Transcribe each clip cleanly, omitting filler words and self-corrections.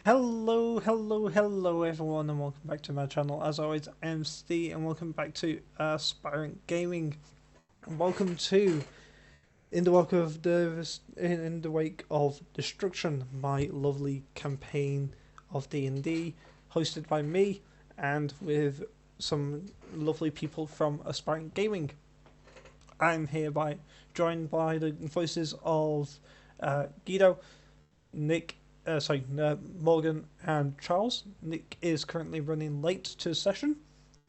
Hello everyone, and welcome back to my channel. As always, I'm Steve, and welcome back to Aspirant Gaming. And welcome to In the Wake of Destruction, my lovely campaign of D&D, hosted by me and with some lovely people from Aspirant Gaming. I'm hereby joined by the voices of Guido, Nick. Morgan and Charles. Nick is currently running late to session.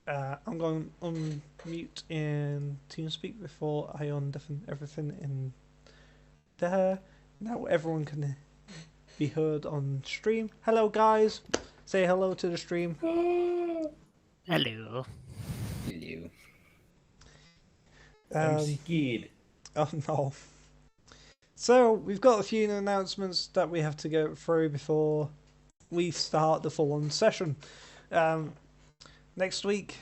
I'm going to unmute in TeamSpeak before I undeafen everything in there. Now everyone can be heard on stream. Hello guys! Say hello to the stream. Hello. Hello. I'm scared. Oh no. So, we've got a few announcements that we have to go through before we start the full-on session. Next week,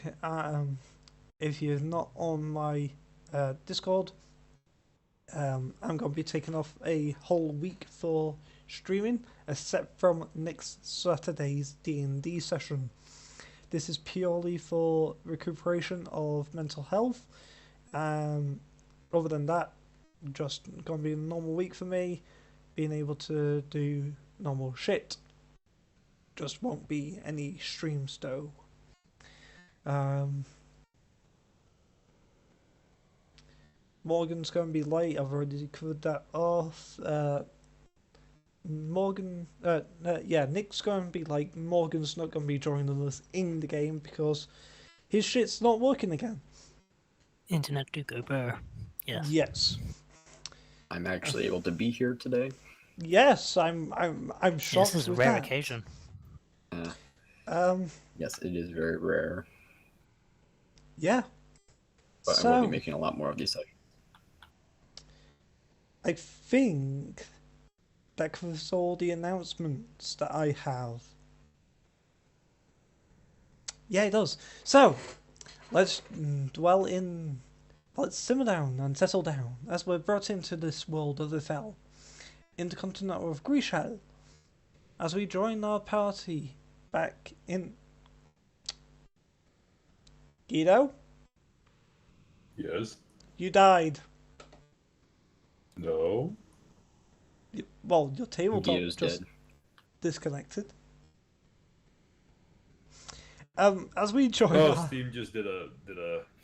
if you're not on my Discord, I'm going to be taking off a whole week for streaming, except from next Saturday's D&D session. This is purely for recuperation of mental health. Other than that, just gonna be a normal week for me, being able to do normal shit. Just won't be any streams though. Morgan's gonna be late. I've already covered that off. Nick's gonna be late. Morgan's not gonna be joining us in the game because his shit's not working again. Internet do go burr. Yes. Yes. I'm actually able to be here today. Yes, I'm shocked. This is a with rare that. occasion. Yes, it is very rare, Yeah. but I will be making a lot more of these sessions. I think that covers all the announcements that I have. Yeah, it does. So, let's let's simmer down and settle down as we're brought into this world of the Fell, in the continent of Grishal, as we join our party back in... Guido? Yes. You died. No. Well, your tabletop Guido's just dead. disconnected. As we join Oh, our... Steam just did a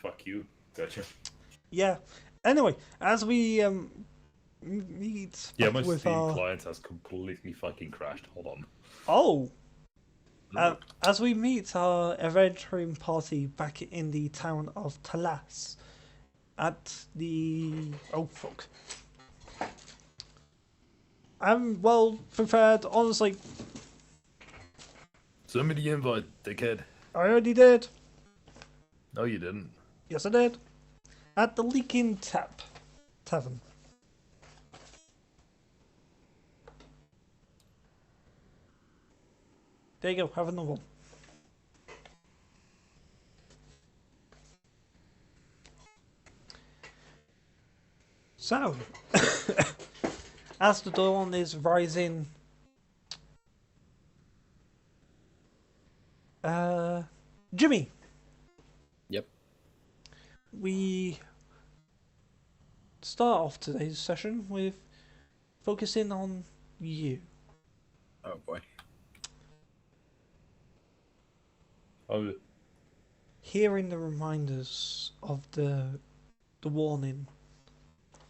fuck you. Gotcha. Yeah. Anyway, as we meet Yeah, up my with Steam our... client has completely fucking crashed. Hold on. Oh! As we meet our adventuring party back in the town of Talas, at the... Oh, fuck. I'm well prepared, honestly. Send me the invite, dickhead. I already did. No, you didn't. Yes, I did. At the Leaking Tavern. There you go, have another one. So, as the dawn is rising, Jimmy. Yep. We start off today's session with focusing on you. Oh boy. Oh, Hearing the reminders of the warning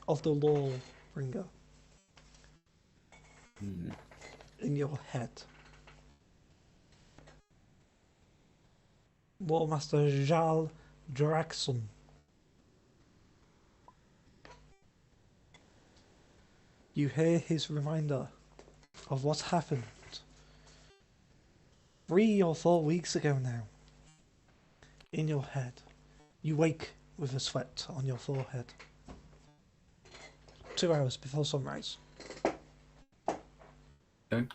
of the law bringer in your head. Warmaster Jal Draxon. You hear his reminder of what happened 3 or 4 weeks ago now. In your head. You wake with a sweat on your forehead. 2 hours before sunrise. Okay.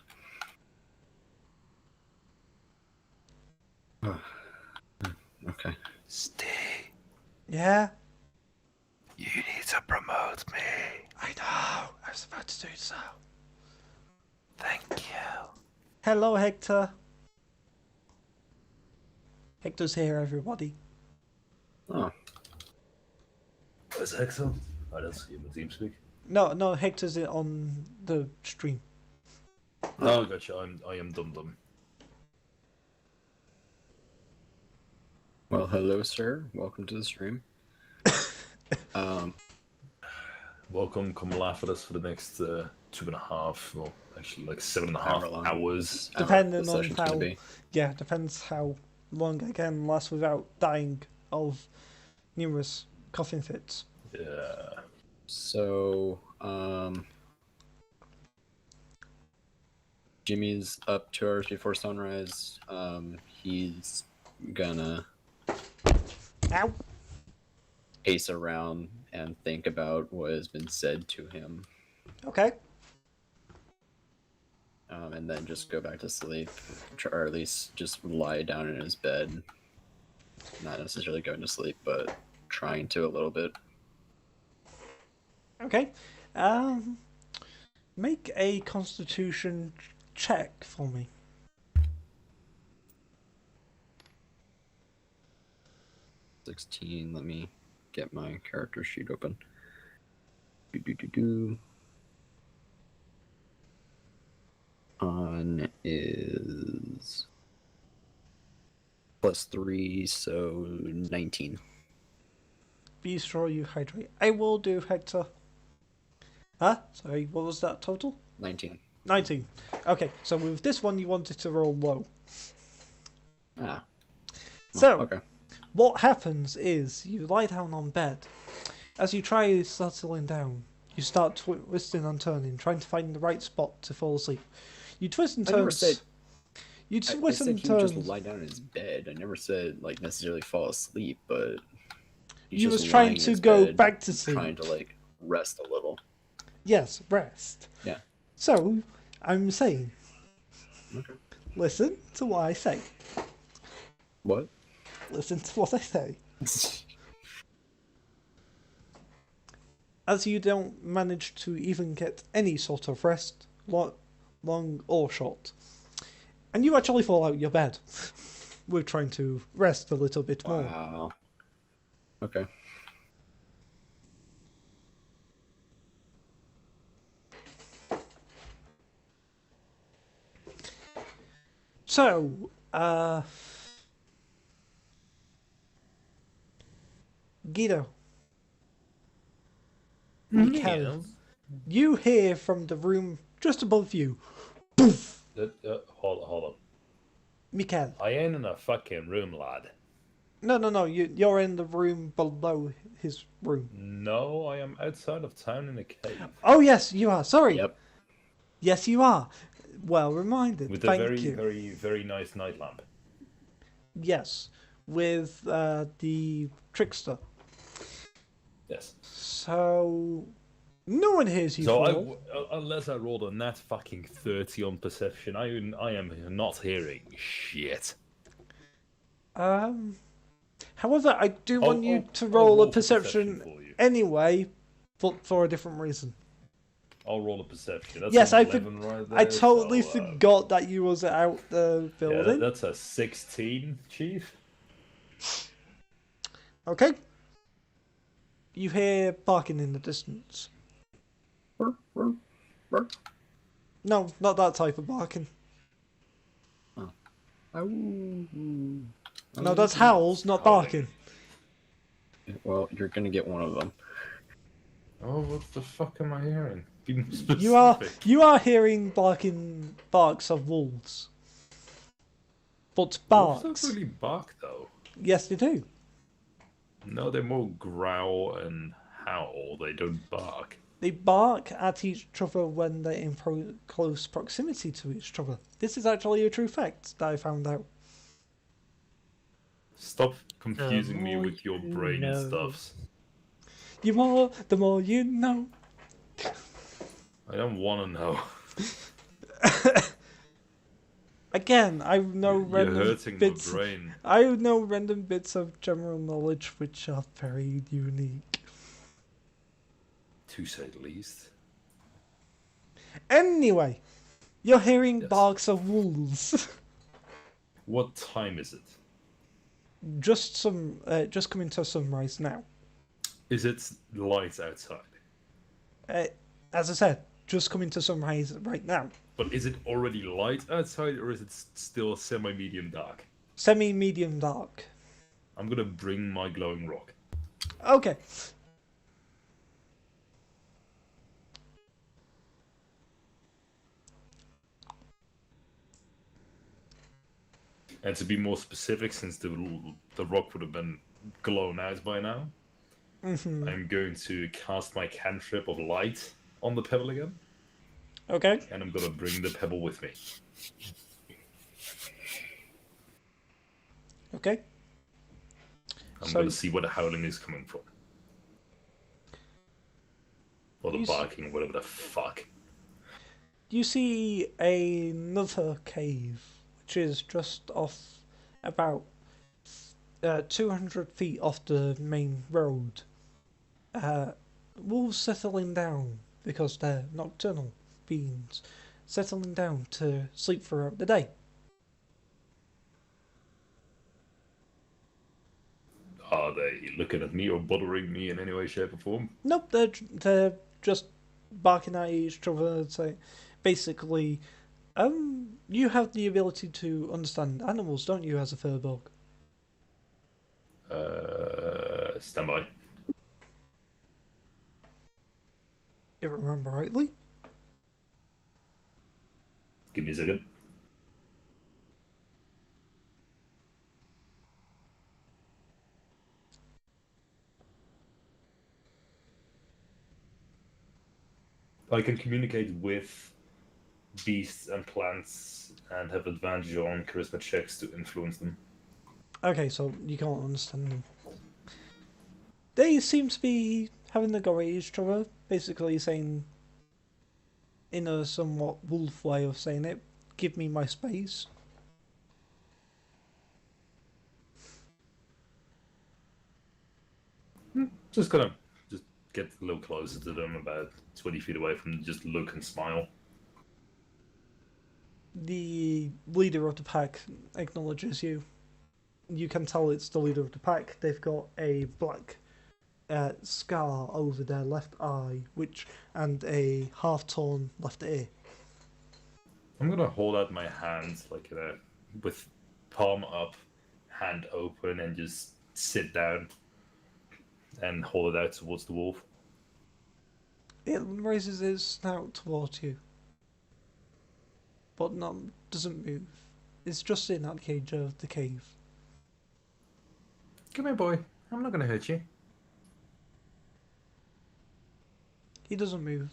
Okay. Stay. Yeah? You need to promote me. I know. I was about to do so. Thank you. Hello, Hector. Hector's here, everybody. Oh, Where's Hexel? I don't see him in TeamSpeak. No, Hector's on the stream. Oh, gotcha. I am Dum Dum. well, hello, sir. Welcome to the stream. Welcome, come laugh at us for the next 2.5, well, actually like 7.5 Hour long. hours. Depending the on session's how, gonna be. yeah, depends how long I can last without dying of numerous coughing fits. Yeah. So, Jimmy's up 2 hours before sunrise. He's gonna Ow! pace around and think about what has been said to him, Okay. and then just go back to sleep, or at least just lie down in his bed. Not necessarily going to sleep, but trying to a little bit. Okay. Make a Constitution check for me. 16. Let me get my character sheet open. Do. On is +3, so 19. Be sure you hydrate. I will do, Hector. Huh? Sorry, what was that total? 19. 19. Okay, so with this one you wanted to roll low. Ah. So, Okay. what happens is you lie down on bed. As you try settling down, you start twisting and turning, trying to find the right spot to fall asleep. You twist and I turn. never said. You I twist said and he would turn. just lie down in his bed. I never said like necessarily fall asleep, but he's You just was trying lying in to his go bed, back to sleep. trying to like rest a little. Yes, rest. Yeah. So, I'm saying, Okay. listen to what I say. What? Listen to what I say. As you don't manage to even get any sort of rest, long or short, and you actually fall out your bed. We're trying to rest a little bit more. Wow. Okay. So, Guido, Mikael, you hear from the room just above you, Hold on. Mikael. I ain't in a fucking room, lad. No, you're in the room below his room. No, I am outside of town in a cave. Oh, yes, you are. Sorry. Yep. Yes, you are. Well reminded. With a Thank very, you. very, very nice night lamp. Yes, with the trickster. Yes. So, no one hears you So fall. unless I rolled a nat fucking 30 on perception, I am not hearing shit. However, I do want you to I'll roll a for perception for you. anyway, but for a different reason. I'll roll a perception. That's Yes, an I 11 right there, I totally so, forgot that you was out the Yeah, building. that's a 16, Chief. Okay. You hear barking in the distance. No, not that type of barking. No, that's howls, not barking. Well, you're gonna get one of them. Oh, what the fuck am I hearing? Be more specific. You are hearing barks of wolves. But barks. Wolves don't really bark, though. Yes, they do. No, they more growl and howl. They don't bark. They bark at each other when they're in close proximity to each other. This is actually a true fact that I found out. Stop confusing me more with your you brain know. stuffs. The more you know. I don't want to know. Again, I know You're random hurting bits. my brain. I know random bits of general knowledge which are very unique. To say the least. Anyway, You're hearing Yes. barks of wolves. What time is it? Just coming to sunrise now. Is it light outside? Uh, as I said, just coming to sunrise right now. But is it already light outside, or is it still semi-medium dark? Semi-medium dark. I'm gonna bring my glowing rock. Okay. And to be more specific, since the rock would have been glown out by now, I'm going to cast my cantrip of light on the pebble again, Okay. and I'm gonna bring the pebble with me. Okay. I'm So- gonna see where the howling is coming from. Or the You s- barking, whatever the fuck. You see another cave, which is just off about 200 feet off the main road. Wolves settling down because they're nocturnal beings, settling down to sleep throughout the day. Are they looking at me or bothering me in any way, shape, or form? Nope, they're just barking at each other. So basically, you have the ability to understand animals, don't you, as a furbolg? Stand by. If I remember rightly. Give me a second. I can communicate with beasts and plants and have advantage on charisma checks to influence them. Okay, so you can't understand them. They seem to be having a go at each other, basically saying, in a somewhat wolf way of saying it, give me my space. Just gonna get a little closer to them, about 20 feet away from them, just look and smile. The leader of the pack acknowledges you. You can tell it's the leader of the pack. They've got a black scar over their left eye, and a half-torn left ear. I'm gonna hold out my hand, like with palm up, hand open, and just sit down and hold it out towards the wolf. It raises its snout towards you, but doesn't move. It's just in that cage of the cave. Come here, boy. I'm not gonna hurt you. He doesn't move.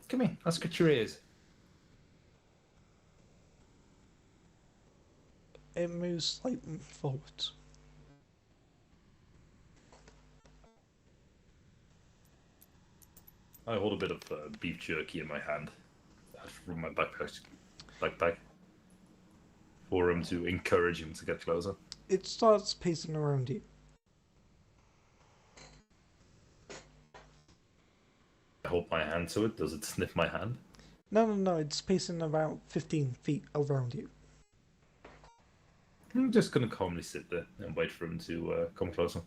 Come here. I'll scratch your ears. It moves slightly forward. I hold a bit of beef jerky in my hand from my backpack for him to encourage him to get closer. It starts pacing around you. I hold my hand to it. Does it sniff my hand? No, it's pacing about 15 feet around you. I'm just gonna calmly sit there and wait for him to come closer.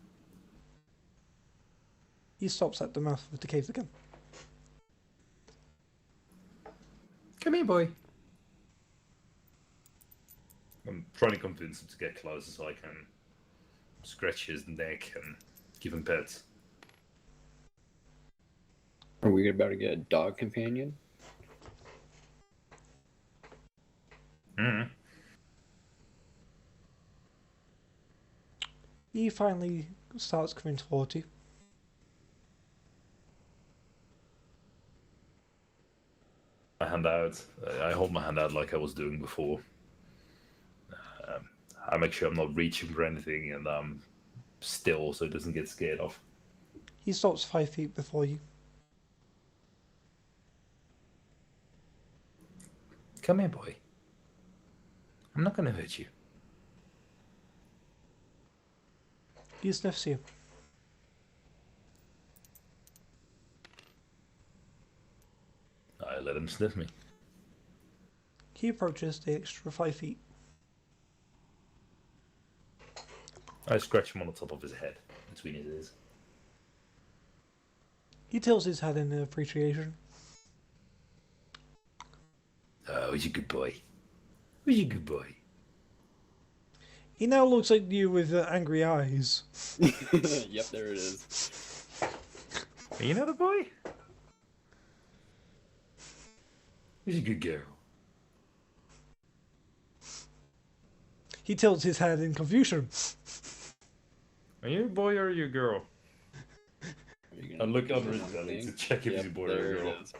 He stops at the mouth of the cave again. Come here, boy. I'm trying to convince him to get closer so I can scratch his neck and give him pets. Are we about to get a dog companion? Mm-hmm. He finally starts coming towards you. My hand out. I hold my hand out like I was doing before. I make sure I'm not reaching for anything, and I'm still so it doesn't get scared off. He stops 5 feet before you. Come here, boy. I'm not gonna hurt you. He sniffs you. I let him sniff me. He approaches the extra 5 feet. I scratch him on the top of his head, between his ears. He tilts his head in appreciation. Oh, he's a good boy. He's a good boy. He now looks at you with angry eyes. Yep, there it is. Are you not a boy? He's a good girl. He tilts his head in confusion. Are you a boy or are you a girl? I look under his something? belly to check if he's a boy or a There girl. it is.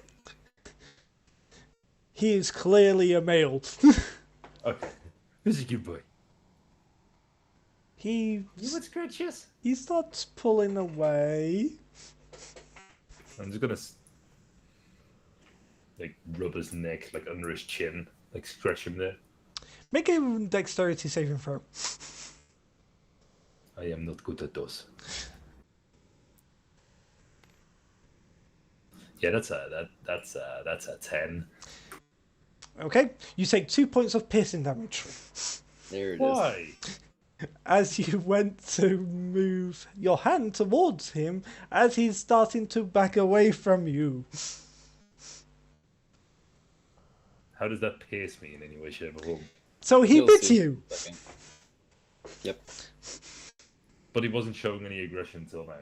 He is clearly a male. Okay. He's a good boy. He scratches? he starts pulling away. I'm just gonna like rub his neck, like under his chin, like scratch him there. Make a dexterity saving throw. I am not good at those. Yeah, that's a 10. Okay, you take 2 points of piercing damage. There it is. Why? As you went to move your hand towards him, as he's starting to back away from you. How does that pierce me in any way, shape, or form? So he You'll bit see. you. Second. Yep. But he wasn't showing any aggression until now.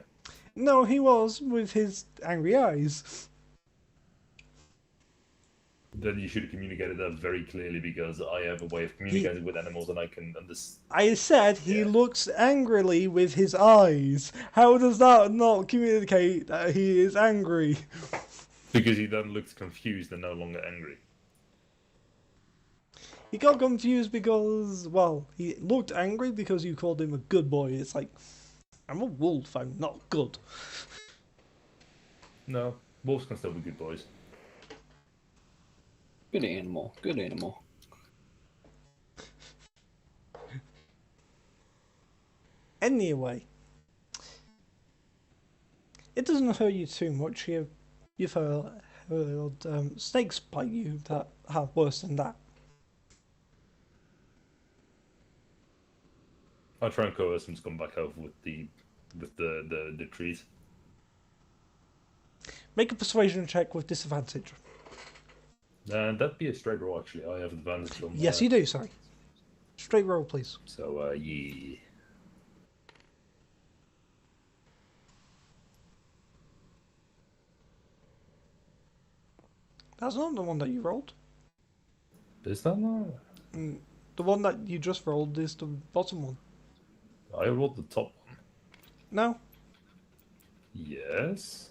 No, he was with his angry eyes. Then you should have communicated that very clearly because I have a way of communicating with animals and I can understand. I said he Yeah. looks angrily with his eyes. How does that not communicate that he is angry? Because he then looked confused and no longer angry. He got confused because, well, he looked angry because you called him a good boy. It's like, I'm a wolf, I'm not good. No, wolves can still be good boys. Good animal. Good animal. Anyway, it doesn't hurt you too much. You've heard snakes bite you that have worse than that. I'll try and coerce him to come back over with the trees. Make a persuasion check with disadvantage. And that'd be a straight roll actually. I have advantage on Yes, you do, sorry. Straight roll, please. So yeah. That's not the one that you rolled. Is that not? The one that you just rolled is the bottom one. I rolled the top one. No, Yes.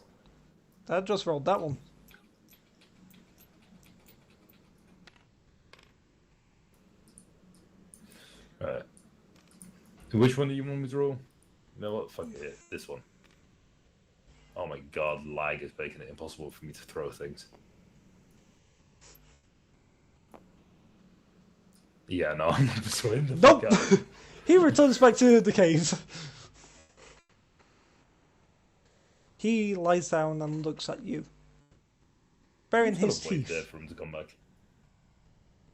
that just rolled that one. Alright. Which one do you want me to roll? You know what? Fuck it. This one. Oh my god, lag is making it impossible for me to throw things. Yeah, no, I'm not persuading the Nope. fuck out of it. He returns back to the cave. He lies down and looks at you. Baring I'm still his wait there teeth. for him to come back.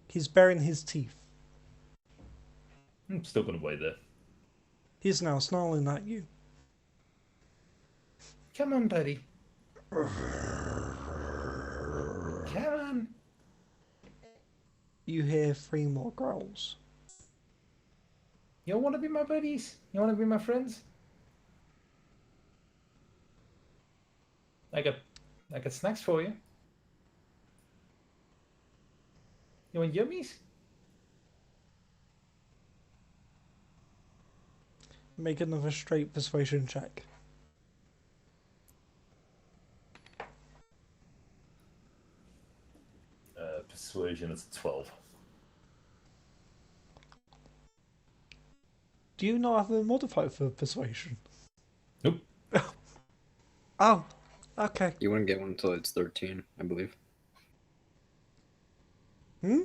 He's baring his teeth. I'm still gonna wait there. He's now snarling at you. Come on, buddy. Come on. You hear 3 more growls. You want to be my buddies? You want to be my friends? I got snacks for you. You want yummies? Make another straight persuasion check. Persuasion is 12. Do you not have a modifier for persuasion? Nope. Oh, okay. You wouldn't get one until it's 13, I believe. Hmm?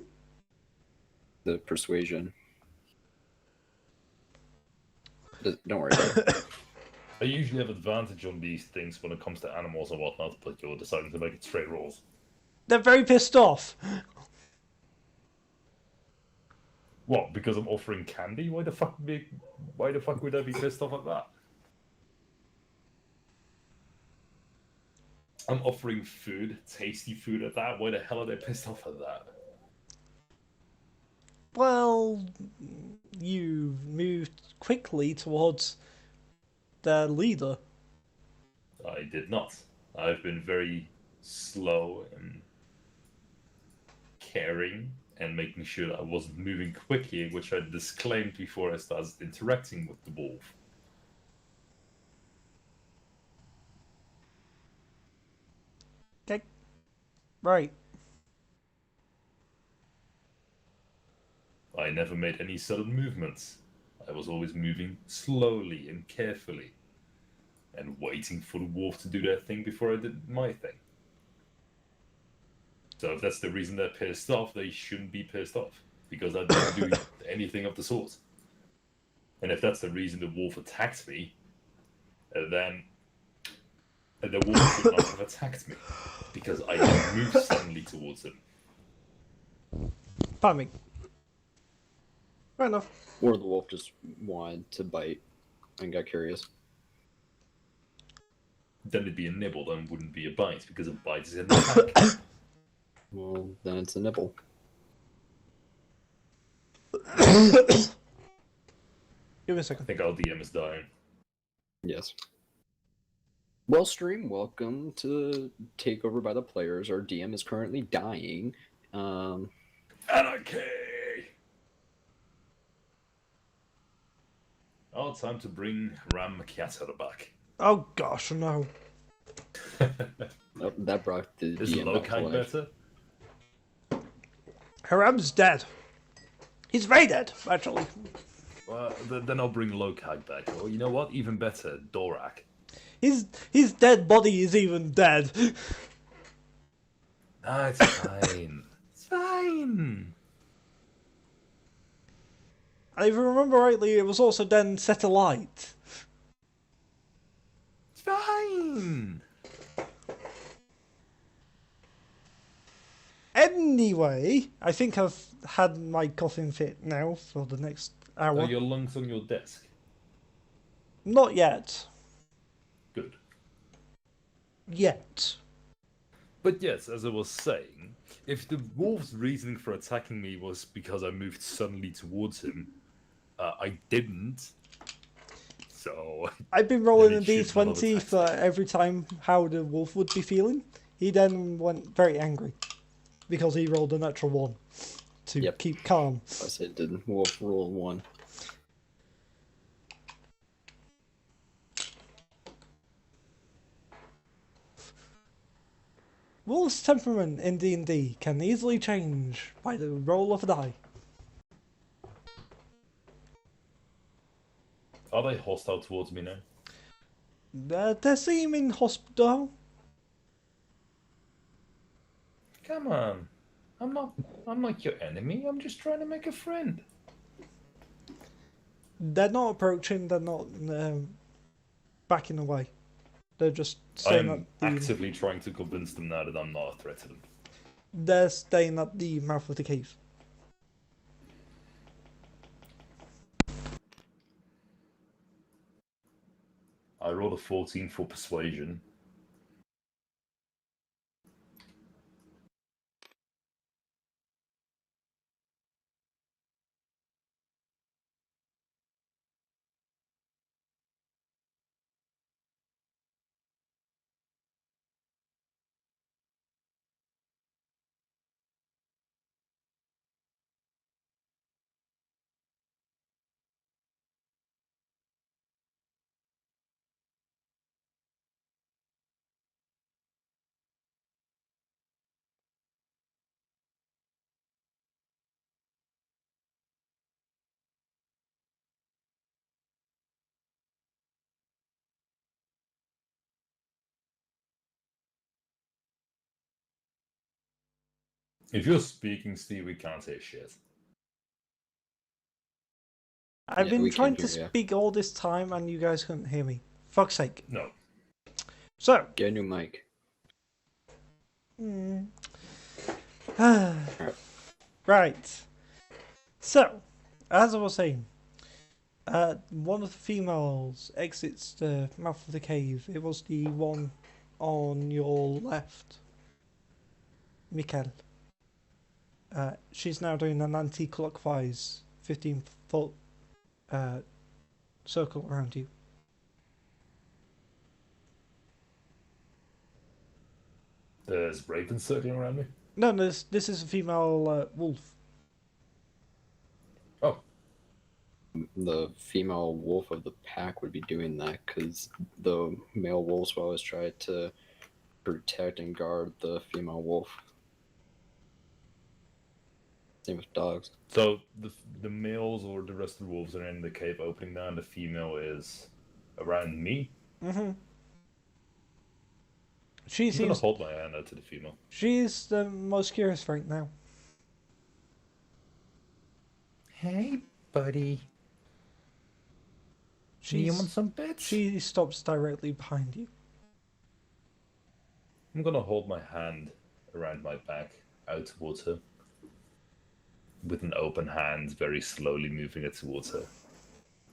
The persuasion. Don't worry about it. I usually have advantage on these things when it comes to animals and whatnot, but you're deciding to make it straight rolls. They're very pissed off. What? Because I'm offering candy? Why the fuck would I be pissed off at that? I'm offering food, tasty food at that. Why the hell are they pissed off at that? Well, you moved quickly towards their leader. I did not. I've been very slow and caring and making sure that I wasn't moving quickly, which I disclaimed before I started interacting with the wolf. Okay. Right. I never made any sudden movements. I was always moving slowly and carefully, and waiting for the wolf to do their thing before I did my thing. So if that's the reason they're pissed off, they shouldn't be pissed off, because I didn't do anything of the sort. And if that's the reason the wolf attacked me, then the wolf should not have attacked me, because I didn't move suddenly towards him. Pardon me. Fair enough. Or the wolf just wanted to bite and got curious. Then it'd be a nibble, then it wouldn't be a bite, because a bite is an attack. Well, then it's a nibble. Give me a I second. think our DM is dying. Yes. Well, stream, welcome to Takeover by the Players. Our DM is currently dying. Anarchy! Oh, time to bring Ram Macchiato back. Oh gosh, no. Oh, that brought the Is DM back to Lokai life. better? Haram's dead. He's very dead, actually. Then I'll bring Lokai back. Or you know what? Even better, Dorak. His dead body is even dead. Ah, it's fine. It's fine. And if I remember rightly, it was also then set alight. It's fine. Anyway, I think I've had my coughing fit now for the next hour. Are your lungs on your desk? Not yet. Good. Yet. But yes, as I was saying, if the wolf's reasoning for attacking me was because I moved suddenly towards him, I didn't. So I've been rolling a Then it should not have d20 attacked for every time how the wolf would be feeling. He then went very angry because he rolled a natural 1 to Yep. keep calm. I said, did wolf roll 1? Wolf's temperament in D&D can easily change by the roll of a die. are they hostile towards me now? They seem in hospital. Come on. I'm not your enemy. I'm just trying to make a friend. They're not approaching, they're not backing away. They're just staying I'm at the... actively trying to convince them now that I'm not a threat to them. They're staying at the mouth of the cave. I rolled a 14 for persuasion. If you're speaking, Steve, we can't hear shit. I've Yeah, been we trying can to hear ya. speak all this time and you guys couldn't hear me. Fuck's sake. No. So, Get a new mic. Right. So, as I was saying, one of the females exits the mouth of the cave. It was the one on your left, Mikkel. She's now doing an anti-clockwise 15-foot circle around you. There's ravens circling around me. No, this is a female wolf. Oh, The female wolf of the pack would be doing that because the male wolves will always try to protect and guard the female wolf. Same with dogs. so the males or the rest of the wolves are in the cave opening now, and the female is around me. Mm-hmm. She I'm gonna seems. hold my hand out to the female. She's the most curious right now. Hey, buddy. You want some bits? She stops directly behind you. I'm gonna hold my hand around my back out towards her. With an open hand, very slowly moving it towards her.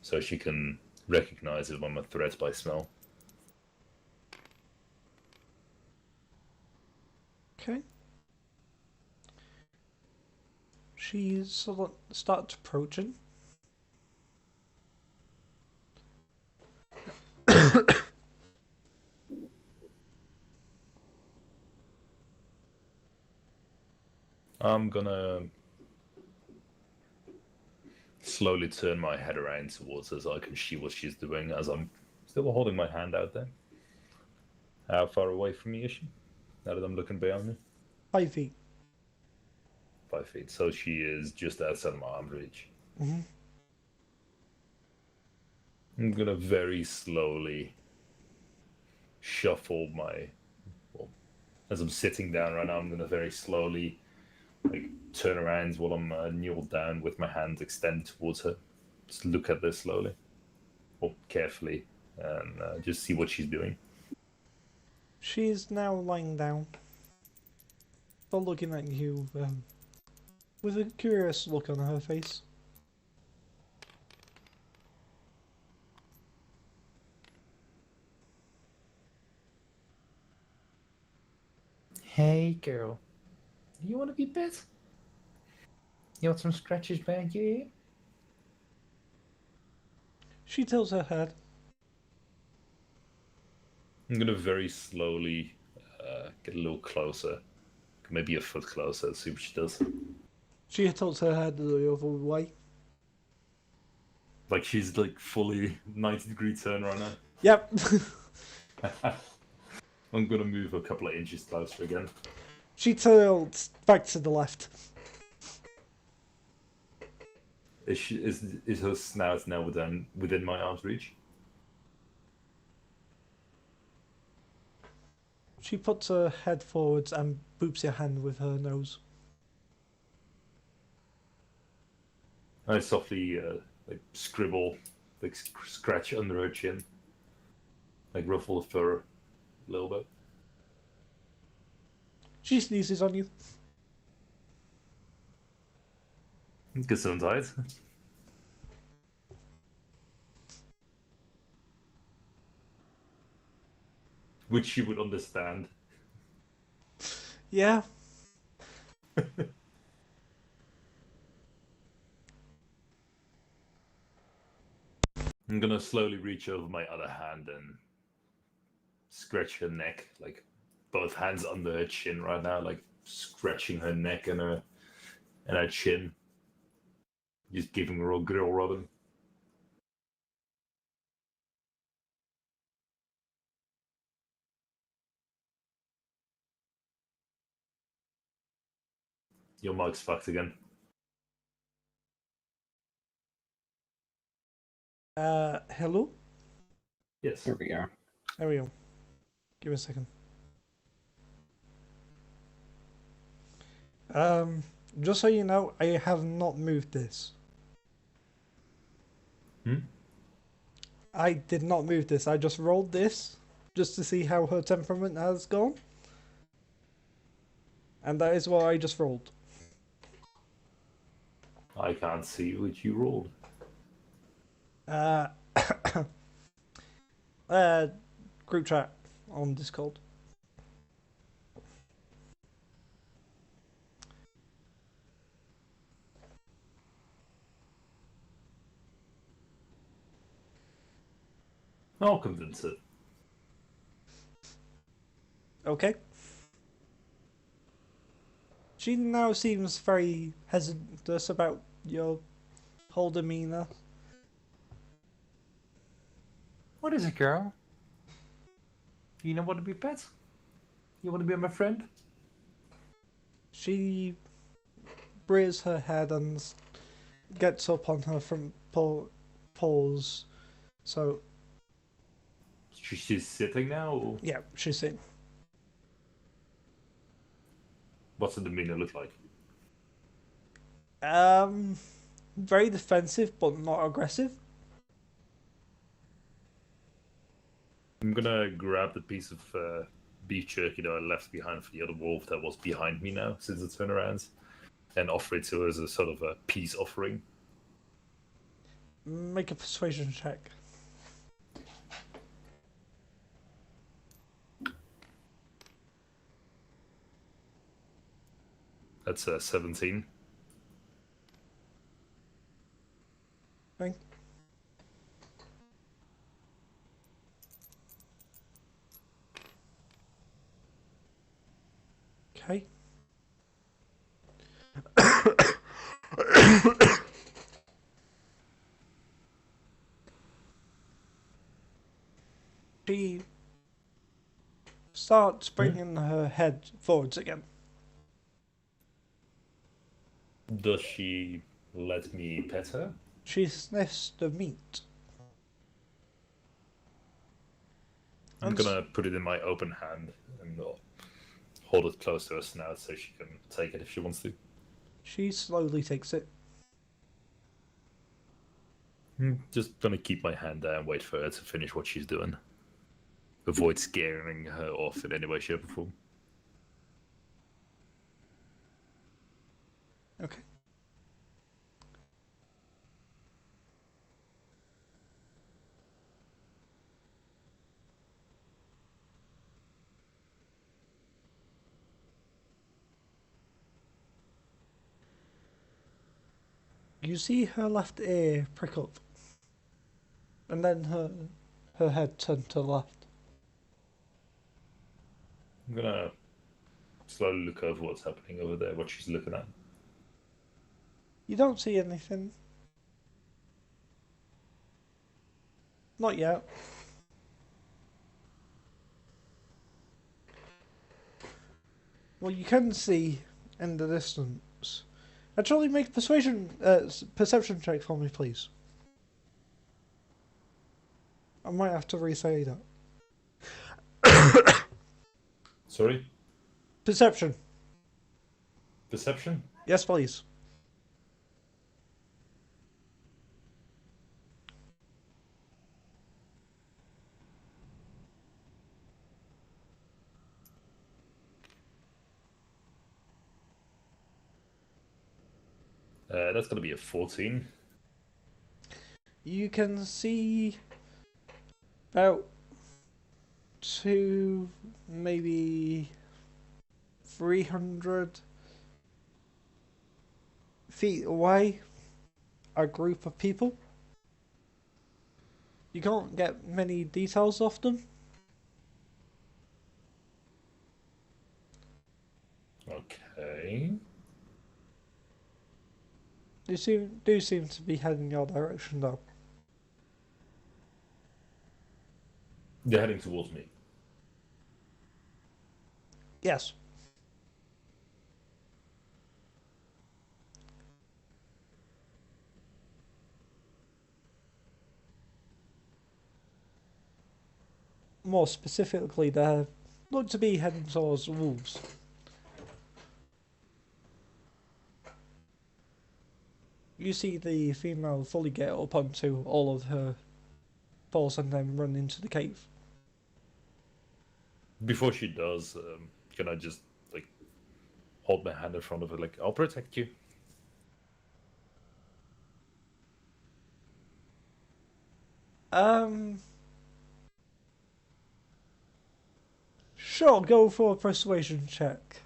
So she can recognize if I'm a threat by smell. Okay. She sort of starts approaching. I'm gonna slowly turn my head around towards her so I can see what she's doing as I'm still holding my hand out there. How far away from me is she? Now that I'm looking behind me? 5 feet. 5 feet. So she is just outside my arm reach. Mm-hmm. I'm gonna very slowly shuffle as I'm sitting down right now, I'm gonna very slowly turn around while I'm kneeled down with my hands extended towards her. Just look at this slowly, or carefully, and just see what she's doing. She is now lying down, but looking at you with a curious look on her face. Hey, girl. Do you want to be bit? You want some scratches by you? She tilts her head. I'm gonna very slowly get a little closer, maybe a foot closer, see what she does. She tilts her head the other way. Like she's fully 90-degree turn right now. Yep. I'm gonna move a couple of inches closer again. She tilts back to the left. Is her snout now within my arm's reach? She puts her head forwards and boops your hand with her nose. I softly scribble, scratch under her chin, ruffle the fur a little bit. She sneezes on you. Gesundheit. Which she would understand. Yeah. I'm gonna slowly reach over my other hand and scratch her neck, both hands under her chin right now, scratching her neck and her chin. Just giving her a grill rubbing. Your mug's fucked again. Hello? Yes. Here we are. There we go. Give me a second. Just so you know, I have not moved this. I did not move this. I just rolled this just to see how her temperament has gone. And that is what I just rolled. I can't see what you rolled. Uh, group chat on Discord. I'll convince it. Okay. She now seems very hesitant about your whole demeanour. What is it, girl? You don't want to be pet? You want to be my friend? She rears her head and gets up on her front paws. So, She's sitting now? Or yeah, she's in. what's the demeanor look like? Very defensive, but not aggressive. I'm gonna grab the piece of beef jerky that I left behind for the other wolf that was behind me now since the turnaround, and offer it to her as a sort of a peace offering. Make a persuasion check. That's 17. Fine. Okay. She starts bringing her head forwards again. Does she let me pet her? She sniffs the meat. I'm And gonna put it in my open hand and hold it close to her snout so she can take it if she wants to. she slowly takes it. Just gonna keep my hand there and wait for her to finish what she's doing. Avoid scaring her off in any way, shape, or form. Okay. You see her left ear prick up, and then her head turn to the left. I'm gonna slowly look over what's happening over there, what she's looking at. You don't see anything. Not yet. Well, you can see in the distance. Actually, make a perception check for me, please. I might have to re-say that. Sorry? Perception. Perception? Yes, please. That's gonna be a 14. You can see about 2, maybe 300 feet away, a group of people. You can't get many details off them. Okay. They do seem to be heading your direction, though. They're heading towards me. Yes. More specifically, they look to be heading towards the wolves. You see the female fully get up onto all of her paws and then run into the cave. Before she does, can I just like hold my hand in front of it, like, I'll protect you. Sure, go for a persuasion check.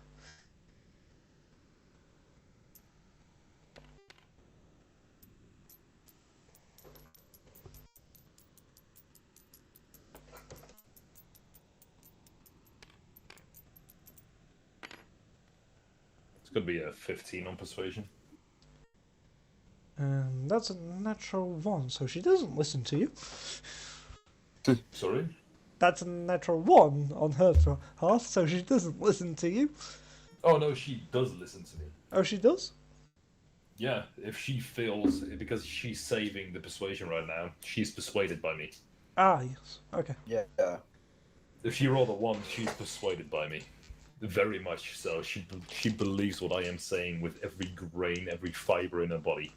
It's gonna be a 15 on persuasion. That's a natural 1, so she doesn't listen to you. Sorry? That's a natural 1 on her behalf, so she doesn't listen to you. Oh no, she does listen to me. Oh, she does? Yeah, if she fails, because she's saving the persuasion right now, she's persuaded by me. Ah, yes. Okay. Yeah. If she rolled a 1, she's persuaded by me. Very much so. She believes what I am saying with every grain, every fiber in her body.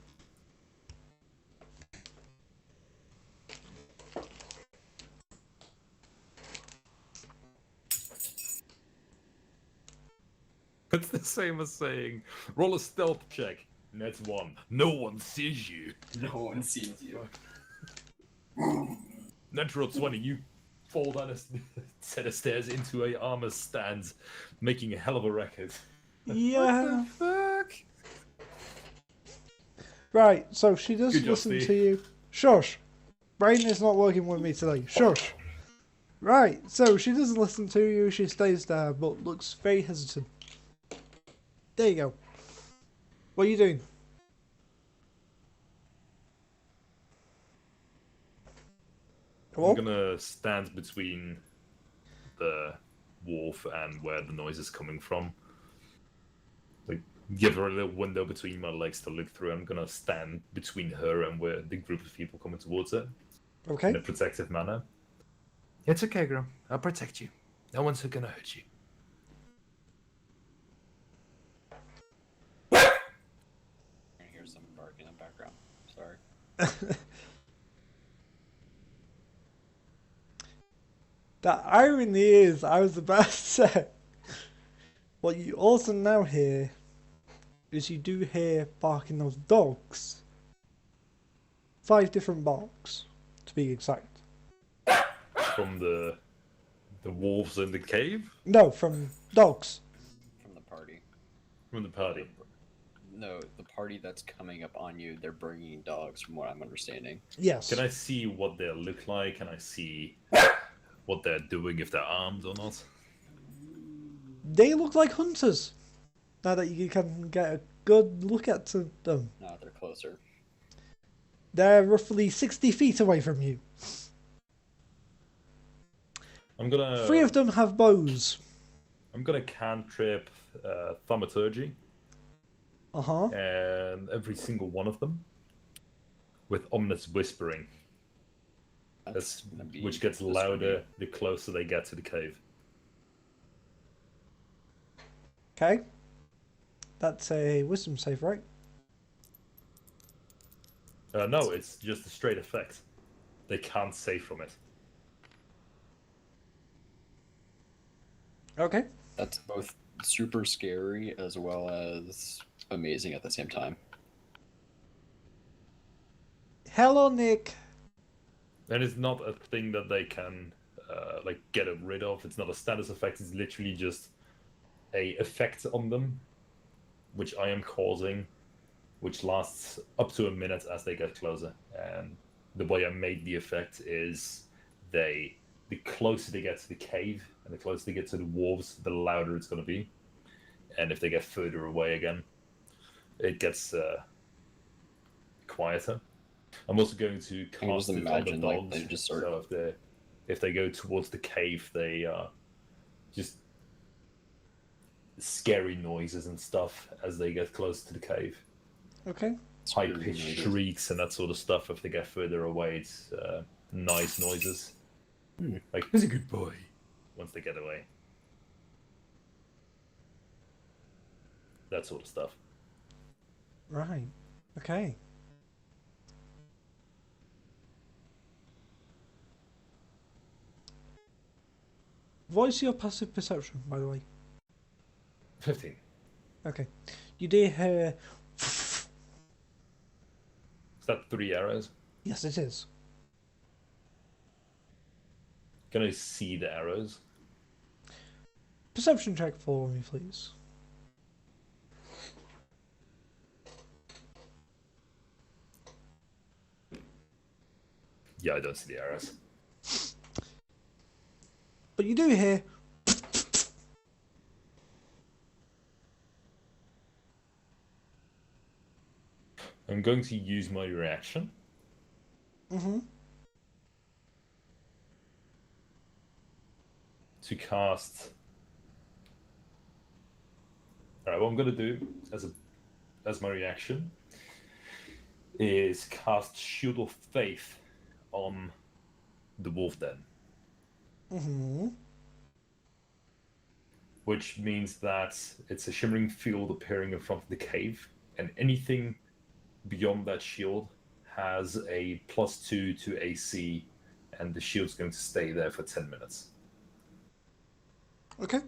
It's the same as saying, roll a stealth check. That's 1. No one sees you. No one sees you. Natural 20, you fall down a set of stairs into a armor stand, making a hell of a record. Yeah. What the fuck? Right, so she does Good job, listen Steve. to you. Shush. Brain is not working with me today. Shush. Right, so she doesn't listen to you, she stays there, but looks very hesitant. There you go. What are you doing? Hello? I'm gonna stand between the wharf and where the noise is coming from. Like, give her a little window between my legs to look through. I'm gonna stand between her and where the group of people coming towards her in Okay. a protective manner. It's okay, girl. I'll protect you. No one's gonna hurt you. I hear some bark in the background. Sorry. The irony is, I was about to say, what you also now hear is you do hear barking of dogs. 5 different barks, to be exact. From the wolves in the cave? No, from dogs. From the party. From the party. No, the party that's coming up on you, they're bringing dogs, from what I'm understanding. Yes. Can I see what they look like? Can I see what they're doing, if they're armed or not? They look like hunters. Now that you can get a good look at them. No, they're closer. They're roughly 60 feet away from you. I'm gonna... 3 of them have bows. I'm gonna cantrip thaumaturgy, Uh-huh. and every single one of them with ominous whispering, That's gonna be which gets this for louder me. the closer they get to the cave. Okay. That's a wisdom save, right? No, it's just a straight effect. They can't save from it. Okay. That's both super scary as well as amazing at the same time. Hello, Nick. And it's not a thing that they can like get rid of. It's not a status effect. It's literally just a effect on them, which I am causing, which lasts up to a minute as they get closer. And the way I made the effect is the closer they get to the cave and the closer they get to the wolves, the louder it's going to be. And if they get further away again, it gets quieter. I'm also going to I can just cast it on the imagine like dogs. they just start. So if they go towards the cave, they just scary noises and stuff as they get close to the cave. Okay. High-pitched shrieks and that sort of stuff. If they get further away, it's nice noises. Like, he's a good boy, once they get away. That sort of stuff. Right. Okay. What is your passive perception, by the way? 15. Okay. You do hear. Is that 3 arrows? Yes, it is. Can I see the arrows? Perception check for me, please. Yeah, I don't see the arrows. But you do hear. I'm going to use my reaction. To cast. Alright, what I'm gonna do as my reaction is cast Shield of Faith on the wolf den. Which means that it's a shimmering field appearing in front of the cave, and anything beyond that shield has a +2 to AC, and the shield's going to stay there for 10 minutes. Okay.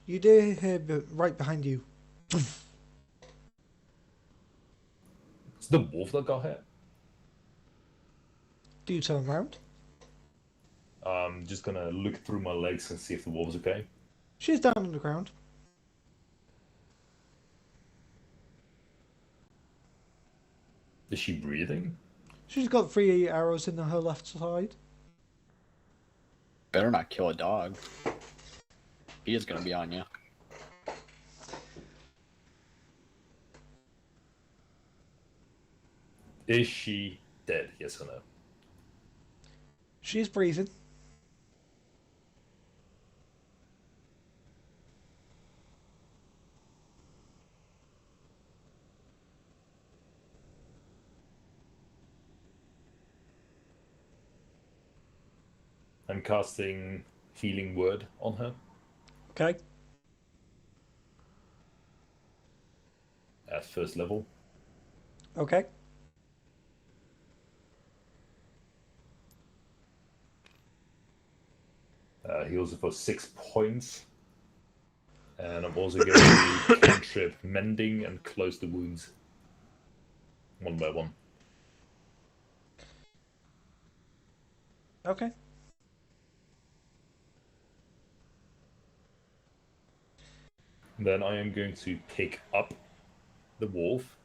You do hear right behind you. It's the wolf that got hit. Do you turn around? I'm just gonna look through my legs and see if the wolf's okay. She's down on the ground. Is she breathing? She's got 3 arrows in her left side. Better not kill a dog. He is gonna be on you. Is she dead? Yes or no? She's breathing. I'm casting Healing Word on her Okay. at first level. Okay. Heals her for 6 points. And I'm also going to cantrip Mending and close the wounds one by one. Okay. Then I am going to pick up the wolf,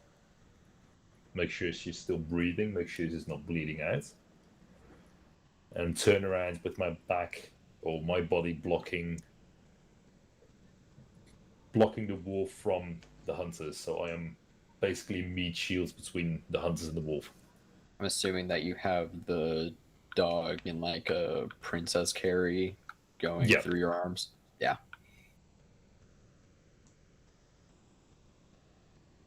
make sure she's still breathing, make sure she's not bleeding out, and turn around with my back or my body blocking the wolf from the hunters. So I am basically meat shields between the hunters and the wolf. I'm assuming that you have the dog in like a princess carry going through your arms. Yeah.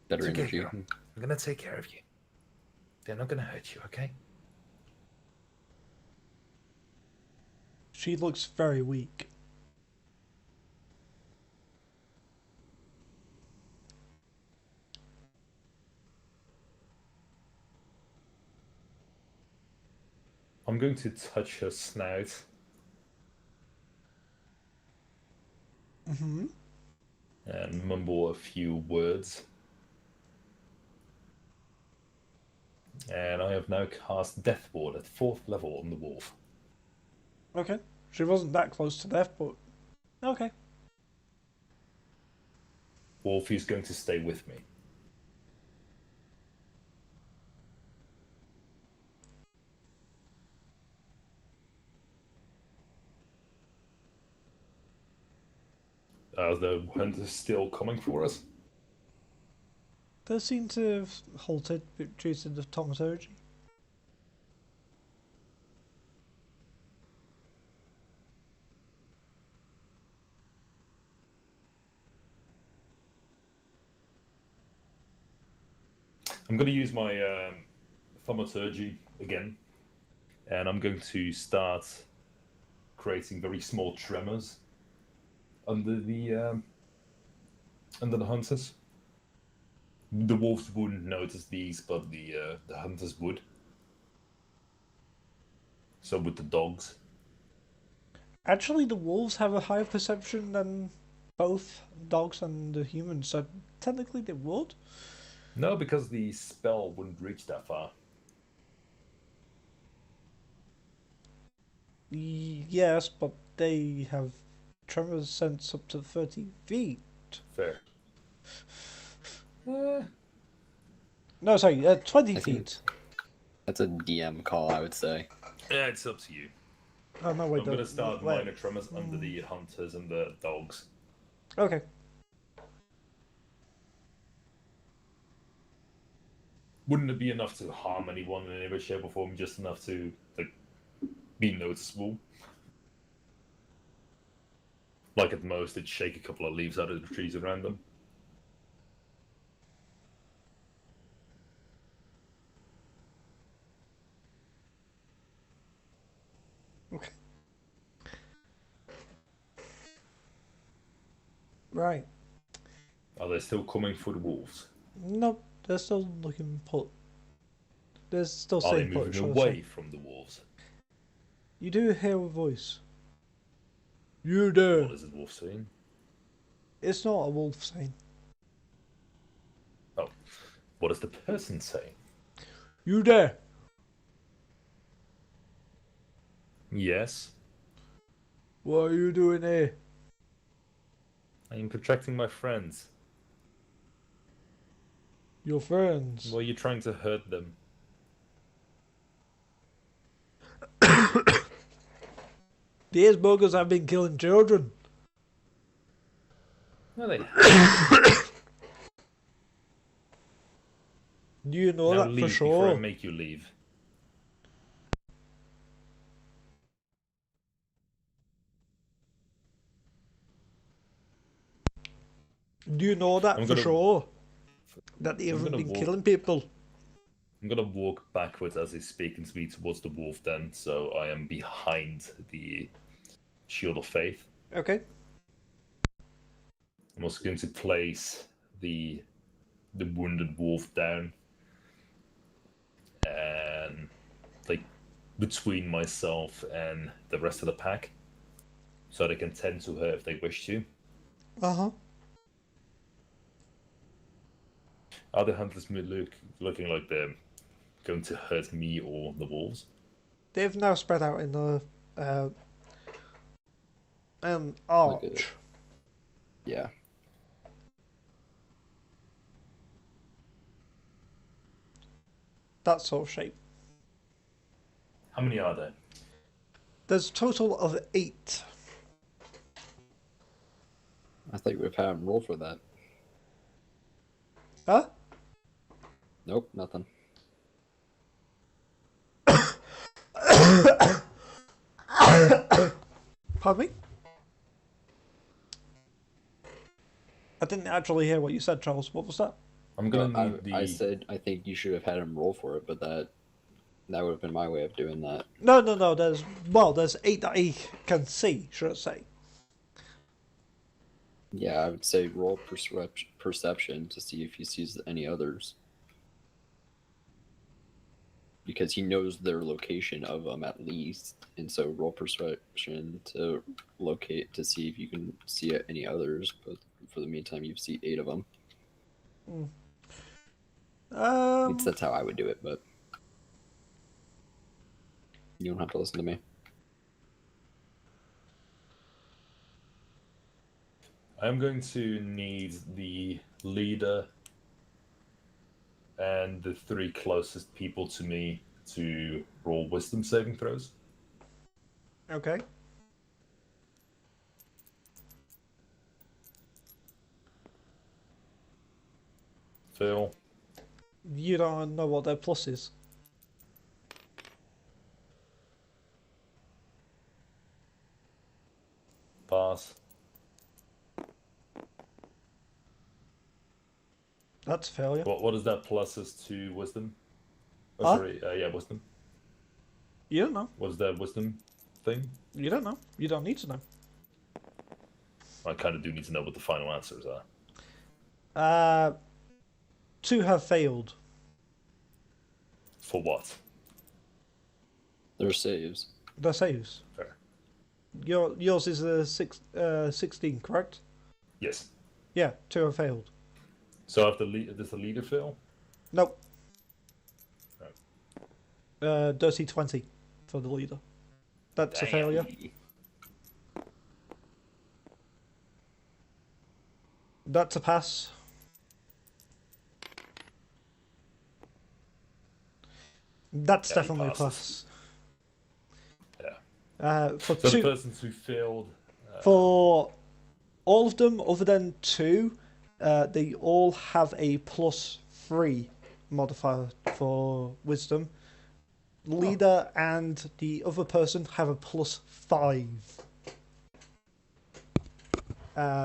Better It's okay, energy. girl. I'm gonna take care of you. They're not gonna hurt you, okay? She looks very weak. I'm going to touch her snout. And mumble a few words. And I have now cast Death Ward at 4th level on the wolf. Okay. She wasn't that close to death, but okay. Wolf is going to stay with me. Are the hunters still coming for us? They seem to have halted due to the thaumaturgy. I'm going to use my thaumaturgy again, and I'm going to start creating very small tremors under the hunters. The wolves wouldn't notice these, but the hunters would. So with the dogs. Actually, the wolves have a higher perception than both dogs and the humans, so technically they would. No, because the spell wouldn't reach that far. Yes, but they have tremor sense up to 30 feet. Fair. No, sorry, 20 I think feet. that's a DM call, I would say. Yeah, it's up to you. Oh, no, wait. I'm gonna start wait. minor tremors under the hunters and the dogs. Okay. Wouldn't it be enough to harm anyone in any way, shape, or form? Just enough to be noticeable. Like at most, it'd shake a couple of leaves out of the trees around them. Okay. Right. Are they still coming for the wolves? Nope, they're still looking put. They're still Are they staying put. moving shall I away say. from the wolves? You do hear a voice. You there. What is the wolf saying? It's not a wolf saying. Oh, what is the person saying? You there. Yes, What are you doing here? I am protecting my friends. Your friends. Why are you trying to hurt them? These buggers have been killing children. No, they Do you know now that leave for before I sure? make you leave. Do you know that I'm for gonna- sure? That they I'm haven't gonna been walk- killing people. I'm gonna walk backwards as he's speaking to me towards the wolf den, so I am behind the shield of faith. Okay. I'm also going to place the wounded wolf down and like between myself and the rest of the pack, so they can tend to her if they wish to. Uh-huh. Are the hunters looking like they're going to hurt me or the wolves? They've now spread out in the Like arch. Yeah. That sort of shape. How many are there? There's a total of 8. I thought you would have had him roll for that. Huh? Nope, nothing. Pardon me? I didn't actually hear what you said, Charles. What was that? I'm gonna need I said I think you should have had him roll for it, but that would have been my way of doing that. No. There's 8 that he can see, should I say? Yeah, I would say roll perception to see if he sees any others. Because he knows their location of them at least, and so roll perception to locate to see if you can see any others. But for the meantime, you see 8 of them. That's how I would do it, but you don't have to listen to me. I'm going to need the leader and the 3 closest people to me to roll wisdom saving throws. Okay. Phil, You don't know what their plus is. pass. That's a failure. What is that plus is to wisdom? Oh, Huh? sorry, yeah, wisdom. You don't know. What is that wisdom thing? You don't know. You don't need to know. I kind of do need to know what the final answers are. 2 have failed. For what? They're saves. They're saves. Fair. Yours is a 16, correct? Yes. Yeah, 2 have failed. So if does the leader fail? Nope. No. Dirty 20 for the leader. That's a failure. That's a pass. That's Yeah, he definitely a passes. pass. Yeah. For So the two, persons who failed. for all of them other than 2, they all have a +3 modifier for wisdom. Leader and the other person have a +5.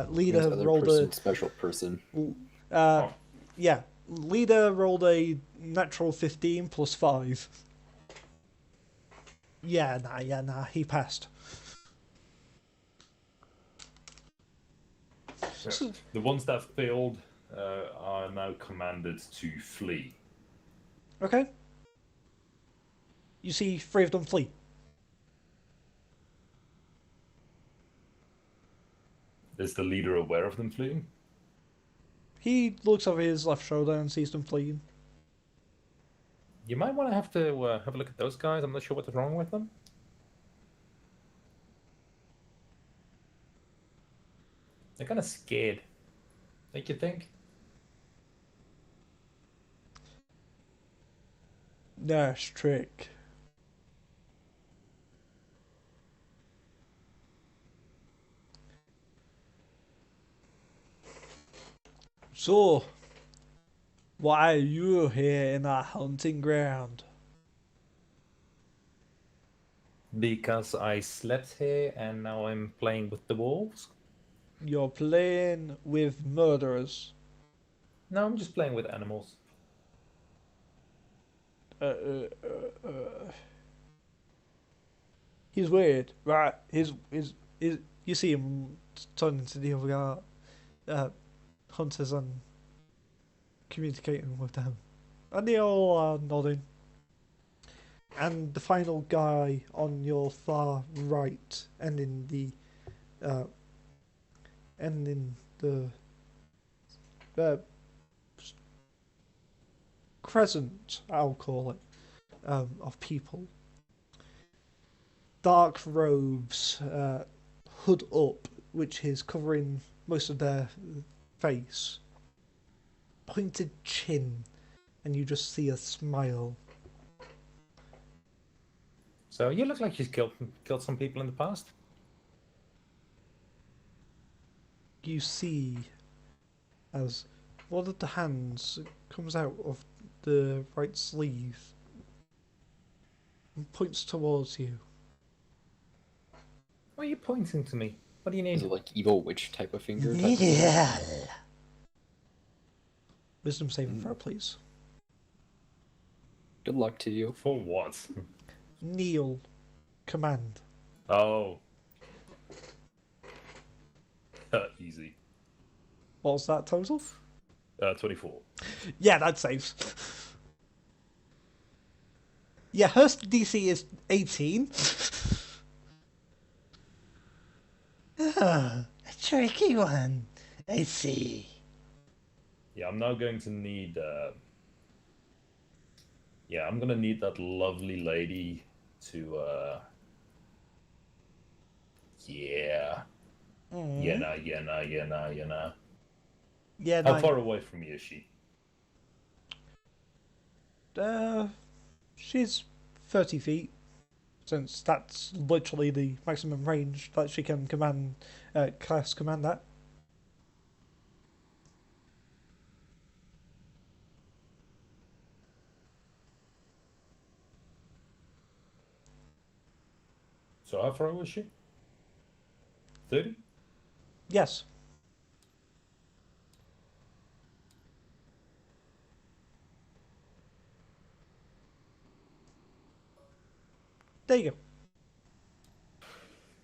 Leader This other rolled person, special person. yeah. Leader rolled a natural 15 +5. Yeah, nah, he passed. Yeah. The ones that failed are now commanded to flee. Okay. You see 3 of them flee. Is the leader aware of them fleeing? He looks over his left shoulder and sees them fleeing. You might want to have a look at those guys. I'm not sure what's wrong with them. They're kind of scared. Don't you think? Nice trick. So, why are you here in our hunting ground? Because I slept here and now I'm playing with the wolves. You're playing with murderers. No, I'm just playing with animals. He's weird, right? He's you see him turning to the other guy, hunters, and communicating with them, and they all are nodding. And the final guy on your far right, ending the crescent, I'll call it, of people. Dark robes, hood up, which is covering most of their face. Pointed chin, and you just see a smile. So you look like you've killed some people in the past. You see as one of the hands comes out of the right sleeve and points towards you. Why are you pointing to me? What do you Is need? it like evil witch type of finger? Type of Yeah. Wisdom saving throw, please. Good luck to you. For what? Kneel. Command. Oh. Easy. What's that total? 24. Yeah, that saves. Yeah, her DC is 18. A tricky one. I see. Yeah, I'm now going to need. Yeah, I'm gonna need that lovely lady to. Yeah. Yeah, nah. Yeah, How no, far away from me is she? she's 30 feet, since that's literally the maximum range that she can cast command at. So how far away is she? 30? Yes. There you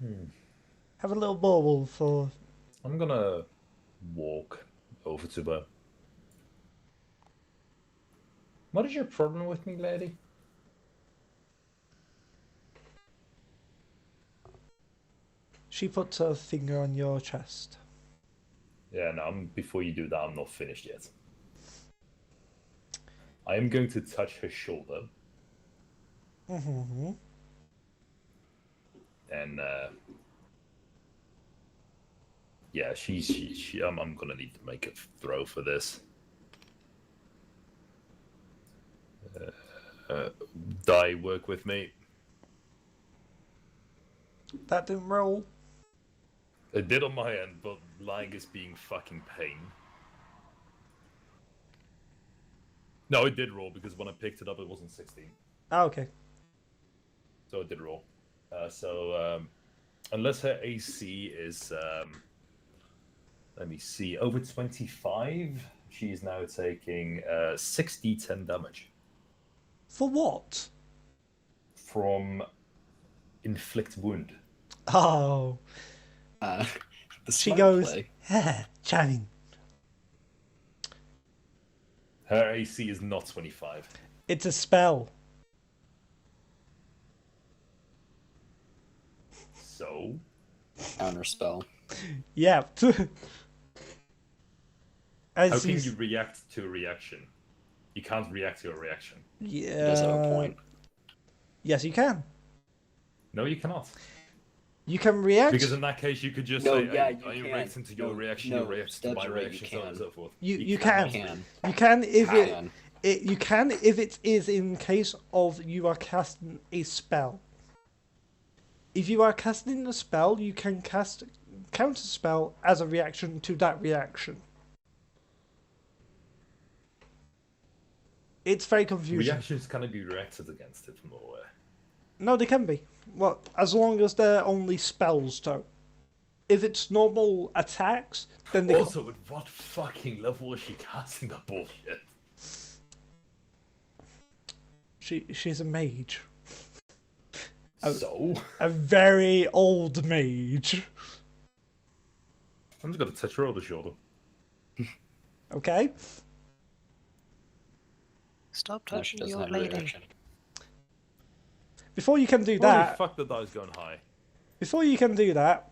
go. Have a little bauble for... I'm gonna walk over to her. What is your problem with me, lady? She puts her finger on your chest. Yeah, no, before you do that, I'm not finished yet. I am going to touch her shoulder. Mm-hmm. And yeah, I'm gonna need to make a throw for this. Die work with me. That didn't roll. It did on my end, but lying is being fucking pain. No, it did roll because when I picked it up, it wasn't 16. Ah, okay. So it did roll. Unless her AC is, let me see, over 25, she is now taking 6d10 damage. For what? From inflict wound. Oh. The She smart goes, play. charming. Her AC is not 25. It's a spell. So? Counter spell. Yeah. How As can he's- you react to a reaction? You can't react to a reaction. It does have a Yeah. point. Yes, you can. No, you cannot. You can react. Because in that case, you could just No, say, yeah, hey, you are you can. reacting to your No, reaction? no, You react to Stebb's my right, you reaction, so on and can. so forth. You Can. You can if Can. you can if it is in case of you are casting a spell. If you are casting a spell, you can cast counter spell as a reaction to that reaction. It's very confusing. Reactions cannot be reacted against it from nowhere. No, they can be. Well, as long as they're only spells, though. If it's normal attacks, then they Also, at what fucking level is she casting that bullshit? she's a mage. So? A very old mage. I'm just gonna touch her on the shoulder. Okay? Stop No, she touching doesn't the old have a lady. reaction. Before you can do Holy that, fuck, the dice going high. before you can do that,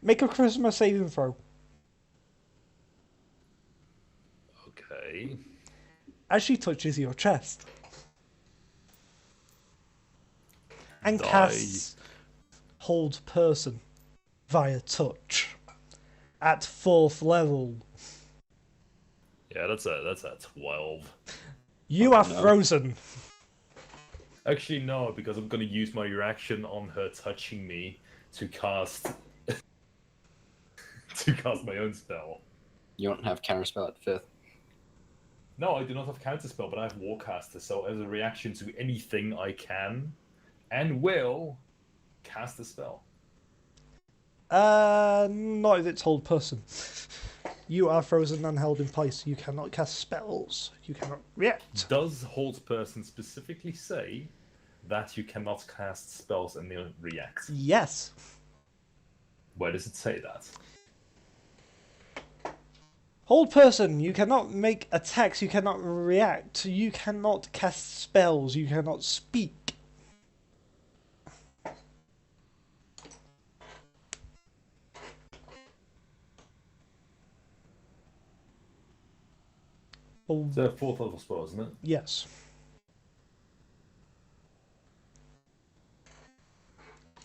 make a charisma saving throw. Okay. As she touches your chest. And Die. casts Hold Person via touch. At 4th level. Yeah, that's a 12. You are no. frozen. Actually, no, because I'm gonna use my reaction on her touching me to cast to cast my own spell. You don't have counter spell at 5th. No, I do not have counterspell, but I have Warcaster, so as a reaction to anything, I can and will cast a spell. Not if it's Hold Person. You are frozen and held in place. You cannot cast spells. You cannot react. Does Hold Person specifically say that you cannot cast spells and then react? Yes. Where does it say that? Hold Person, you cannot make attacks, you cannot react, you cannot cast spells, you cannot speak. Oh, It's a 4th level spell, isn't it? yes.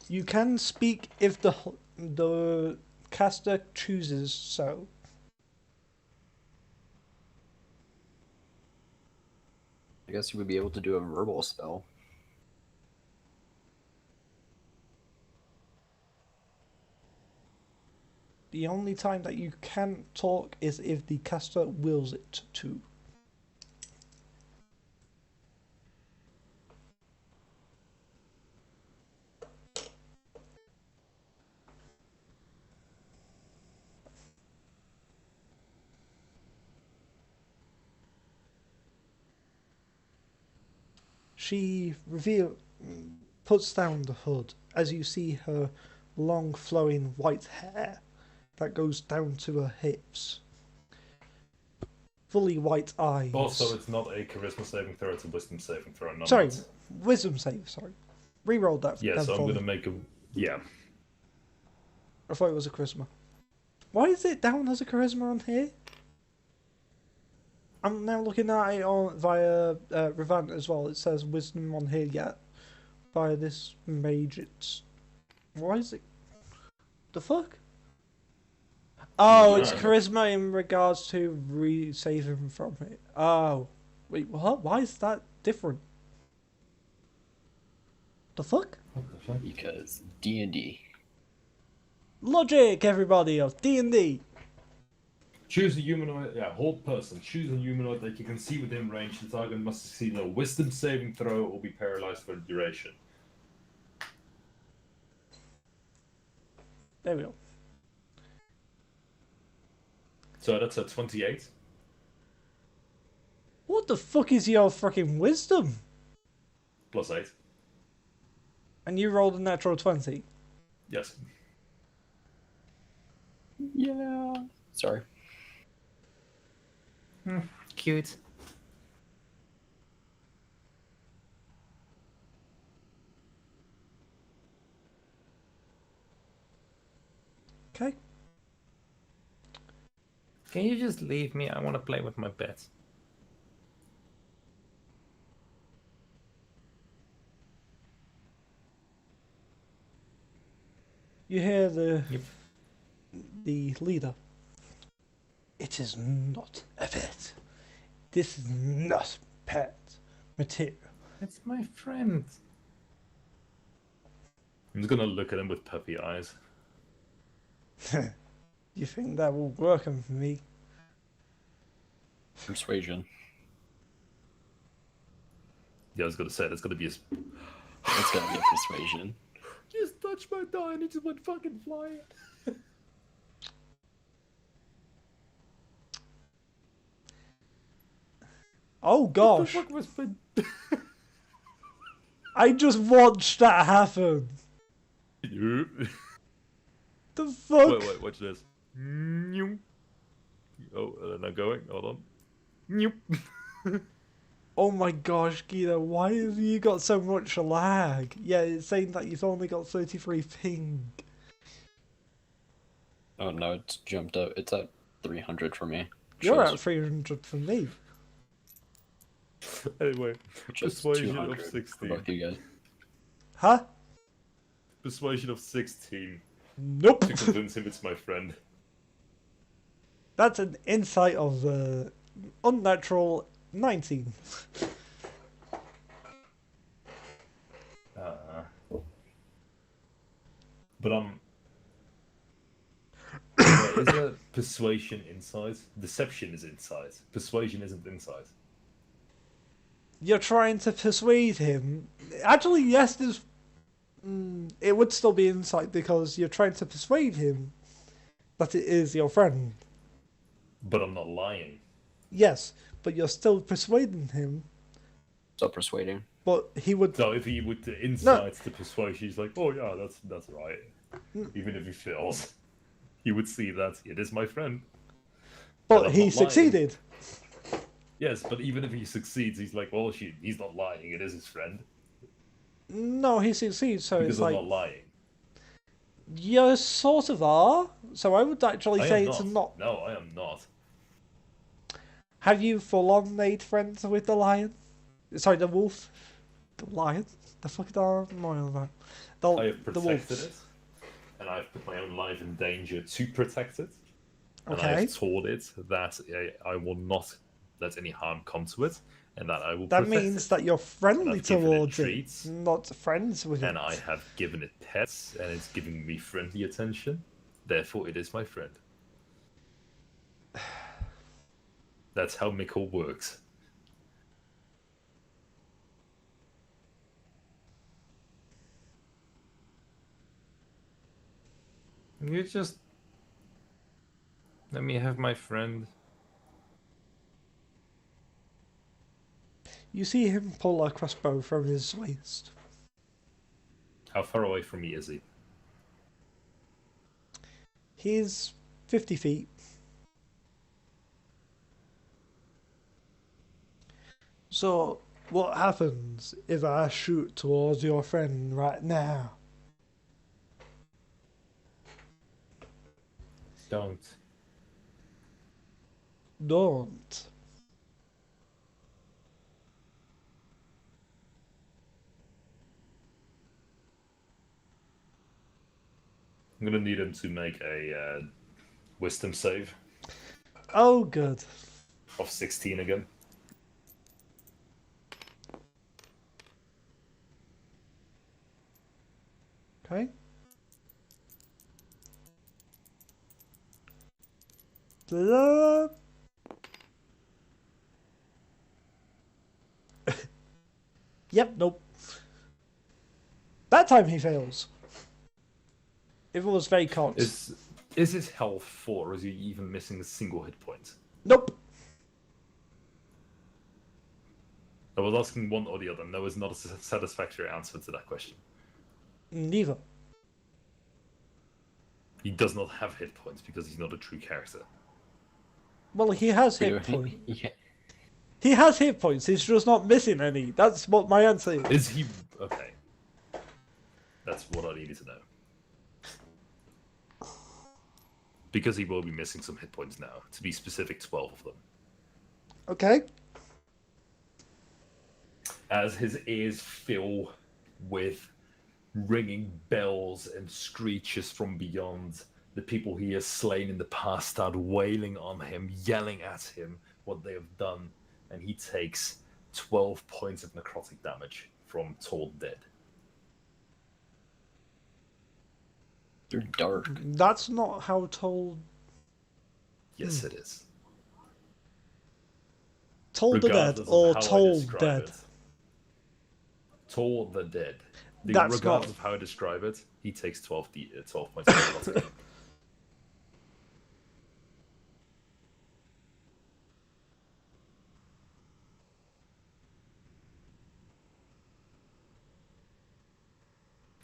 You can speak if the caster chooses so. I guess you would be able to do a verbal spell. The only time that you can talk is if the caster wills it to. She puts down the hood as you see her long flowing white hair that goes down to her hips. Fully white eyes. Also, it's not a charisma saving throw, it's a wisdom saving throw. Not Sorry, that. wisdom save, sorry. Rerolled that. Yeah, down so for I'm me. gonna make a... Yeah. I thought it was a charisma. Why is it down as a charisma on here? I'm now looking at it on via Revant as well. It says wisdom on here yet. Via this mage, it's... Why is it... The fuck? Oh, it's charisma in regards to saving from it. Oh. Wait, what? Why is that different? The fuck? What the fuck? Because D&D. Logic, everybody, of D&D. Choose a humanoid, hold person. Choose a humanoid that you can see within range. The target must succeed in a wisdom saving throw or be paralyzed for the duration. There we go. So that's a 28. What the fuck is your fucking wisdom? Plus 8. And you rolled a natural 20. Yes. Yeah. Sorry. Cute. Okay. Can you just leave me? I want to play with my pets. You hear the Yep. the leader. It is not a pet. This is not pet material. It's my friend. I'm just gonna look at him with puppy eyes. You think that will work on me? Persuasion. Yeah, I was gonna say that's gonna be a. It's gonna be a persuasion. Just touch my die and it just went fucking flying. Oh gosh! What the fuck was I just watched that happen. my... The fuck? Wait, watch this. Oh, they're not going. Hold on. Oh my gosh, Guido, why have you got so much lag? Yeah, it's saying that you've only got 33 ping. Oh no, it's jumped up. It's at 300 for me. You're Shows- at 300 for me. Anyway, shows persuasion 200 of for 16. both you guys. Huh? Persuasion of 16 Nope. to convince him it's my friend. That's an insight of unnatural 19. But is a persuasion inside? Deception is inside. Persuasion isn't inside. You're trying to persuade him. Actually, yes, there's. It would still be insight because you're trying to persuade him that it is your friend. But I'm not lying. Yes, but you're still persuading him. Still persuading. But he would. So if he would insight the persuasion, he's like, oh yeah, that's right. Even if he fails, he would see that it is my friend. But I'm he not lying. succeeded. Yes, but even if he succeeds, he's like, well, he's not lying. It is his friend. No, he succeeds, so Because it's I'm like. not lying. You sort of are. So I would actually I say am it's not. not. No, I am not. Have you full on made friends with the lion? Sorry, the wolf. The lion? The fuck am I on about? I have The protected wolves. it, and I've put my own life in danger to protect it. And Okay. I've told it that I will not let any harm come to it, and that I will That protect means it. that you're friendly I've given it towards it, treats. not friends with And it. I have given it pets, and it's giving me friendly attention. Therefore, it is my friend. That's how Mikkel works. You just let me have my friend. You see him pull a crossbow from his waist. How far away from me is he? He's 50 feet. So, what happens if I shoot towards your friend right now? Don't. Don't. I'm gonna need him to make a wisdom save Oh, good. of 16 again. Okay. Ta-da! Yep, nope. That time he fails. If it was very cocked. Is his health 4, or is he even missing a single hit point? Nope. I was asking one or the other, and there was not a satisfactory answer to that question. Neither. He does not have hit points because he's not a true character. Well, he has hit points. He has hit points, he's just not missing any. That's what my answer is. Is he... Okay. That's what I needed to know. Because he will be missing some hit points now. To be specific, 12 of them. Okay. As his ears fill with ringing bells and screeches from beyond, the people he has slain in the past start wailing on him, yelling at him what they have done, and he takes 12 points of necrotic damage from Told Dead. They're dark. That's not how told. Yes, it is. Told the dead Regardless of or how I told describe dead. it. Told the dead. That's Regardless not- of how I describe it, he takes 12 points of necrotic.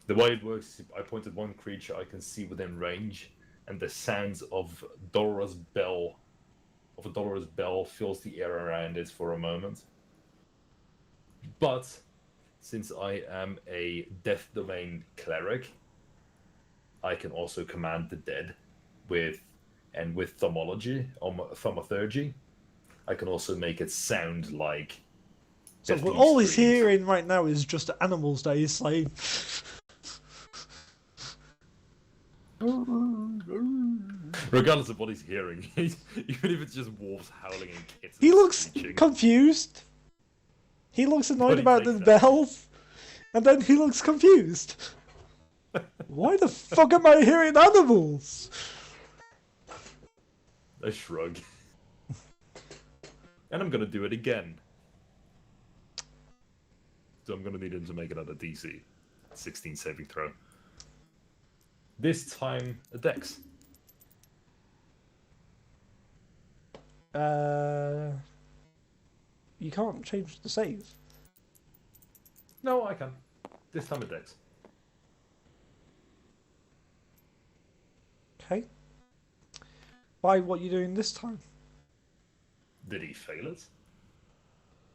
The way it works is I point at one creature I can see within range, and the sounds of a dolorous bell fills the air around it for a moment. But since I am a Death Domain cleric, I can also command the dead with thaumaturgy, I can also make it sound like. So deathly all he's screams. hearing right now is just animals that he's slaying. Regardless of what he's hearing, even if it's just wolves howling and kittens He looks screeching. confused. He looks But annoyed he about the takes that. bells. And then he looks confused. Why the fuck am I hearing animals? I shrug. And I'm gonna do it again. So I'm gonna need him to make it at a DC. 16 saving throw. This time, a dex. You can't change the save. No, I can. This time a dex. Okay. Why? What you doing this time? Did he fail it?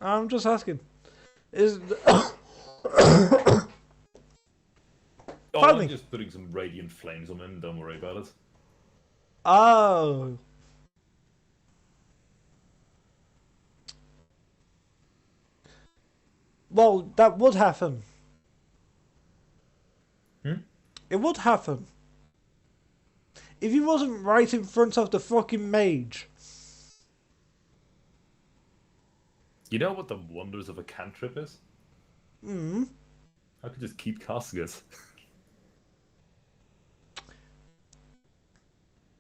I'm just asking. Is Oh, Finally. I'm just putting some radiant flames on him, don't worry about it. oh. Well, that would happen. It would happen. If he wasn't right in front of the fucking mage. You know what the wonders of a cantrip is? Hmm. I could just keep casting it.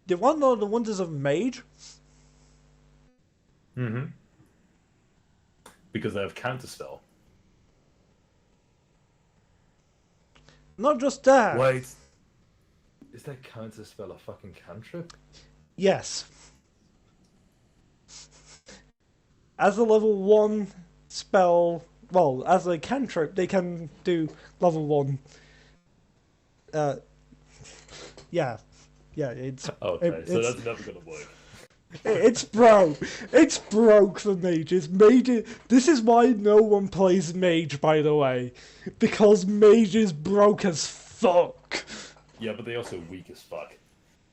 Do you want to know the wonders of mage? Mm-hmm. Because they have counterspell. Not just that. Wait. Is that counterspell a fucking cantrip? Yes. As a level 1 spell, well, as a cantrip, they can do level 1. Yeah. Yeah, it's... Okay, so it's, that's never gonna work. it's broke for mages. This is why no one plays mage, by the way. Because mage is broke as fuck. Yeah, but they're also weak as fuck.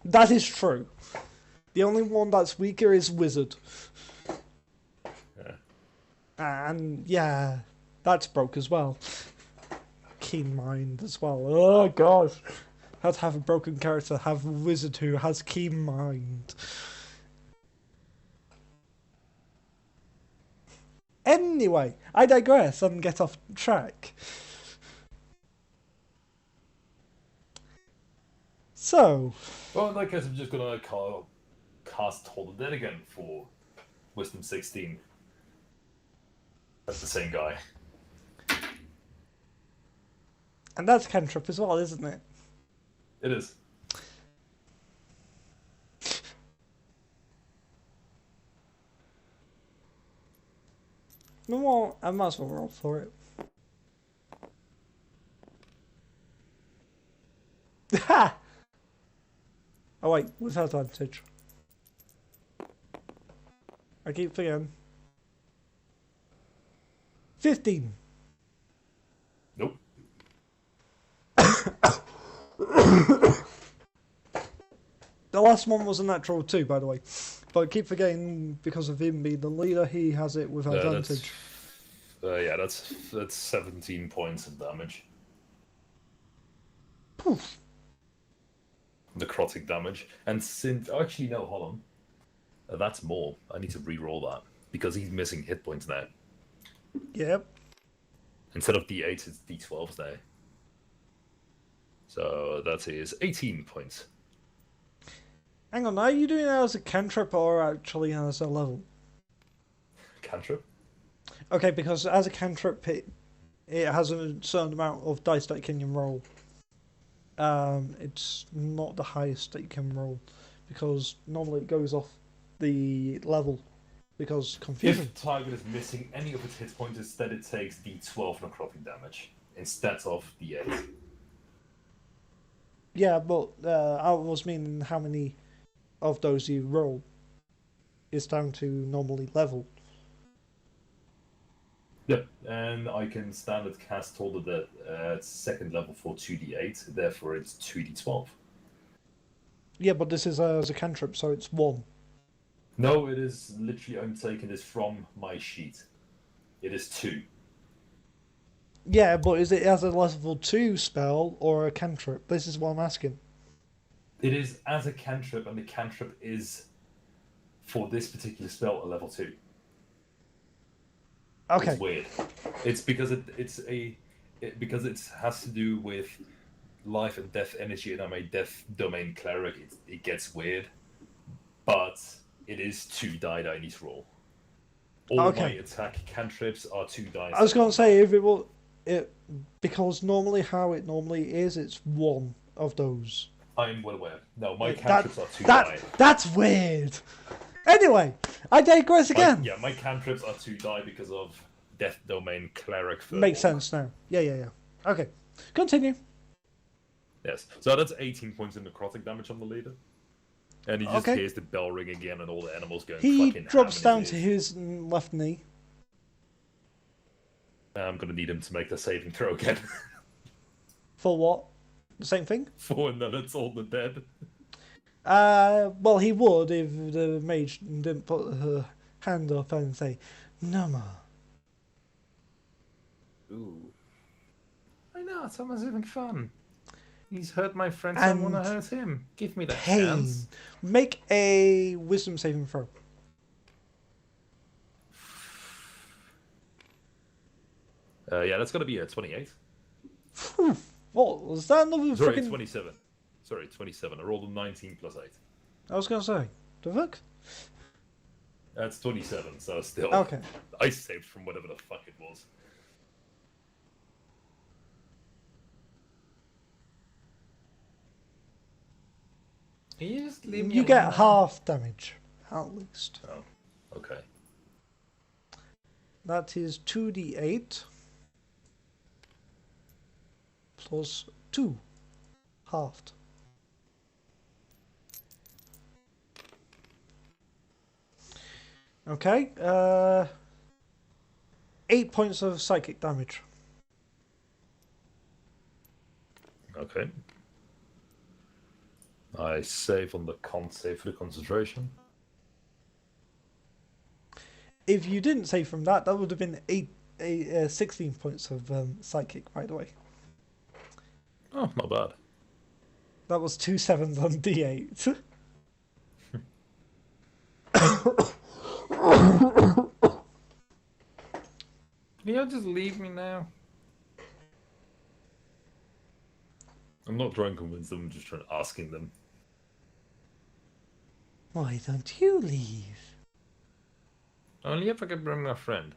That is true. The only one that's weaker is Wizard. Yeah. And yeah, that's broke as well. Keen Mind as well. Oh gosh. How to have a broken character, have a Wizard who has Keen Mind. Anyway, I digress and get off track. So, Well, in that case, I'm just gonna cast Hold the Dead again for Wisdom 16. That's the same guy. and that's cantrip as well, isn't it? It is. No more, I might as well roll for it. Ha! Oh wait, with advantage. I keep forgetting. 15. Nope. The last one was a natural 2, by the way. But I keep forgetting because of him being the leader, he has it with advantage. That's 17 points of damage. Poof. Necrotic damage. And since... Actually, no, hold on. That's more. I need to re-roll that. Because he's missing hit points now. Yep. Instead of D8, it's D12s now. So that is 18 points. Hang on, are you doing that as a cantrip or actually as a level? Cantrip? Okay, because as a cantrip, it has a certain amount of dice that you can roll. It's not the highest that you can roll, because normally it goes off the level, because confusion. If the target is missing any of its hit points, instead it takes D12 necrotic damage, instead of D8. Yeah, but I was meaning how many of those you roll is down to normally level. Yep, and I can standard cast Hold the Dead at second level for 2d8, therefore it's 2d12. Yeah, but this is as a cantrip, so it's 1. No, it is literally, I'm taking this from my sheet. It is 2. Yeah, but is it as a level 2 spell or a cantrip? This is what I'm asking. It is as a cantrip, and the cantrip is, for this particular spell, a level 2. Okay. It's weird. It's because because it has to do with life and death energy, and I'm a death domain cleric. It gets weird, but it is 2 die that I need to roll. All my attack cantrips are 2 dice. I was going to say, if it will, because normally how it normally is, it's 1 of those. I'm well aware. No, my cantrips are 2 die. That's weird. Anyway, I digress again. My cantrips are 2 die because of death domain cleric. Makes sense now. Yeah. Okay, continue. Yes, so that's 18 points of necrotic damage on the leader. And he just hears the bell ring again and all the animals going He fucking drops ham in down to his left knee. I'm going to need him to make the saving throw again. For what? The same thing? For another Hold the Dead. Well, he would if the mage didn't put her hand up and say, "No more." Ooh. I know, someone's having fun. He's hurt my friend, so I want to hurt him. Give me that chance. Make a wisdom saving throw. That's going to be a 28. What was that? Another Sorry, fucking... 27. Sorry, 27. I rolled a 19 plus 8. I was gonna say, the fuck? That's 27, so still. Okay. I saved from whatever the fuck it was. Can you just leave me You get alone? half damage, at least. Oh, okay. That is 2d8 plus 2, halved. Okay, 8 points of psychic damage. Okay. I save on the con save for the concentration. If you didn't save from that, that would have been 16 points of psychic, by the way. Oh, not bad. That was 2 sevens on D8. Can you just leave me now? I'm not trying to convince them, I'm just asking them. Why don't you leave? Only if I can bring my friend.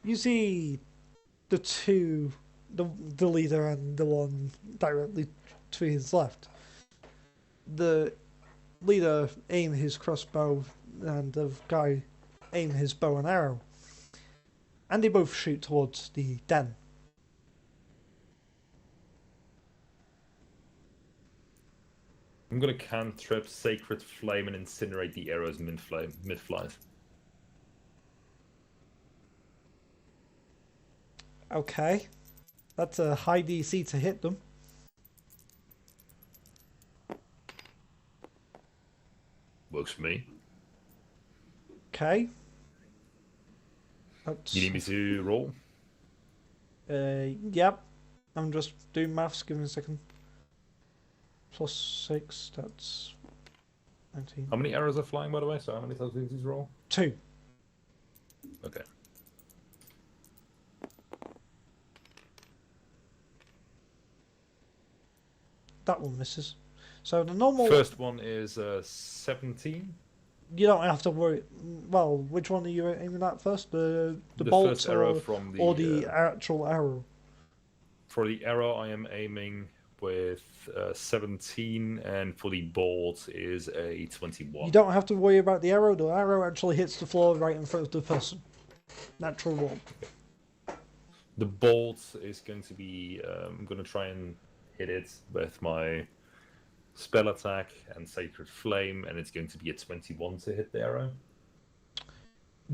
You see the leader and the one directly to his left. The leader aim his crossbow and the guy aim his bow and arrow. And they both shoot towards the den. I'm gonna cantrip Sacred Flame and incinerate the arrows mid-flight. Okay. That's a high DC to hit them. Works for me. Okay. That's, You need me to roll? yep. I'm just doing maths, give me a second. +6, that's 19. How many arrows are flying, by the way? So how many times do you roll? 2. Okay. That one misses. So the normal... First one is 17. You don't have to worry. Well, which one are you aiming at first? The bolt first arrow from the, or the actual arrow? For the arrow, I am aiming with 17, and for the bolt is a 21. You don't have to worry about the arrow. The arrow actually hits the floor right in front of the person. Natural one. The bolt is going to be... I'm going to try and hit it with my spell attack and Sacred Flame, and it's going to be a 21 to hit the arrow.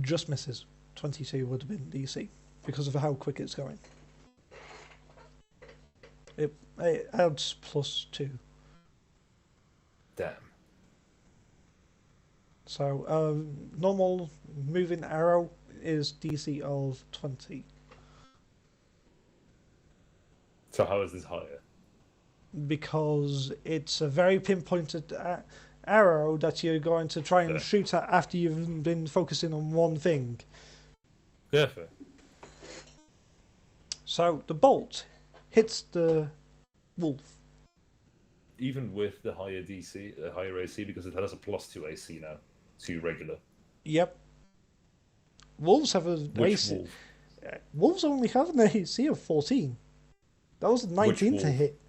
Just misses. 22 would have been DC because of how quick it's going. It adds +2. Damn. So normal moving arrow is DC of 20. So how is this higher? Because it's a very pinpointed arrow that you're going to try and Yeah. shoot at after you've been focusing on one thing. Yeah, fair. So the bolt hits the wolf. Even with the higher DC, higher AC, because it has a +2 AC now to regular. Yep. Wolves have a Which AC. wolf? Wolves only have an AC of 14. That was a 19 Which to wolf? hit.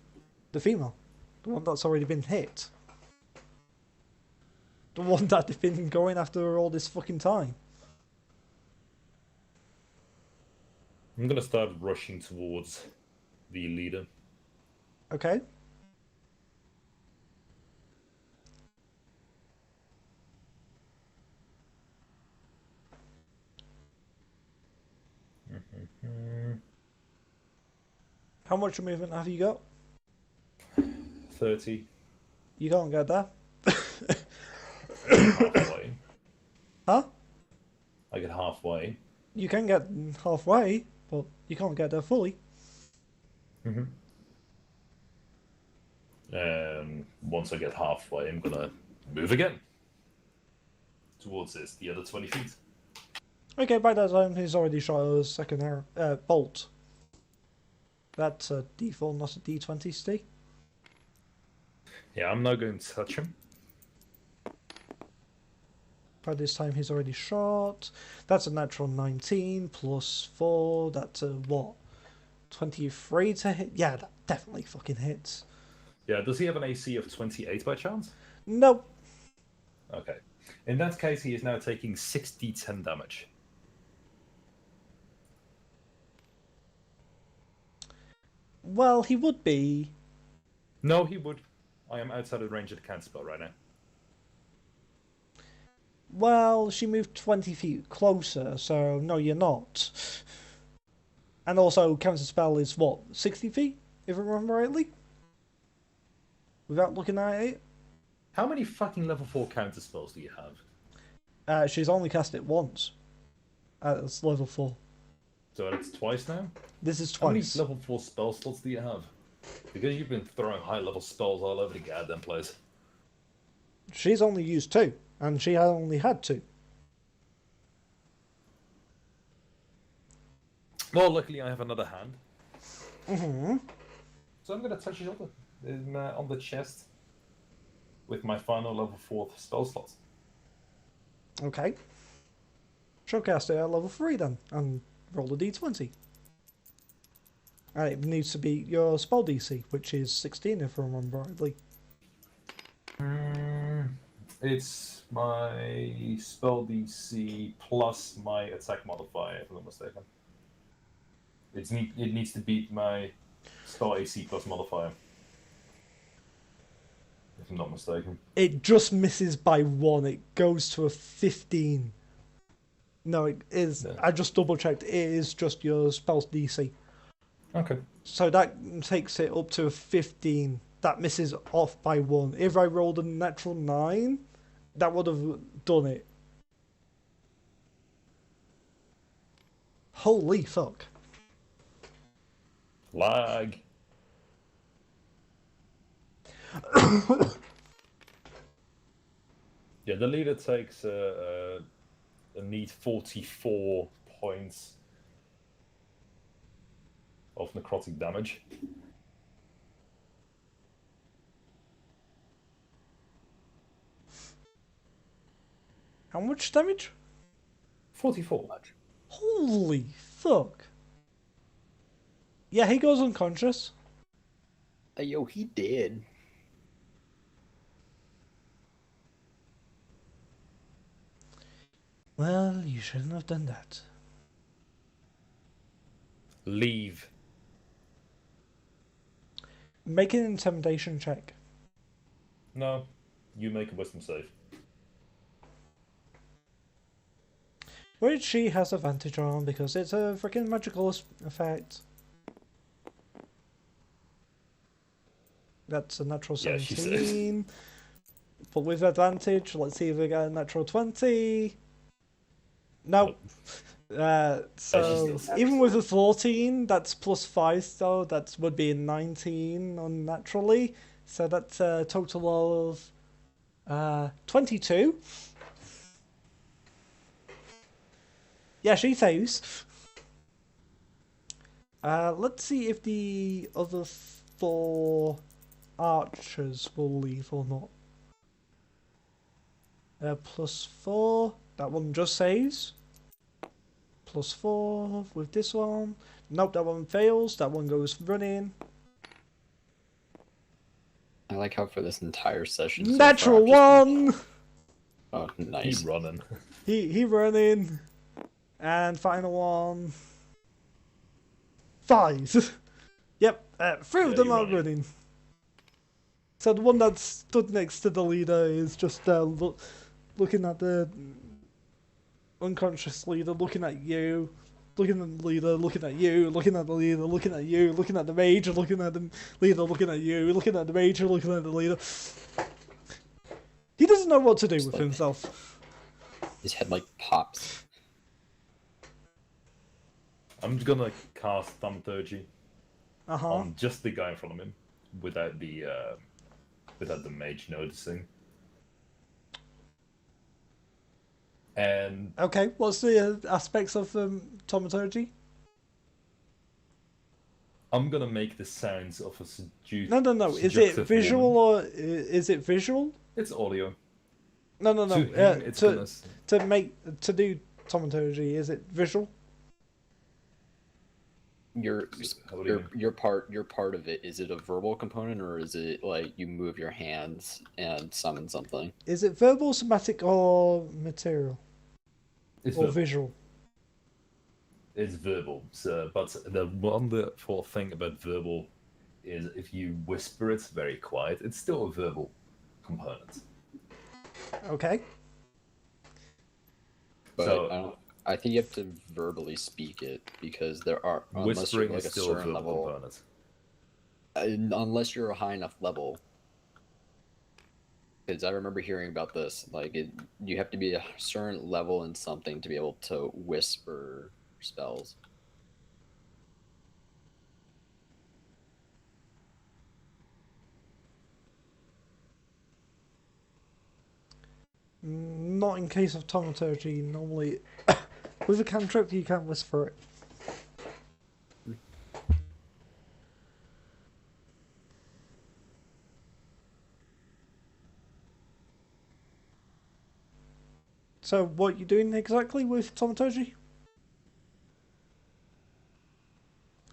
The female. The one that's already been hit. The one that they've been going after all this fucking time. I'm gonna start rushing towards the leader. Okay. How much movement have you got? 30. You can't get there. Halfway. Huh? I get halfway. You can get halfway, but you can't get there fully. Once I get halfway, I'm gonna move again towards the other 20 feet. Okay, by that time he's already shot a second arrow, bolt. That's a D4, not a D20, Steve. Yeah, I'm not going to touch him. By this time he's already shot. That's a natural 19 plus 4. That's a what? 23 to hit? Yeah, that definitely fucking hits. Yeah, does he have an AC of 28 by chance? Nope. Okay. In that case, he is now taking 6d10 damage. Well, he would be. No, he would. I am outside of range of the counterspell right now. Well, she moved 20 feet closer, so no, you're not. And also, counter spell is what, 60 feet, if I remember rightly? Without looking at it? How many fucking level 4 counter spells do you have? She's only cast it once. It's level 4. So that's twice now? This is How many twice. level 4 spell slots do you have? Because you've been throwing high level spells all over the goddamn place. She's only used 2, and she only had 2. Well, luckily I have another hand. Mm-hmm. So I'm gonna touch it on the chest with my final level 4 spell slot. Okay. She'll cast it at level 3 then, and roll a d20. And it needs to be your spell DC, which is 16 if I remember rightly. It's my spell DC plus my attack modifier, if I'm not mistaken. It needs to beat my spell AC plus modifier. If I'm not mistaken. It just misses by 1. It goes to a 15. No, it is. Yeah. I just double checked. It is just your spell's DC. Okay. So that takes it up to a 15. That misses off by 1. If I rolled a natural 9, that would have done it. Holy fuck. Lag. Yeah, the leader takes a neat 44 points of necrotic damage. How much damage? 44. Holy fuck. Yeah, he goes unconscious. Yo, he did. Well, you shouldn't have done that. Leave. Make an intimidation check. No, you make a wisdom save. Which she has advantage on because it's a freaking magical effect. That's a natural Yeah, she 17. But with advantage, let's see if we get a natural 20. Nope. So even with a 14, that's plus 5, so that would be a 19 unnaturally. So that's a total of 22. Yeah, she saves. Let's see if the other 4 archers will leave or not. Plus 4. That one just saves. Plus 4 with this one. Nope, that one fails. That one goes running. I like how for this entire session, so Natural far, I've just 1! been- Oh, nice. He's running. He running. And final one. 5. Yep, 3 of Yeah, them he are running. running. So the one that stood next to the leader is just looking at the unconscious leader, looking at you, looking at the leader, looking at you, looking at the leader, looking at you, looking at the mage, looking at the leader, looking at you, looking at the mage, looking at the leader. He doesn't know what to do with like- himself. His head like pops. I'm gonna cast Thaumaturgy Uh-huh. on just the guy in front of him, without the mage noticing. And Okay, what's the aspects of thaumaturgy? I'm gonna make the sounds of a No. Is it seductive visual woman. or is it visual? It's audio. No. To him, it's gonna... To do thaumaturgy, is it visual? Your How do you your part of it, is it a verbal component or is it like you move your hands and summon something? Is it verbal, somatic, or material? It's Or verbal. visual? It's verbal. So, but the wonderful thing about verbal is if you whisper it very quiet, it's still a verbal component. Okay. But So- I think you have to verbally speak it because there are unless you're Whispering like is a still a certain verbal level. component. Unless you're a high enough level. Because I remember hearing about this, like you have to be a certain level in something to be able to whisper spells. Not in case of thaumaturgy. Normally, with a cantrip, you can't whisper it. So, what you doing exactly with thaumaturgy?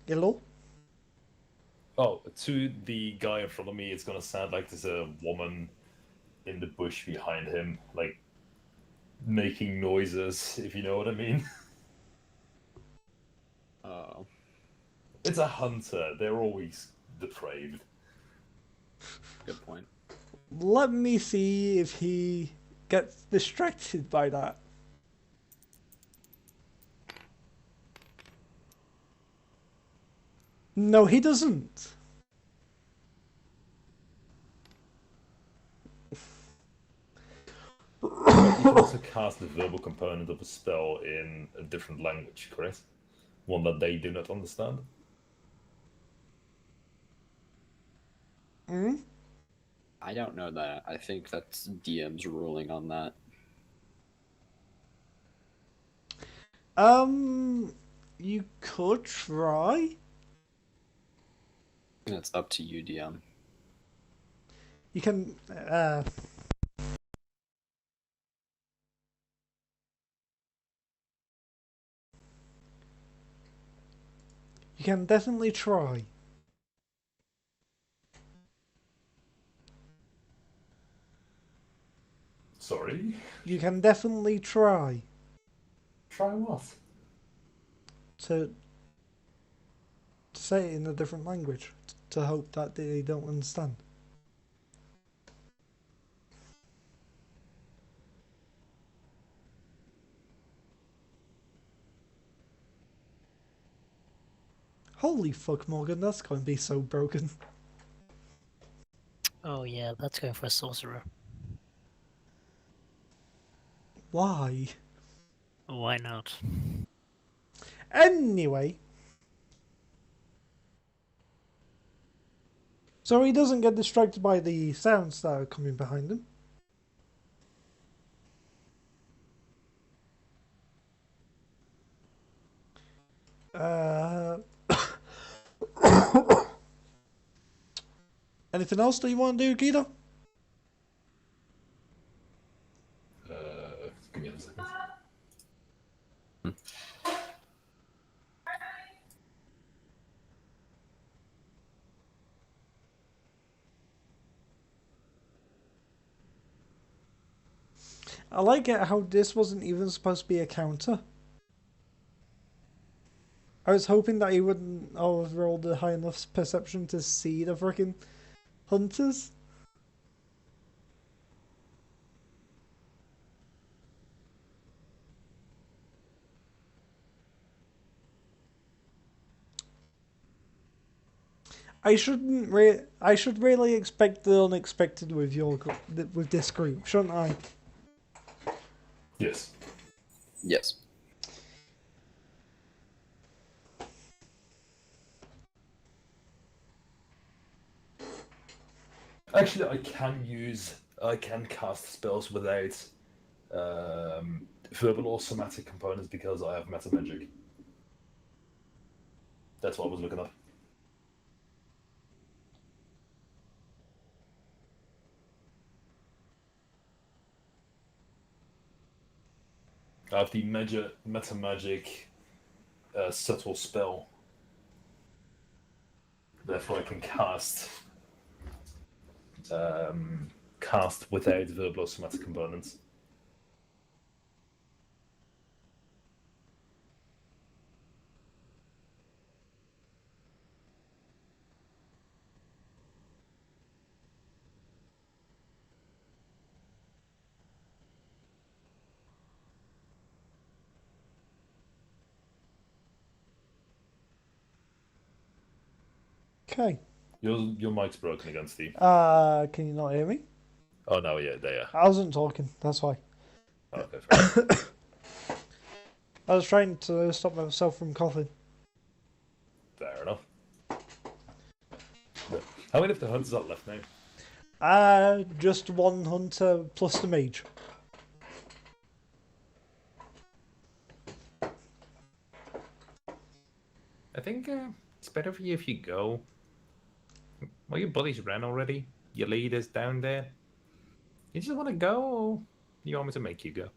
Hello? Oh, to the guy in front of me, it's gonna sound like there's a woman in the bush behind him, like making noises, if you know what I mean. Oh. It's a hunter. They're always depraved. Good point. Let me see if he gets distracted by that. No, he doesn't. But you can also cast the verbal component of a spell in a different language, correct? One that they do not understand. Hmm? I don't know that. I think that's DM's ruling on that. You could try. It's up to you, DM. You can, you can definitely try. Sorry? You can definitely try Try what? to say it in a different language to hope that they don't understand. Holy fuck, Morgan, that's going to be so broken. Oh yeah, that's going for a sorcerer. Why? Why not? Anyway. So he doesn't get distracted by the sounds that are coming behind him. Uh, anything else that you want to do, Guido? Give me a second. I like it how this wasn't even supposed to be a counter. I was hoping that he wouldn't have rolled a high enough perception to see the freaking hunters. I should really expect the unexpected with with this group, shouldn't I? Yes. Yes. Actually, I can cast spells without verbal or somatic components because I have meta magic. That's what I was looking up. I have the meta magic subtle spell. Therefore, I can cast without verbal or somatic components. Okay. Your mic's broken again, Steve. Can you not hear me? Oh no, yeah, there. I wasn't talking, that's why. Okay, fair enough. I was trying to stop myself from coughing. Fair enough. How many of the hunters are left now? Just one hunter plus the mage. I think it's better for you if you go. Well, your buddies ran already. Your leader's down there. You just want to go, or you want me to make you go?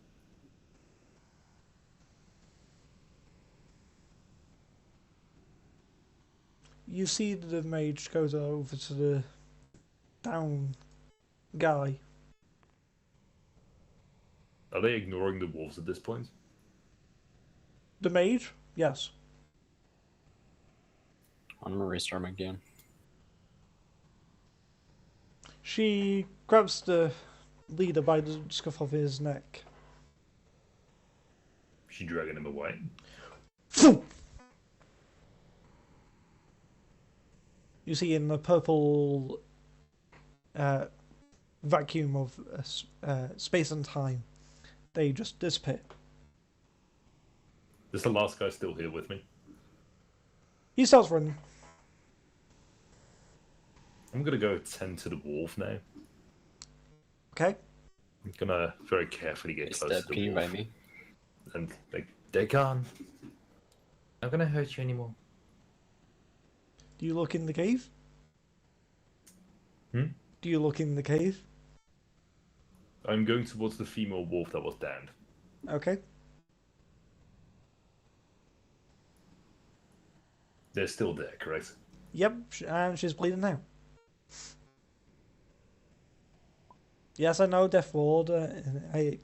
You see the mage goes over to the down guy. Are they ignoring the wolves at this point? The mage? Yes. I'm gonna restart my game. She grabs the leader by the scuff of his neck. She dragging him away. You see in the purple vacuum of space and time, they just disappear. Is the last guy still here with me? He starts running. I'm gonna go tend to the wolf now. Okay. I'm gonna very carefully get Hey, close Steph, to the can you wolf. invite me? And like, they're gone. Not gonna hurt you anymore. Do you look in the cave? Hmm? Do you look in the cave? I'm going towards the female wolf that was downed. Okay. They're still there, correct? Yep, and she's bleeding now. Yes, I know, Death Ward. I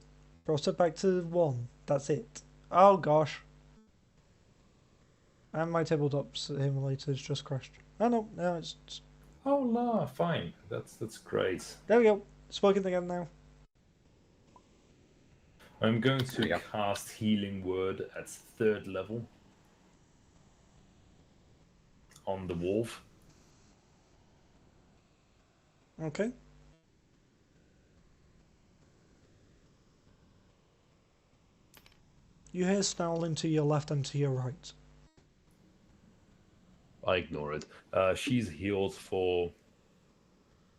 brought her back to 1. That's it. Oh gosh. And my tabletop simulator's just crashed. Oh no, it's... Oh la, fine. That's great. There we go. Spoken again now. I'm going There we to go. cast Healing Word at 3rd level on the wolf. Okay. You hear snarling to your left and to your right. I ignore it. She's healed for,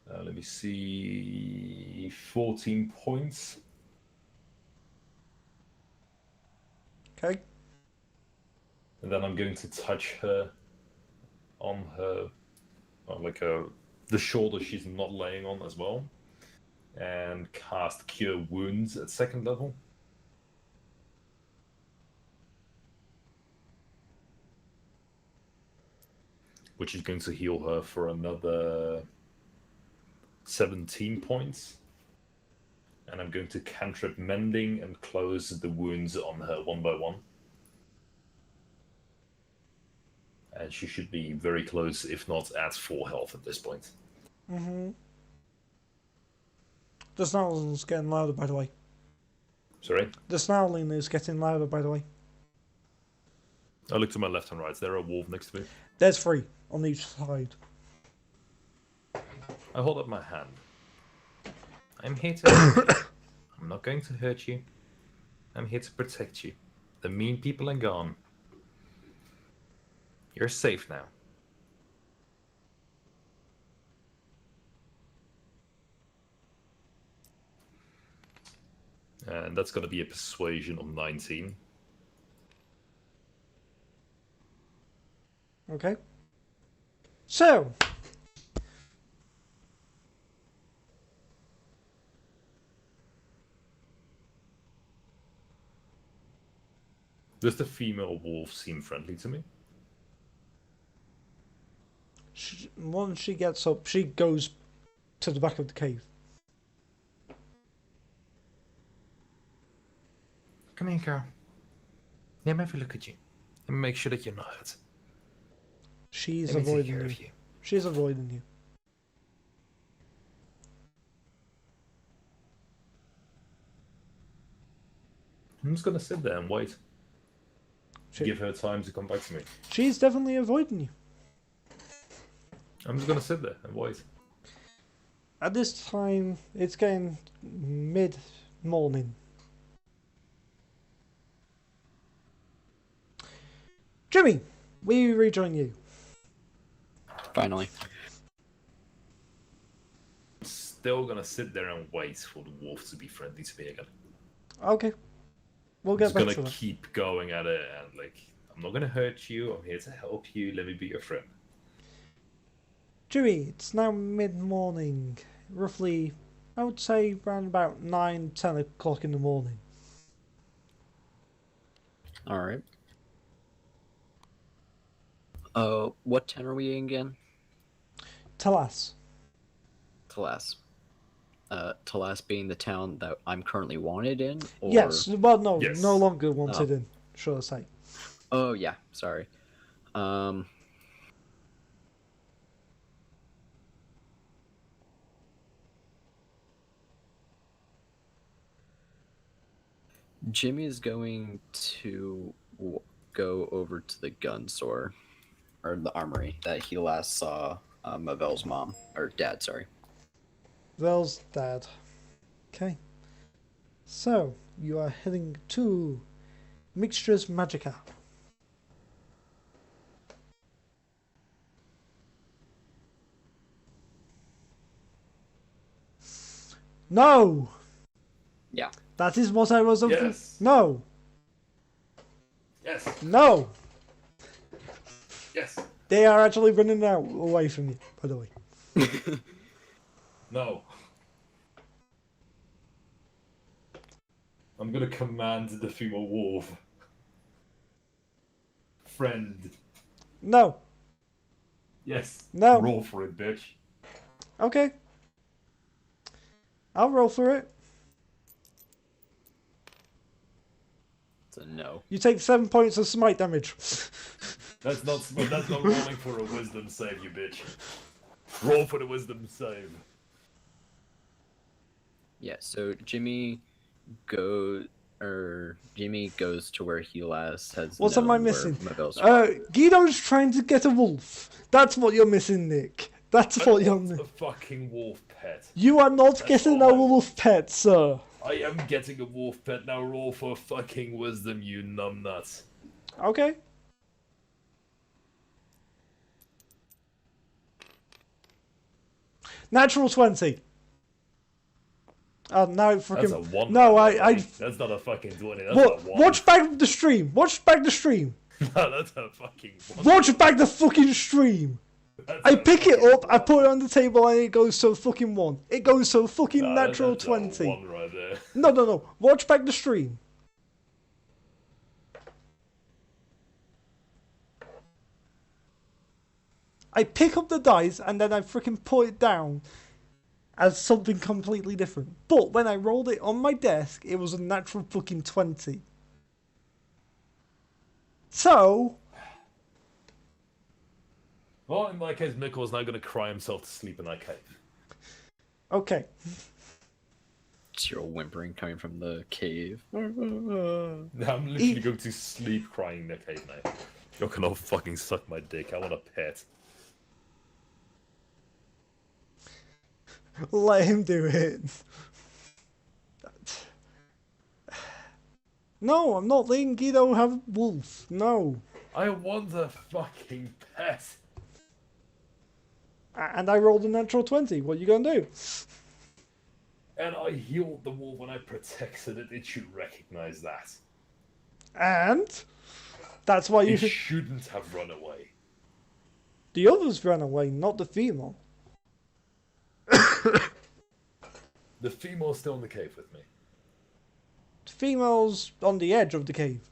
let me see, 14 points. Okay. And then I'm going to touch her on her, the shoulder she's not laying on as well. And cast Cure Wounds at 2nd level. Which is going to heal her for another 17 points. And I'm going to cantrip Mending and close the wounds on her 1 by 1. And she should be very close, if not at full health at this point. Mm-hmm. The snarling's getting louder, by the way. Sorry? The snarling is getting louder, by the way. I look to my left and right. Is there a wolf next to me? There's 3 on each side. I hold up my hand. I'm here to help you. I'm not going to hurt you. I'm here to protect you. The mean people are gone. You're safe now. And that's going to be a persuasion of 19. Okay. So. Does the female wolf seem friendly to me? Once she gets up, she goes to the back of the cave. Come here, girl. Let me have a look at you. And make sure that you're not hurt. She's Let me take avoiding care you. of you. She's avoiding you. I'm just going to sit there and wait. She- Give her time to come back to me. She's definitely avoiding you. I'm just gonna sit there and wait. At this time, it's getting mid-morning. Jimmy, we rejoin you. Finally. Still gonna sit there and wait for the wolf to be friendly to me again. Okay. We'll I'm get just back gonna to that. keep going at it and like, I'm not gonna hurt you. I'm here to help you. Let me be your friend. Jimmy, it's now mid-morning. Roughly, I would say around about 9, 10 o'clock in the morning. Alright. What town are we in again? Talas. Talas. Talas being the town that I'm currently wanted in? Or... Yes, well, no, Yes. no longer wanted in, should I say. Oh, yeah, sorry. Jimmy is going to go over to the gun store, or the armory, that he last saw Mavel's mom, or dad, sorry. Vel's dad. Okay. So, you are heading to Mixtures Magica. No! Yeah. That is what I was... Yes. No! Yes. No! Yes. They are actually running out away from you, by the way. No. I'm gonna command the female wolf. Friend. No! Yes. No. Roll for it, bitch. Okay. I'll roll for it. It's a no. You take 7 points of smite damage. That's not rolling for a wisdom save, you bitch. Roll for the wisdom save. Yeah, so Jimmy goes to where he last has What am I known where missing? Mavel's Guido's trying to get a wolf. That's what you're missing, Nick. That's what you're want a missing. fucking wolf pet. You are not That's getting all a I- wolf pet, sir. I am getting a wolf pet. Now roll for fucking wisdom, you numbnuts. Okay. Natural 20. Oh, no, freaking... That's a 1. No, right there, I... buddy. That's not a fucking 20. That's What? a 1. Watch back the stream. Watch back the stream. No, that's a fucking 1. Watch back the fucking stream. That's I a pick it fucking up, I 1. put it on the table, and it goes to fucking 1. It goes to fucking Nah, natural that's a 20. 1 right there. No. Watch back the stream. I pick up the dice and then I freaking put it down as something completely different. But when I rolled it on my desk, it was a natural fucking 20. So, Well, in my case, Mikkel's now gonna cry himself to sleep in that cave. okay. It's your whimpering coming from the cave. Now I'm literally going to sleep crying in the cave now. You're gonna fucking suck my dick. I want a pet. Let him do it. No, I'm not letting Guido have a wolf. No. I want a fucking pet. And I rolled a natural 20. What are you gonna do? And I healed the wolf and I protected it. It should recognize that. And that's why you It shouldn't have run away. The others ran away, not the female. The female's still in the cave with me. The female's on the edge of the cave.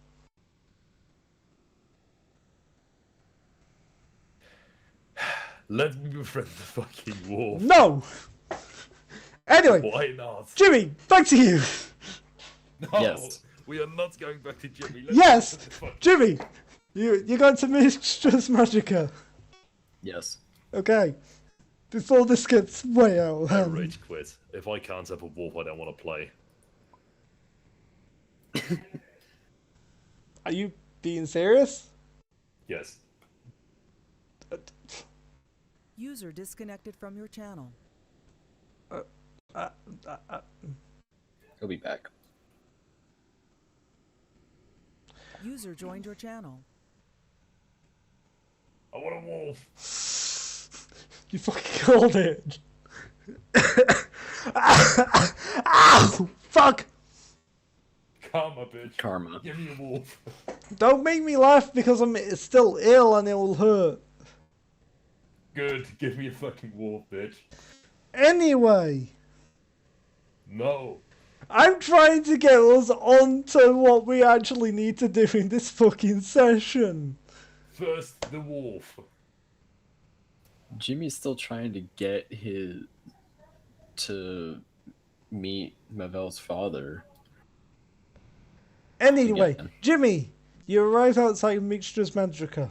Let me befriend the fucking wolf. No! Anyway, Why not? Jimmy, back to you. No, Yes. we are not going back to Jimmy. Let's Yes, go to the fuck- Jimmy, you're going to Mistress Magica. Yes. Okay. Before this gets way out of I hand. rage quit. If I can't have a wolf, I don't want to play. Are you being serious? Yes. User disconnected from your channel. He'll be back. User joined your channel. I want a wolf. You fucking called it. Ow! Fuck! Karma, bitch. Karma. Give me a wolf. Don't make me laugh because I'm still ill and it'll hurt. Good. Give me a fucking wolf, bitch. Anyway, No. I'm trying to get us on to what we actually need to do in this fucking session. First, the wolf. Jimmy's still trying to get to meet Mavel's father. Anyway, Again. Jimmy, you arrive outside Mixtures Magica.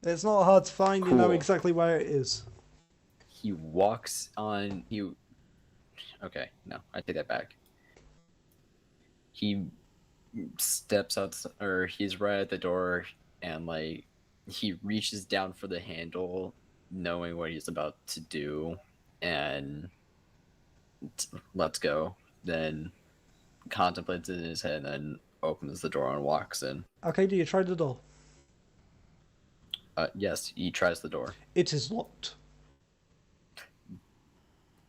It's not hard to find, you know Cool. exactly where it is. He walks on. Okay, no, I take that back. He steps out, or he's right at the door, and like he reaches down for the handle, knowing what he's about to do, and lets go. Then contemplates it in his head, and then opens the door and walks in. Okay, do you try the door? Yes, he tries the door. It is locked.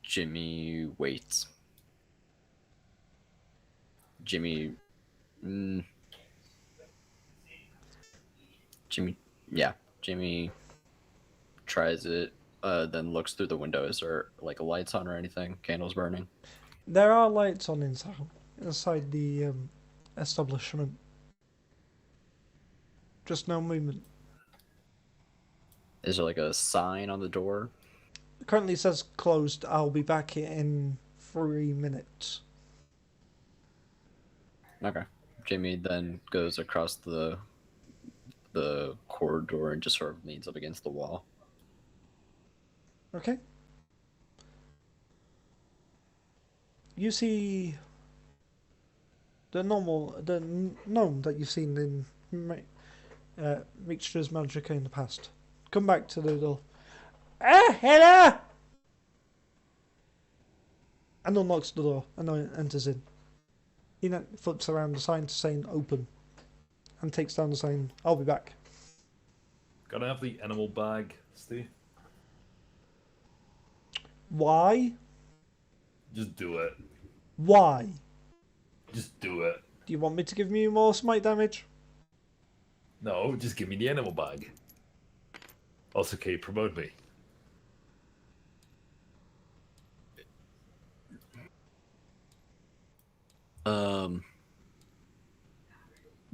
Jimmy waits. Jimmy tries it, then looks through the window. Is there like lights on or anything? Candles burning? There are lights on inside the establishment. Just no movement. Is there like a sign on the door? It currently says closed. I'll be back in 3 minutes. Okay. Jimmy then goes across the corridor and just sort of leans up against the wall. Okay. You see the gnome that you've seen in Mixtures Magica in the past. Come back to the door. Ah, hello! And unlocks the door and enters in. He then flips around the sign to saying open and takes down the sign, I'll be back. Gotta have the animal bag, Steve. Why? Just do it. Why? Just do it. Do you want me to give you more smite damage? No, just give me the animal bag. Also, can you promote me?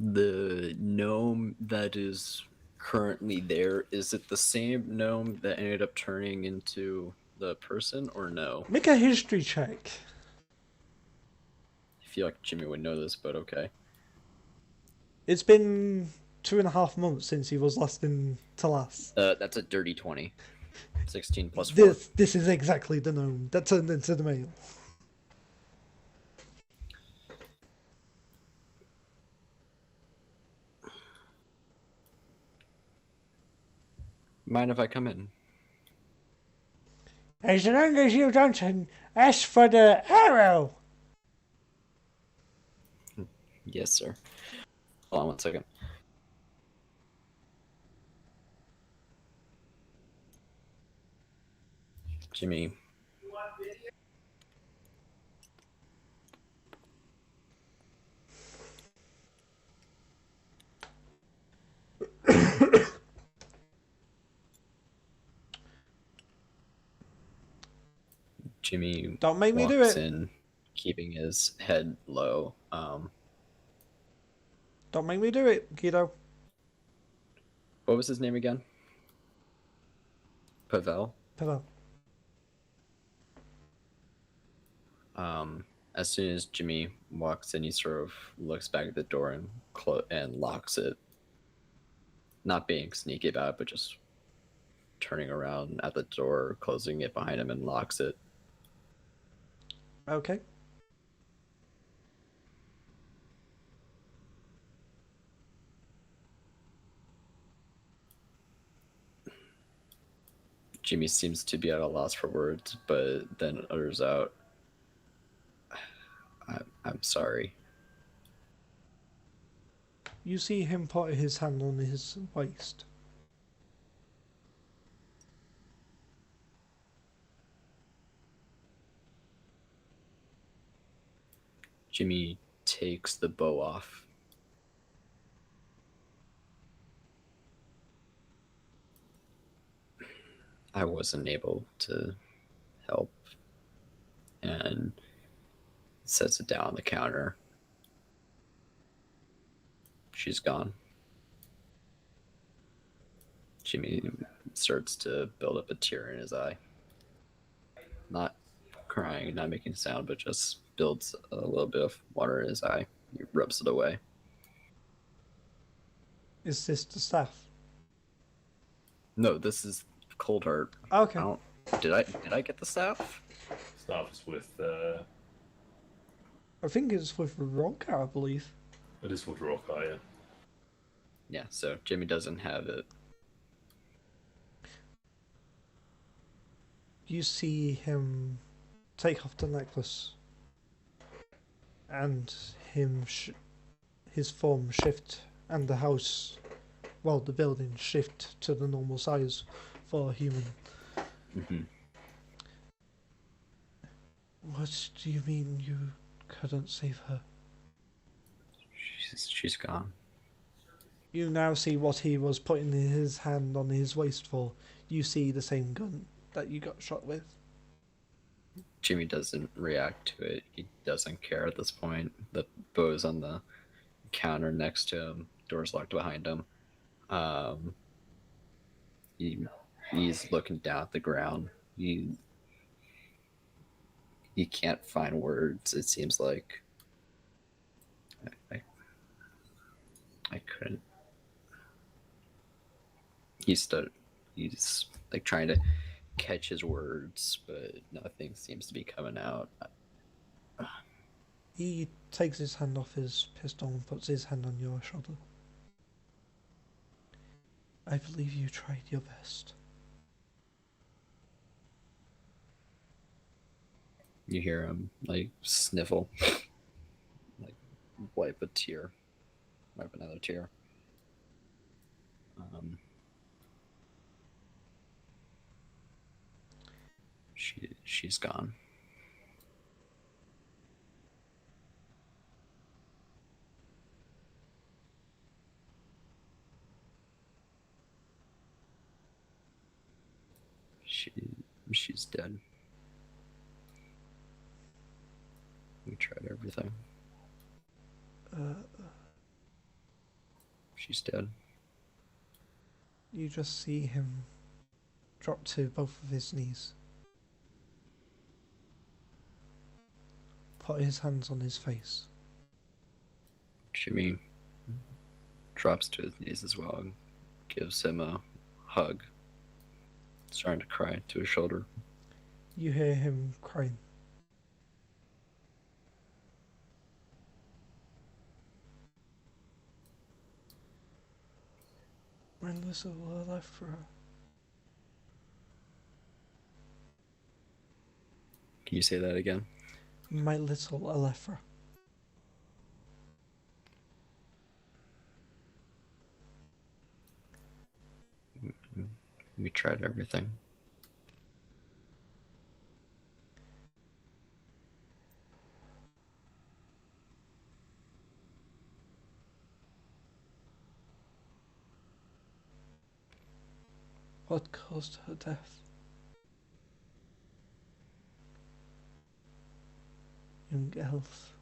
The gnome that is currently there, is it the same gnome that ended up turning into the person, or no? Make a history check. I feel like Jimmy would know this, but okay. It's been 2.5 months since he was last in Talas. That's a dirty 20. 16 plus 4. This is exactly the gnome that turned into the male. Mind if I come in? As long as you don't ask for the arrow. Yes, sir. Hold on 1 second. Jimmy. Jimmy Don't make me do walks it. in, keeping his head low. Don't make me do it, kiddo. What was his name again? Pavel. Pavel. As soon as Jimmy walks in, he sort of looks back at the door and locks it. Not being sneaky about it, but just turning around at the door, closing it behind him, and locks it. Okay. Jimmy seems to be at a loss for words, but then utters out, I'm sorry. You see him put his hand on his waist. Jimmy takes the bow off. I wasn't able to help. And sets it down on the counter. She's gone. Jimmy starts to build up a tear in his eye. Not crying, not making a sound, but just builds a little bit of water in his eye. He rubs it away. Is this the staff? No, this is Cold Heart. Okay. Did I get the staff? Staff is with. I think it's with Rock, I believe. It is with Rockeye. Yeah. Yeah, so Jimmy doesn't have it. You see him take off the necklace and his form shift and the house, well, the building shift to the normal size for a human. Mm-hmm. What do you mean you couldn't save her? She's gone. You now see what he was putting his hand on his waist for. You see the same gun that you got shot with. Jimmy doesn't react to it. He doesn't care at this point. The bow's on the counter next to him. Door's locked behind him. He's looking down at the ground. He can't find words. It seems like I couldn't. He's like trying to catch his words, but nothing seems to be coming out. He takes his hand off his pistol and puts his hand on your shoulder. I believe you tried your best. You hear him like sniffle, like wipe another tear. She's gone. She's dead. We tried everything. She's dead. You just see him drop to both of his knees. Put his hands on his face. Jimmy drops to his knees as well and gives him a hug. Starting to cry to his shoulder. You hear him crying. My little Alephra. Can you say that again? My little Alephra. We tried everything. What caused her death? Young elf.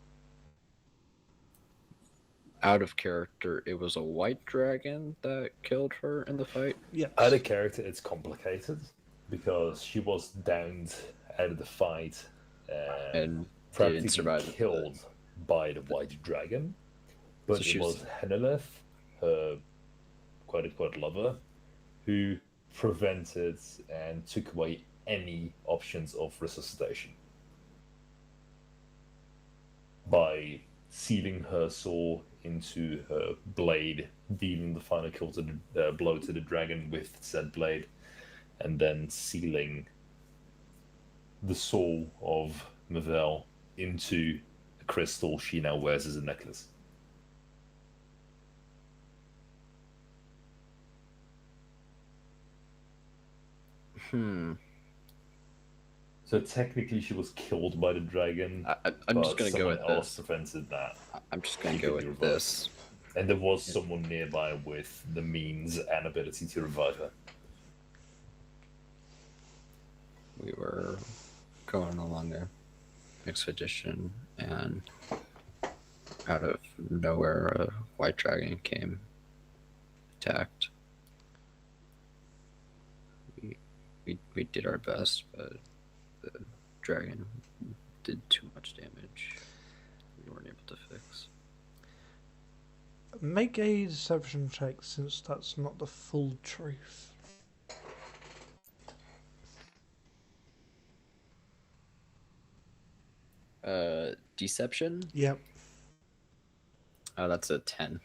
Out of character, it was a white dragon that killed her in the fight. Yes. Out of character, it's complicated because she was downed out of the fight And practically didn't survive killed by the white dragon. But So she it was Heneleth, her quote-unquote lover, who prevented and took away any options of resuscitation by sealing her saw into her blade, dealing the final kill to the blow to the dragon with said blade, and then sealing the soul of Mavel into a crystal she now wears as a necklace. So technically, she was killed by the dragon. I'm just gonna go someone with else this. prevented that. I'm just gonna She go could be with revived. this. And there was someone nearby with the means and ability to revive her. We were going along an expedition, and out of nowhere, a white dragon came, attacked. We did our best, but the dragon did too much damage. We weren't able to fix. Make a deception check, since that's not the full truth. Deception? Yep. Oh, that's a 10.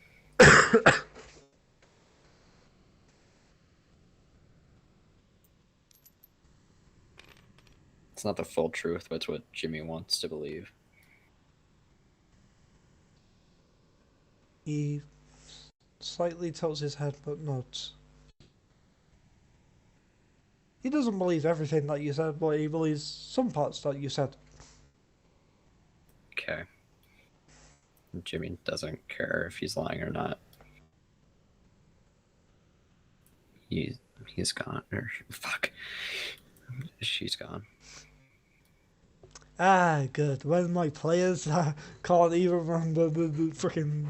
It's not the full truth, but it's what Jimmy wants to believe. He slightly tilts his head, but nods. He doesn't believe everything that you said, but he believes some parts that you said. Okay. Jimmy doesn't care if he's lying or not. He's gone. Or fuck. She's gone. Ah, good. When my players can't even remember the freaking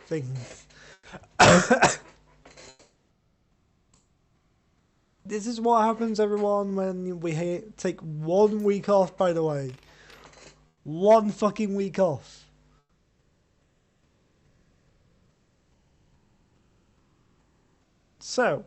things. This is what happens, everyone, when we take 1 week off, by the way. 1 fucking week off. So.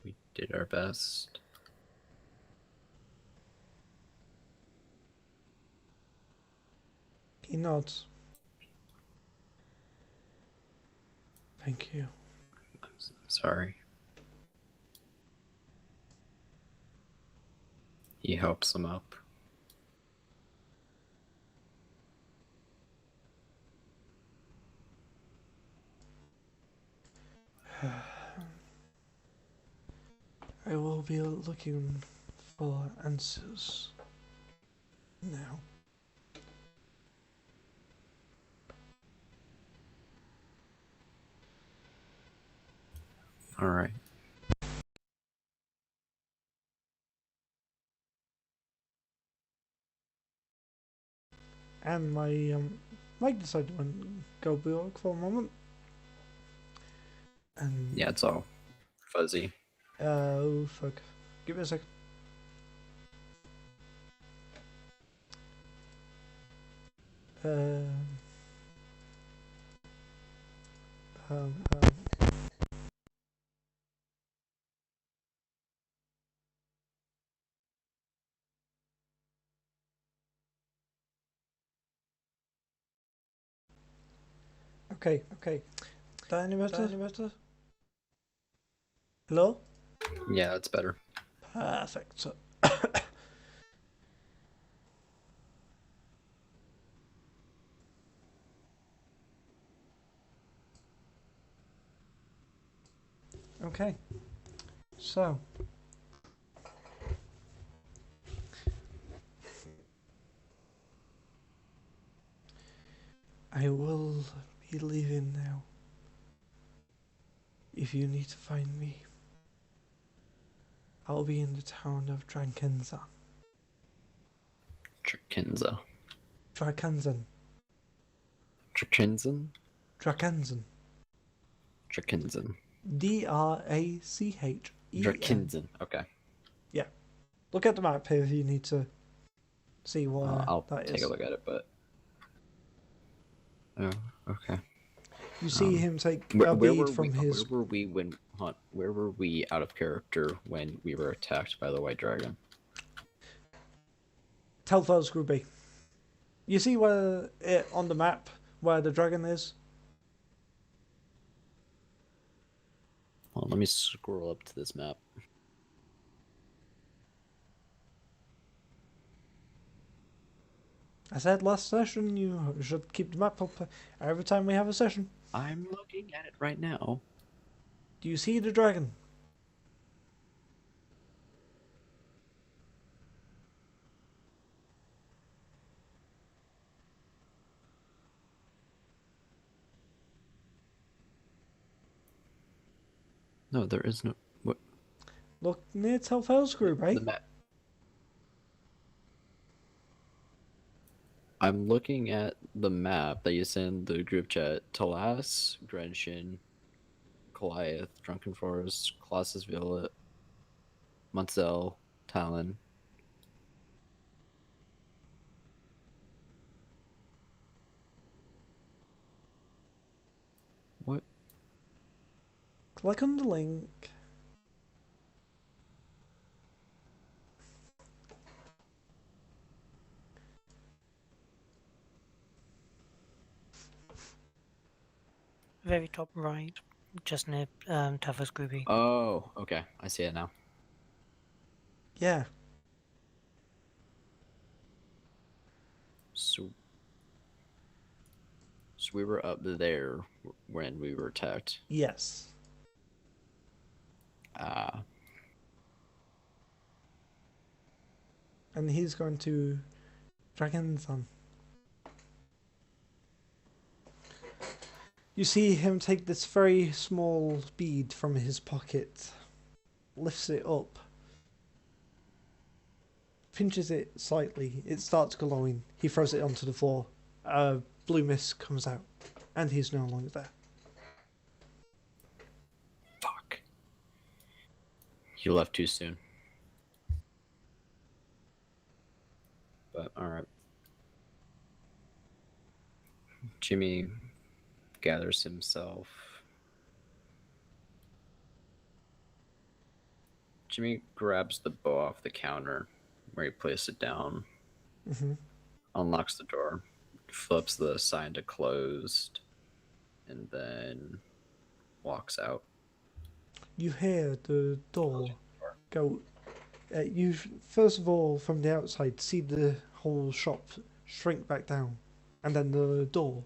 We did our best. He nods. Thank you. I'm sorry. He helps him up. I will be looking for answers now. All right. And my mic decided to go black for a moment. And Yeah, it's all fuzzy. oh fuck. Give me a second. Um, um, um. Okay, okay. That any better? Hello? Yeah, that's better. Perfect. Okay. So. I will be leaving now. If you need to find me, I'll be in the town of Drakenza. Drakenza. Drakenzen. Drakenzen? Drakenzen. Drakenzen. Drachen. Drakenzen. Okay. Yeah. Look at the map here if you need to see what I'll that take is. a look at it, but. Oh, okay. You see him take Where a were bead from we? his. Where were we when? Where were we out of character when we were attacked by the white dragon? Telfels Group B. You see where it on the map where the dragon is? Well, let me scroll up to this map. I said last session you should keep the map up every time we have a session. I'm looking at it right now. Do you see the dragon? No, there is no. What? Look near Telfair's group, right? The map. I'm looking at the map that you sent the group chat. Talas, Grenshin, Goliath, Drunken Forest, Colossus Villa, Munsell, Talon. What? Click on the link. Very top right, just near Tafa's groupie. Oh, okay. I see it now. Yeah. So we were up there when we were attacked. Yes. Ah. And he's going to Dragon's on. You see him take this very small bead from his pocket, lifts it up, pinches it slightly, it starts glowing, he throws it onto the floor, blue mist comes out, and he's no longer there. Fuck. You left too soon. But, alright. Jimmy gathers himself. Jimmy grabs the bow off the counter where he placed it down, unlocks the door, flips the sign to closed, and then walks out. You hear the door go. You first of all, from the outside, see the whole shop shrink back down, and then the door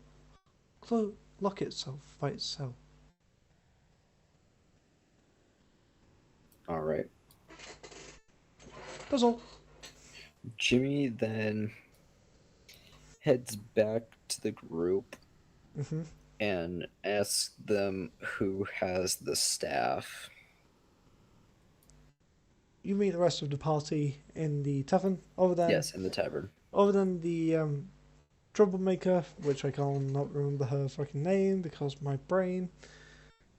lock itself by itself. All right. That's all. Jimmy then heads back to the group and asks them who has the staff. You meet the rest of the party in the tavern. Yes, in the tavern. Other than the troublemaker, which I cannot remember her fucking name because my brain.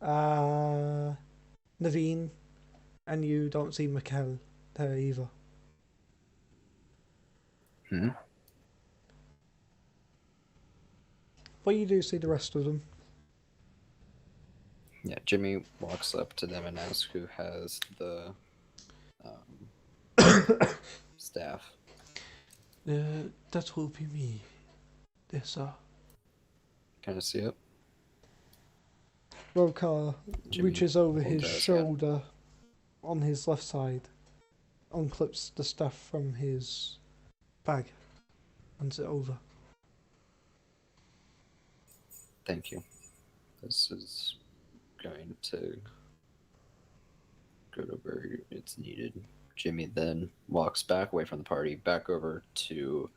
Naveen, and you don't see Mikkel there either. But you do see the rest of them. Yeah, Jimmy walks up to them and asks who has the staff. That will be me. Yes, sir. Can I see it? Rokar reaches over his holds out his shoulder on his left side, unclips the stuff from his bag, hands it over. Thank you. This is going to go to where it's needed. Jimmy then walks back away from the party, back over to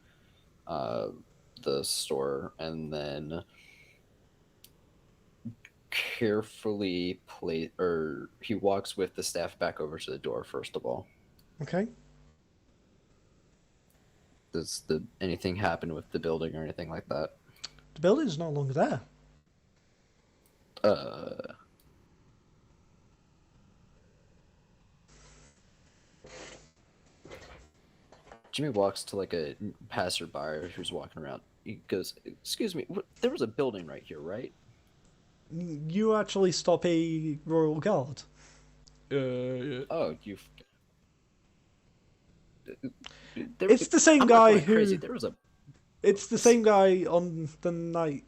the store, and then carefully he walks with the staff back over to the door first of all. Okay. Does anything happen with the building or anything like that? The building's no longer there. Jimmy walks to like a passerby who's walking around. He goes, "Excuse me, there was a building right here, right?" You actually stop a royal guard. Oh, you've. It's the same I'm not guy going who. crazy. There was a. It's the same guy on the night.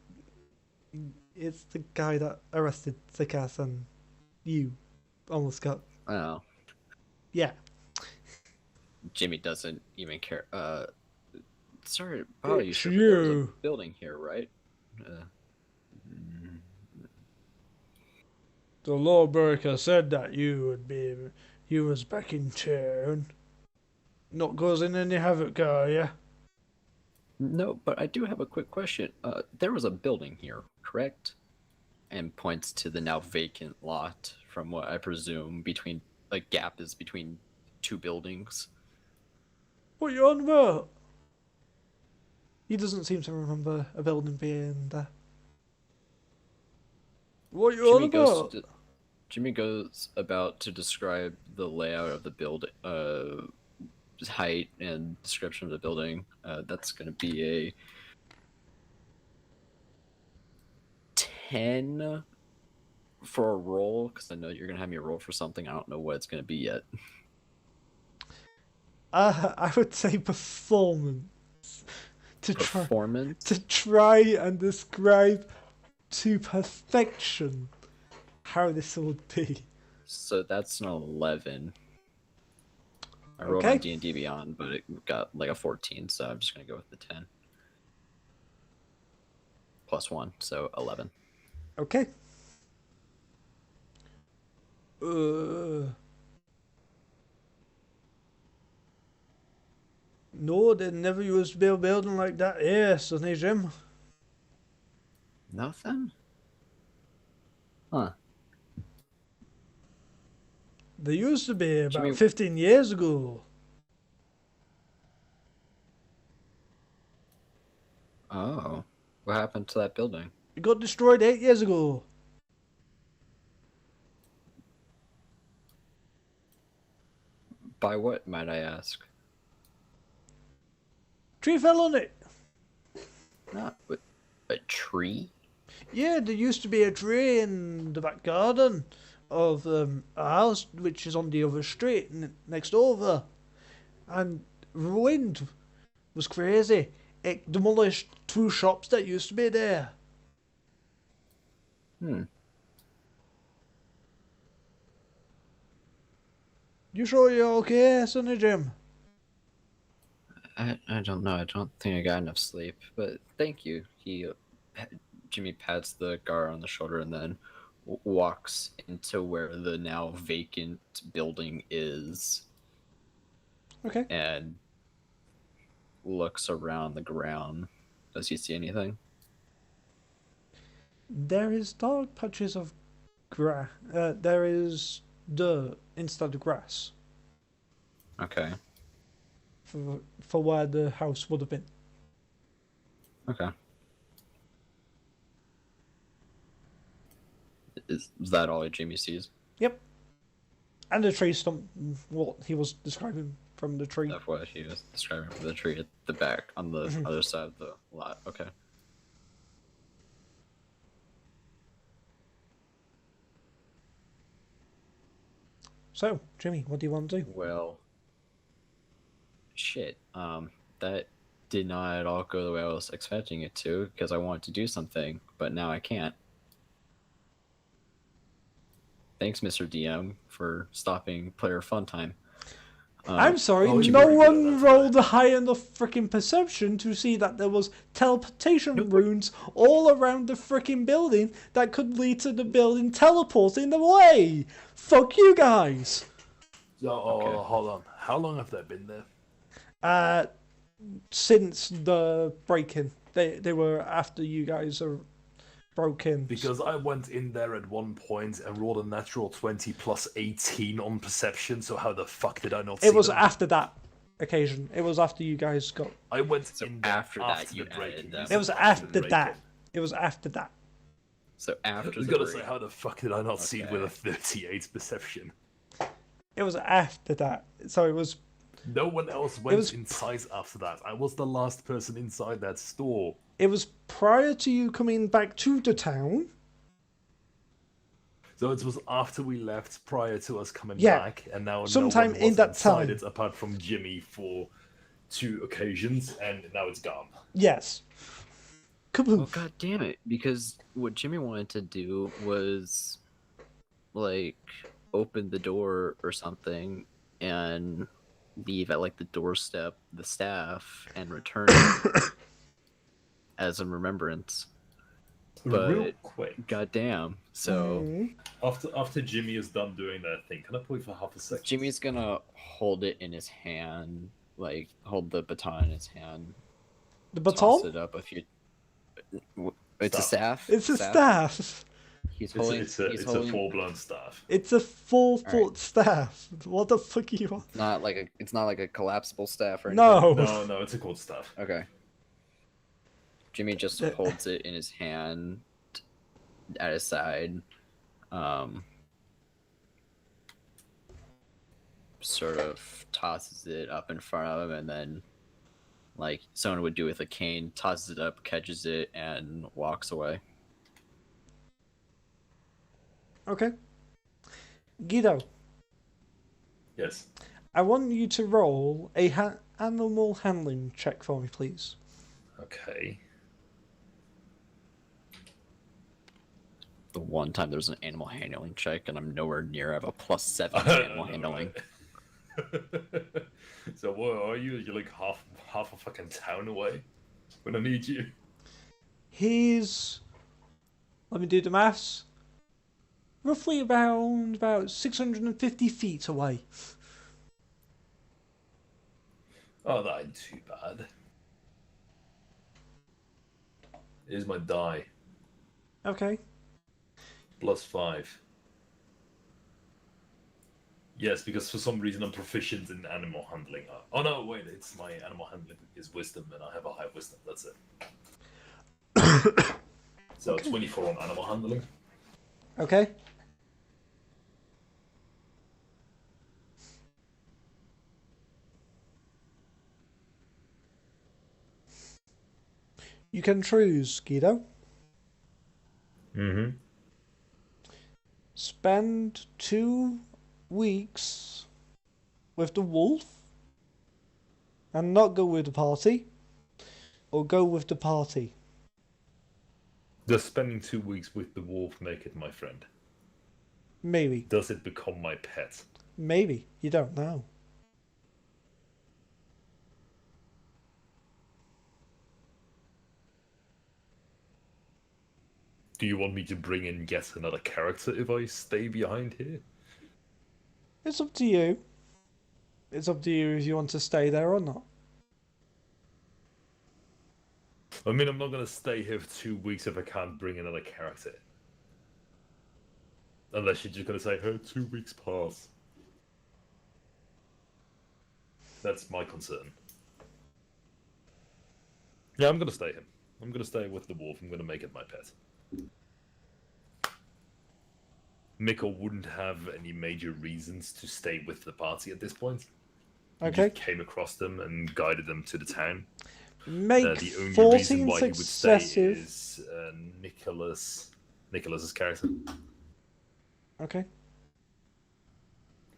It's the guy that arrested Sikas and you almost got. Oh, Yeah. Jimmy doesn't even care. Sorry, oh, you It's sure? But there was a you. building here, right? The lawbreaker said that you was back in town. Not causing any havoc, are ya? No, but I do have a quick question. There was a building here, correct? And points to the now vacant lot, from what I presume between a gap is between two buildings. What you on about? He doesn't seem to remember a building being there. What you on about? Jimmy goes about to describe the layout of the building, height and description of the building. That's going to be a 10 for a roll, because I know you're going to have me roll for something. I don't know what it's going to be yet. I would say performance. Performance? To try and describe to perfection how this would be. So that's an 11. I rolled Okay. on D&D Beyond, but it got like a 14, so I'm just going to go with the 10. Plus 1, so 11. Okay. No, there never used to be a building like that here, Sonny Jim. Nothing? Huh. There used to be about Jimmy- 15 years ago. Oh. What happened to that building? It got destroyed 8 years ago. By what, might I ask? Tree fell on it. Not with a tree? Yeah, there used to be a tree in the back garden of a house which is on the other street next over. And the wind was crazy. It demolished 2 shops that used to be there. You sure you're okay, Sonny Jim? I don't know. I don't think I got enough sleep, but thank you. Jimmy pats the guard on the shoulder and then walks into where the now vacant building is. Okay. And looks around the ground. Does he see anything? There is dark patches of grass. There is dirt instead of grass Okay. for where the house would have been. Okay. Is that all Jimmy sees? Yep. And the tree stump, what he was describing from the tree. That's what he was describing for the tree at the back on the other side of the lot. Okay. So, Jimmy, what do you want to do? Well, shit. That did not at all go the way I was expecting it to, because I wanted to do something, but now I can't. Thanks, Mr. DM, for stopping player fun time. I'm sorry, oh, no Jimmy, one that's rolled a high enough freaking perception to see that there was teleportation runes all around the freaking building that could lead to the building teleporting away. Fuck you guys. So, Okay. hold on. How long have they been there? Since the break-in, they were after you guys are broke in. Because I went in there at one point and rolled a natural 20 plus 18 on perception, so how the fuck did I not see It was them? after that occasion. It was after you guys got. I went So in there after that, after you the added break-in. them. It was after that. It was after that. So I after was the gonna break, say, how the fuck did I not see it Okay. with a 38 perception? It was after that. So it was. No one else went was- inside after that. I was the last person inside that store. It was prior to you coming back to the town. So it was after we left, prior to us coming Yeah. back, and now Sometime no one in was that inside time. it apart from Jimmy for 2 occasions, and now it's gone. Yes. Kaboof. Oh god damn it! Because what Jimmy wanted to do was like open the door or something and leave at like the doorstep the staff and return it as a remembrance. Real But quick, goddamn, so after Jimmy is done doing that thing, can I play for half a second? Jimmy's gonna hold it in his hand, like hold the baton in his hand. The Toss baton? it up a few. It's a staff. It's a staff. He's holding. It's he's a holding. full-blown staff. It's a 4-foot Alright. staff. What the fuck are you on? Not like a. It's not like a collapsible staff or anything. No. No, it's a cold staff. Okay. Jimmy just holds it in his hand at his side. Sort of tosses it up in front of him and then like someone would do with a cane, tosses it up, catches it, and walks away. Okay. Guido, Yes. I want you to roll a animal handling check for me, please. Okay. The one time there's an animal handling check and I'm nowhere near. I have a +7 to animal handling. So what are you? You're like half a fucking town away when I need you. He's, let me do the maths, roughly about 650 feet away. Oh, that ain't too bad. Here's my die. Okay. +5. Yes, because for some reason I'm proficient in animal handling. Oh no, wait, it's my animal handling is wisdom, and I have a high wisdom. That's it. So 24 on animal handling. Okay. You can choose, Guido. Mm-hmm. Spend 2 weeks with the wolf and not go with the party, or go with the party. Does spending 2 weeks with the wolf make it my friend? Maybe. Does it become my pet? Maybe. You don't know. Do you want me to bring in yet another character if I stay behind here? It's up to you. It's up to you if you want to stay there or not. I mean, I'm not gonna stay here for 2 weeks if I can't bring another character. Unless you're just gonna say, "Hey, 2 weeks pass." That's my concern. Yeah, I'm gonna stay here. I'm gonna stay with the wolf. I'm gonna make it my pet. Mikko wouldn't have any major reasons to stay with the party at this point. He Okay. just came across them and guided them to the town. Make The only 14 reason why he would stay successive. is Nicholas's character, Okay.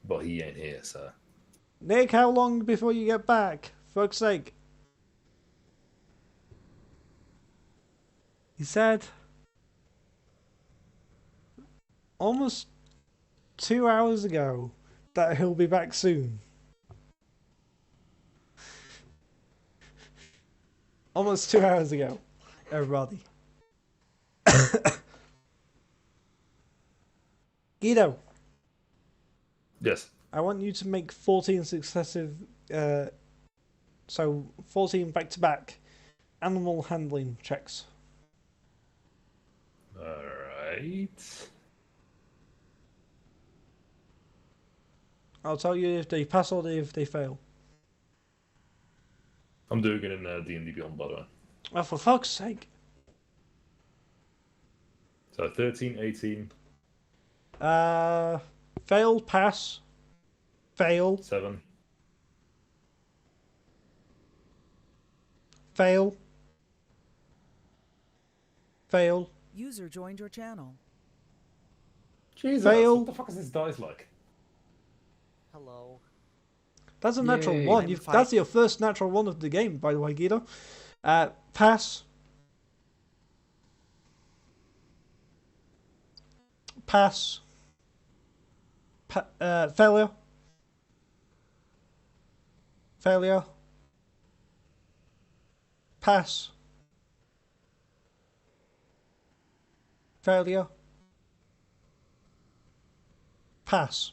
but he ain't here, so. Nick, how long before you get back? Fuck's sake. He said almost 2 hours ago that he'll be back soon. Almost 2 hours ago, everybody. Guido, Yes. I want you to make 14 successive, so 14 back-to-back animal handling checks. Alright. I'll tell you if they pass or if they fail. I'm doing it in D&D Beyond, by the way. Oh, for fuck's sake. So 13, 18, Fail, pass, fail, 7. fail, fail, User joined your channel. Jesus, Fail. what the fuck is this dice like? Hello. That's a natural Yay. one. I'm That's your first natural one of the game, by the way, Guido. Pass. Pass. Failure. Failure. Pass. Failure. Pass.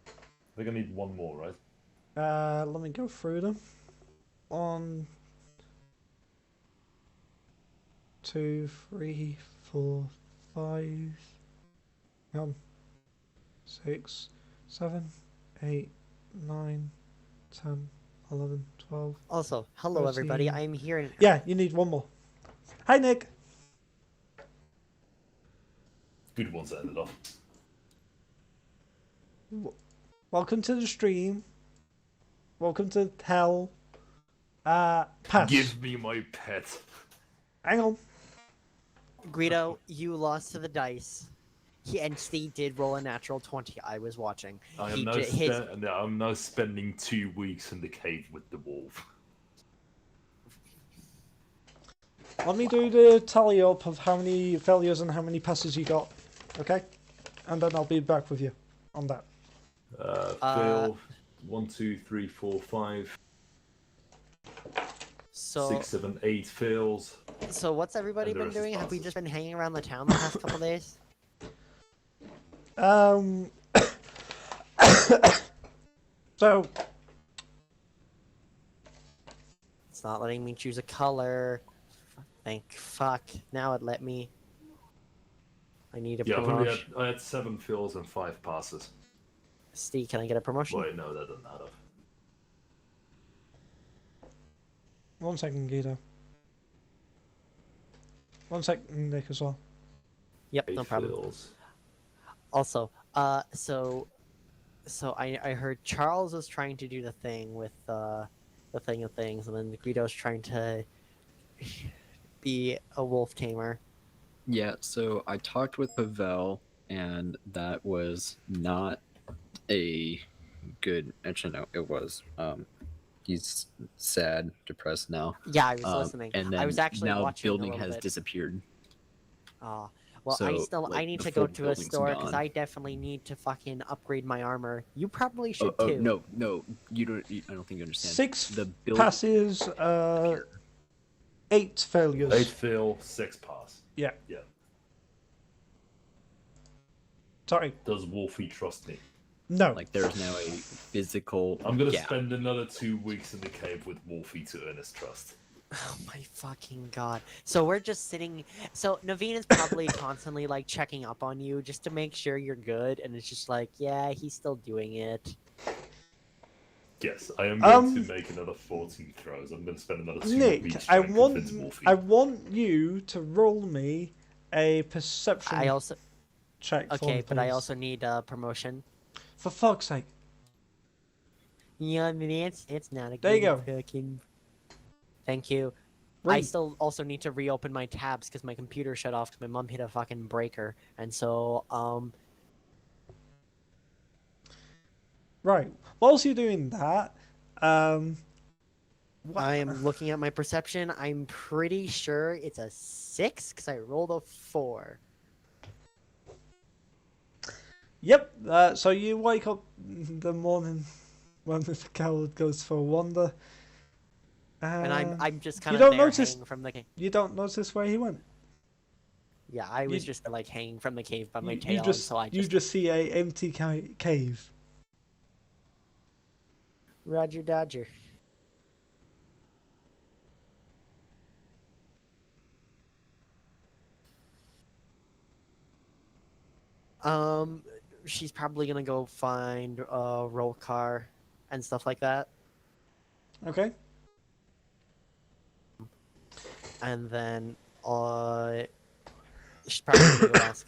I think I need one more, right? Let me go through them. 1, 2, 3, 4, 5, 6, 7, 8, 9, 10, 11, 12. Also, hello everybody. 13. I'm here. Yeah, you need one more. Hi, Nick. Good ones that ended off. Welcome to the stream. Welcome to hell. Pass. Give me my pet. Hang on. Guido, you lost to the dice. And Steve did roll a natural 20. I was watching. I'm now spending 2 weeks in the cave with the wolf. Let me do the tally up of how many failures and how many passes you got. Okay? And then I'll be back with you on that. Fail. 1, 2, 3, 4, 5, So, 6, 7, 8 fails. so what's everybody And the been rest is doing? Have we passes. just been hanging around the town the past couple days? So, It's not letting me choose a color. Thank fuck. Now it let me. I need a Yeah, I've only promotion. I had 7 fails and 5 passes. Steve, can I get a promotion? Wait, no, that doesn't add up. 1 second, Guido. 1 second, Nick, as well. Yep, 8 no problem. fails. Also, so I heard Charles was trying to do the thing with the thing of things, and then Guido's trying to be a wolf tamer. Yeah, so I talked with Pavel, and that was not a good. Actually, no, it was. He's sad, depressed now. Yeah, I was listening. And then I was actually now watching a building little has bit. disappeared. Well, So, I like, need the to go full to a building's store because gone. I definitely need to fucking upgrade my armor. You probably should Oh, too. no, you don't. I don't think you understand. 6 The build passes, 8 failures. 8 fail, 6 pass. Yeah. Yeah. Sorry. Does Wolfie trust me? No. like there's now a physical. I'm gonna gap. spend another 2 weeks in the cave with Wolfie to earn his trust. Oh my fucking god. So we're just sitting. So Naveen is probably constantly like checking up on you just to make sure you're good, and it's just like, yeah, he's still doing it. Yes, I am going to make another 14 throws. I'm going to spend another 2 Nick, weeks I trying to convince want Wolfie. you to roll me a perception I also check. for okay, me, but I please. also need a promotion. For fuck's sake. Yeah, I mean, it's not a There you good go. fucking. Thank you. I Read. still also need to reopen my tabs because my computer shut off because my mom hit a fucking breaker, and so Right. Whilst you're doing that, I am looking at my perception. I'm pretty sure it's a 6 because I rolled a 4. Yep. So you wake up the morning when the coward goes for a wander. And I'm just you kind of don't there notice- hanging from the cave. You don't notice where he went. Yeah, I was you- just like hanging from the cave by my You tail, and just so I you just see a empty cave. Roger Dodger. She's probably gonna go find a roll car and stuff like that, Okay. and then she's probably gonna go ask,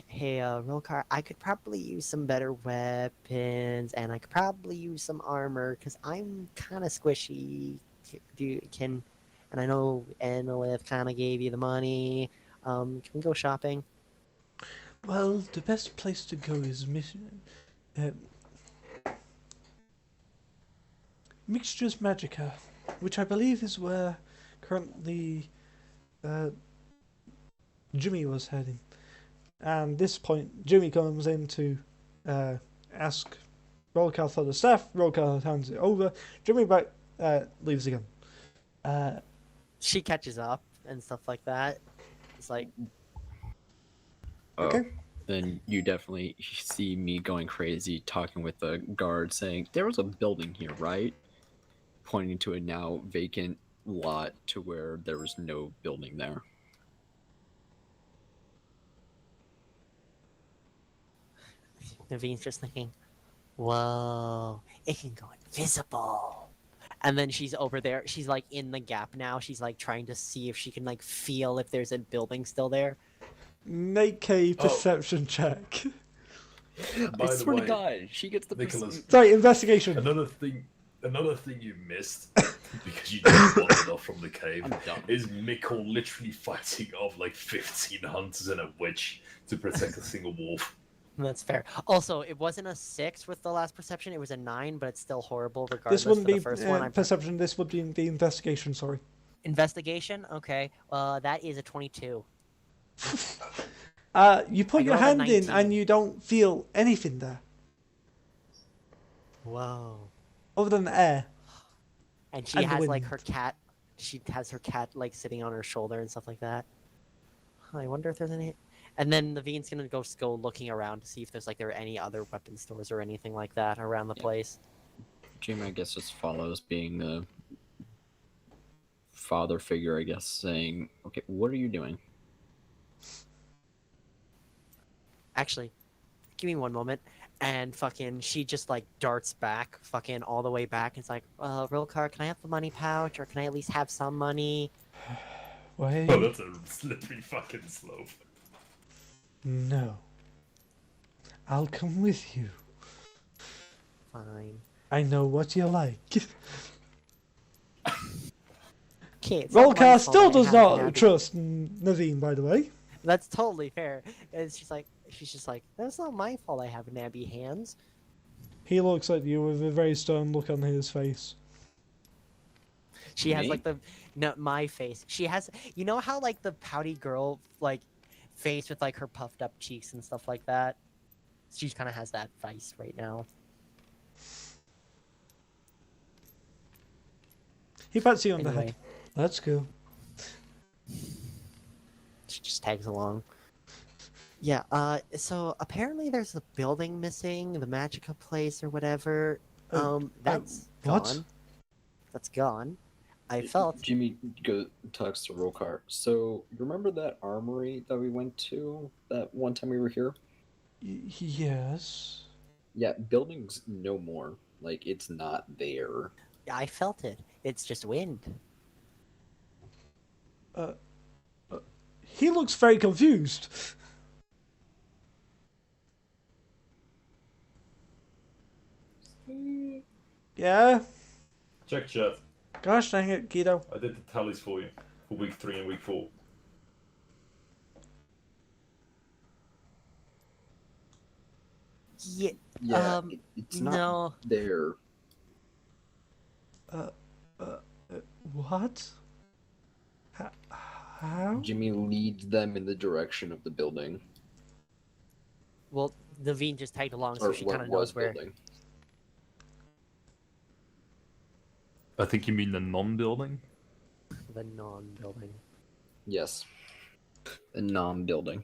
hey, roll car, I could probably use some better weapons, and I could probably use some armor because I'm kind of squishy. And I know Enolith kind of gave you the money. Can we go shopping? Well, the best place to go is mission. Mixtures Magica, which I believe is where currently Jimmy was heading. And this point, Jimmy comes in to ask Rollcar for the staff. Rollcar hands it over. Jimmy leaves again. She catches up and stuff like that. It's like, Okay. Then you definitely see me going crazy, talking with the guard, saying, "There was a building here, right?" Pointing to a now vacant lot to where there was no building there. Naveen's just thinking, whoa, it can go invisible. And then she's over there. She's like in the gap now. She's like trying to see if she can like feel if there's a building still there. Make a perception check. By I the swear to way, God, she gets the Nicholas, Sorry, investigation. another thing you missed because you just wandered off from the cave I'm done. is Mikkel literally fighting off like 15 hunters and a witch to protect a single wolf. That's fair. Also, it wasn't a 6 with the last perception. It was a 9, but it's still horrible regardless. This wouldn't for be the first one. perception. This would be the investigation. Sorry. Investigation. Okay. That is a 22. You put I your rolled a hand in 19. and you don't feel anything there Whoa. other than air. And she And the has like wind. her cat. She has her cat like sitting on her shoulder and stuff like that. I wonder if there's any. And then Naveen's gonna go looking around to see if there's like there are any other weapon stores or anything like that around the place. Jimmy, I guess, just follows being the father figure, I guess, saying, "Okay, what are you doing?" Actually, give me one moment. And fucking, she just like darts back, fucking all the way back. It's like, Rilcar, can I have the money pouch, or can I at least have some money? Wait. Oh, that's a slippery fucking slope. No. I'll come with you. Fine. I know what you like. Okay, it's not my Rollcar fault still I does have not Nabby. trust Naveen, by the way. That's totally fair. And she's just like, that's not my fault I have nabby hands. He looks at you with a very stern look on his face. She has Me? like my face. She has, you know how like the pouty girl like face with like her puffed up cheeks and stuff like that. She kind of has that face right now. He pats you on the Anyway, head. Let's go. she just tags along. Yeah. So apparently there's a building missing, the Magica place or whatever. That's what? gone. That's gone. I felt. Jimmy talks to Rollcar. So, remember that armory that we went to that one time we were here? Yes. Yeah, buildings no more. Like, it's not there. I felt it. It's just wind. He looks very confused. Yeah? Check chat. Gosh dang it, Guido. I did the tallies for you for week 3 and week 4. Yeah. Yeah, it's not No. there. What? How? Jimmy leads them in the direction of the building. Well, Naveen just tagged along, so Or she what kind of was knows where. building. I think you mean the non-building? The non-building. Yes. The non-building.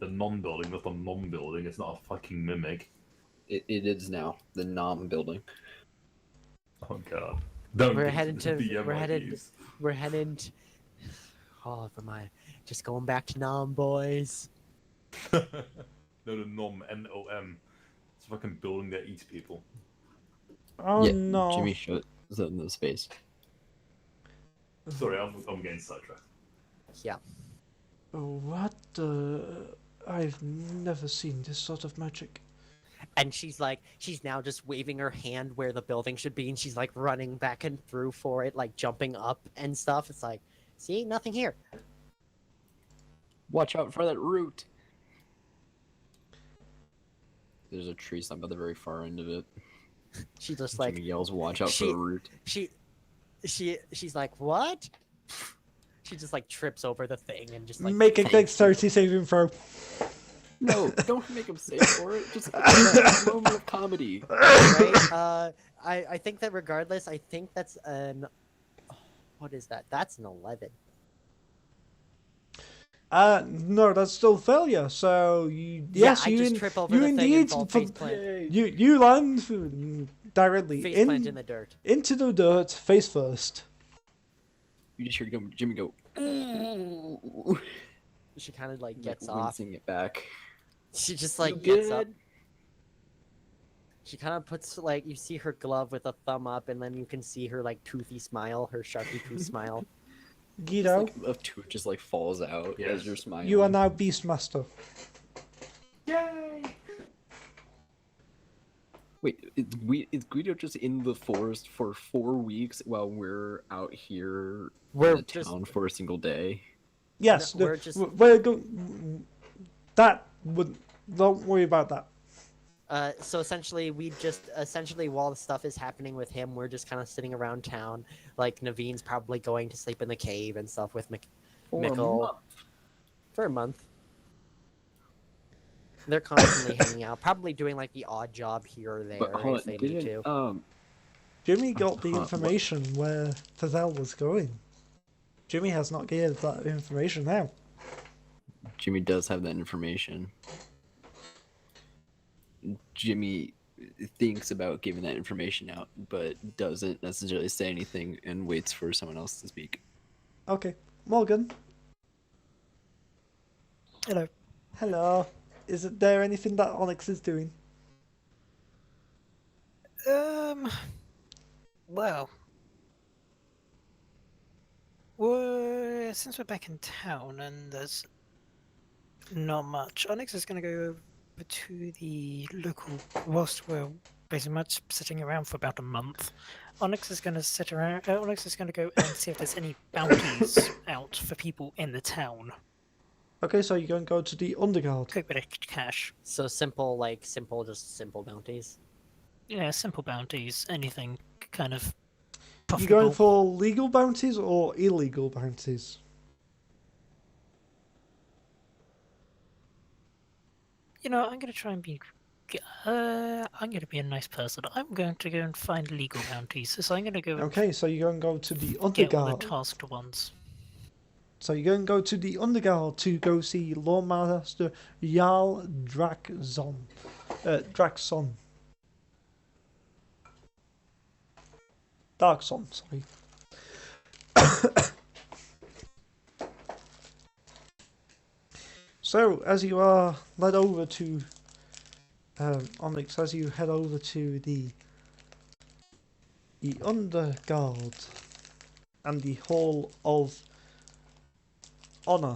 The non-building, not the non-building. It's not a fucking mimic. It is now. The non-building. Oh god. Don't We're get headed the to. DM We're headed. ideas. We're headed. Oh, never mind. Just going back to Nom, boys. No, the nom, N-O-M. It's a fucking building that eats people. Oh yeah, no. Jimmy shut the space. Sorry, I'm getting sidetracked. Yeah. What the... I've never seen this sort of magic. And she's now just waving her hand where the building should be, and she's like running back and through for it, like jumping up and stuff. It's like, see, nothing here. Watch out for that root. There's a tree stump at the very far end of it. She just Jimmy like yells, "Watch out she- for a root!" she's like, what? She just like trips over the thing and just like Make a thanks you. dexterity saving throw. No, don't make him save for it. Just that moment of comedy. Right? I think that regardless, I think that's an what is that? That's an 11. No, that's still failure. So you, Yeah, yes, I you just in, trip over you the thing and indeed, fall face plant. you land directly Face plant in the dirt. into the dirt, face first. You just hear Jimmy go. "Ooh," She kind of like like gets off. wincing it back. She just "You like gets up. good?" She kind of puts like you see her glove with a thumb up, and then you can see her like toothy smile, her sharpie tooth smile. Guido, Just, like, a tooth just like falls out Yes. as you're smiling. you are now Beastmaster. Yay! Wait, is Guido just in the forest for 4 weeks while we're out here We're in the just- town for a single day? Yes, No, we're just- we're going. That would don't worry about that. So essentially, while the stuff is happening with him, we're just kind of sitting around town. Like Naveen's probably going to sleep in the cave and stuff with For a Mikkel month. for a month. They're constantly hanging out, probably doing like the odd job here or there But hold if on, they need to. Jimmy got the What? information where Tazel was going. Jimmy has not gave that information now. Jimmy does have that information. Jimmy thinks about giving that information out, but doesn't necessarily say anything and waits for someone else to speak. Okay, Morgan. Hello. Hello. Is there anything that Onyx is doing? Well, since we're back in town and there's not much, Onyx is going to go over to the local, whilst we're pretty much sitting around for about a month. Onyx is going to sit around, Onyx is going to go and see if there's any bounties out for people in the town. Okay, so you're going to go to the Underguard. Quick bit of cash. So just simple bounties. Yeah, simple bounties, anything kind of You profitable. going for legal bounties or illegal bounties? You know, I'm going to try and be... I'm going to be a nice person. I'm going to go and find legal bounties. So I'm going to go and Okay, so you're going to go to the get all the Underguard. tasked ones. So you're going to go to the Underguard to go see Lord Master Jarl Draxon. Draxon. Darkson, sorry. So, as you are led over to Onyx, as you head over to the Underguard and the Hall of Honor,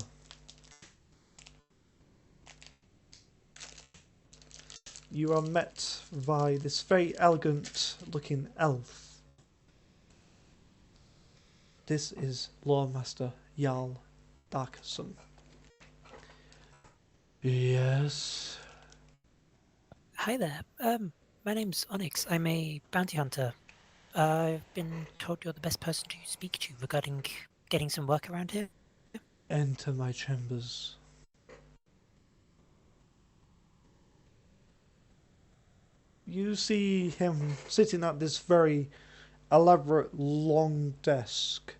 you are met by this very elegant looking elf. This is Lord Master Jarl Darkson. Yes. Hi there. My name's Onyx. I'm a bounty hunter. I've been told you're the best person to speak to regarding getting some work around here. Enter my chambers. You see him sitting at this very elaborate long desk,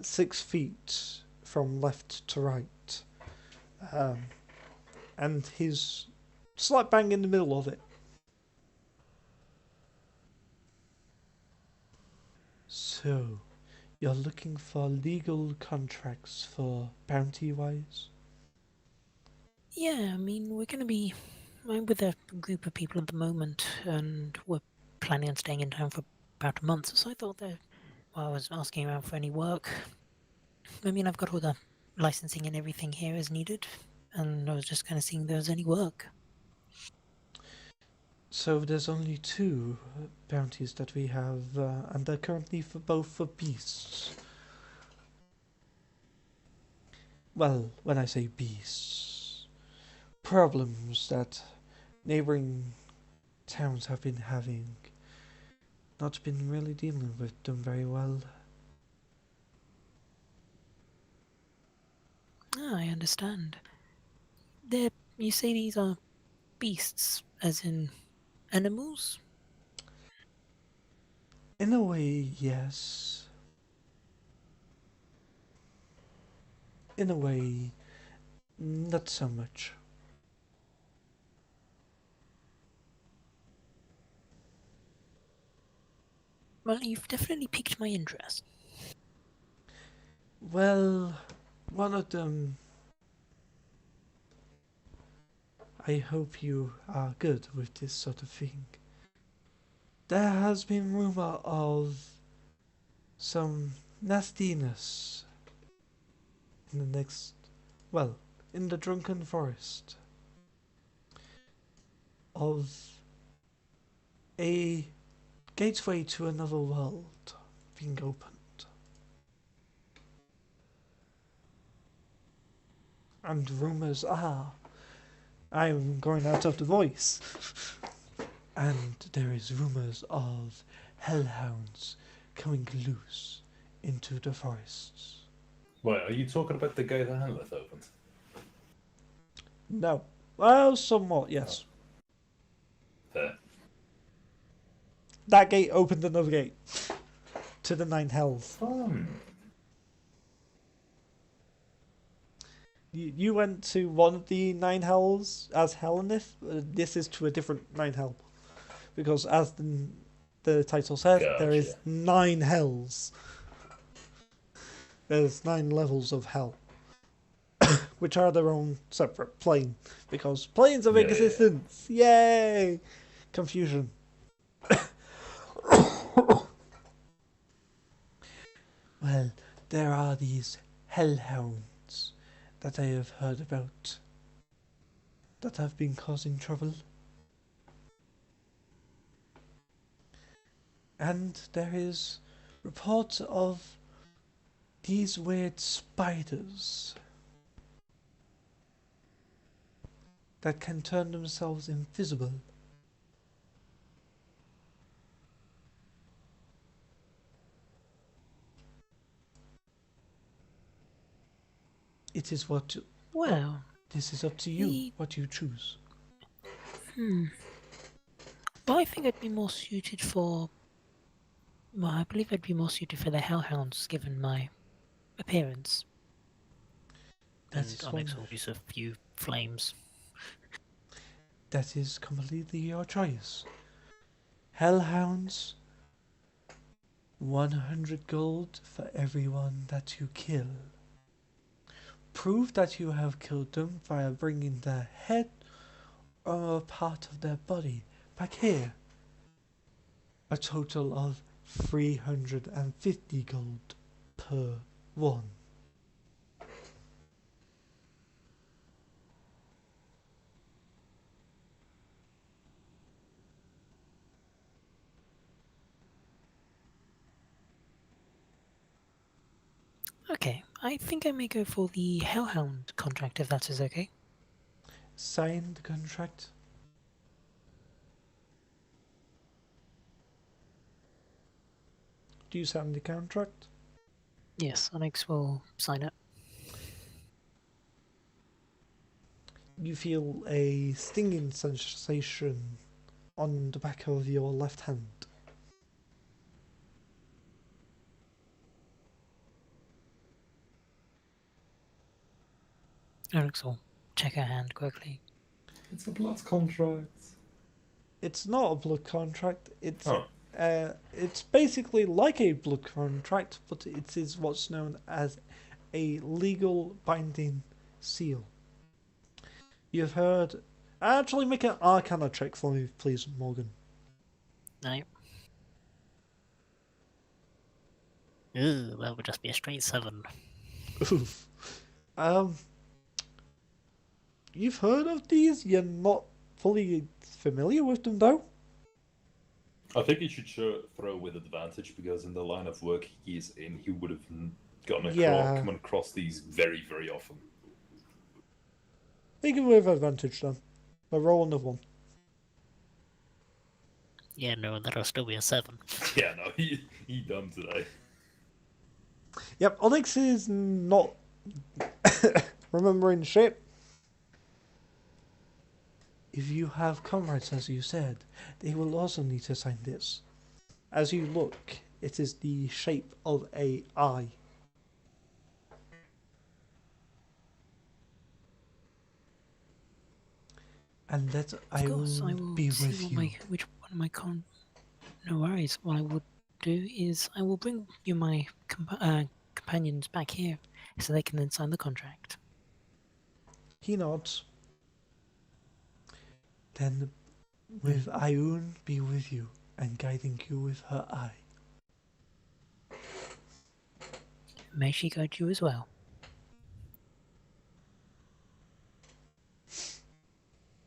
6 feet from left to right. And he's slap bang in the middle of it. So, you're looking for legal contracts for bounty-wise? Yeah, I mean, I'm with a group of people at the moment, and we're planning on staying in town for about a month, so I thought that while I was asking around for any work, I mean, I've got all the licensing and everything here as needed, and I was just kind of seeing if there was any work. So there's only 2 bounties that we have, and they're currently for both for beasts. Well, when I say beasts, problems that neighboring towns have been having not been really dealing with them very well. Ah, I understand. You say these are beasts, as in animals? In a way, yes. In a way, not so much. Well, you've definitely piqued my interest. Well, one of them. I hope you are good with this sort of thing. There has been rumor of some nastiness in the next, well, in the Drunken Forest, of a gateway to another world being opened. And rumors are, I am going out of the voice, and there is rumors of hellhounds coming loose into the forests. Wait, are you talking about the gate that Hanleth opened? No. Well, somewhat, yes. Fair. That gate opened another gate to the Nine Hells. You went to one of the Nine Hells as Hellenith. This is to a different Nine Hell. Because as the title says, there is Gotcha. 9 hells. There's 9 levels of hell. Which are their own separate plane. Because planes of existence! Yay! Confusion. Well, there are these hellhounds that I have heard about that have been causing trouble. And there is reports of these weird spiders that can turn themselves invisible. It is what... Well, This is up to you, what you choose. Well, I think I'd be more suited for... Well, I believe I'd be more suited for the hellhounds, given my appearance. That And is Onyx one. will use a few flames. That is completely your choice. Hellhounds, 100 gold for everyone that you kill. Prove that you have killed them via bringing their head or a part of their body back here. A total of 350 gold per one. Okay, I think I may go for the hellhound contract, if that is okay. Sign the contract. Do you sign the contract? Yes, Onyx will sign it. You feel a stinging sensation on the back of your left hand. Onyx will check her hand quickly. It's a blood contract. It's not a blood contract. Oh. It's basically like a blood contract, but it is what's known as a legal binding seal. You've heard... Actually, make an Arcana check for me, please, Morgan. No. Ooh, that would just be a straight 7. Oof. You've heard of these? You're not fully familiar with them, though? I think he should throw with advantage because in the line of work he is in, he would have come across these very, very often. Take it with advantage, then. But roll another one. Yeah, no, that'll still be a 7. Yeah, no, he done today. Yep, Onyx is not remembering shit. If you have comrades, as you said, they will also need to sign this. As you look, it is the shape of a eye. And that I Of course, I will will be see with what you. which one of my No worries. What I would do is I will bring you my companions back here so they can then sign the contract. He nods. Then with Ayun be with you and guiding you with her eye. May she guide you as well.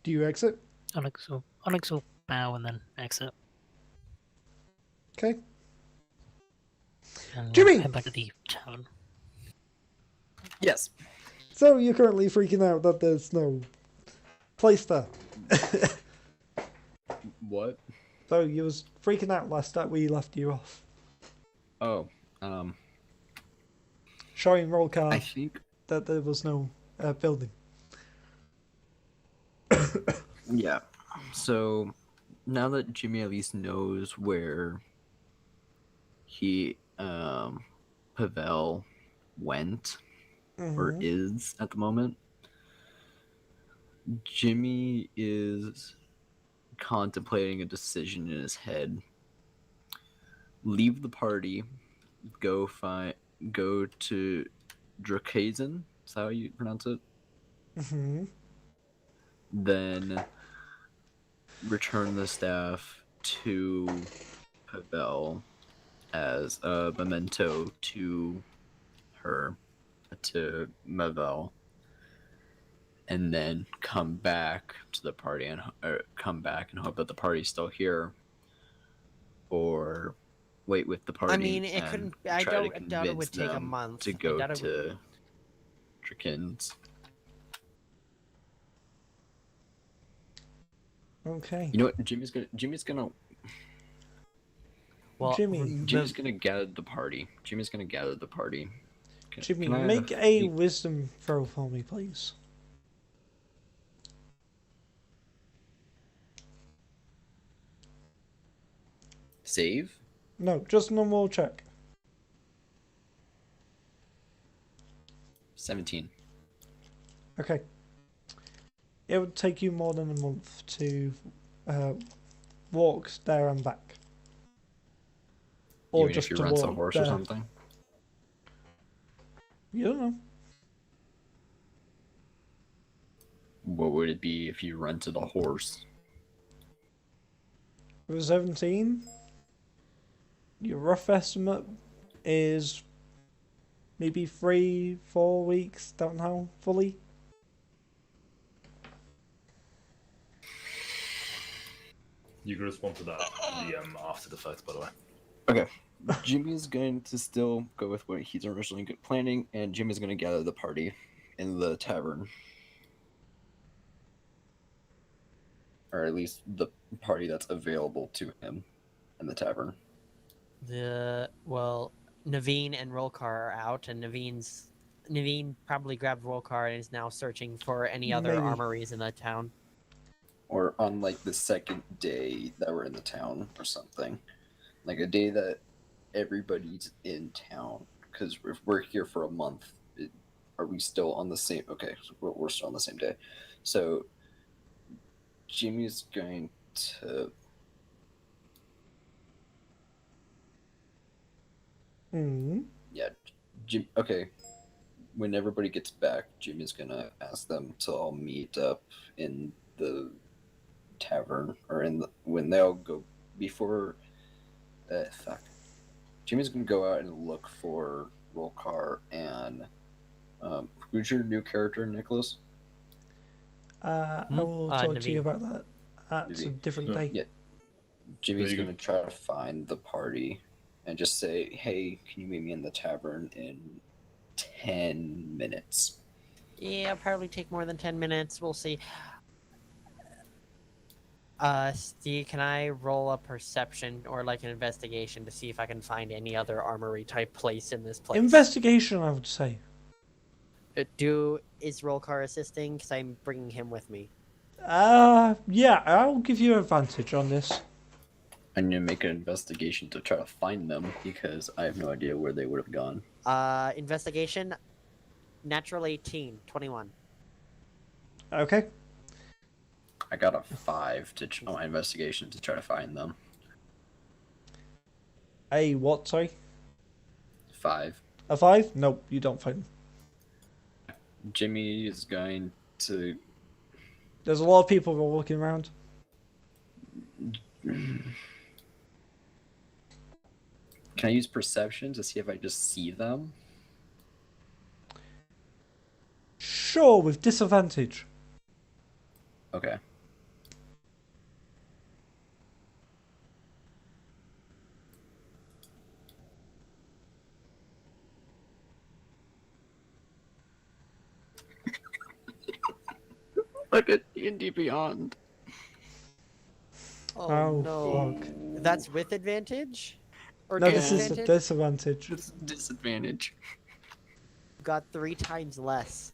Do you exit? Onyx will bow and then exit. Okay. And Jimmy! head back to the tavern. Yes. So you're currently freaking out that there's no place there. What? So you was freaking out last time we left you off. Oh, Showing roll card I think. that there was no building. Yeah. So now that Jimmy at least knows where he Pavel went or is at the moment, Jimmy is contemplating a decision in his head. Leave the party, go to Drakazen. Is that how you pronounce it? Mm-hmm. Then return the staff to Pavel as a memento to her, to Mavel, and then come back to the party and come back and hope that the party's still here, or wait with the party. I mean, it and couldn't. try I to doubt it would convince take a them month. to I go doubt it would- to Drakens. Okay. You know what? Jimmy's gonna Well, Jimmy's gonna gather the party. Jimmy's gonna gather the party. Jimmy, Can I make have- a wisdom throw for me, please. Save? No, just normal check. 17. Okay. It would take you more than a month to walk there and back. Or Even just if you to rent a walk horse there. or something? You don't know. What would it be if you rented a horse? With 17, your rough estimate is maybe 3-4 weeks, don't know fully. You can respond to that after the fact, by the way. Okay. Jimmy's going to still go with what he's originally planning, and Jimmy's going to gather the party in the tavern. Or at least the party that's available to him in the tavern. Naveen and Rolkar are out, and Naveen probably grabbed Rolkar and is now searching for any other Maybe. armories in the town. Or on like the second day that we're in the town or something. Like a day that everybody's in town. Because if we're here for a month, are we still on the same... Okay, so we're still on the same day. So Jimmy's going to... Yeah, okay. When everybody gets back, Jimmy's gonna ask them to all meet up in the tavern, or when they all go before. Jimmy's gonna go out and look for Rolkar and who's your new character, Nicholas? I will talk to you Naveen. about that at a Naveen. different Yeah. day. Yeah. Jimmy's There you gonna try to find the party and just say, "Hey, can you meet me in the tavern in 10 minutes?" Yeah, it'll probably take more than 10 minutes. We'll see. Steve, can I roll a perception or like an investigation to see if I can find any other armory type place in this place? Investigation, I would say. Is Rollcar assisting? Because I'm bringing him with me. Yeah, I'll give you advantage on this. I need to make an investigation to try to find them because I have no idea where they would have gone. Investigation, natural 18, 21. Okay. I got a 5 on my investigation to try to find them. A what, sorry? 5. A 5? Nope, you don't find them. Jimmy is going to. There's a lot of people walking around. Can I use perception to see if I just see them? Sure, with disadvantage. Okay. Look at D&D Beyond. Oh, no. fuck. That's with advantage? Or No, this is a disadvantage? disadvantage. It's a disadvantage. Got 3 times less.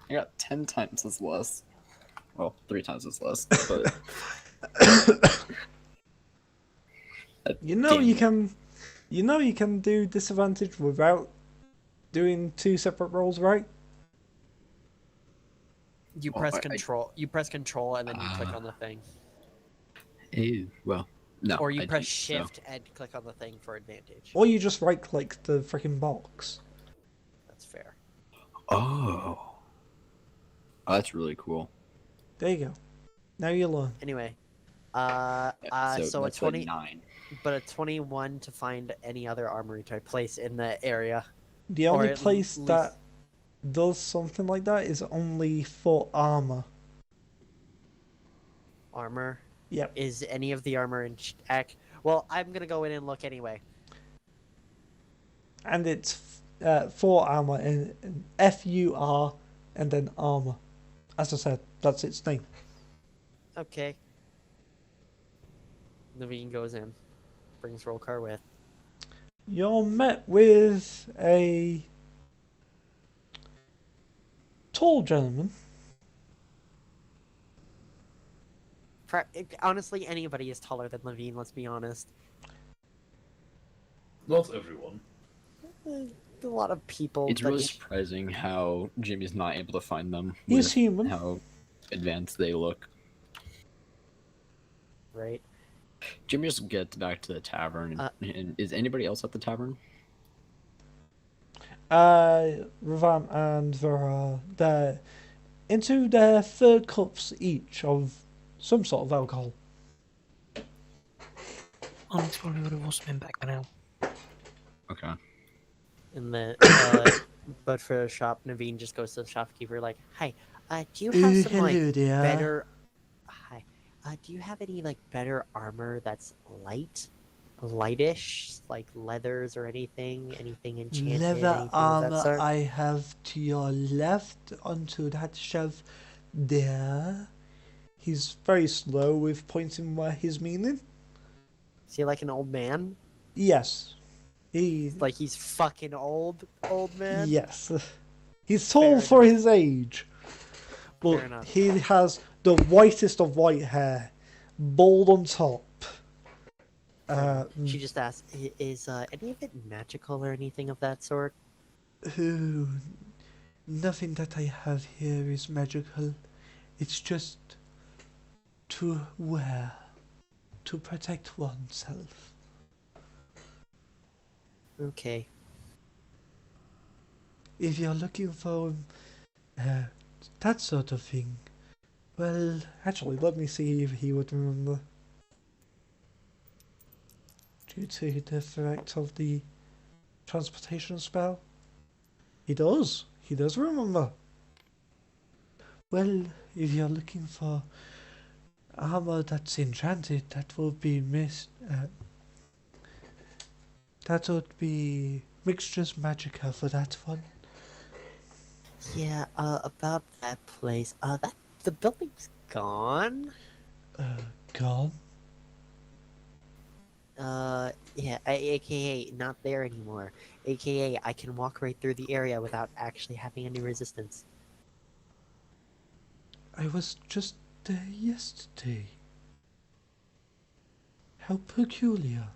I got 10 times as less. Well, 3 times as less, but. You know Damn you it. can. You know you can do disadvantage without doing 2 separate rolls, right? You Well, press I- control. You press control and then you click on the thing. Ew. Well, no. Or you I press didn't, so- shift and click on the thing for advantage. Or you just right click the freaking box. That's fair. Oh. Oh, that's really cool. There you go. Now you learn. Anyway. So, So a that's 20, like 9. but a 21 to find any other armory type place in the area. The Or only at place least- that does something like that is only for armor. Armor. Yep. Is any of the armor in check? Well, I'm gonna go in and look anyway. And it's for armor and FUR and then armor. As I said, that's its name. Okay. Naveen goes in. Brings Rollcar with. You're met with a tall gentleman. Honestly, anybody is taller than Levine, let's be honest. Not everyone. A lot of people. It's but really surprising how Jimmy's not able to find them. He's with human. How advanced they look. Right. Jimmy just gets back to the tavern. And is anybody else at the tavern? Ravan and Vera, they're into their 3rd cups each of some sort of alcohol. Onyx probably would have also been back by now. Okay. In the but for the shop, Naveen just goes to the shopkeeper like, "Hi, do you have some like dear. better? Hi, do you have any like better armor that's lightish, like leathers or anything enchanted? Leather anything of that armor sort? I have to your left onto that shelf there. He's very slow with pointing where he's meaning. Is he like an old man? Yes. He Like he's fucking old man? yes. He's tall Fair for enough. his age. Fair But enough. he has the whitest of white hair. Bald on top. She just asked, "Is any of it magical or anything of that sort?" Oh, nothing that I have here is magical. It's just to wear, to protect oneself. Okay. If you're looking for that sort of thing, well, actually, let me see if he would remember. Due to the effect of the transportation spell, he does. He does remember. Well, if you're looking for armor that's enchanted, that would be that would be Mixtures Magica for that one. Yeah, about that place. The building's gone. Gone? Yeah, aka not there anymore. AKA I can walk right through the area without actually having any resistance. I was just there yesterday. How peculiar.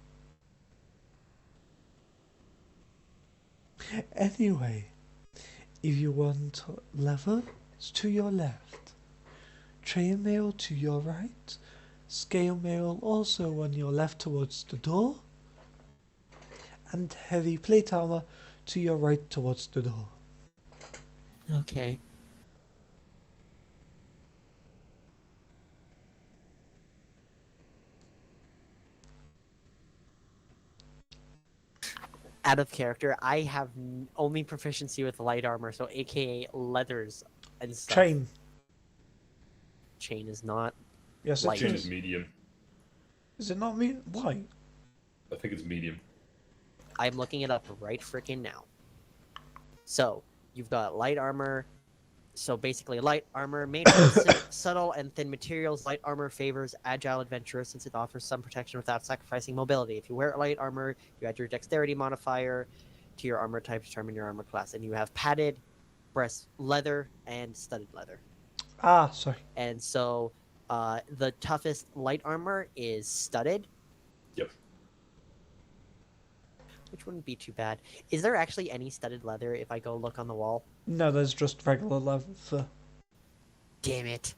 Anyway, if you want lever, it's to your left. Chain mail to your right. Scale mail also on your left towards the door. And heavy plate armor to your right towards the door. Okay. Out of character, I have only proficiency with light armor, so aka leathers and stuff. Chain. Chain is not. Yes, Light. it Chain is. is medium. Is it not me? Why? I think it's medium. I'm looking it up right freaking now. So, you've got light armor. So basically, light armor made from subtle and thin materials. Light armor favors agile adventurers since it offers some protection without sacrificing mobility. If you wear light armor, you add your dexterity modifier to your armor type to determine your armor class. And you have padded, breast leather, and studded leather. Ah, sorry. And so the toughest light armor is studded. Yep. Which wouldn't be too bad. Is there actually any studded leather if I go look on the wall? No, there's just regular leather. Damn it.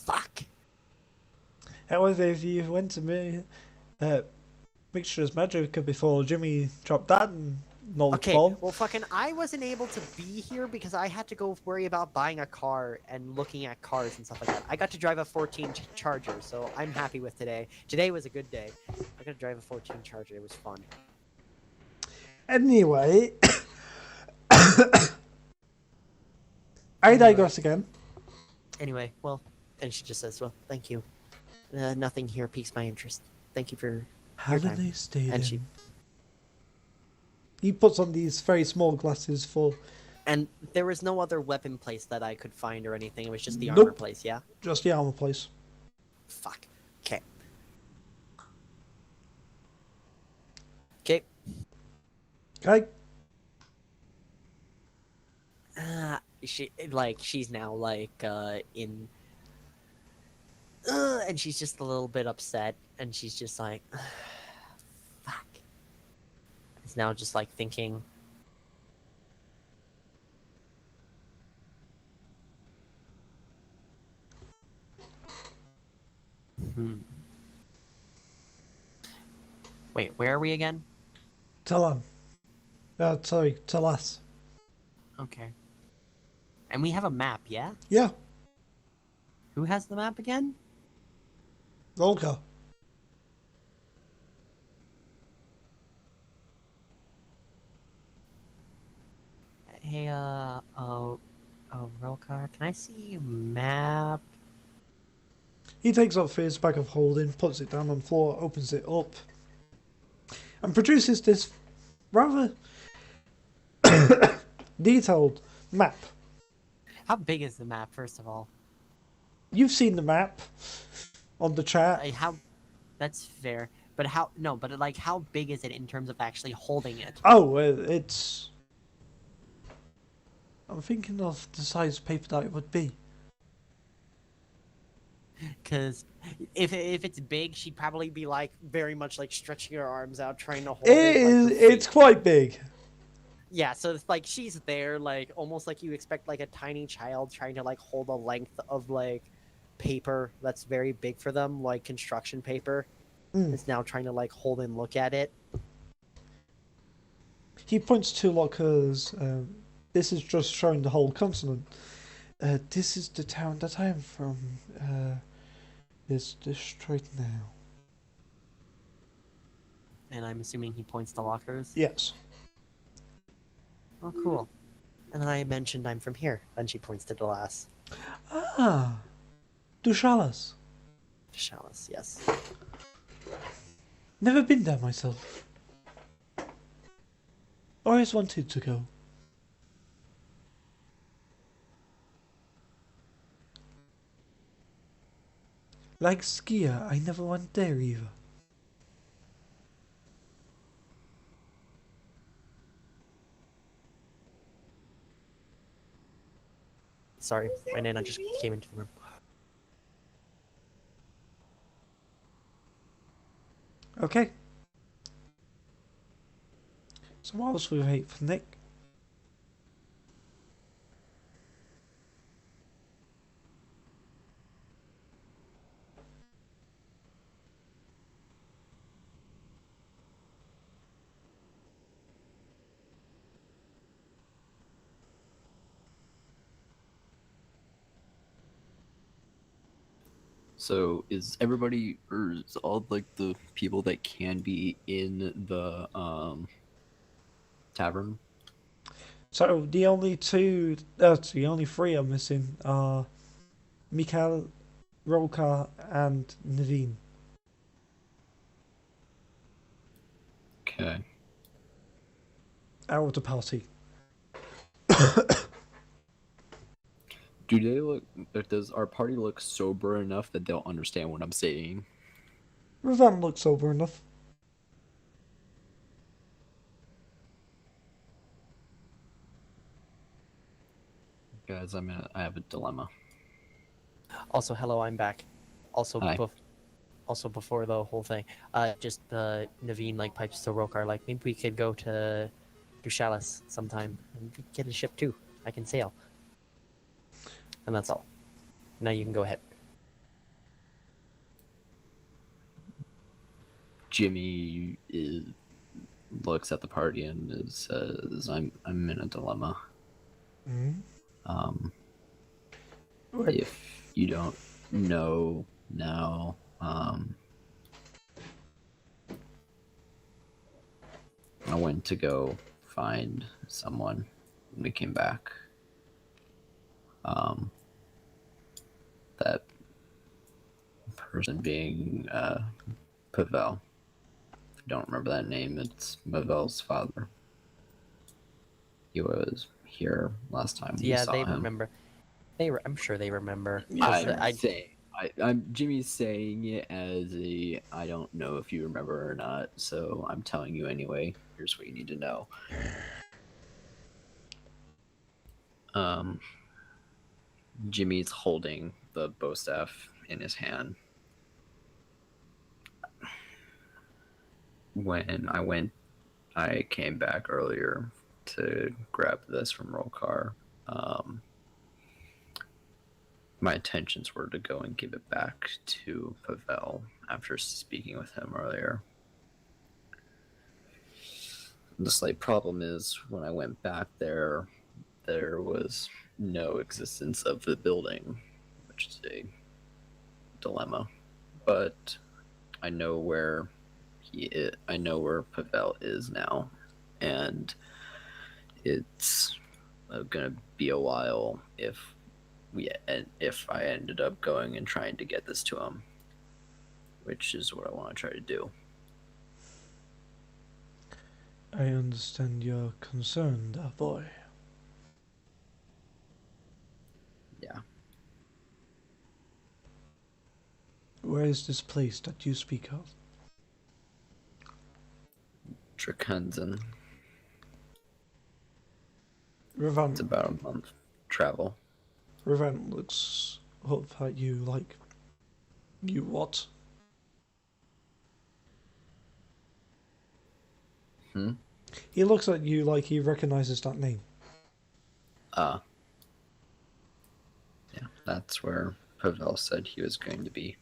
Fuck. However, if you went to me, Mixtures Magic before Jimmy dropped that knowledge Okay, bomb. well fucking I wasn't able to be here because I had to go worry about buying a car and looking at cars and stuff like that. I got to drive a 14 Charger, so I'm happy with today. Today was a good day. I got to drive a 14 Charger. It was fun. Anyway, I digress again. Anyway, well, and she just says, well, thank you. Nothing here piques my interest. Thank you for Have a time. nice day And then. she- He puts on these very small glasses for And there was no other weapon place that I could find or anything. It was just the Nope. armor place, yeah? just the armor place. Fuck. Okay. Okay. Okay? She's now in and she's just a little bit upset and she's just like fuck. It's now just like thinking Wait, where are we again? Talon. Sorry, Talas. Okay. And we have a map, yeah? Yeah, Who has the map again? Volker. Hey, Rolcar, can I see a map? He takes up his bag of holding, puts it down on the floor, opens it up, and produces this rather detailed map. How big is the map, first of all? You've seen the map on the chat. That's fair. But how big is it in terms of actually holding it? Oh, it's... I'm thinking of the size of paper that it would be. Because if it's big, she'd probably be like very much like stretching her arms out, trying to hold It it. is, Like, her it's feet. quite big. Yeah, so it's like she's there, like almost like you expect like a tiny child trying to like hold a length of like paper that's very big for them, like construction paper. Is now trying to like hold and look at it. He points to lockers. This is just showing the whole continent. This is the town that I am from. It's destroyed now. And I'm assuming he points to lockers. Yes. Oh, cool. And then I mentioned I'm from here. Then she points to Delas. Ah, Dushalas. Chalice, yes. Never been there myself. Always wanted to go. Like Skia, I never went there either. Sorry, my nana just came into the room. Okay. So whilst we wait for Nick, So is everybody, or is all like the people that can be in the tavern? so the only three are missing are Mikhail, Rolka, and Naveen. Okay. Out of the party. Do they look? Does our party look sober enough that they'll understand what I'm saying? Ravan looks sober enough. Guys, I have a dilemma. Also, hello, I'm back. Also, Hi. also before the whole thing, just Naveen like pipes to Rokar like maybe we could go to Chalice sometime and get a ship too. I can sail, and that's all. Now you can go ahead. Jimmy looks at the party and says, "I'm in a dilemma. Mm. If you don't know now, I went to go find someone when we came back. That person being Pavel. If you don't remember that name, it's Pavel's father. He was here last time we Yeah, saw they him. remember. I'm sure they remember. Jimmy's saying it as a I don't know if you remember or not, so I'm telling you anyway. Here's what you need to know. Jimmy's holding the bow staff in his hand. When I came back earlier to grab this from Rollcar. My intentions were to go and give it back to Pavel after speaking with him earlier. The slight problem is when I went back there was no existence of the building, which is a dilemma. But I know where I know where Pavel is now, and it's gonna be a while if I ended up going and trying to get this to him, which is what I want to try to do. I understand your concern, there, boy. Yeah. Where is this place that you speak of? Drakunzen. Ravan, It's about a month travel. Ravan looks up at you like, you what? He looks at you like he recognizes that name. Yeah, that's where Pavel said he was going to be.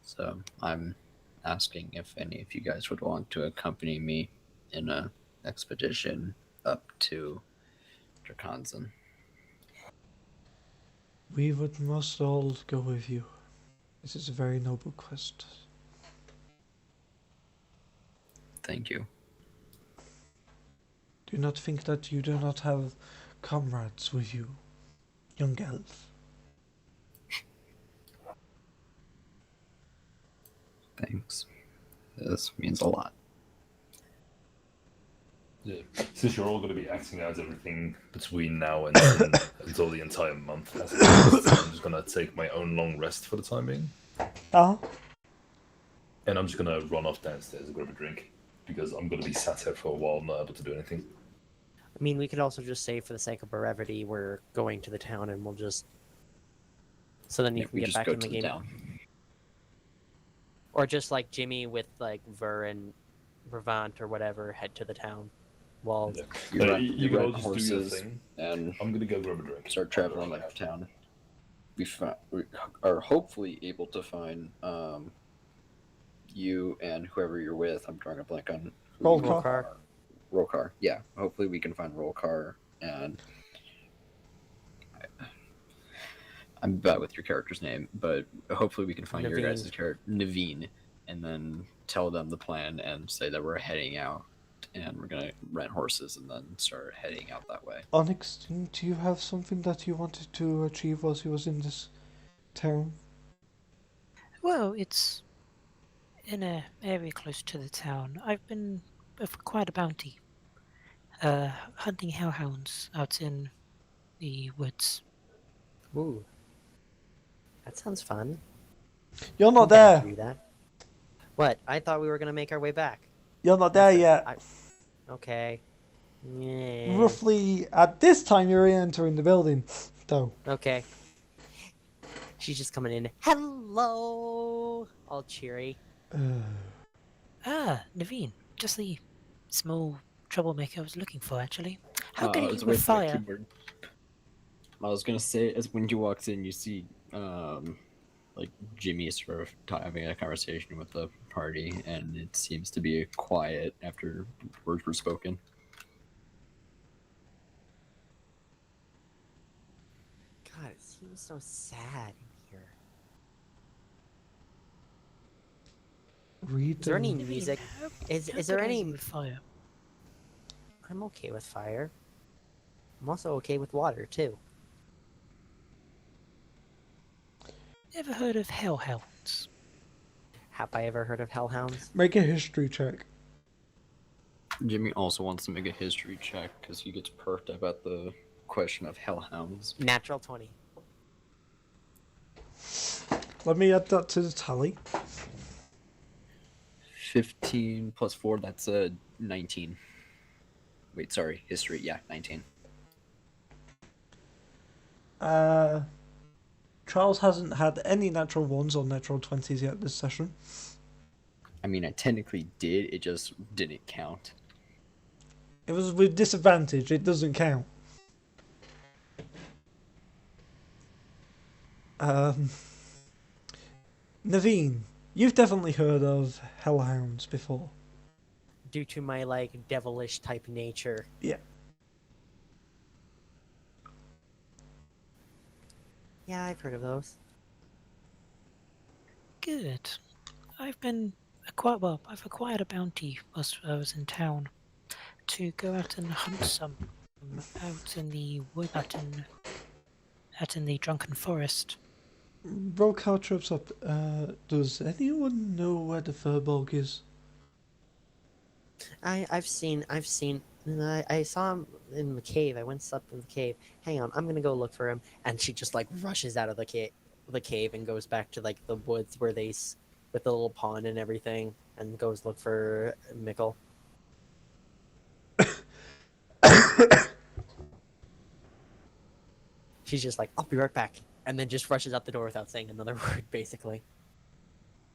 So I'm asking if any of you guys would want to accompany me in an expedition up to Drakonzen. We would must all go with you. This is a very noble quest. Thank you. Do not think that you do not have comrades with you, young elf. Thanks. This means a lot. Yeah. Since you're all going to be acting out everything between now and until the entire month has passed, I'm just going to take my own long rest for the time being. Uh-huh. And I'm just going to run off downstairs and grab a drink. Because I'm going to be sat here for a while, not able to do anything. I mean, we could also just say, for the sake of brevity, we're going to the town, and we'll just. So then you can we get just back go in the to the game. town. Or just like Jimmy with like Ver and Bravant or whatever head to the town. While Yeah. You can all rent just do your horses thing. and I'm going to go grab a drink. start traveling up town. We are hopefully able to find you and whoever you're with. I'm drawing a blank on who you Rollcar. are. Rollcar. Yeah, hopefully we can find Rollcar, and I'm bad with your character's name, but hopefully we can find your guys' character, Naveen, and then tell them the plan and say that we're heading out and we're gonna rent horses and then start heading out that way. Onyx, do you have something that you wanted to achieve whilst you was in this town? Well, it's in an area close to the town. I've been for quite a bounty, hunting hellhounds out in the woods. Ooh, that sounds fun. You're not I'm down there. to do that. What? I thought we were gonna make our way back. You're not there yet. Okay. Yeah. Roughly at this time you're entering the building, though. Okay. She's just coming in. Hello. All cheery. Ah, Naveen, just the small troublemaker I was looking for, actually. How I good are was you with waiting for the fire? keyword. I was gonna say, as when you walked in, you see, like Jimmy is sort of having a conversation with the party, and it seems to be quiet after words were spoken. God, it seems so sad in here. Read Is there any the- music? How Is good there are any? you with fire? I'm okay with fire. I'm also okay with water too. Ever heard of hellhounds? Have I ever heard of hellhounds? Make a history check. Jimmy also wants to make a history check because he gets perked up at the question of hellhounds. Natural 20. Let me add that to the tally. 15 plus 4, that's a 19. Wait, sorry, history, yeah, 19. Charles hasn't had any natural ones or natural 20s yet this session. I mean, I technically did, it just didn't count. It was with disadvantage, it doesn't count. Naveen, you've definitely heard of hellhounds before. Due to my like devilish type nature. Yeah. Yeah, I've heard of those. Good. I've acquired a bounty whilst I was in town to go out and hunt some out in the wood, out in the drunken forest. Rollcar trips up. Does anyone know where the Furbolg is? I've seen. I saw him in the cave. I went and slept in the cave. Hang on, I'm gonna go look for him. And she just like rushes out of the cave and goes back to like the woods where with the little pond and everything, and goes look for Mikkel. She's just like, I'll be right back, and then just rushes out the door without saying another word, basically.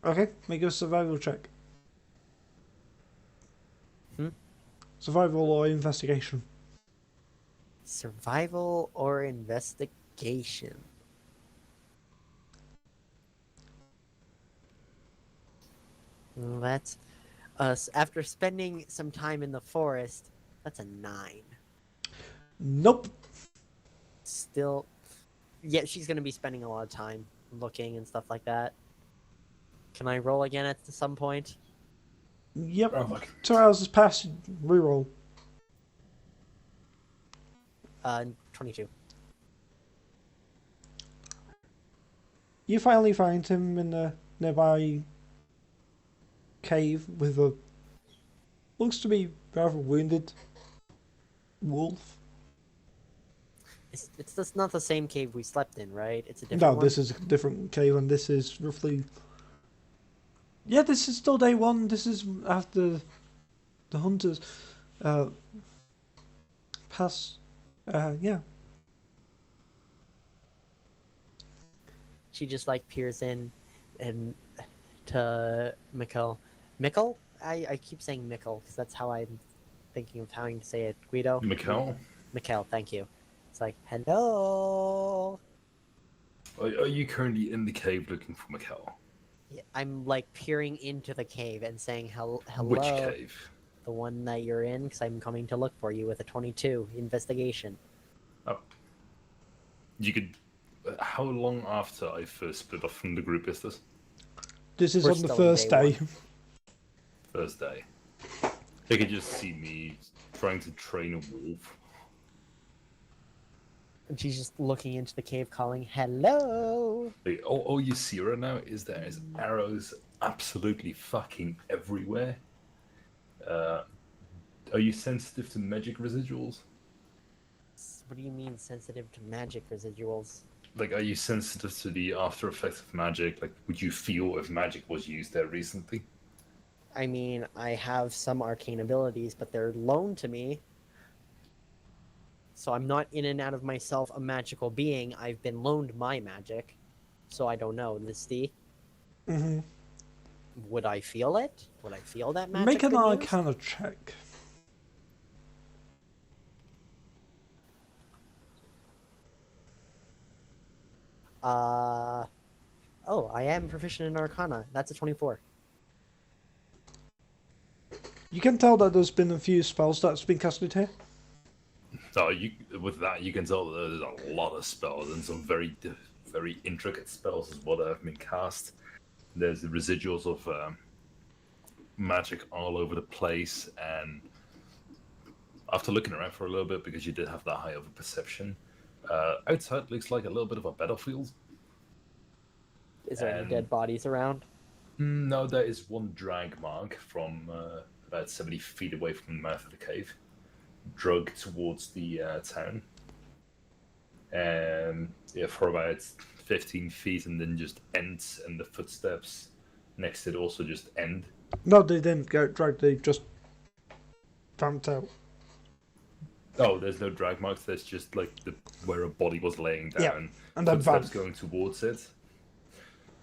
Okay, make a survival check. Survival or investigation? Survival or investigation? That's us. After spending some time in the forest, that's a 9. Nope. Still, yeah, she's gonna be spending a lot of time looking and stuff like that. Can I roll again at some point? Yep. Oh, fuck. 2 hours has passed. Reroll. 22. You finally find him in a nearby cave with a... looks to be rather wounded. wolf. It's just not the same cave we slept in, right? It's a different No, one. this is a different cave, and this is roughly. Yeah, this is still day one. This is after the hunters pass. Yeah. She just like peers in and to Mikkel. Mikkel? I keep saying Mikkel because that's how I'm thinking of having to say it. Guido? Mikkel, Mikkel, thank you. It's like, hello. are you currently in the cave looking for Mikkel? Yeah, I'm like peering into the cave and saying hello. Which cave? The one that you're in, because I'm coming to look for you with a 22 investigation. Oh. You could. How long after I first split off from the group is this? This is We're on the still in first day day. First day. They could just see me trying to train a wolf. And she's just looking into the cave calling, hello. Like, all you see right now is there's arrows absolutely fucking everywhere. Are you sensitive to magic residuals? What do you mean sensitive to magic residuals? Like, are you sensitive to the after effects of magic? Like, would you feel if magic was used there recently? I mean, I have some arcane abilities, but they're loaned to me. So I'm not in and out of myself a magical being. I've been loaned my magic. So I don't know. Misty, Mm-hmm. would I feel it? Would I feel that magic? Make an been used? Arcana check. Oh, I am proficient in Arcana. That's a 24. You can tell that there's been a few spells that's been casted here. So with that, you can tell that there's a lot of spells and some very intricate spells is what have been cast. There's the residuals of magic all over the place, and after looking around for a little bit, because you did have that high of a perception, outside looks like a little bit of a battlefield. Is there any And- dead bodies around? No, there is one drag mark from about 70 feet away from the mouth of the cave, drug towards the town. Yeah, for about 15 feet, and then just ends, and the footsteps next to it also just end. No, they didn't get dragged. They just vamped out. Oh, there's no drag marks. There's just like where a body was laying down. Yeah, and then footsteps vamped. going towards it,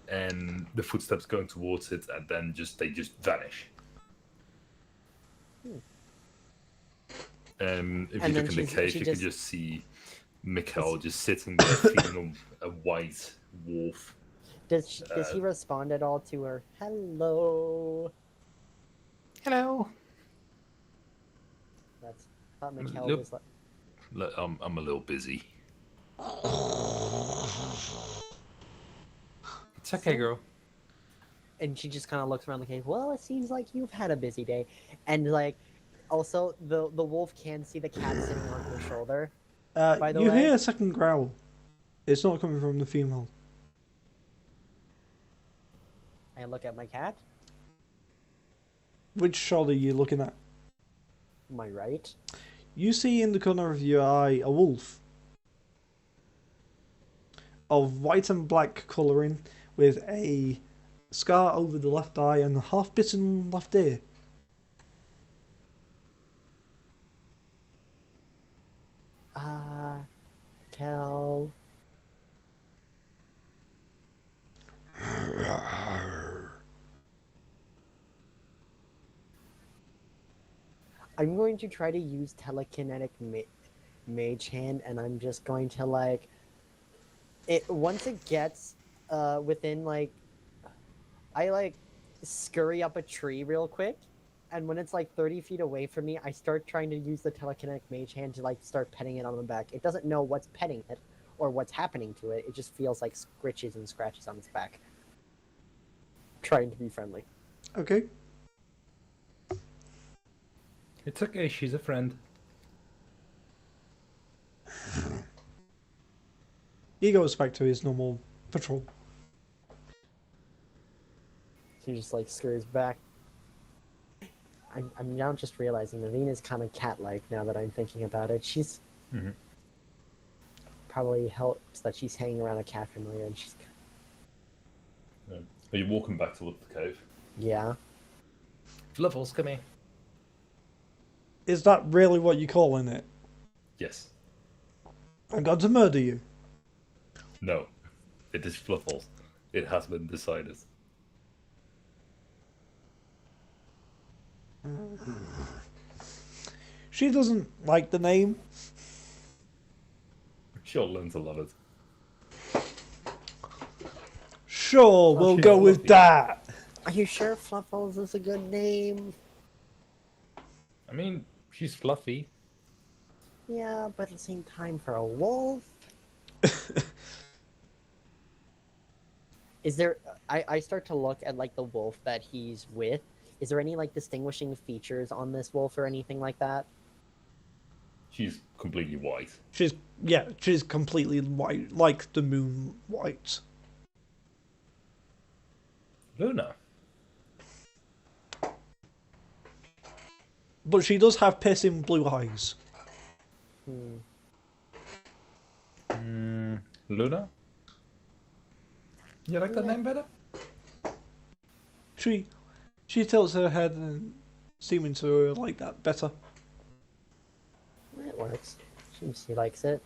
and the footsteps going towards it, and then they just vanish. If And you then look in the she cave, you can just- just see Mikkel just sitting there feeding a white wolf. Does he respond at all to her? Hello. Hello. That's I thought Mikkel Look. was like. I'm a little busy. It's okay, girl. And she just kind of looks around the cave. Well, it seems like you've had a busy day, and like, also the wolf can see the cat sitting on her shoulder. By the You way- hear a second growl. It's not coming from the female. I look at my cat. Which shoulder are you looking at? My right. You see in the corner of your eye a wolf of white and black colouring with a scar over the left eye and a half-bitten left ear. Tell. I'm going to try to use telekinetic mage hand, and I'm just going to like it once it gets within like I like scurry up a tree real quick, and when it's like 30 feet away from me, I start trying to use the telekinetic mage hand to like start petting it on the back. It doesn't know what's petting it or what's happening to it. It just feels like scritches and scratches on its back. Trying to be friendly. Okay. It's okay, she's a friend. He goes back to his normal patrol. She just like scurries back. I'm now just realizing Naveen is kind of cat-like now that I'm thinking about it. She's Mhm. probably helps that she's hanging around a cat familiar, and she's Yeah. Are you walking back towards the cave? yeah. Fluffles, come here. Is that really what you're calling it? Yes. I'm going to murder you. No. It is Fluffles. It has been decided. She doesn't like the name. She'll learn to love it. Sure, we'll she's go not with lucky. that. Are you sure Fluffles is a good name? I mean, she's fluffy. Yeah, but at the same time, for a wolf, is there? I start to look at like the wolf that he's with. Is there any like distinguishing features on this wolf or anything like that? She's completely white. She's completely white, like the moon white. Luna. But she does have piercing blue eyes. Luna? You like that name better? She tilts her head and seeming to like that better. It works. Seems he likes it.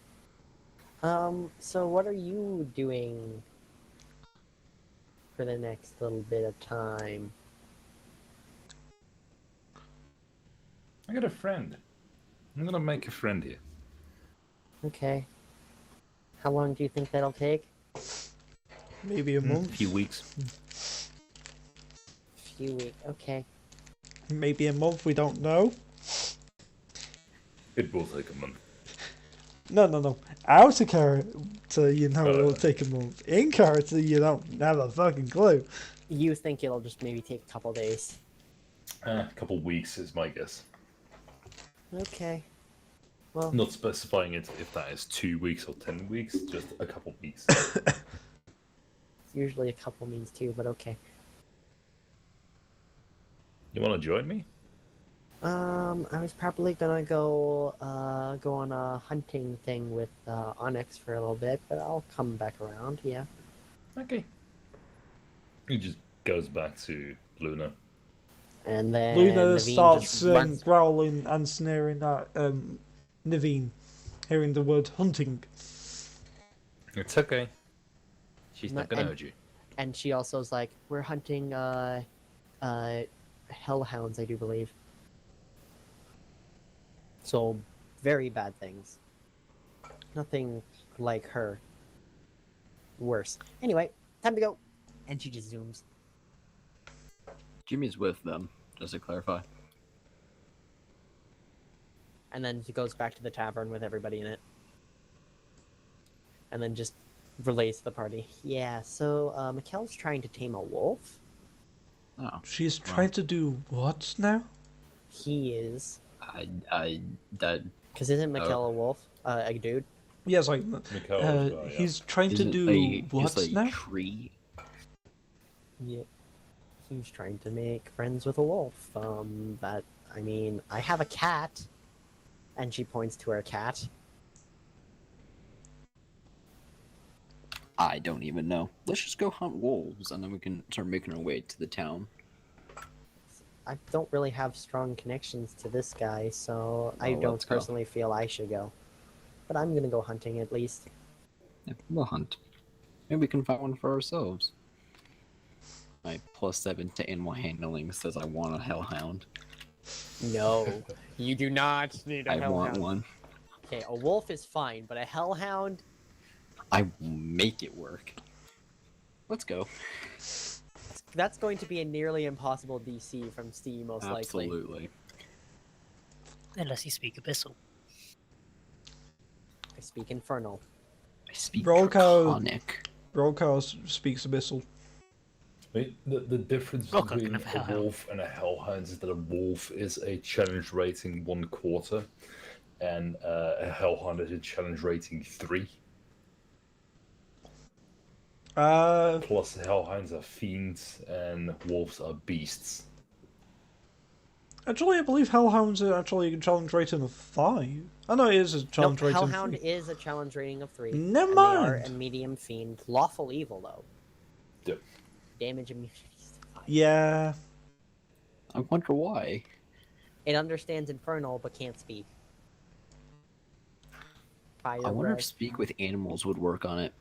So what are you doing for the next little bit of time? I got a friend. I'm gonna make a friend here. Okay. How long do you think that'll take? Maybe a A month. few weeks. Few weeks. Okay. Maybe a month. We don't know. It will take a month. No. Out of character, you know it'll Oh. take a month. In character, you don't have a fucking clue. You think it'll just maybe take a couple days? A couple weeks is my guess. Okay. Well, Not specifying it if that is 2 weeks or 10 weeks, just a couple weeks. usually a couple means two, but okay. You want to join me? I was probably gonna go on a hunting thing with Onyx for a little bit, but I'll come back around. Yeah. Okay. He just goes back to Luna. And then Luna Naveen starts just runs. growling and sneering at Naveen, hearing the word hunting. It's okay. She's not gonna And- hurt you. And she also is like, we're hunting hellhounds, I do believe. So very bad things. Nothing like her. Worse. Anyway, time to go. And she just zooms. Jimmy's with them, just to clarify. And then she goes back to the tavern with everybody in it. And then just relays to the party. Yeah, so Mikkel's trying to tame a wolf. Oh, She's trying to do what now? He is. that Because isn't Oh. Mikkel a wolf? A dude? Yes, like Mikhail as well, yeah. he's trying to isn't do what just a now? tree. Yeah. He's trying to make friends with a wolf. I mean, I have a cat. And she points to her cat. I don't even know. Let's just go hunt wolves, and then we can start making our way to the town. I don't really have strong connections to this guy, so I Well, don't let's go. personally feel I should go. But I'm gonna go hunting at least. Yeah, we'll hunt. Maybe we can find one for ourselves. My +7 to animal handling says I want a hellhound. No, you do not need a I hellhound. want one. Okay, a wolf is fine, but a hellhound? I will make it work. Let's go. That's going to be a nearly impossible DC from Steve, most likely. Absolutely. Unless you speak Abyssal. I speak Infernal. I speak Rolko. Draconic. Rolko speaks Abyssal. Wait, the difference Rock between of a a hellhound. wolf and a hellhound is that a wolf is a challenge rating 1/4, and a hellhound is a challenge rating 3. Plus, hellhounds are fiends and wolves are beasts. Actually, I believe Hellhounds are actually a challenge rating of 5. I know it is a challenge Nope, rating of Hellhound 3. is a challenge rating of 3. Never and they are mind. a medium fiend. Lawful evil, though. Yep. Damage immunity is 5. Yeah. I wonder why. It understands Infernal, but can't speak. Fire I wonder if breath. speak with animals would work on it.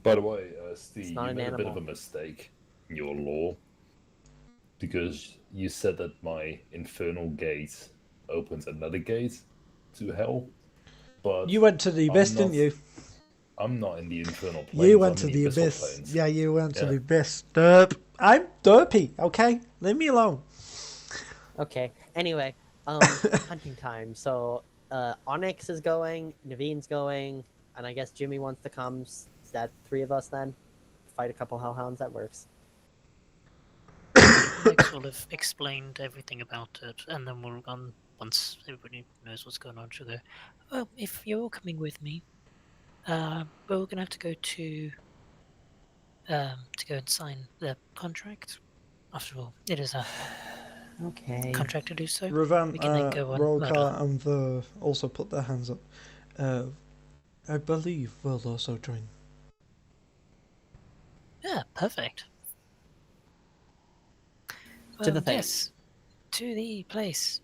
By the way, Steve, It's you not an made a bit of animal. a mistake in your lore. Because you said that my infernal gate opens another gate to hell. But You went to the abyss, didn't you? I'm not in the infernal planes. You went I'm to in the abyssal abyss. planes. Yeah, you went to Yeah. the abyss. Derp. I'm derpy, okay? Leave me alone. Okay. Anyway, hunting time. So, Onyx is going, Naveen's going, and I guess Jimmy wants to come. Is that 3 of us then? Fight a couple hellhounds. That works. Nick sort of explained everything about it, and then we'll run once everybody knows what's going on. She'll go, well, if you're all coming with me, we're gonna have to go to go and sign the contract. After all, it is a Okay. contract to do so. Ravan, We can then go on Rolcar, murder. and Ver also put their hands up. I believe we'll also join. Yeah, perfect. To the thing. Yes, to the place.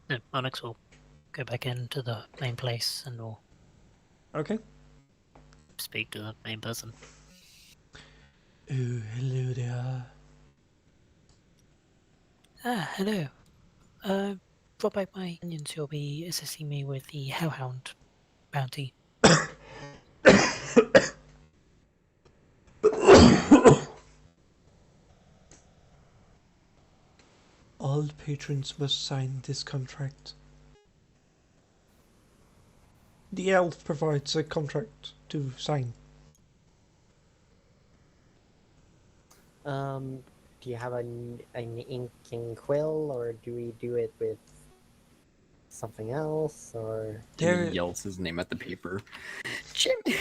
No, Onyx will go back into the main place and we'll Okay. speak to the main person. Oh, hello there. Ah, hello. Drop by my onions. You'll be assisting me with the Hellhound bounty. All patrons must sign this contract. The elf provides a contract to sign. Do you have an inking quill, or do we do it with something else, or? There, He yells his name at the paper. Jimmy!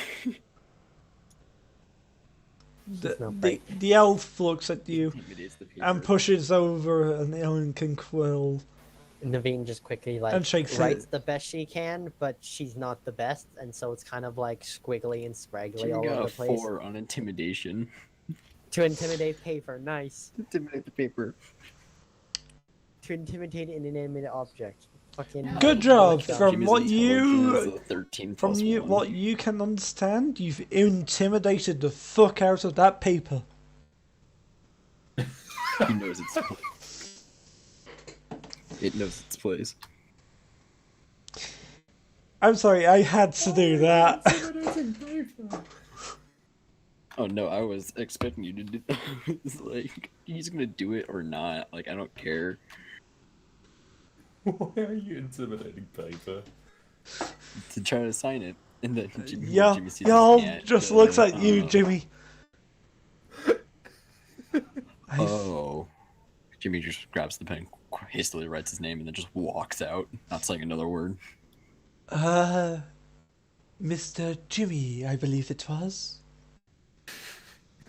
the elf looks at you Intimidates the paper. and pushes over an Incan quill. Naveen just quickly And shakes writes it. the best she can, but she's not the best, and so it's kind of like squiggly and scraggly Jimmy all got over a the place. 4 on intimidation. To intimidate paper, nice. Intimidate the paper. To intimidate an inanimate object. Fucking Good job. look down. From Jimmy's what intelligence you- is a 13 From plus you, 1. what you can understand, you've intimidated the fuck out of that paper. He knows its place. It knows its place. I'm sorry, I had to do that. Oh no, I was expecting you to do it's like, he's gonna do it or not. Like, I don't care. Why are you intimidating paper? To try to sign it. And then Jimmy, Yeah, Jimmy sees y'all his aunt, just go, looks at you, Jimmy. Oh. Jimmy just grabs the pen, hastily writes his name, and then just walks out, not saying another word. Mr. Jimmy, I believe it was.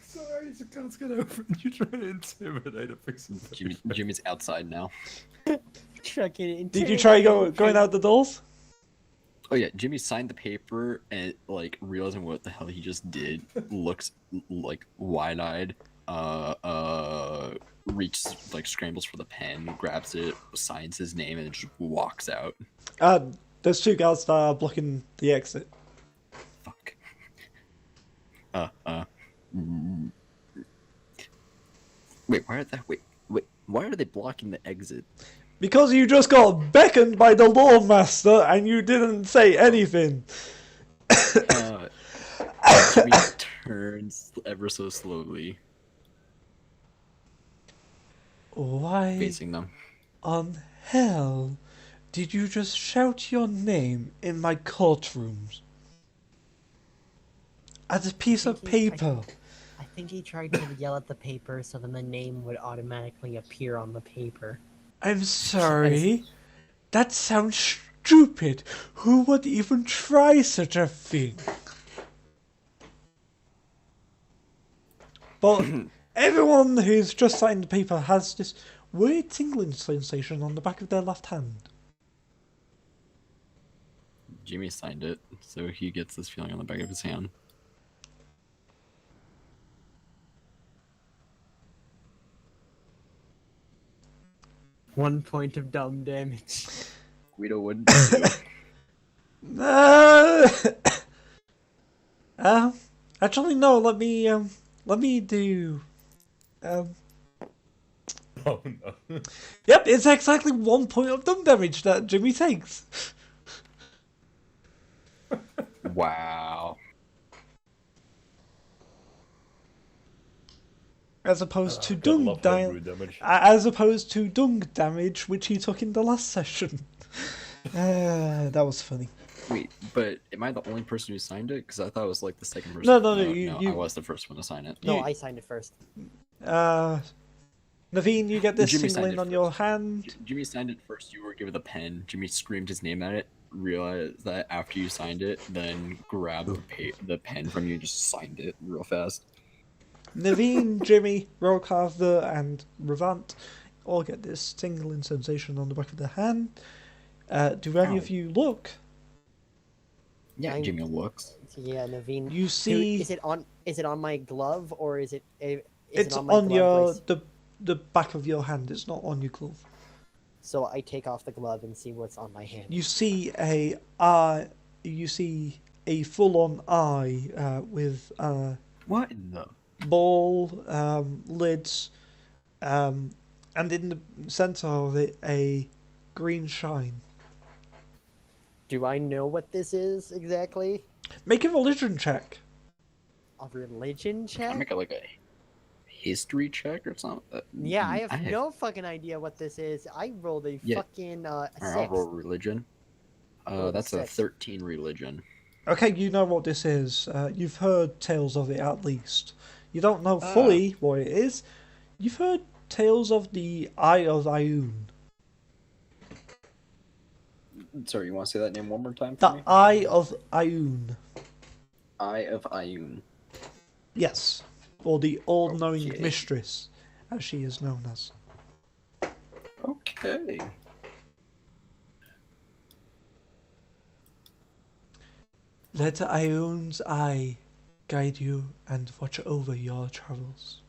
Sorry, the can't get open. You're trying to intimidate a piece of paper. Jimmy's outside now. Did you try going out the doors? Oh yeah, Jimmy signed the paper and like realizing what the hell he just did, looks like wide-eyed, reaches like scrambles for the pen, grabs it, signs his name, and just walks out. There's 2 guards that are blocking the exit. Fuck. Wait, why are they blocking the exit? Because you just got beckoned by the Lawmaster and you didn't say anything. Jimmy turns ever so slowly, Why facing them. on hell did you just shout your name in my courtrooms? At a piece of paper. I think he tried to yell at the paper so then the name would automatically appear on the paper. I'm sorry. That sounds stupid. Who would even try such a thing? But everyone who's just signed the paper has this weird tingling sensation on the back of their left hand. Jimmy signed it, so he gets this feeling on the back of his hand. One point of dumb damage. Guido wouldn't do. Actually, no. Let me do. Oh no. Yep, it's exactly 1 point of dumb damage that Jimmy takes. Wow. As opposed to Gotta dung love homebrew damage. as opposed to dung damage, which he took in the last session. That was funny. Wait, but am I the only person who signed it? Because I thought it was like the second person. No, you- I was the first one to sign it. No, You- I signed it first. Naveen, you get this Jimmy signed tingling it on your first. hand. Jimmy signed it first. You were given the pen. Jimmy screamed his name at it. Realized that after you signed it, then grabbed the pen from you and just signed it real fast. Naveen, Jimmy, Rollcarver, and Ravant all get this tingling sensation on the back of their hand. Do any of you look? Yeah, I'm- Jimmy looks. Yeah, Naveen. You see, Is it on my glove or is it? it's on my on glove your brace? the back of your hand. It's not on your glove. So I take off the glove and see what's on my hand. You see a full-on eye with What in the? ball, lids, and in the center of it a green shine. Do I know what this is exactly? Make a religion check. A religion Can I check? make it like a history check or something? Yeah, I have no fucking idea what this is. I rolled a Yeah. fucking Alright, I'll 6. roll religion. Roll That's a 6. 13 religion. Okay, you know what this is. You've heard tales of it at least. You don't know fully what it is. You've heard tales of the Eye of Ioun. Sorry, you want to say that name one more time for The me? Eye of Ioun. Eye of Ioun. Yes. Or the all-knowing Okay. mistress, as she is known as. Okay. Let Ioun's eye guide you and watch over your travels.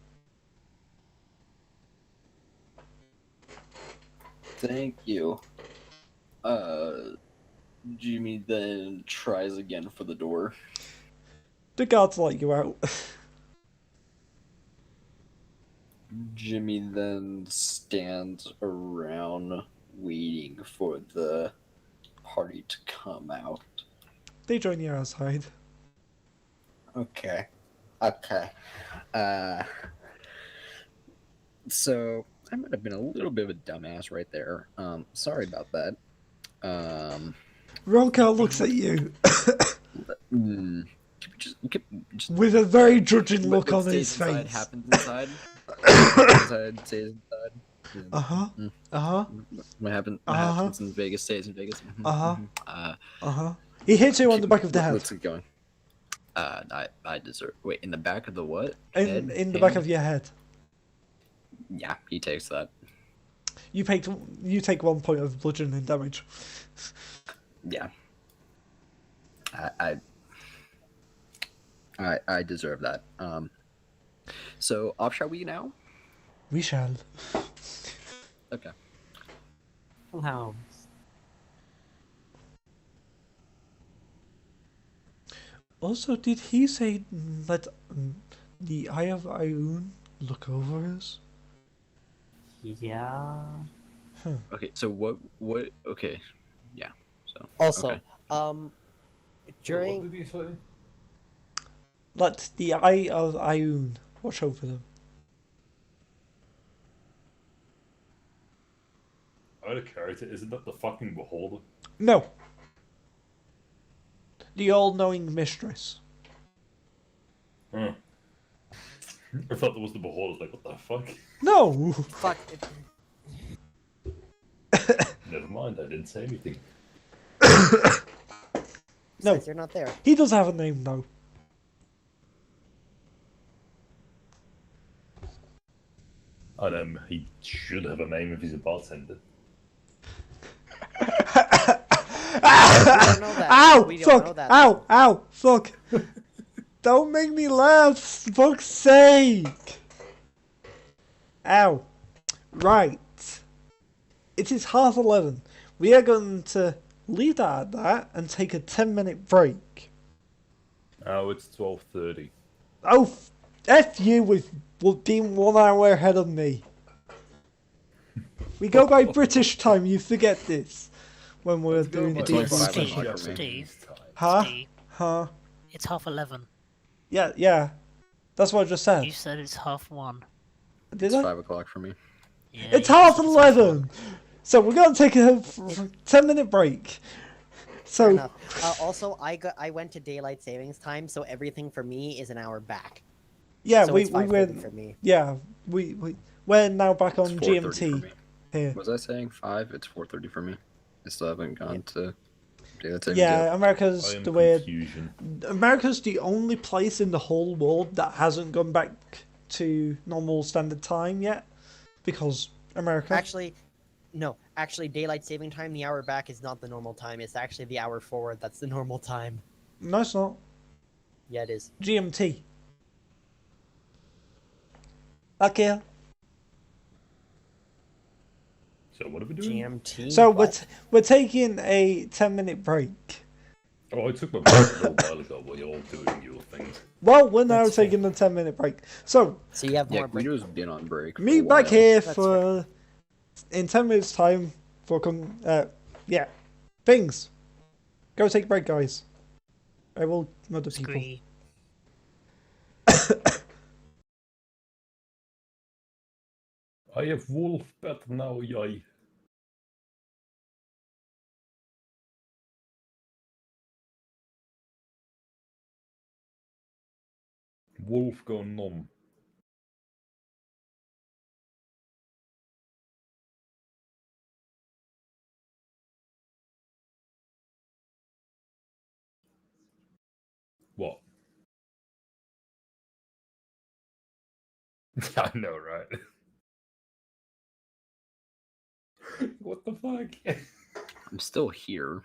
Thank you. Jimmy then tries again for the door. The guards let you out. Jimmy then stands around waiting for the party to come out. They join you outside. Okay. So I might have been a little bit of a dumbass right there. Sorry about that. Rolka looks at you Just with a very judging look what on his stays inside face. happens inside. Inside stays inside. Uh-huh. Uh-huh. What happens in Vegas stays in Vegas. Uh-huh. Uh-huh. He hits you on the back of the head. Let's keep going. I deserve. Wait, in the back of the what? In the back of your head. Yeah, he takes that. You take 1 point of bludgeoning damage. Yeah. I deserve that. So off shall we now? We shall. Okay. Wow. Also, did he say let the Eye of Ioun look over us? Yeah. Okay. So what? Okay. Yeah. So. Also, okay. during What did you say? Let the Eye of Ioun watch over them. Out of character, isn't that the fucking beholder? No. The all-knowing mistress. Huh. I thought that was the beholder. Like, what the fuck? No. fuck. Never mind, I didn't say anything. Besides, you're not there. He does have a name though. He should have a name if he's a bartender. We don't know that. Ow! We don't know Fuck! that. Ow! Ow! Fuck! Don't make me laugh! For fuck's sake! Ow! Right. It is 11:30. We are going to leave that at that and take a 10-minute break. Oh, it's 12:30. Oh, F you with being 1 hour ahead of me. We go by British time, you forget this. When we're doing It's like D&D. 5 o'clock for me. Steve. Huh? Steve, Huh? it's 11:30. Yeah. That's what I just said. You said it's 1:30. Did It's I? 5 o'clock for me. Yeah, It's you said 11:30! So we're going to take a 10-minute break. Fair So, enough. Also, I went to daylight savings time, so everything for me is an hour back. yeah, so we it's 5:30 went... for me. Yeah, we're now back on It's 4:30 for GMT me. here. Was I saying 5? It's 4:30 for me. I still haven't gone to daylight savings Yeah, yet. America's I am the way... confusion. America's the only place in the whole world that hasn't gone back to normal standard time yet. Because America... Actually, daylight saving time, the hour back is not the normal time. It's actually the hour forward that's the normal time. No, it's not. Yeah, it is. GMT. Okay. So what are we doing? GMT. So what? we're taking a 10-minute break. Oh, I took my break a little while ago while you're all doing your things. Well, we're now That's fair. taking a 10-minute break. So, So you have Yeah, more we break. just been on break. meet for a back while. here That's for... In 10 minutes time for... yeah. Things. Go take a break, guys. I will murder people. Scree. I have wolf better now, yay. Wolf go nom. What? I know, right? What the fuck? I'm still here.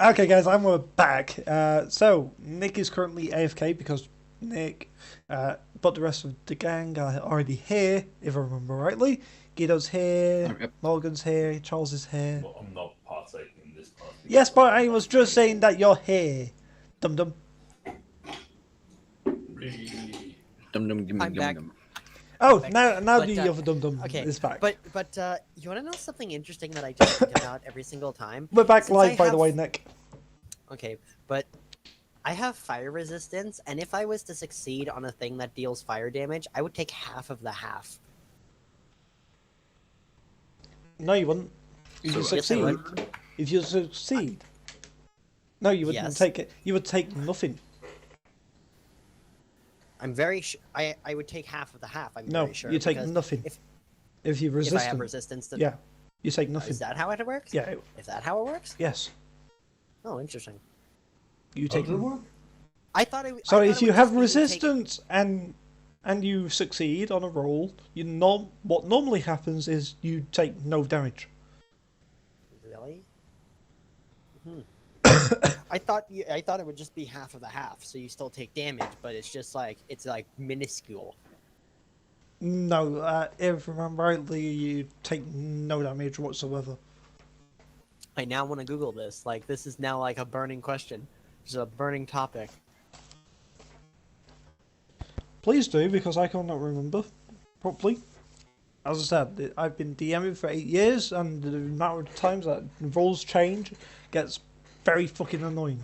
Okay, guys, and we're back. So, Nick is currently AFK because Nick, but the rest of the gang are already here, if I remember rightly. Guido's here, Okay. Morgan's here, Charles is here. Well, I'm not partaking in this part. Yes, but I was just saying that you're here. Dum dum. Dum dum dum I'm dum back. dum. Oh, Back. now But, the other dum dum Okay, is back. but you want to know something interesting that I just think about every single time? We're back Since live, I by the have- way, Nick. Okay, but I have fire resistance, and if I was to succeed on a thing that deals fire damage, I would take half of the half. No, you wouldn't. If you Yes, I succeed, would. if you succeed, no, you wouldn't Yes. take it. You would take nothing. I'm very sure. I would take half of the half. I'm No, very sure. you take because nothing. If You're if I resistant, have resistance to yeah, you take nothing. is that how it works? Yeah, Is that how it works? yes, Oh, interesting. you take. I thought it. So I thought if it you would have just be resistance and you succeed on a roll, what normally happens is you take no damage. Really? I thought it would just be half of the half, so you still take damage, but it's just like minuscule. No, if I remember rightly, you take no damage whatsoever. I now want to Google this. Like, this is now like a burning question. It's a burning topic. Please do, because I cannot remember properly. As I said, I've been DMing for 8 years, and the amount of times that roles change gets very fucking annoying.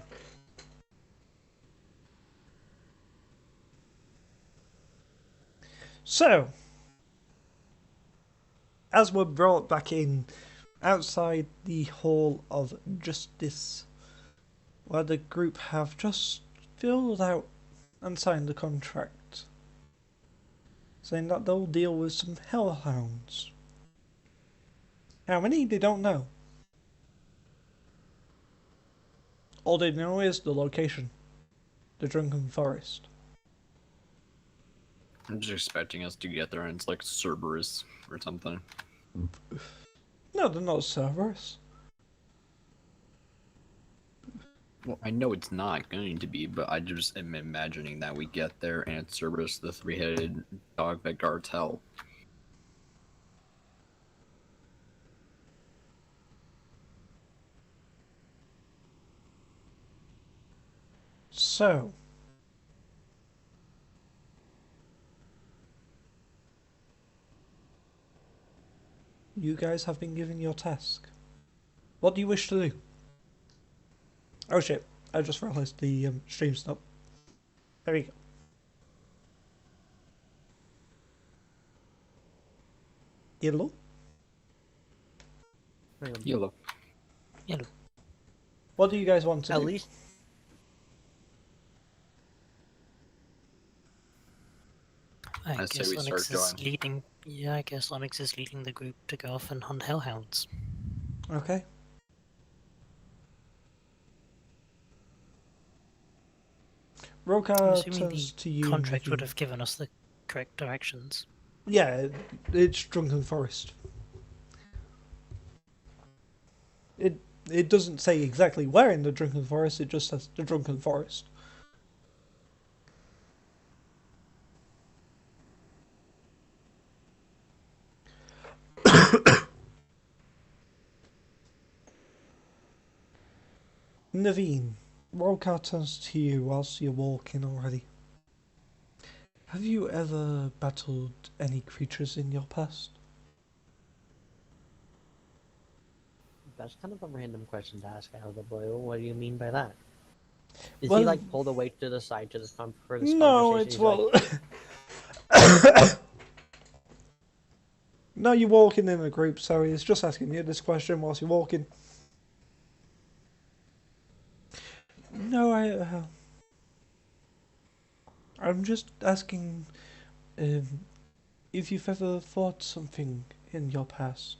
So, as we're brought back in outside the Hall of Justice, where the group have just filled out and signed the contract, saying that they'll deal with some hellhounds. How many, they don't know. All they know is the location. The Drunken Forest. I'm just expecting us to get there and it's like Cerberus or something. No, they're not Cerberus. Well, I know it's not going to be, but I just am imagining that we get there and it's Cerberus, the three-headed dog that guards hell. So, you guys have been given your task. What do you wish to do? Oh shit, I just realised the stream stopped. There we go. Yellow? Yellow. Yellow. What do you guys want to At do? least I I say guess we start Onyx is going. leading. Yeah, I guess Onyx is leading the group to go off and hunt hellhounds. Okay. I'm Roka assuming turns the to you. contract Naveen. would have given us the correct directions. Yeah, it's Drunken Forest. It doesn't say exactly where in the Drunken Forest, it just says the Drunken Forest. Naveen, Rolcar turns to you whilst you're walking already. Have you ever battled any creatures in your past? that's kind of a random question to ask out of the blue. What do you mean by that? Is Well- he like pulled away to the side to this for this No, conversation? it's He's like, well. No, you're walking in a group, so he's just asking you this question whilst you're walking. No, I'm just asking if you've ever fought something in your past,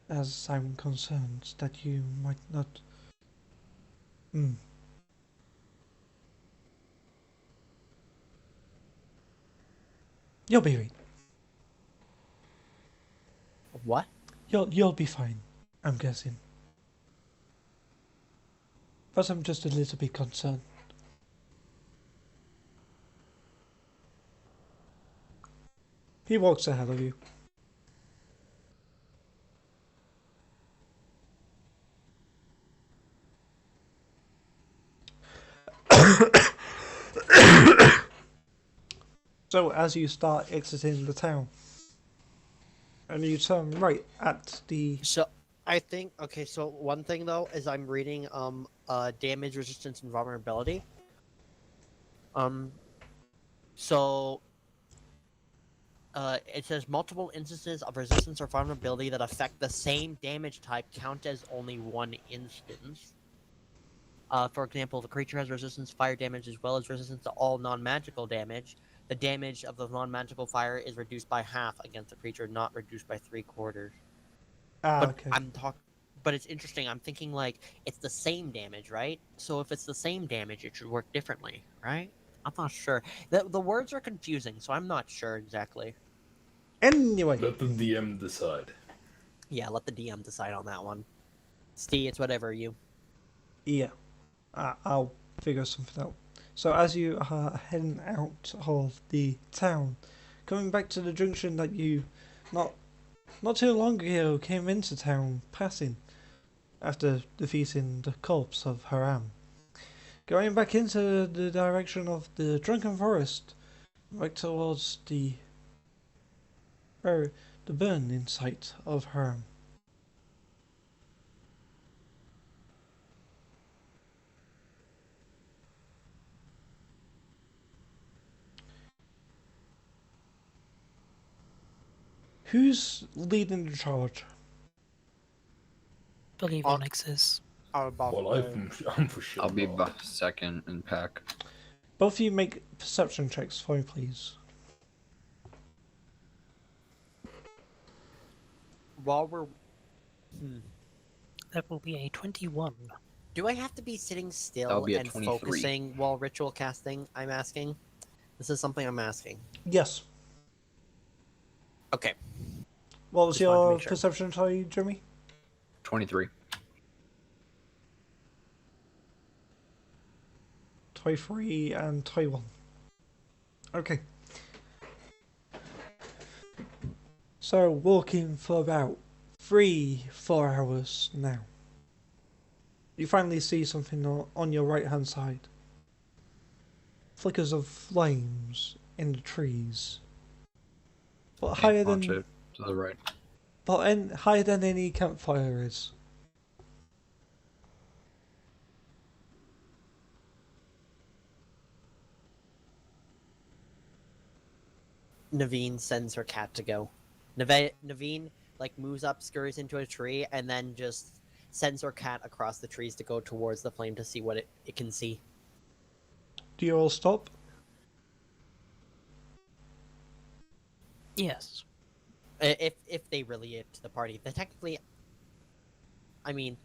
as I'm concerned that you might not. You'll be right. what? You'll be fine. I'm guessing. But I'm just a little bit concerned. He walks ahead of you. So as you start exiting the town, and you turn right at the... So I think okay. So one thing though is I'm reading damage resistance and vulnerability. So it says multiple instances of resistance or vulnerability that affect the same damage type count as only one instance. For example, the creature has resistance to fire damage as well as resistance to all non-magical damage. The damage of the non-magical fire is reduced by half against the creature, not reduced by 3/4. But okay. But it's interesting. I'm thinking like it's the same damage, right? So if it's the same damage, it should work differently, right? I'm not sure. The words are confusing, so I'm not sure exactly. Anyway, Let the DM decide. Yeah, let the DM decide on that one. Steve, it's whatever you. yeah, I'll figure something out. So as you are heading out of the town, coming back to the junction that you not too long ago came into town passing after defeating the corpse of Haram. Going back into the direction of the Drunken Forest, back towards the burning site of Haram. Who's leading the charge? Believe Onyx is. Well, I'm for sure. I'll be not. second in pack. Both of you make perception checks for me, please. While we're That will be a 21. Do I have to be sitting still That'll be a and 23. focusing while ritual casting? I'm asking. This is something I'm asking. Yes. Okay. What was Just wanted to your make sure. perception, sorry, Jimmy? 23. 23 and 21. Okay. So, walking for about 3-4 hours now. You finally see something on your right hand side. Flickers of flames in the trees. But higher Launch than it to the right. higher than any campfire is. Naveen sends her cat to go. Naveen like moves up, scurries into a tree, and then just sends her cat across the trees to go towards the flame to see what it can see. Do you all stop? Yes. If they relay it to the party, they technically. I mean,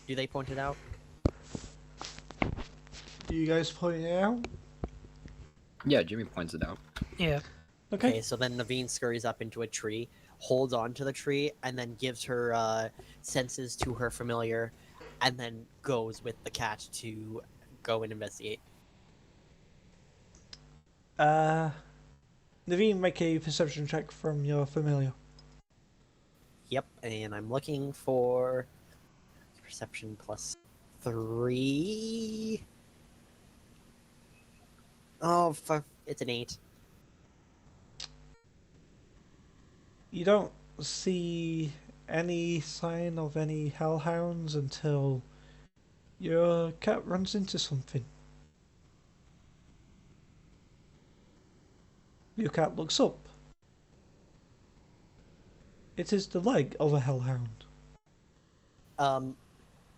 do they point it out? Do you guys point it out? Yeah, Jimmy points it out. Yeah. Okay. So then Naveen scurries up into a tree, holds on to the tree, and then gives her senses to her familiar, and then goes with the cat to go and investigate. Naveen, make a perception check from your familiar. Yep, and I'm looking for perception +3. Oh, fuck. It's an 8. You don't see any sign of any hellhounds until your cat runs into something. Your cat looks up. It is the leg of a hellhound.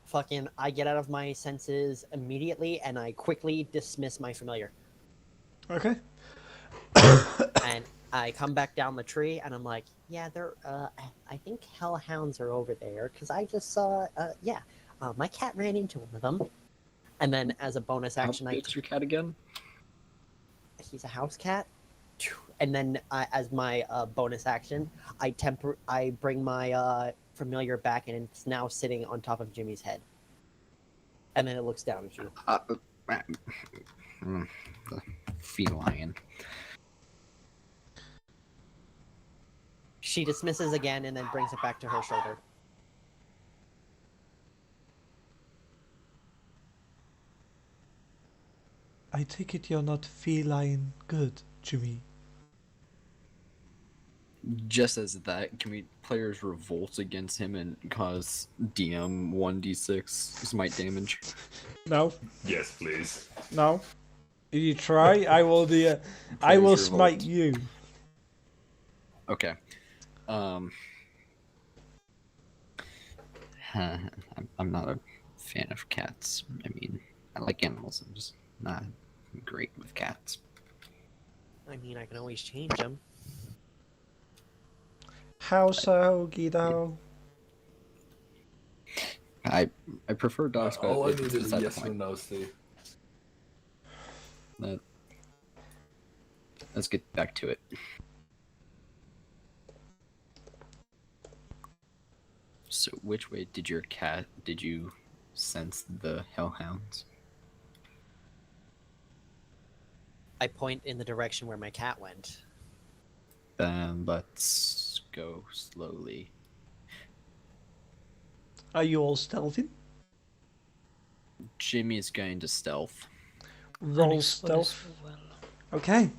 Fucking, I get out of my senses immediately, and I quickly dismiss my familiar. Okay. And I come back down the tree, and I'm like, yeah, I think hellhounds are over there, because I just saw, my cat ran into one of them. And then as a bonus action, How big's your cat again? he's a house cat. And then as my bonus action, I bring my familiar back, and it's now sitting on top of Jimmy's head. And then it looks down at you. The feline. She dismisses again and then brings it back to her shoulder. I take it you're not feline good, Jimmy. Just as that, can we players revolt against him and cause DM 1d6 smite damage? No, Yes, please. no. If you try, I will do. I will smite you. Okay. I'm not a fan of cats. I mean, I like animals. I'm just not great with cats. I mean, I can always change them. How so, Guido? I prefer dogs, but All I it's need is a beside the yes or point. no, Steve. Let's get back to it. So, which way did you sense the hellhounds? I point in the direction where my cat went. Then let's go slowly. Are you all stealthing? Jimmy's going to stealth. Roll Onyx will as stealth. well. Okay.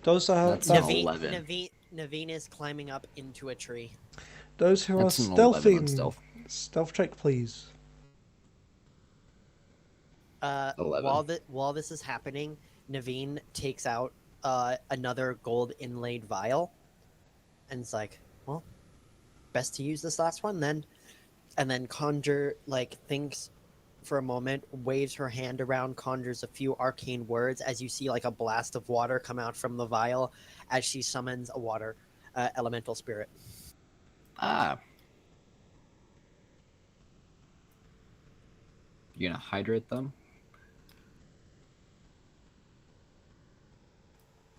Those are That's an Naveen, 11. Naveen is climbing up into a tree. those who That's are an 11 on stealthing. stealth. Stealth check, please. 11. While this is happening, Naveen takes out another gold inlaid vial, and it's like, well, best to use this last one then, and then thinks for a moment, waves her hand around, conjures a few arcane words as you see like a blast of water come out from the vial as she summons a water elemental spirit. Ah. You gonna hydrate them?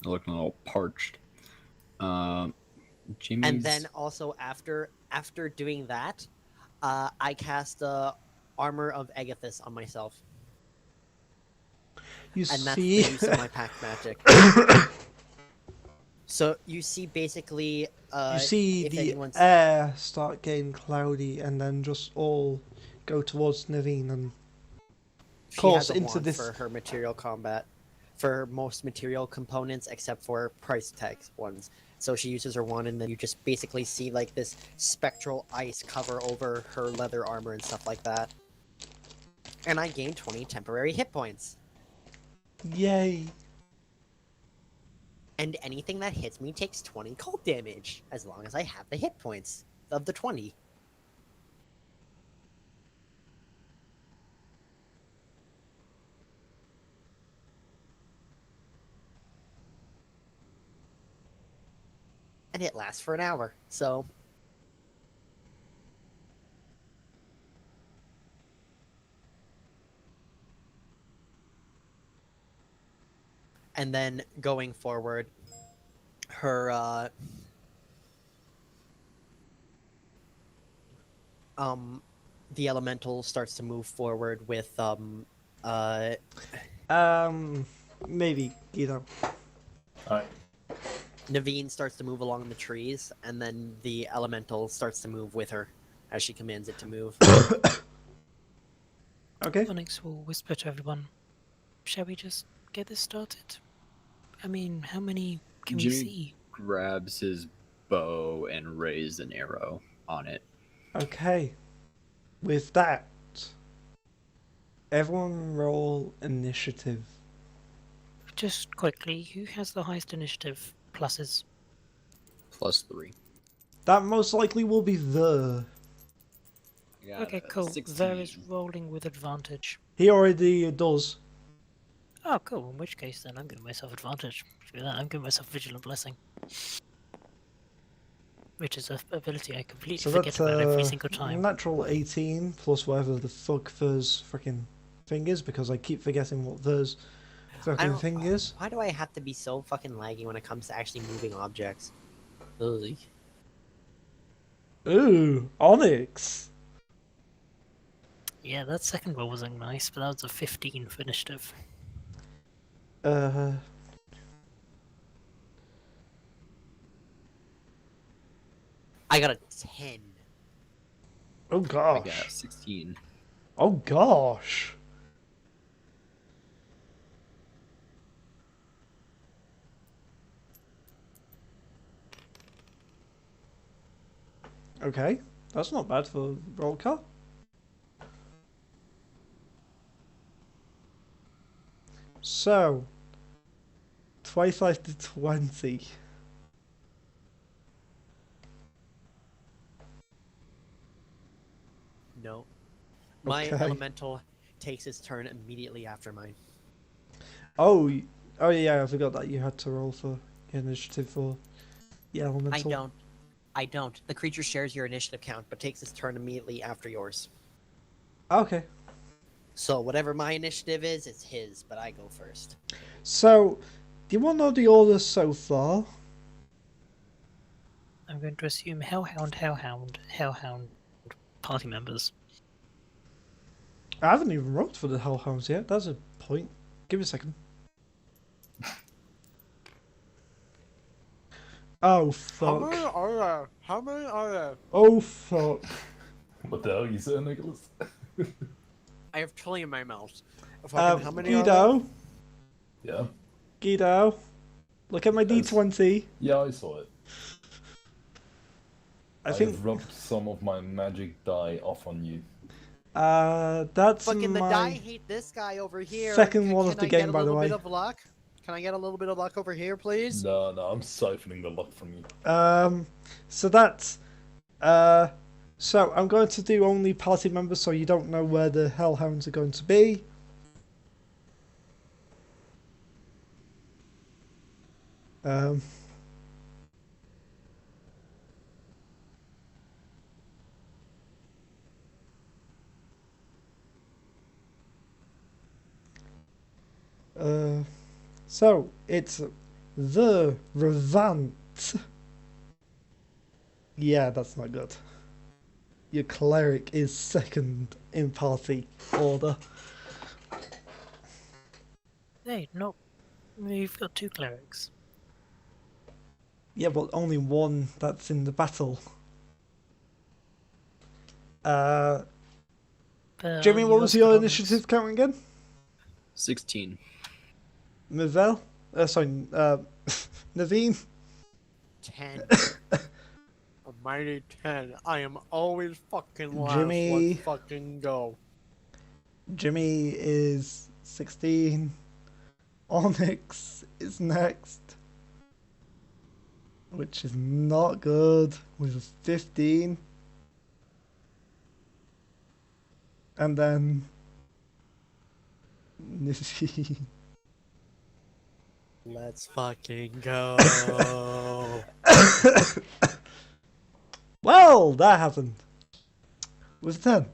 They're looking a little parched. Jimmy's... And then also after doing that, I cast Armor of Agathis on myself, You and that's see. the use of my pact magic. So you see basically, You see if the anyone's- air start getting cloudy and then just all go towards Naveen and she course has a into wand this. for her material combat, for most material components except for price tag ones. So she uses her wand, and then you just basically see like this spectral ice cover over her leather armor and stuff like that. And I gain 20 temporary hit points. Yay. And anything that hits me takes 20 cold damage, as long as I have the hit points of the 20. And it lasts for an hour, so... And then going forward, her the elemental starts to move forward with Maybe, Guido. Alright. Naveen starts to move along the trees, and then the elemental starts to move with her as she commands it to move. Okay. Onyx will whisper to everyone, shall we just get this started? I mean, how many can we Jimmy see? grabs his bow and raises an arrow on it. Okay. With that, everyone roll initiative. Just quickly, who has the highest initiative pluses? +3. That most likely will be the. I got Okay, a cool. 16. There is rolling with advantage. He already does. Oh, cool. In which case, then I'm giving myself advantage. Screw that. I'm giving myself Vigilant Blessing. Which is an ability I completely So forget that's about every single time. natural 18 plus whatever the fuck Thur's freaking thing is, because I keep forgetting what Thur's fucking don't- thing is. Why do I have to be so fucking laggy when it comes to actually moving objects? Ugh. Ooh, Onyx. Yeah, that second roll wasn't nice, but that was a 15 for initiative. Uh, I got a 10. oh I gosh. got 16. Oh gosh. Okay, that's not bad for roll call. So, 25 to 20. No. My Okay. elemental takes its turn immediately after mine. Oh, oh yeah, I forgot that you had to roll for your initiative for the elemental. I don't. The creature shares your initiative count, but takes its turn immediately after yours. Okay. So whatever my initiative is, it's his, but I go first. So, do you want to know the orders so far? I'm going to assume Hellhound, Hellhound, Hellhound party members. I haven't even rolled for the Hellhounds yet. That's a point. Give me a second. Oh fuck. How many are there? Oh fuck. What the hell are you saying, Nicholas? I have 20 in my mouth. How many are there? Guido. Yeah? Guido. Look at my Yes. D20. Yeah, I saw it. I think have rubbed some of my magic dye off on you. that's Fucking the my die hate this guy over here. second one of Can the I get game, a by the little way. bit of luck? Can I get a little bit of luck over here, please? No, I'm siphoning the luck from you. So that's so I'm going to do only party members, so you don't know where the Hellhounds are going to be. Um. So it's the Revant. Yeah, that's not good. Your cleric is second in party order. Hey, no. You've got 2 clerics. Yeah, but only one that's in the battle. Jimmy, what was your initiative count again? 16. Mavel? Naveen? 10. A mighty 10. I am always fucking last. Jimmy. Let's fucking go. Jimmy is 16. Onyx is next. Which is not good, with 15. And then Naveen. Let's fucking go. Well, that happened. It was a 10.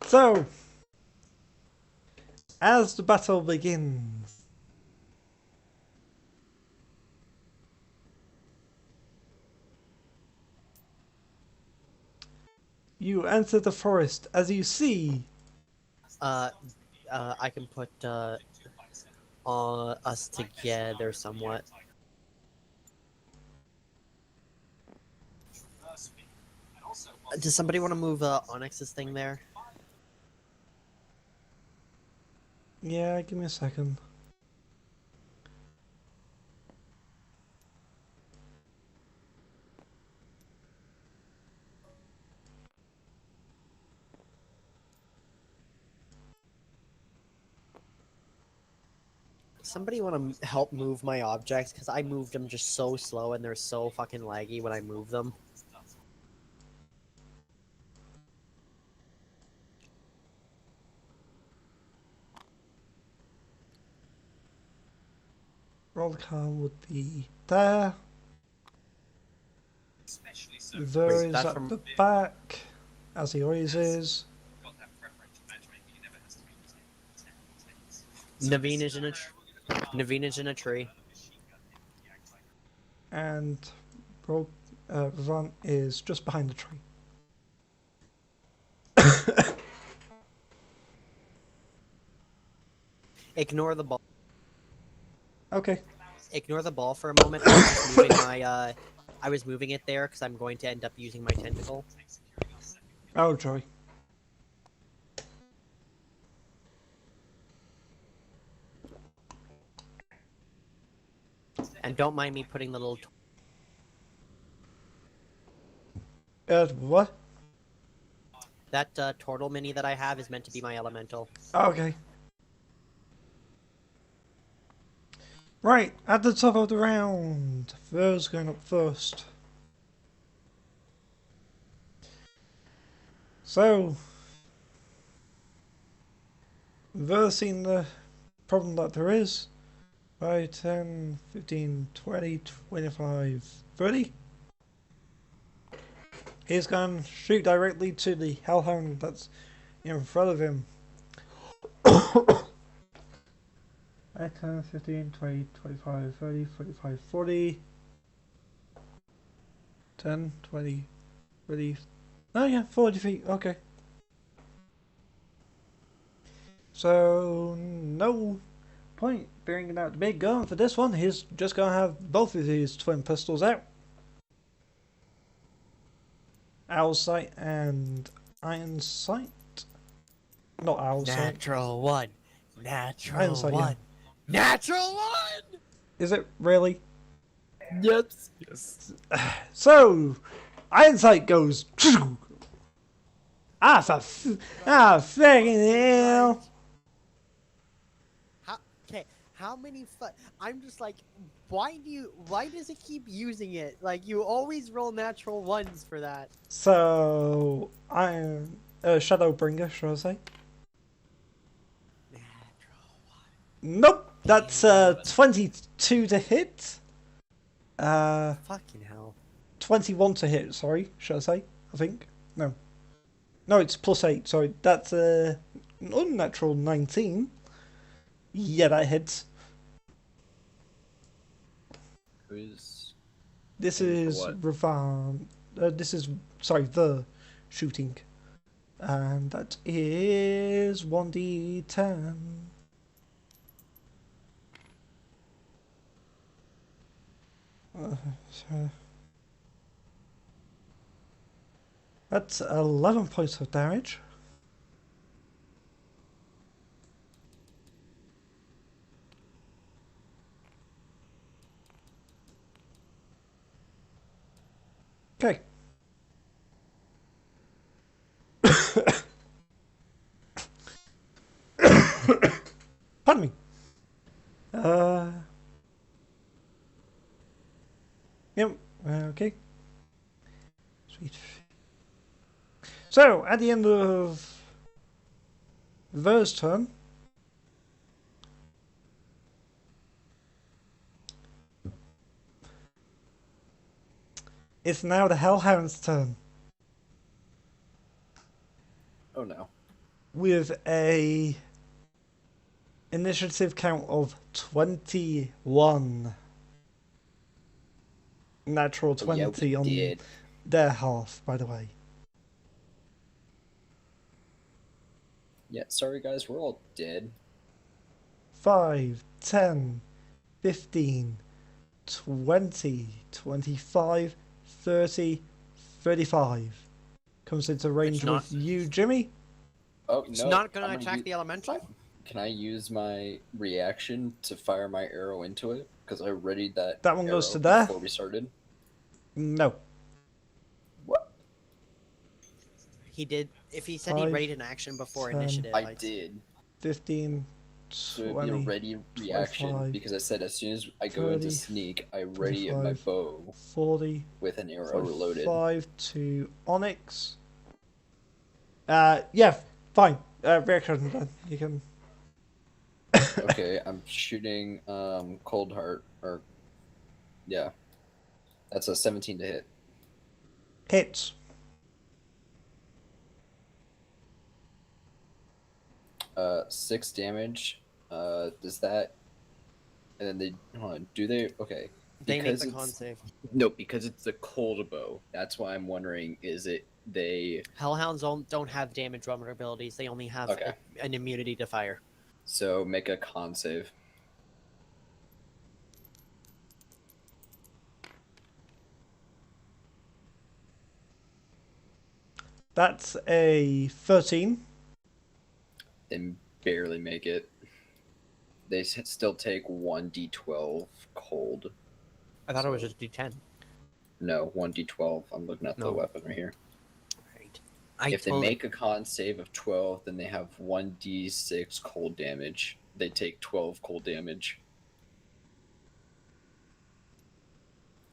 So, as the battle begins, you enter the forest as you see. I can put us together somewhat. Does somebody want to move Onyx's thing there? Yeah, give me a second. Somebody want to help move my objects? Because I moved them just so slow and they're so fucking laggy when I move them. Roll call would be there. There Wait, is that's at from- the back, as he always is. Naveen is in a Naveen is in a tree. And roll Ron is just behind the tree. Ignore the ball. Okay. Ignore the ball for a moment. I was just moving my I was moving it there because I'm going to end up using my tentacle. Oh, joy. And don't mind me putting the little. What? That turtle mini that I have is meant to be my elemental. Okay. Right, at the top of the round. Ver's going up first. So, Ver's seen the problem that there is. 5, 10, 15, 20, 25, 30. He's going to shoot directly to the hellhound that's in front of him. 10, 15, 20, 25, 30, 45, 40. 10, 20, 30. Oh yeah, 40 feet, okay. So, no point bringing out the big gun for this one. He's just going to have both of his twin pistols out. Owl sight and iron sight. Not owl sight. Natural one. Natural Iron sight, one. Natural one! Is it really? Yep. Yes. So, iron sight goes. Fucking hell. How many I'm just like, why does it keep using it? Like, you always roll natural ones for that. So, iron, Shadowbringer, should I say? Natural one. Nope, that's 22 to hit. Fucking hell. 21 to hit, sorry, should I say? I think. No, it's +8, sorry. That's an unnatural 19. Yeah, that hits. Who's This aiming is for what? Ravan. The shooting. And that is 1d10. So that's 11 points of damage. Okay. Pardon me. Yep. Okay. Sweet. So, at the end of Ver's turn, it's now the Hellhound's turn. Oh no. With a initiative count of 21. Natural Oh, yeah, 20 we on did. their half, by the way. Yeah, sorry guys, we're all dead. 5, 10, 15, 20, 25, 30, 35. Comes into range not- with you, Jimmy. Oh It's no. not gonna I'm attack the elemental? Can I use my reaction to fire my arrow into it? Because I readied that. That one goes arrow to there? before we started. No. What? He did. If he said he 5, raided an action before 10. initiative, I did. 15, So it'd be 20, a ready reaction 25, because I said as soon as I go into 30, sneak, I ready my 25, bow 40, with an arrow loaded. 5 to Onyx. Yeah, fine. Reaction then. You can. Okay, I'm shooting Cold Heart, or yeah, that's a 17 to hit. Hits. 6 damage. Does that? And then they hold on. Do they? Okay. They make Because the con it's- save. No, because it's the cold bow. That's why I'm wondering, is it they... Hellhounds don't have damage vulnerabilities. They only have Okay. an immunity to fire. So make a con save. That's a 13. They barely make it. They still take 1d12 cold. I thought it was just D10. No, 1d12. I'm looking at the No. weapon right here. Right. If they make a con save of 12, then they have 1d6 cold damage. They take 12 cold damage.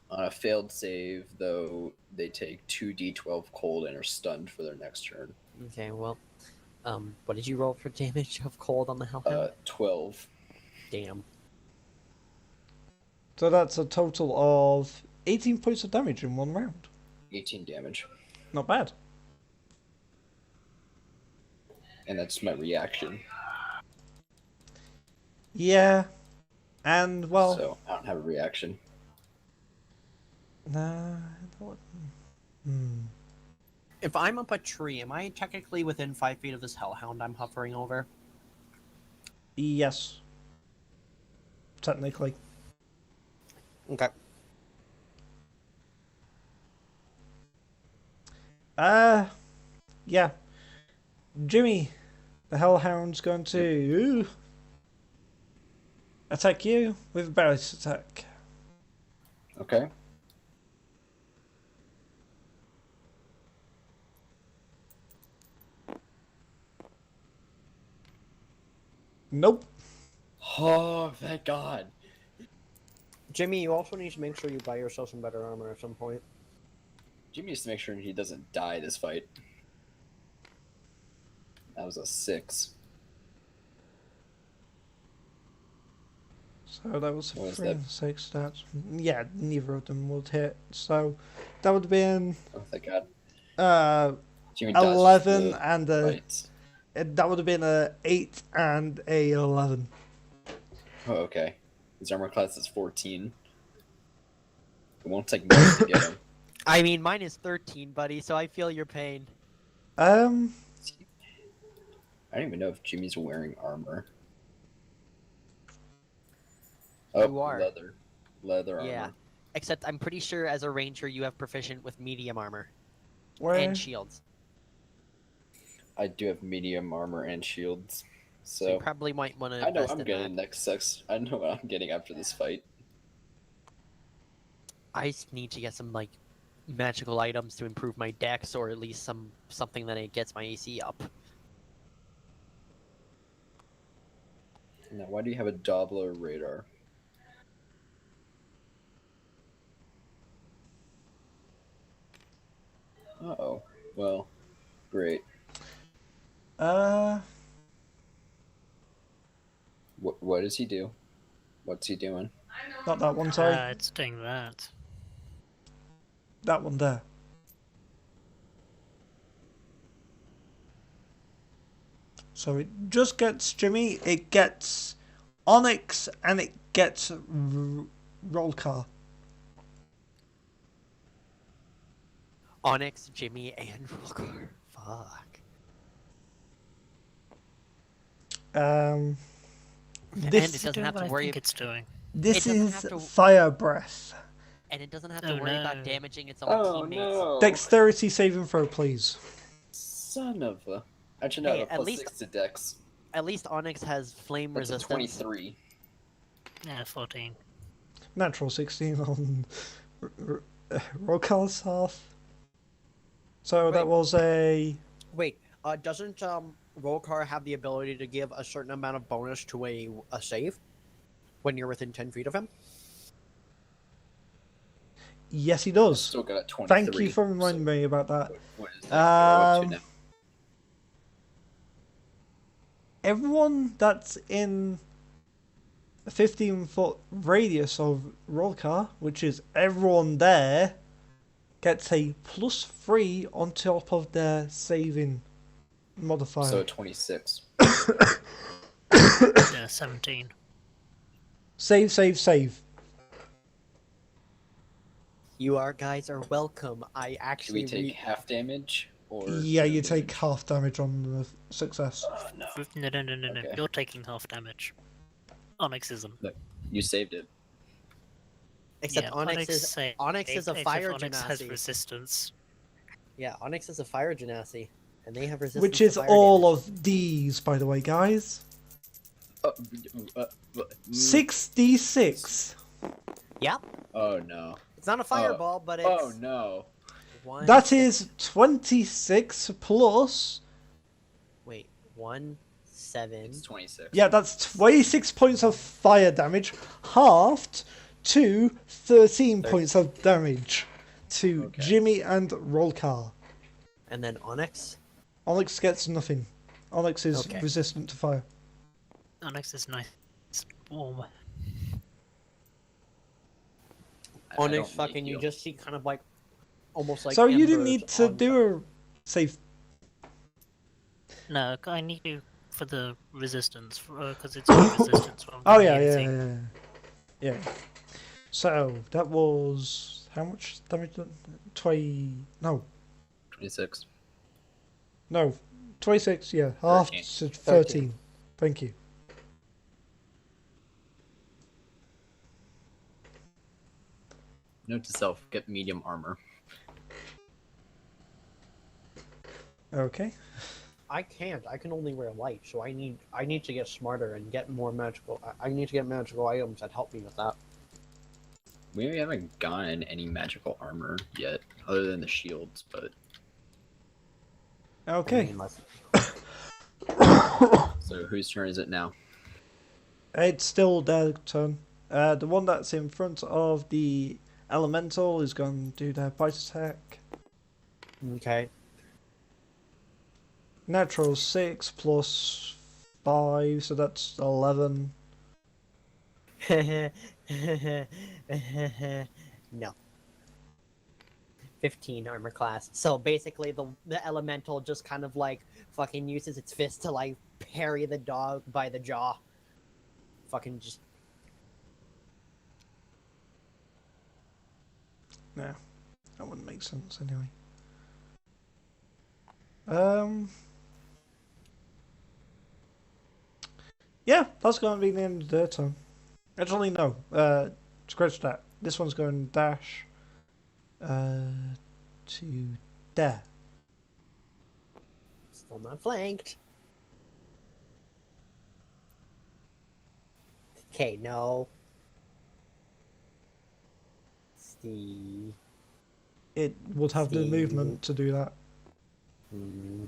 On a failed save, though, they take 2d12 cold and are stunned for their next turn. Okay, well, what did you roll for damage of cold on the Hellhound? 12. Damn. So that's a total of 18 points of damage in one round. 18 damage. Not bad. And that's my reaction. Yeah. And, well... So, I don't have a reaction. Nah. If I'm up a tree, am I technically within 5 feet of this Hellhound I'm hovering over? Yes. Technically. Okay. Yeah. Jimmy, the Hellhound's going to attack you with a barrage attack. Okay. Nope. Oh, thank God. Jimmy, you also need to make sure you buy yourself some better armor at some point. Jimmy needs to make sure he doesn't die this fight. That was a 6. So that was What is 3 that? and 6 stats. Yeah, neither of them would hit. So that would have been Oh, thank God. Jimmy 11 dodged and the a... fights. That would have been a 8 and a 11. Oh, okay. His armor class is 14. It won't take much to get him. I mean, mine is 13, buddy, so I feel your pain. I don't even know if Jimmy's wearing armor. Oh, You are. Leather armor. Yeah. Except I'm pretty sure as a ranger you have proficient with medium armor. Where? And shields. I do have medium armor and shields. So you So probably might want to I know invest I'm in getting that. next sex. I know what I'm getting after this fight. I just need to get some like magical items to improve my dex, or at least something that it gets my AC up. Now, why do you have a Doppler radar? Uh-oh. Well, great. What does he do? What's he doing? Not that one, sorry. It's doing that. That one there. So it just gets Jimmy, it gets Onyx, and it gets Rollcar. Onyx, Jimmy, and Rolgar. Fuck. And it This doesn't have to what I worry- think it's doing. this it doesn't is have to- Fire Breath. And it doesn't have to Oh, worry no. about damaging its own Oh teammates. no! Dexterity saving throw, please. Son of a... Actually, no, Hey, the at plus least- 6 to Dex. At least Onyx has flame That's a resistance. 23. Yeah, 14. Natural 16 on Rollcar's half. So that Wait. was a... Wait, doesn't Rolcar have the ability to give a certain amount of bonus to a save when you're within 10 feet of him? Yes, he does. Still got a 23. Thank you for reminding me about that. What is that go up to Um, now? Everyone that's in a 15-foot radius of Rollcar, which is everyone there, gets a +3 on top of their saving modifier. So 26. Yeah, 17. Save. You guys are welcome. I Do actually we take half damage? Or Yeah, no you take damage? half damage on the success. Oh, no. No. Okay. You're taking half damage. Onyx isn't. Look, you saved it. except Yeah, Onyx is saved, Onyx is a except fire Onyx has genasi. resistance. Yeah, Onyx is a fire genasi, and they have resistance. Which to is fire all damage. of these, by the way, guys. Uh, 6d6. Yep. Oh no. It's not a fireball, but it's. Oh no. One, That is 26 plus. Wait, 1, 7. It's 26. Yeah, that's 26 points of fire damage, halved to 13 points of damage to Okay. Jimmy and Rollcar. And then Onyx. Onyx gets nothing. Onyx is Okay. resistant to fire. Onyx is nice. It's warm. I Onyx, don't fucking, need you just see kind of like, almost like. So you didn't embers need to on do a save. No, I need to for the resistance, because it's all resistance. rather Oh than yeah, immunity. yeah. So that was how much damage? 20? No, 26. no, 26. Yeah, half 13. to 13. Thank you. Note to self: get medium armor. Okay. I can't. I can only wear light, so I need to get smarter and get more magical. I need to get magical items that help me with that. We haven't gotten any magical armor yet, other than the shields. But I Okay. mean, like, so whose turn is it now? It's still their turn. The one that's in front of the elemental is going to do their bite attack. okay. Natural 6 plus 5, so that's 11. No. 15 armor class. So basically, the elemental just kind of like fucking uses its fist to like parry the dog by the jaw. Fucking just. No, that wouldn't make sense anyway. Yeah, that's going to be the end of their turn. Actually, no. Scratch that. This one's going dash to there. Still not flanked. Okay, no. Steve. It would have the Steve. movement to do that. Hmm.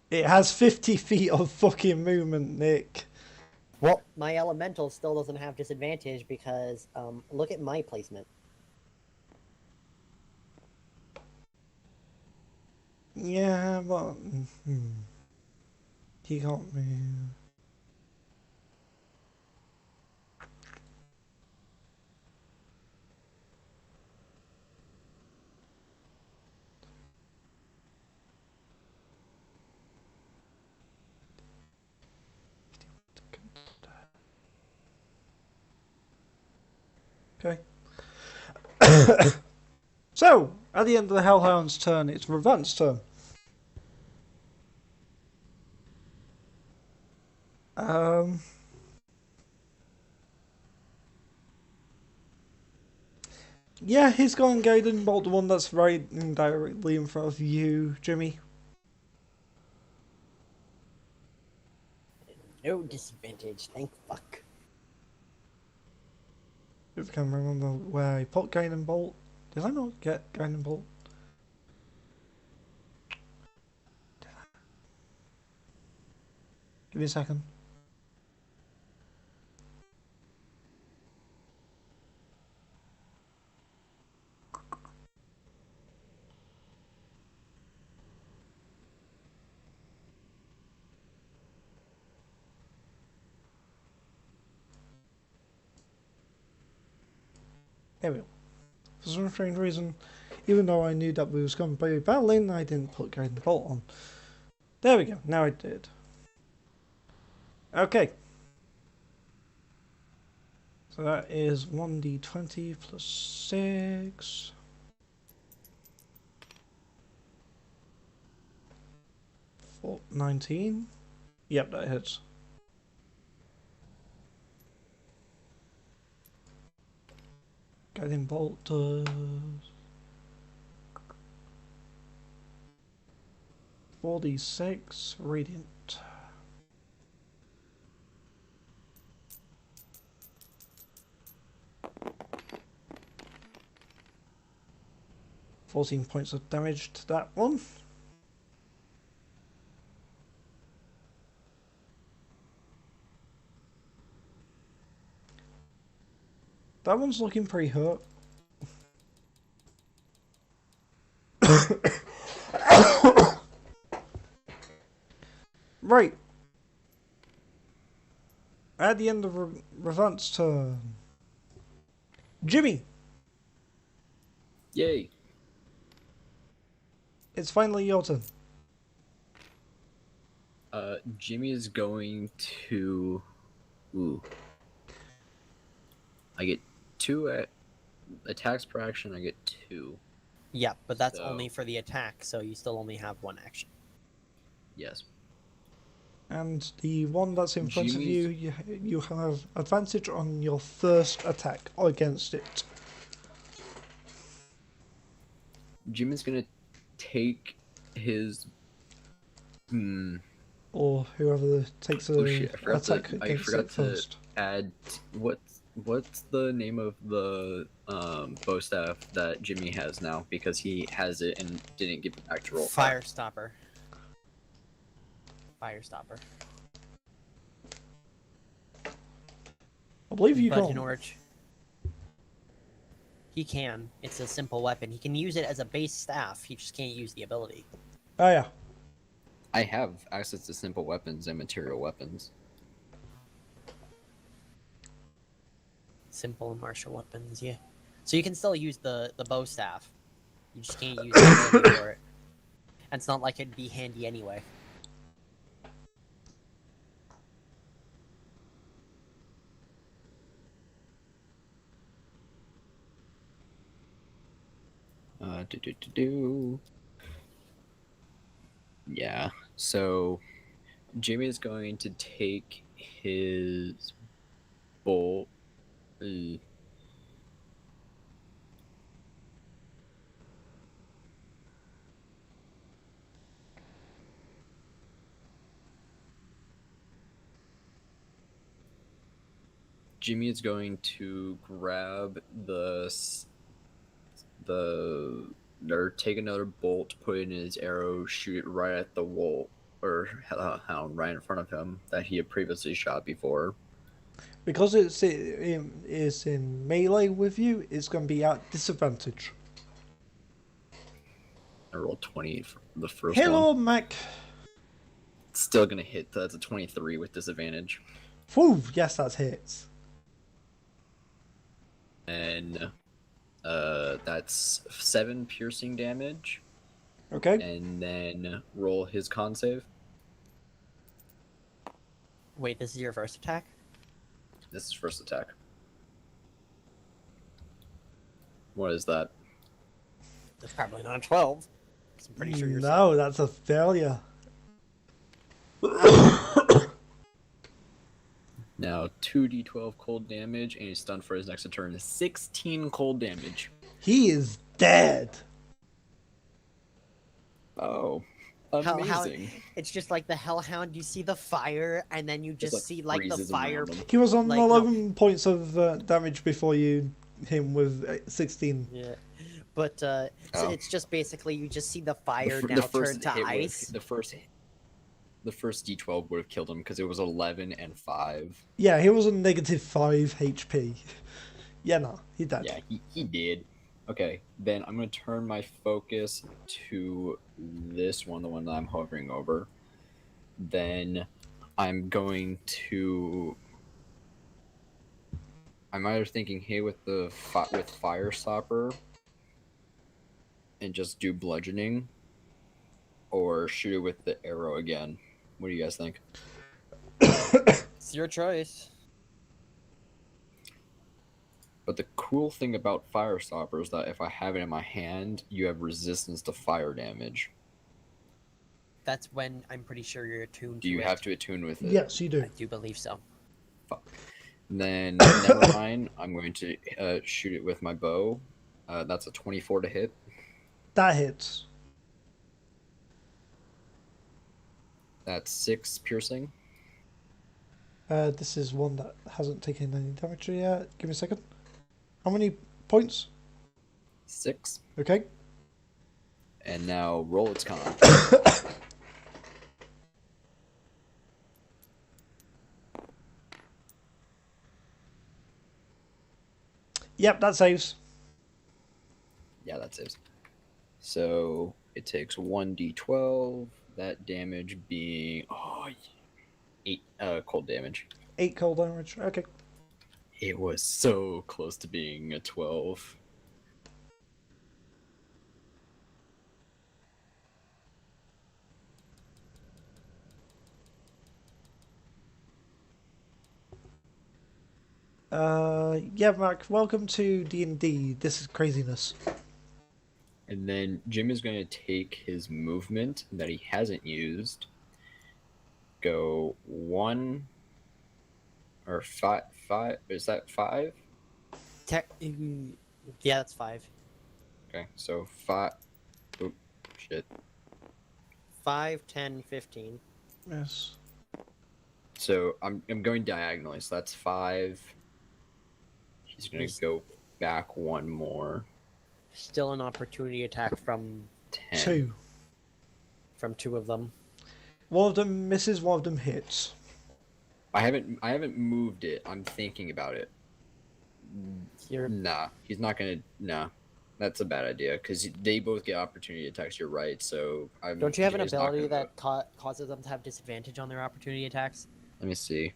It has 50 feet of fucking movement, Nick. Well, my elemental still doesn't have disadvantage because, look at my placement. Yeah, but he can't move. Okay. So, at the end of the Hellhound's turn, it's Revant's turn. Yeah, he's gone Gaiden Bolt, the one that's right directly in front of you, Jimmy. No disadvantage, thank fuck. If I can remember where I put Gaiden Bolt. Did I not get Gaiden Bolt? Give me a second. There we go. For some strange reason, even though I knew that we was going to be battling, I didn't put Gaiden Bolt on. There we go, now I did. Okay. So that is 1d20 plus 6. For 19. Yep, that hits. Guiding bolt does 4d6 radiant. $14 points of damage to that one. That one's looking pretty hurt. Right. At the end of Revant's turn. Jimmy! Yay! It's finally your turn. Jimmy is going to. Ooh. I get 2 attacks per action. I get 2. Yeah, but that's So- only for the attack, so you still only have 1 action. Yes. And the one that's in front of Jimmy's- you have advantage on your first attack against it. Jimmy's gonna take his. Or whoever takes a Oh shit! attack I against forgot it to first. add what's the name of the bow staff that Jimmy has now, because he has it and didn't give it back to roll. Firestopper. Firestopper. I believe you But can. in order he can. It's a simple weapon. He can use it as a base staff. He just can't use the ability. Oh yeah. I have access to simple weapons and material weapons. Simple and martial weapons, yeah. So you can still use the bow staff. You just can't use the ability for it. And it's not like it'd be handy anyway. Yeah, so Jimmy is going to take his bolt. Jimmy is going to grab or take another bolt, put it in his arrow, shoot it right at the wolf or hound right in front of him that he had previously shot before. Because it's in melee with you, it's going to be at disadvantage. I rolled 20 for the first Hello, one. Mac. It's still gonna hit. That's a 23 with disadvantage. Whew, yes, that hits. And that's 7 piercing damage. Okay. And then roll his con save. Wait, this is your first attack? This is first attack. What is that? That's probably not a 12. 'Cause I'm pretty sure you're No, that's a failure. Now 2d12 cold damage, and he's stunned for his next turn. 16 cold damage. He is dead. Oh, How- amazing! It's just like the Hellhound. You see the fire, and then you just like, see like the freezes fire. around him. He was on Like, no. 11 points of damage before you hit him with 16. Yeah, but so Oh. it's just basically you just see the fire The now first turn to hit would've- ice. The first d12 would have killed him because it was 11 and 5. Yeah, he was on negative 5 HP. Yeah, no, he died. Yeah, he did. Okay, then I'm going to turn my focus to this one, the one that I'm hovering over. Then I'm going to... I'm either thinking, hey, with Fire Stopper and just do bludgeoning, or shoot it with the arrow again. What do you guys think? It's your choice. But the cool thing about Fire Stopper is that if I have it in my hand, you have resistance to fire damage. That's when I'm pretty sure you're attuned Do to you it. have to attune with it? Yes, you I do. do believe so. Then, never mind. I'm going to shoot it with my bow. That's a 24 to hit. That hits. That's 6 piercing. This is one that hasn't taken any damage yet. Give me a second. How many points? 6. Okay. And now roll its con. Yep, that saves. Yeah, that saves. So it takes 1d12. That damage being 8 cold damage. 8 cold damage. Okay. It was so close to being a 12. Yeah, Mark. Welcome to D&D. This is craziness. And then Jim is going to take his movement that he hasn't used. Go 1 or 5. Is that 5? Yeah, that's 5. Okay, so 5. Oh, shit. 5, 10, 15. Yes. So I'm going diagonally, so that's 5. He's going to go back 1 more. Still an opportunity attack from 10. 2. from 2 of them. One of them misses. One of them hits. I haven't moved it. I'm thinking about it. Nah, he's not gonna. Nah, that's a bad idea because they both get opportunity attacks. You're right. So Don't you have an Jay's not ability gonna that causes them to have disadvantage on their opportunity attacks? Let me see.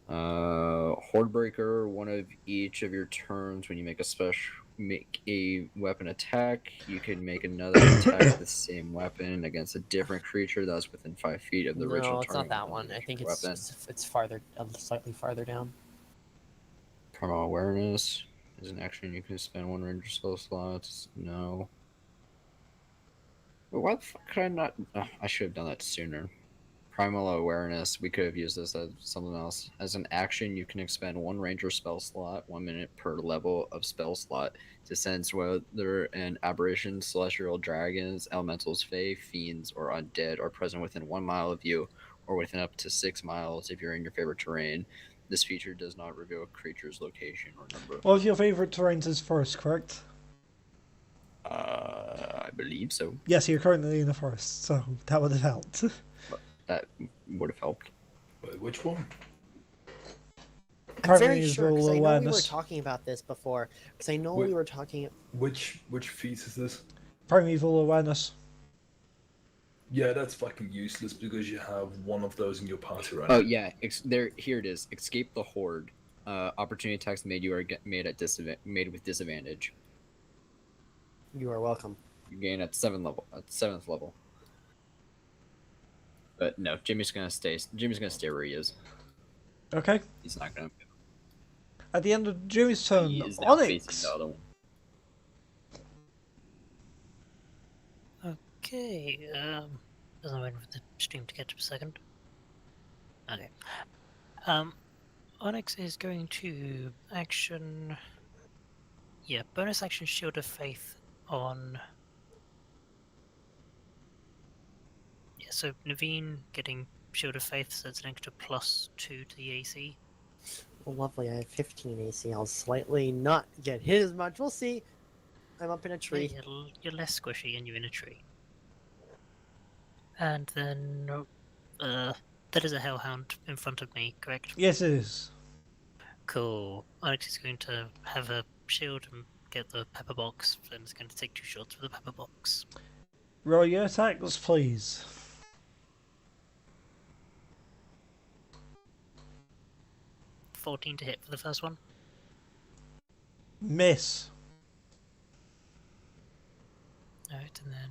Hordebreaker. One of each of your turns when you make a weapon attack, you can make another attack with the same weapon against a different creature that's within 5 feet of the original No, it's not target that one. I think it's farther, slightly farther down. Primal Awareness is an action you can spend 1 ranger spell slots. No. But why the fuck could I not? I should have done that sooner. Primal Awareness, we could have used this as something else. As an action, you can expend 1 ranger spell slot, 1 minute per level of spell slot, to sense whether an aberration, celestial dragons, elementals, fae, fiends, or undead are present within 1 mile of you, or within up to 6 miles if you're in your favorite terrain. This feature does not reveal a creature's location or number. One of your favourite terrains is forest, correct? I believe so. Yes, you're currently in the forest, so that would have helped. That would have helped. Wait, which one? I'm very Primeval sure because I know we were awareness. talking about this before. Because I know Wait. we were talking. Which feat is this? Primeval awareness. Yeah, that's fucking useless because you have one of those in your party right Oh now. yeah, here it is. Escape the horde. Opportunity attacks made made with disadvantage. You are welcome. You gain at 7th level. But no, Jimmy's gonna stay where he is. Okay. He's not gonna. At the end of Jimmy's turn, He is now facing Onyx. the other one. Okay, doesn't wait for the stream to catch up a second. Okay. Onyx is going to action. Yeah, bonus action Shield of Faith on. Yeah, so Naveen getting Shield of Faith, so it's an extra +2 to the AC. Well, lovely. I have 15 AC. I'll slightly not get hit as much. We'll see. I'm up in a tree. Yeah, you're less squishy and you're in a tree. And then, that is a Hellhound in front of me, correct? Yes, it is. Cool. Onyx is going to have a shield and get the pepper box, and it's going to take 2 shots with the pepper box. Roll your attacks, please. $14 to hit for the first one. Miss. Alright, and then...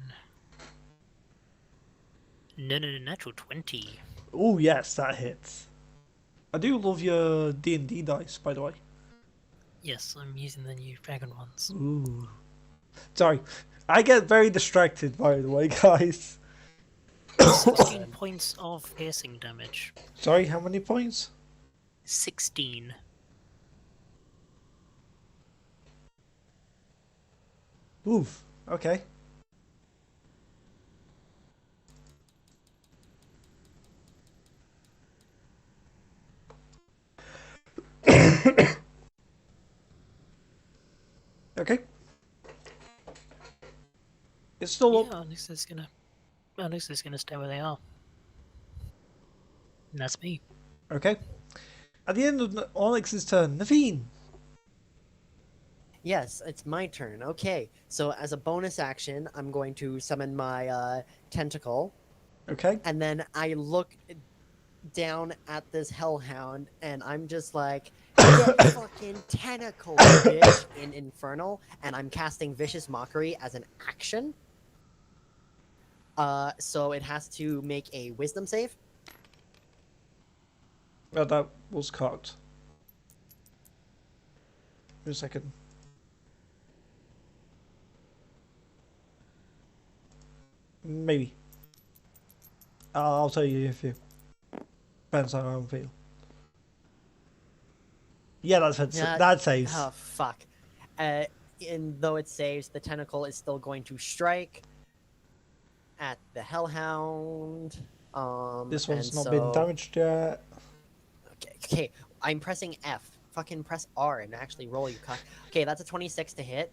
No, natural 20. Oh, yes, that hits. I do love your D&D dice, by the way. Yes, I'm using the new dragon ones. Ooh. Sorry, I get very distracted, by the way, guys. 16 points of piercing damage. Sorry, how many points? 16. Oof. Okay. Okay. It's still up. Yeah, at least it's gonna stay where they are. And that's me. Okay. At the end of Onyx's turn, Naveen. Yes, it's my turn. Okay, so as a bonus action, I'm going to summon my tentacle, Okay. and then I look down at this hellhound, and I'm just like, "Get fucking tentacle, bitch!" in Infernal, and I'm casting Vicious Mockery as an action. So it has to make a Wisdom save. Well, that was cocked. Wait a second. Maybe. I'll tell you if you. Depends on how I feel. Yeah, that saves. Oh fuck! And though it saves, the tentacle is still going to strike at the hellhound. This one's and not been so- damaged yet. Okay, I'm pressing F. Fucking press R and actually roll, you cock. Okay, that's a 26 to hit.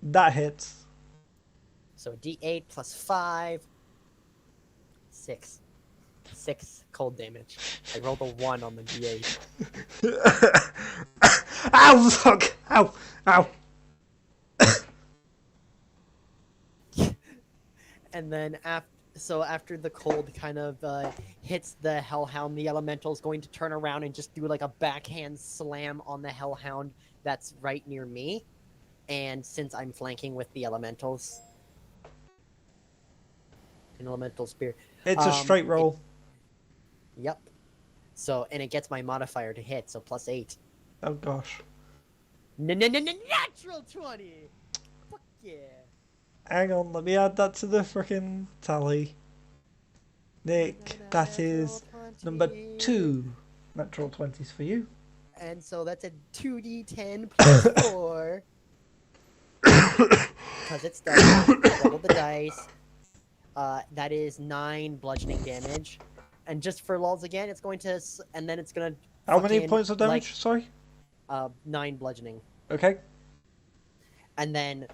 That hits. So D8 plus 5. 6. 6 cold damage. I rolled a 1 on the D8. Ow! Fuck! Ow! Ow! And then after the cold kind of hits the hellhound, the elemental is going to turn around and just do like a backhand slam on the hellhound that's right near me. And since I'm flanking with the elementals, an elemental spear. It's a straight roll. Yep. So, and it gets my modifier to hit, so plus 8. Oh gosh. Natural 20! Fuck yeah. Hang on, let me add that to the frickin' tally. Nick, that is number 2 natural 20s for you. And so that's a 2d10 plus 4. Because it's double. Double the dice. That is 9 bludgeoning damage. And just for lulz again, it's going to... And then it's going to... How many points of damage? Sorry? 9 bludgeoning. Okay. And then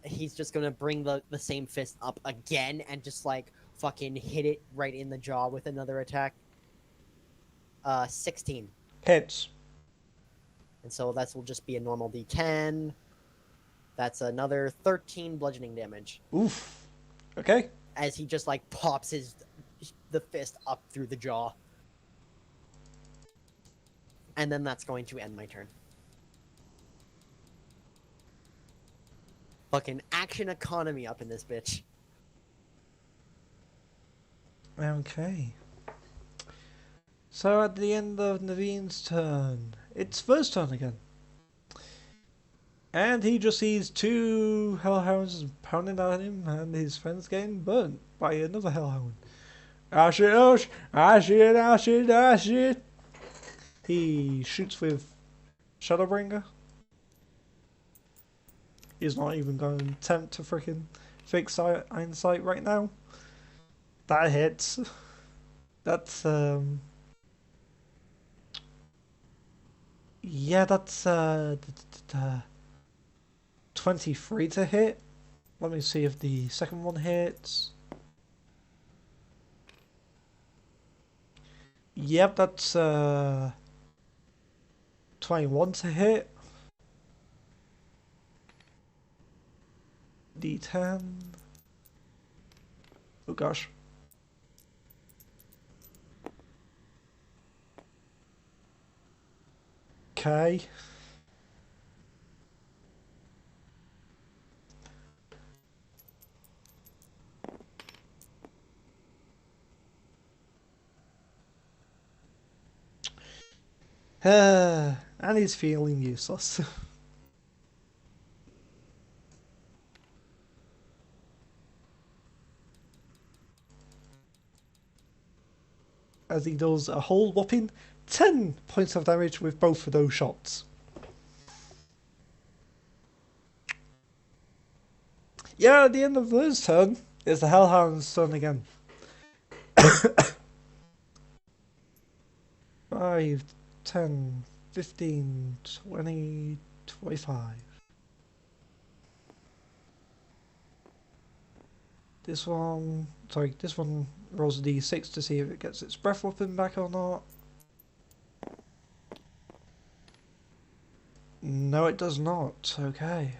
he's just going to bring the same fist up again and just like fucking hit it right in the jaw with another attack. 16. Hits. And so that will just be a normal d10. That's another 13 bludgeoning damage. Oof. Okay. As he just like pops the fist up through the jaw. And then that's going to end my turn. Fucking action economy up in this bitch. Okay. So at the end of Naveen's turn, it's first turn again. And he just sees 2 hellhounds pounding at him and his friends getting burnt by another hellhound. Ah shit, oh shit, ah shit, ah shit, ah shit. He shoots with Shadowbringer. He's not even going to attempt to freaking fix Einsight right now. That hits. That's yeah, that's 23 to hit. Let me see if the second one hits. Yep, that's 21 to hit. D10. Oh gosh. Okay. And he's feeling useless. As he does a whole whopping 10 points of damage with both of those shots. Yeah, at the end of his turn, it's the Hellhound's turn again. 5, 10, 15, 20, 25. This one rolls a d6 to see if it gets its breath weapon back or not. No, it does not. Okay.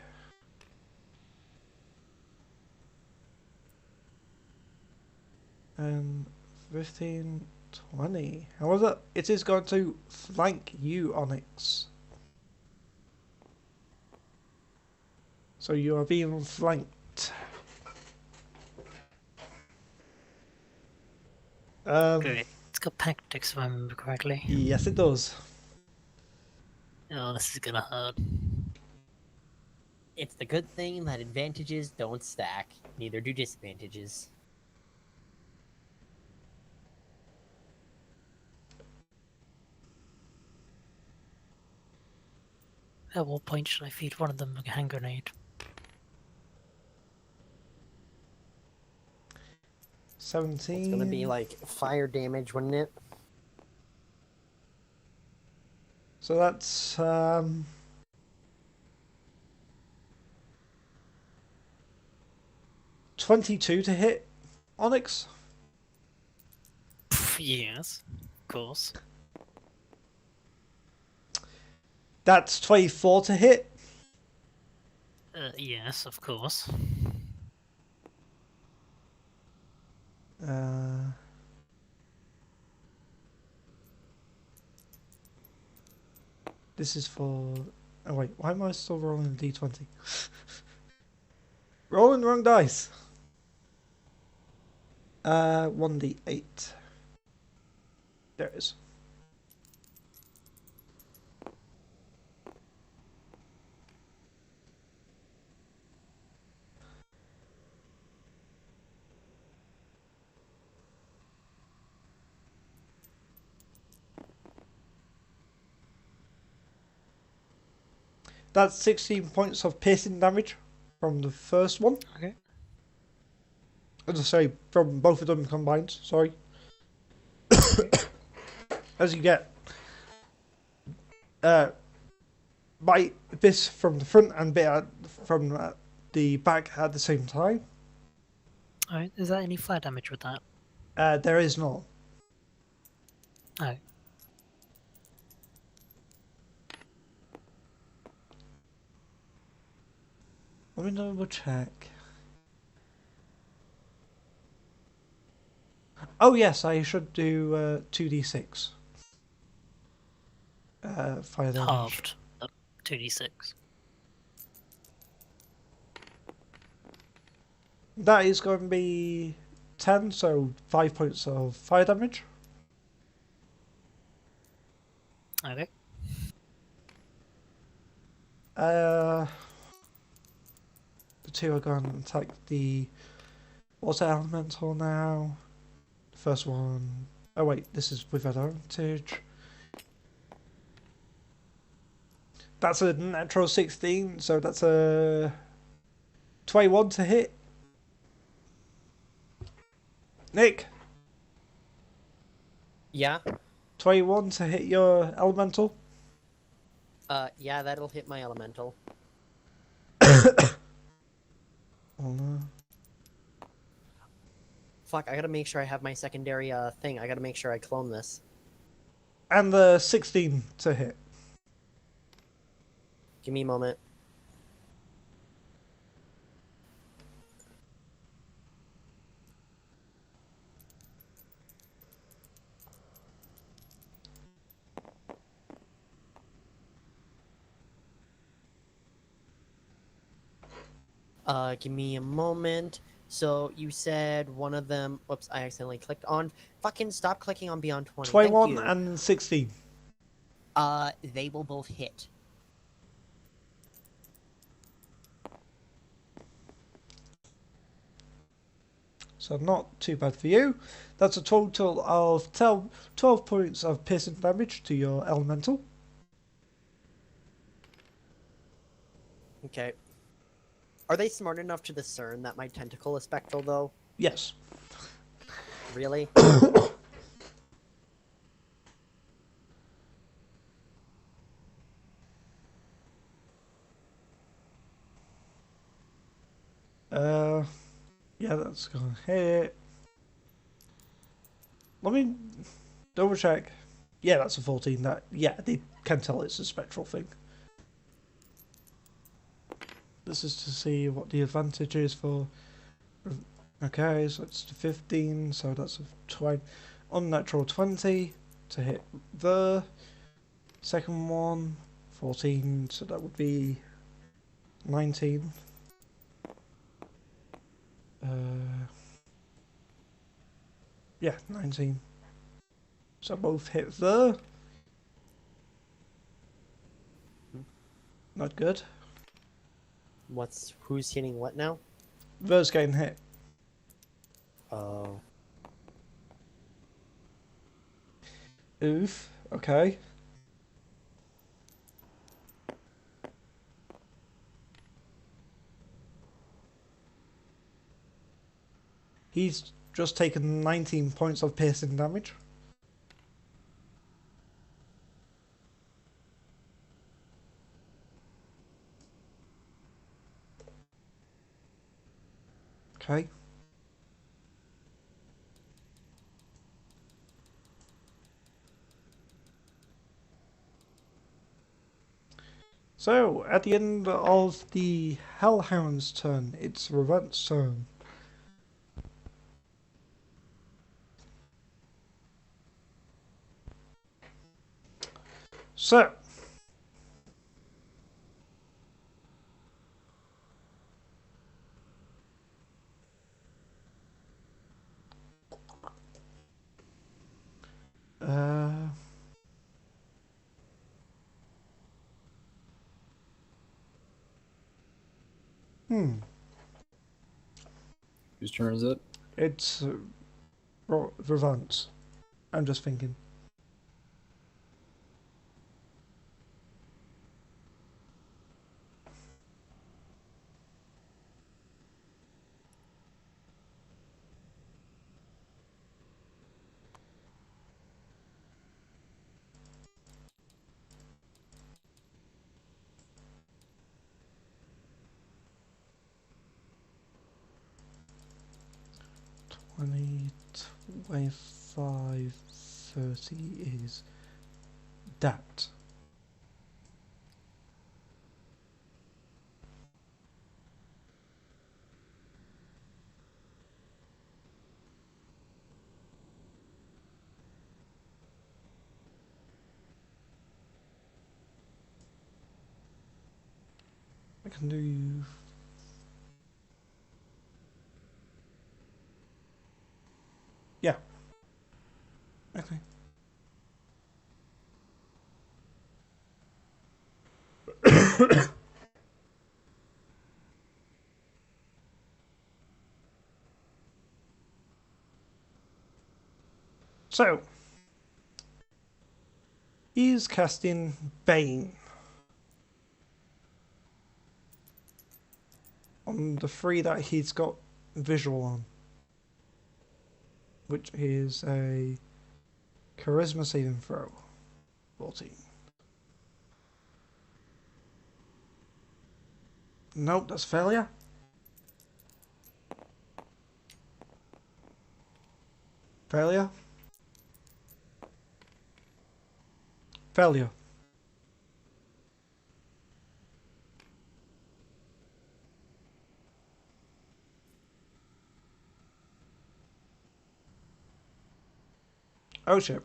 And 15, 20. However, it is going to flank you, Onyx. So you are being flanked. Great. It's got tactics, if I remember correctly. Yes, it does. Oh, this is gonna hurt. It's the good thing that advantages don't stack. Neither do disadvantages. At what point should I feed one of them a hand grenade? 17. It's gonna be like fire damage, wouldn't it? So that's 22 to hit, Onyx. Yes, of course. That's 24 to hit. Yes, of course. This is for... Oh wait, why am I still rolling a d20? Rolling the wrong dice. 1d8. There it is. That's 16 points of piercing damage from the first one. Okay. As I say, from both of them combined, sorry. As you get bite this from the front and bit from the back at the same time. Alright, is that any fire damage with that? There is not. Oh. Let me double check. Oh yes, I should do 2d6. Fire damage. Halved. 2d6. That is going to be 10, so 5 points of fire damage. Okay. The two are going to attack the water elemental now. The first one... Oh wait, this is with advantage. That's a natural 16, so that's a 21 to hit. Nick, Yeah. 21 to hit your elemental. Yeah, that'll hit my elemental. Oh no. Fuck, I gotta make sure I have my secondary thing. I gotta make sure I clone this. And the 16 to hit. Give me a moment. Give me a moment. So you said one of them. Whoops, I accidentally clicked on. Fucking stop clicking on Beyond 20. 21 Thank you. and 16. They will both hit. So not too bad for you. That's a total of 12 points of piercing damage to your elemental. Okay. Are they smart enough to discern that my tentacle is spectral, though? Yes. Really? Yeah, that's gonna hit. Let me double check. Yeah, that's a 14. Yeah, they can tell it's a spectral thing. This is to see what the advantage is for. Okay, so it's 15, so that's a unnatural 20 to hit the second one. 14, so that would be 19. Yeah, 19. So both hit the. Not good. Who's hitting what now? Ver's getting hit. Oh. Oof. Okay. He's just taken 19 points of piercing damage. Okay. So, at the end of the Hellhound's turn, it's Revant's turn. So, uh, Whose turn is it? it's Revant's. I'm just thinking. Twenty, 25, 30 is that. I can do. Yeah. Okay. So, he's casting Bane on the 3 that he's got visual on, which is a charisma saving throw. 14. Nope, that's failure. Failure. Failure. Oh shit.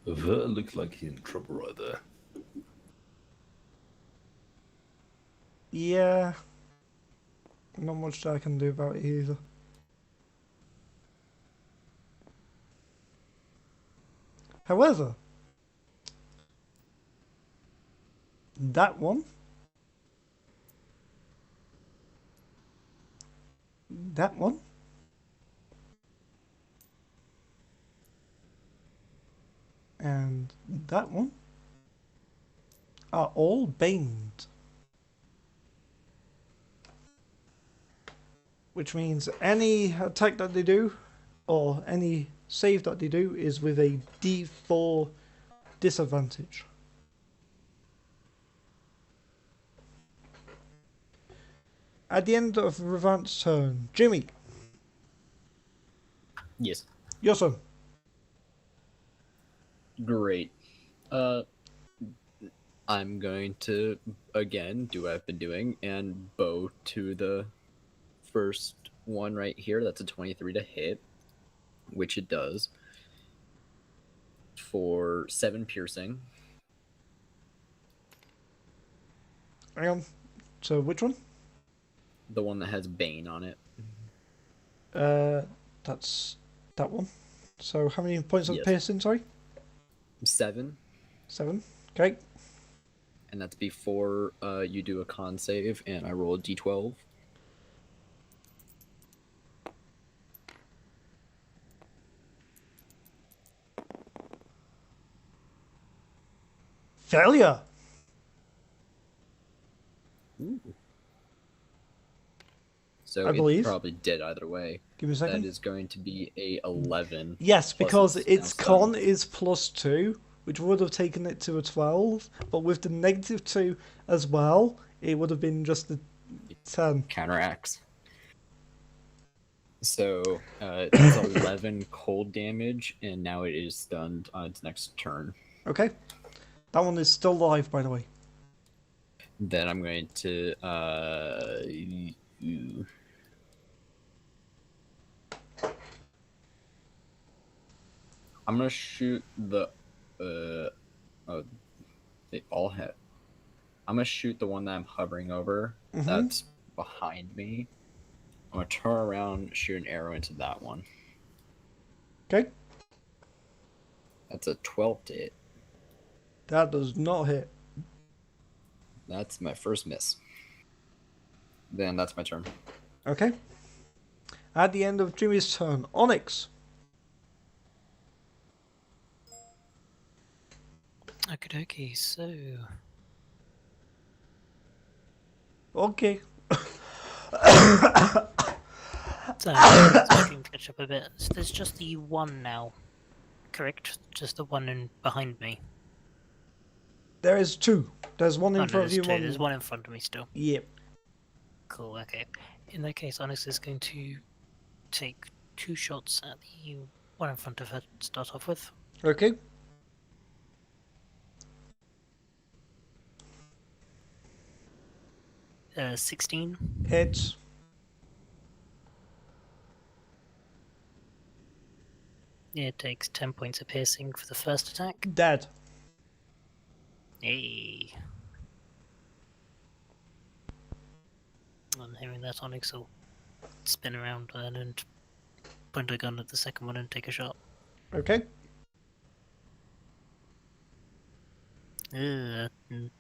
Ver looks like he's in trouble right there. Yeah. Not much that I can do about it either. However, that one, that one, and that one are all baned. Which means any attack that they do, or any save that they do, is with a D4 disadvantage. At the end of Revant's turn, Jimmy, Yes. your turn. Great. I'm going to again do what I've been doing and bow to the first one right here. That's a 23 to hit, which it does, for 7 piercing. Hang on. So which one? The one that has Bane on it. That's that one. So how many points of Yes. piercing, sorry? 7, 7. Okay. and that's before you do a con save, and I roll a d12. Failure! Ooh. So I it's believe. probably dead either way. Give me a second. That is going to be a 11. Yes, plus because it's its now con stunned. is +2, which would have taken it to a 12, but with the -2 as well, it would have been just a 10. Counteracts. So it's 11 cold damage, and now it is stunned on its next turn. Okay. That one is still alive, by the way. Then I'm going to I'm gonna shoot the oh, they all hit. I'm gonna shoot the one that I'm hovering over. Mhm. That's behind me. I'm gonna turn around, shoot an arrow into that one. Okay. That's a 12 to hit. That does not hit. That's my first miss. Then that's my turn. Okay. At the end of Jimmy's turn, Onyx. Okay, so Okay. stream to catch up a bit. So there's just the one now, correct? Just the one in behind me. There is 2. There's one in Oh, no, front of there's you. two. There's one in front of me still. Yep. Cool. Okay. In that case, Onyx is going to take 2 shots at the one in front of her to start off with. Okay. Uh, 16. Hits. Yeah, it takes 10 points of piercing for the first attack. Dead. Hey. On hearing that, Onyx will spin around then and point a gun at the second one and take a shot. Okay.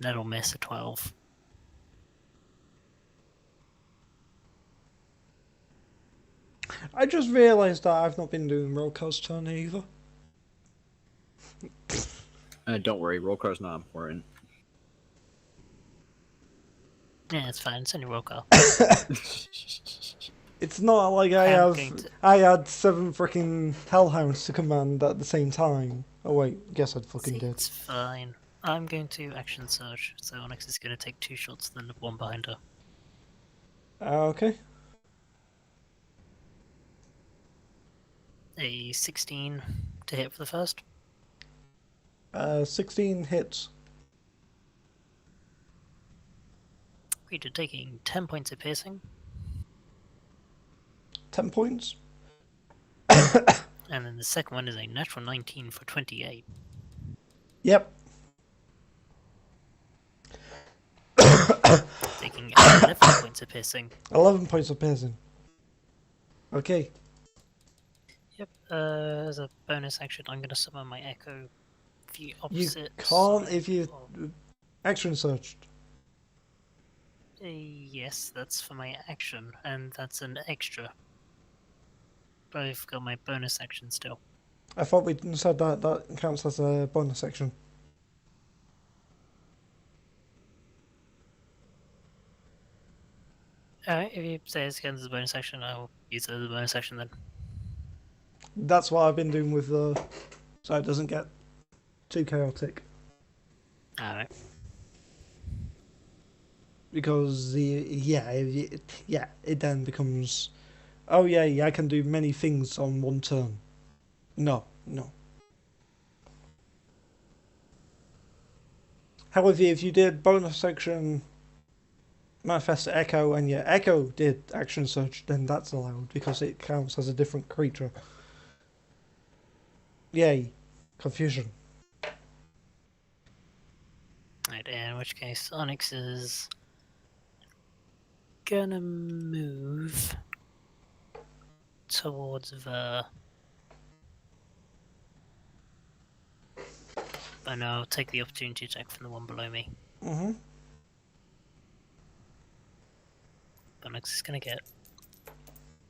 That'll miss a 12. I just realised that I've not been doing Rollcall's turn either. Don't worry, roll call's not important. Yeah, it's fine. It's only roll call. It's not like I had 7 freaking hellhounds to command at the same time. Oh wait, guess I'd fucking did. It's fine. I'm going to action surge, so Onyx is going to take 2 shots, then the one behind her. Okay. A 16 to hit for the first. 16 hits. Great, taking 10 points of piercing. 10 points. And then the second one is a natural 19 for 28. Yep. Taking taking 11 points of piercing. 11 points of piercing. Okay. Yep. As a bonus action, I'm going to summon my Echo the You opposite can't side if you of- action searched. Yes, that's for my action, and that's an extra. But I've got my bonus action still. I thought we said that counts as a bonus action. Alright, if you say it counts as a bonus action, I'll use it as a bonus action then. That's what I've been doing with so it doesn't get too chaotic. Alright. Because it then becomes, oh yeah, I can do many things on one turn. No. However, if you did bonus action manifest echo and your echo did action search, then that's allowed because it counts as a different creature. Yay, confusion. Right, in which case Onyx is gonna move towards the... I know, I'll take the opportunity attack from the one below me. Mm-hmm. Onyx is gonna get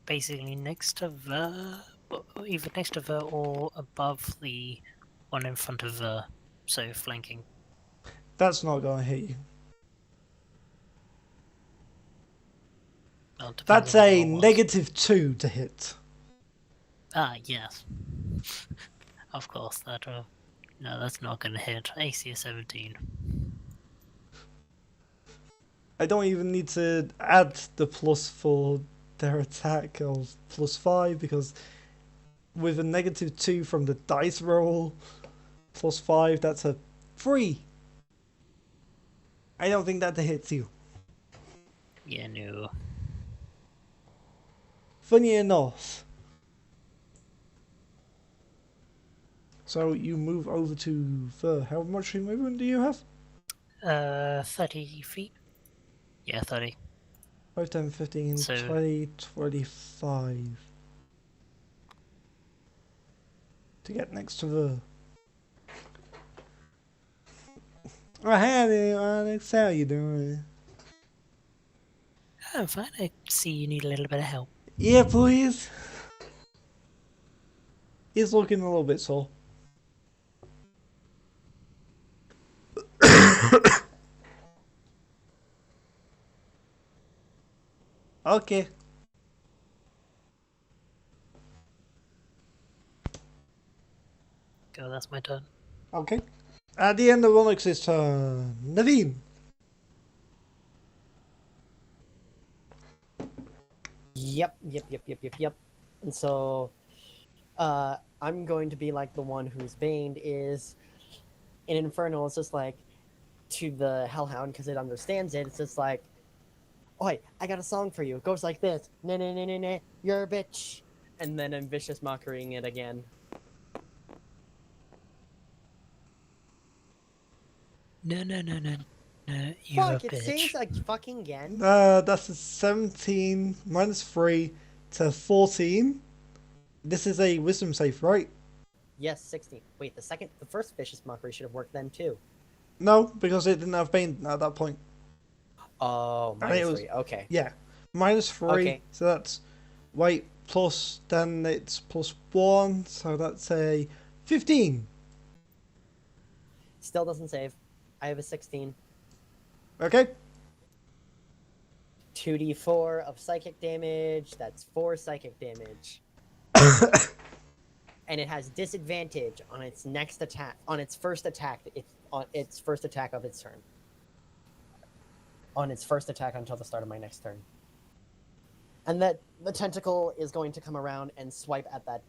basically next to the... either next to the or above the one in front of the... so flanking. That's not gonna hit you. Well, it depends That's on what a it was. -2 to hit. Ah, yes. Of course, that will... No, that's not gonna hit. AC is 17. I don't even need to add the plus for their attack of +5 because with a -2 from the dice roll, +5, that's a 3. I don't think that hits you. Yeah, no. Funny enough. So you move over to the... How much movement do you have? 30 feet? Yeah, 30. 5, 10, 15, So- 20, 25. To get next to the... Oh, hey there, Alex. How you doing? I'm fine. I see you need a little bit of help. Yeah, please. He's looking a little bit sore. Okay. Go, that's my turn. Okay. At the end of Onyx's turn, Naveen. Yep. And so, I'm going to be like the one whose baned is in Infernal. It's just like to the Hellhound because it understands it. It's just like, oi, I got a song for you. It goes like this: nah, nah, nah, nah, nah, you're a bitch. And then I'm vicious mockerying it again. No, you Fuck! a It bitch. sings like fucking again. That's a 17 -3 to 14. This is a wisdom save, right? Yes, 16. Wait, the first vicious mockery should have worked then too. No, because it didn't have Bane at that point. Oh, I think it minus was- 3. Okay. Yeah. -3. Okay. So that's... Wait, plus... Then it's +1. So that's a 15. Still doesn't save. I have a 16. Okay. 2d4 of psychic damage. That's 4 psychic damage. And it has disadvantage on its next attack. On its first attack. On its first attack of its turn. On its first attack until the start of my next turn. And that the tentacle is going to come around and swipe at that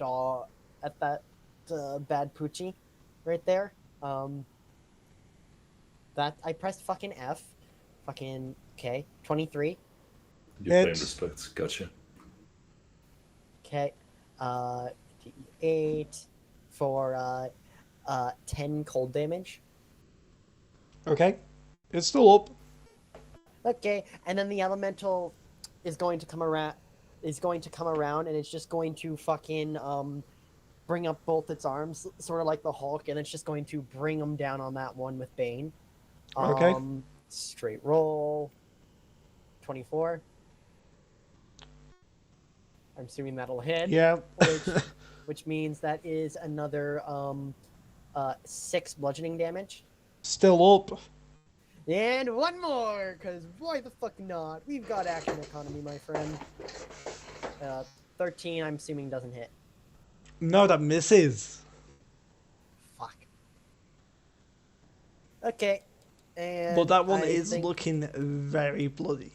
bad Poochie right there. That I pressed fucking F. Fucking okay. 23. You're playing Hits. respects. Gotcha. Okay. 8 for 10 cold damage. Okay. It's still up. Okay, and then the elemental is going to come around. And it's just going to fucking bring up both its arms, sort of like the Hulk, and it's just going to bring them down on that one with Bane. Okay. Straight roll. 24. I'm assuming that'll hit. Yeah. which means that is another 6 bludgeoning damage. Still up. And one more, because why the fuck not? We've got action economy, my friend. 13, I'm assuming, doesn't hit. No, that misses. Fuck. Okay. And But that one I is think... looking very bloody.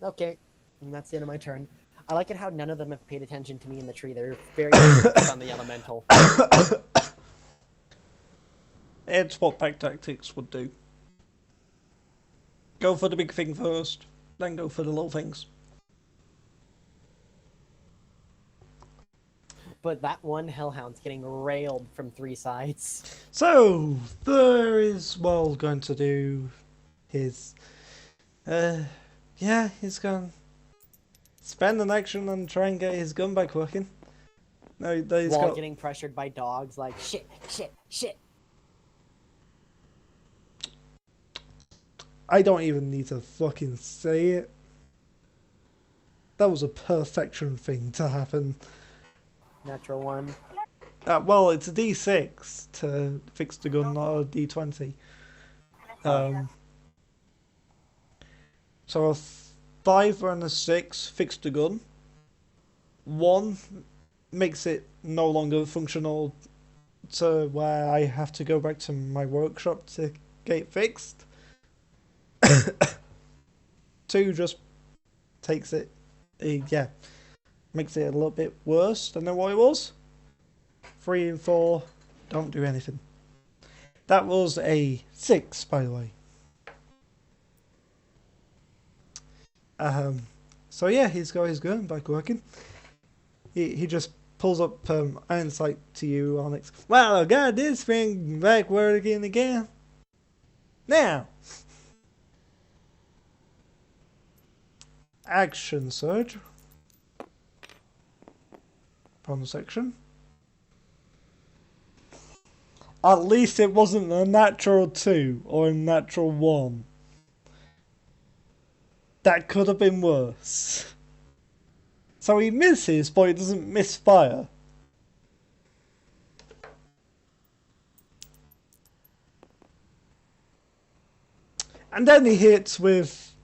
Okay. And that's the end of my turn. I like it how none of them have paid attention to me in the tree. They're very focused on the elemental. It's what pack tactics would do. Go for the big thing first, then go for the little things. But that one hellhound's getting railed from 3 sides. So, there is, well, going to do his... yeah, he's going to spend an action and try and get his gun back working. No, he's While got... getting pressured by dogs like, shit, shit, shit. I don't even need to fucking say it. That was a perfection thing to happen. Natural 1. Well, it's a D6 to fix the gun, not a D20. So a 5 and a 6 fix the gun. 1 makes it no longer functional to where I have to go back to my workshop to get it fixed. 2 just takes it, makes it a little bit worse than what it was. 3 and 4 don't do anything. That was a 6, by the way. So yeah, he's got his gun back working. He just pulls up iron sight to you, Onyx. Wow, I got this thing back working again. Now, action surge. Bonus section. At least it wasn't a natural 2 or a natural 1. That could have been worse. So he misses, but he doesn't misfire. And then he hits with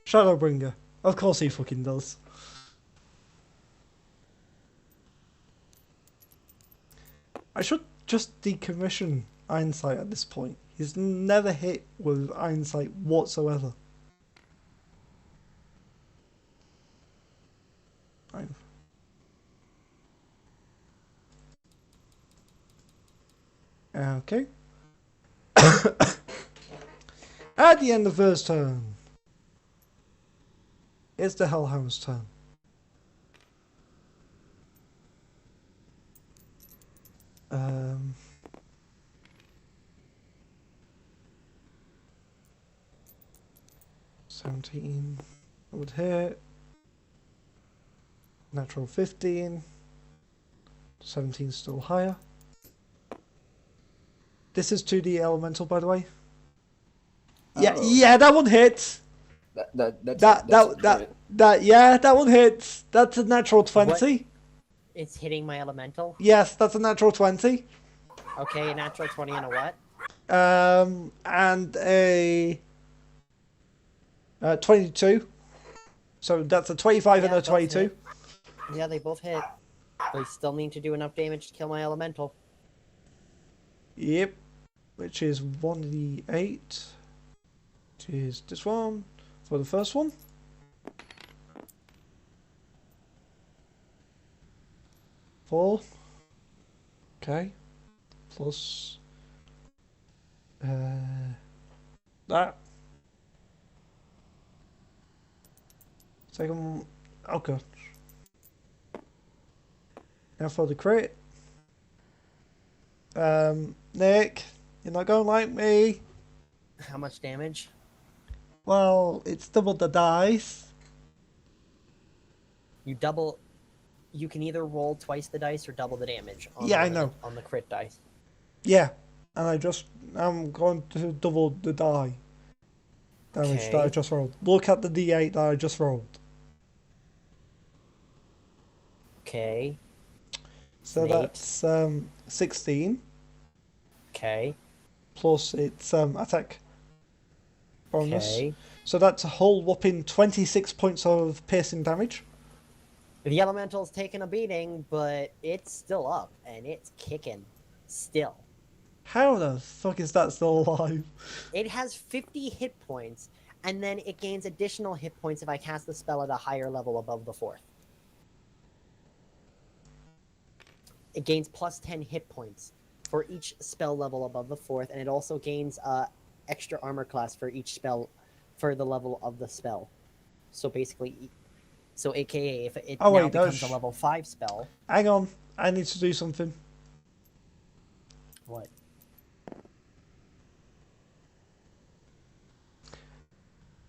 Shadowbringer. Of course he fucking does. I should just decommission Ironsight at this point. He's never hit with Ironsight whatsoever. Okay. At the end of first turn, it's the Hellhound's turn. Um, 17 would hit. Natural 15. 17 still higher. This is 2D elemental, by the way. Yeah, yeah, that one hits. That one hits. That's a natural 20. What? It's hitting my elemental? Yes, that's a natural 20. Okay, a natural 20 and a what? And a 22. So that's a 25 and a 22. Hit. Yeah, they both hit. But I still need to do enough damage to kill my elemental. Yep. Which is 1d8. Which is this one for the first one. Four. Okay. Plus that. Second one. Okay. Now for the crit. Nick, you're not going like me. How much damage? Well, it's doubled the dice. You can either roll twice the dice or double the damage on Yeah, I one of know. on the crit dice. Yeah, and I'm going to double the die damage that I Okay. just rolled. Look at the D8 that I just rolled. Okay. So An 8. that's 16 Okay. plus its attack bonus. Okay. So that's a whole whopping 26 points of piercing damage. The elemental's taking a beating, but it's still up and it's kicking. Still. How the fuck is that still alive? It has 50 hit points, and then it gains additional hit points if I cast the spell at a higher level above the 4th. It gains plus 10 hit points for each spell level above the 4th, and it also gains extra armor class for each spell for the level of the spell. So basically, aka if it now becomes a level 5 spell. Hang on, I need to do something. What?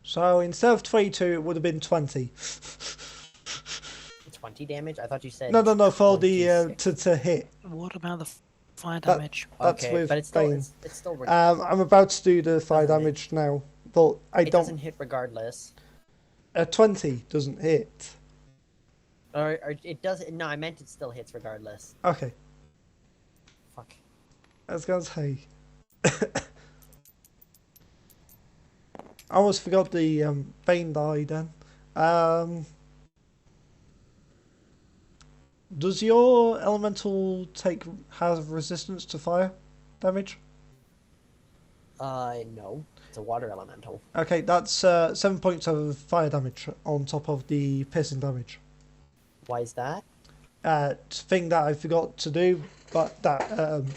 So instead of 22, it would have been 20. 20 damage? I thought you said. No, for the 26. to hit. What about the fire damage? That's Okay, with but it's still Bane. it's still. I'm about to do the fire Doesn't it? damage now, but I It don't. doesn't hit regardless. 20 doesn't hit. Or it does. No, I meant it still hits regardless. Okay, Fuck. I was gonna say. I almost forgot the Bane die then. Does your elemental have resistance to fire damage? No. It's a water elemental. Okay, that's 7 points of fire damage on top of the piercing damage. Why is that? Thing that I forgot to do, but that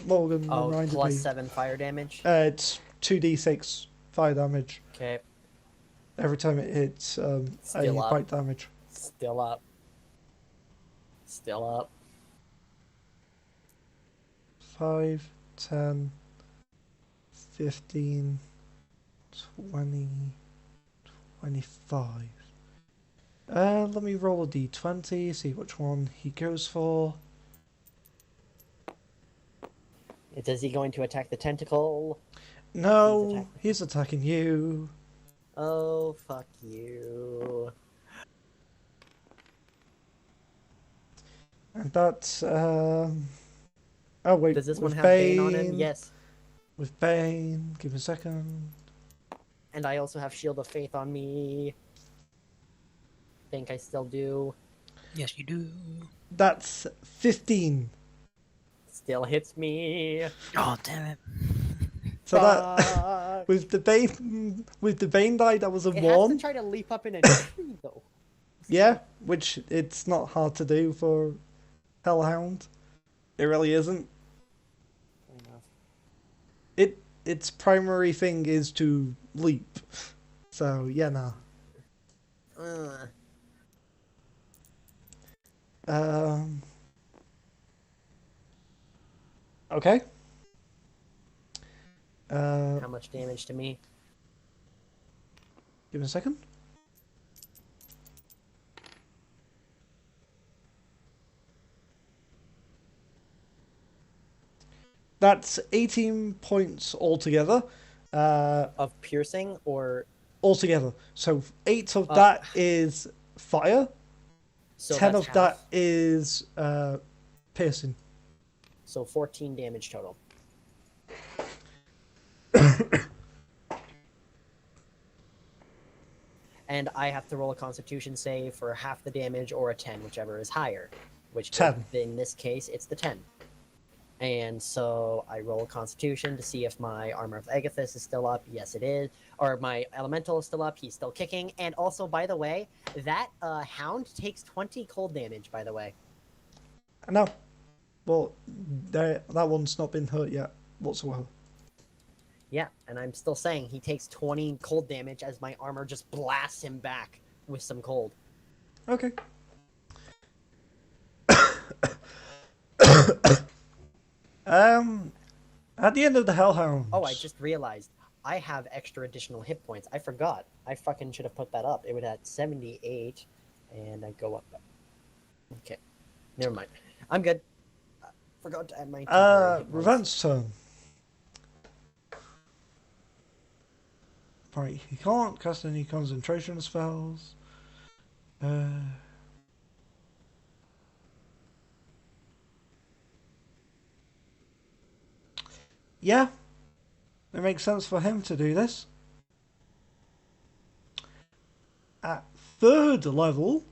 Morgan Oh, reminded plus me. 7 fire damage. It's 2d6 fire damage Okay. every time it hits a Still up. bite damage. Still up. Still up. 5, 10, 15, 20, 25. Let me roll a d20, see which one he goes for. Is he going to attack the tentacle? No, he's attacking you. Oh, fuck you. And that's oh wait, Does this one with have Bane on him? Yes. With Bane, give me a second. And I also have Shield of Faith on me. Think I still do. Yes, you do. That's 15. Still hits me. Oh, damn it. So that with the Bane die, that was a It has 1. to try to leap up in a tree, though. Yeah, which it's not hard to do for Hellhound. It really isn't. Fair enough. Its primary thing is to leap. So yeah, nah. Okay. How much damage to me? Give me a second. That's 18 points altogether. Of piercing or Altogether. So 8 of that is fire. so 10 that's of that half. is piercing. So 14 damage total. And I have to roll a Constitution save for half the damage or a 10, whichever is higher. Which 10. in this case, it's the 10. And so I roll a Constitution to see if my Armor of Agathis is still up. Yes, it is. Or my Elemental is still up. He's still kicking. And also, by the way, that Hound takes 20 cold damage, by the way. No. Well, that one's not been hurt yet whatsoever. Yeah, and I'm still saying he takes 20 cold damage as my armor just blasts him back with some cold. Okay. At the end of the Hellhound. Oh, I just realized I have extra additional hit points. I forgot. I fucking should have put that up. It would have 78, and I go up. Okay, never mind. I'm good. Forgot to add my temporary hit points. Revenge turn. Right, he can't cast any concentration spells. Yeah, it makes sense for him to do this. At 3rd level,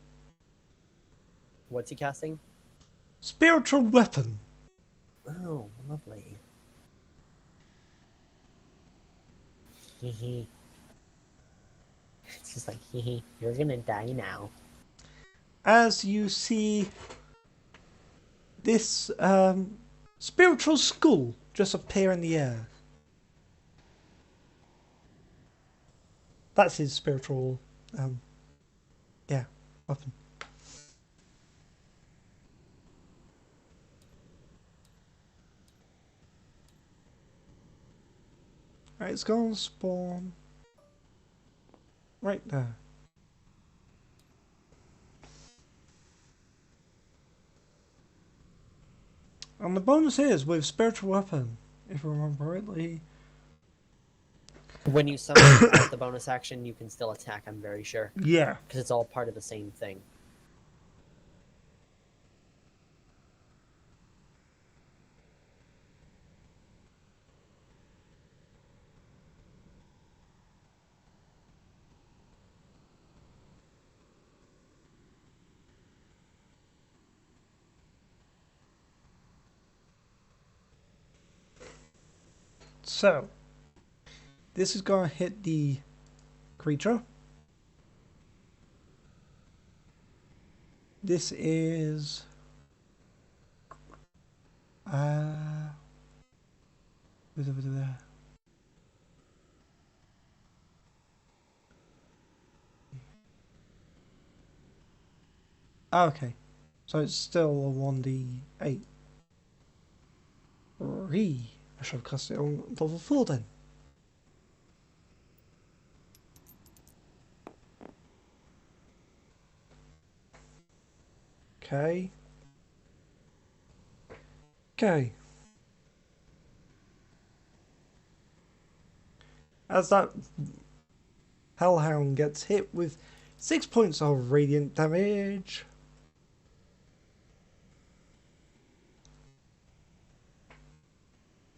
What's he casting? Spiritual Weapon. Oh, lovely. Hehe. It's just like, hehe, you're gonna die now. As you see this spiritual skull just appear in the air. That's his spiritual, weapon. Right, it's gonna spawn right there. And the bonus is with spiritual weapon, if I remember rightly. When you summon it as the bonus action, you can still attack, I'm very sure. Yeah. Because it's all part of the same thing. So, this is gonna hit the creature. This is okay, so it's still a 1d8. I should have cast it on level 4 then. Okay. Okay. As that Hellhound gets hit with 6 points of radiant damage.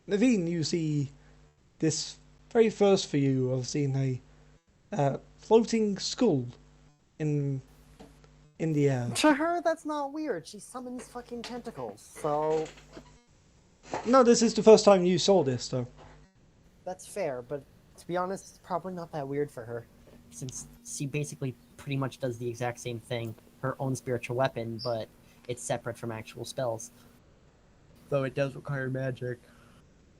Naveen, you see this very first for you of seeing a floating skull in the air. To her, that's not weird. She summons fucking tentacles, so No, this is the first time you saw this, though. that's fair, but to be honest, it's probably not that weird for her. Since she basically pretty much does the exact same thing. Her own spiritual weapon, but it's separate from actual spells. Though it does require magic.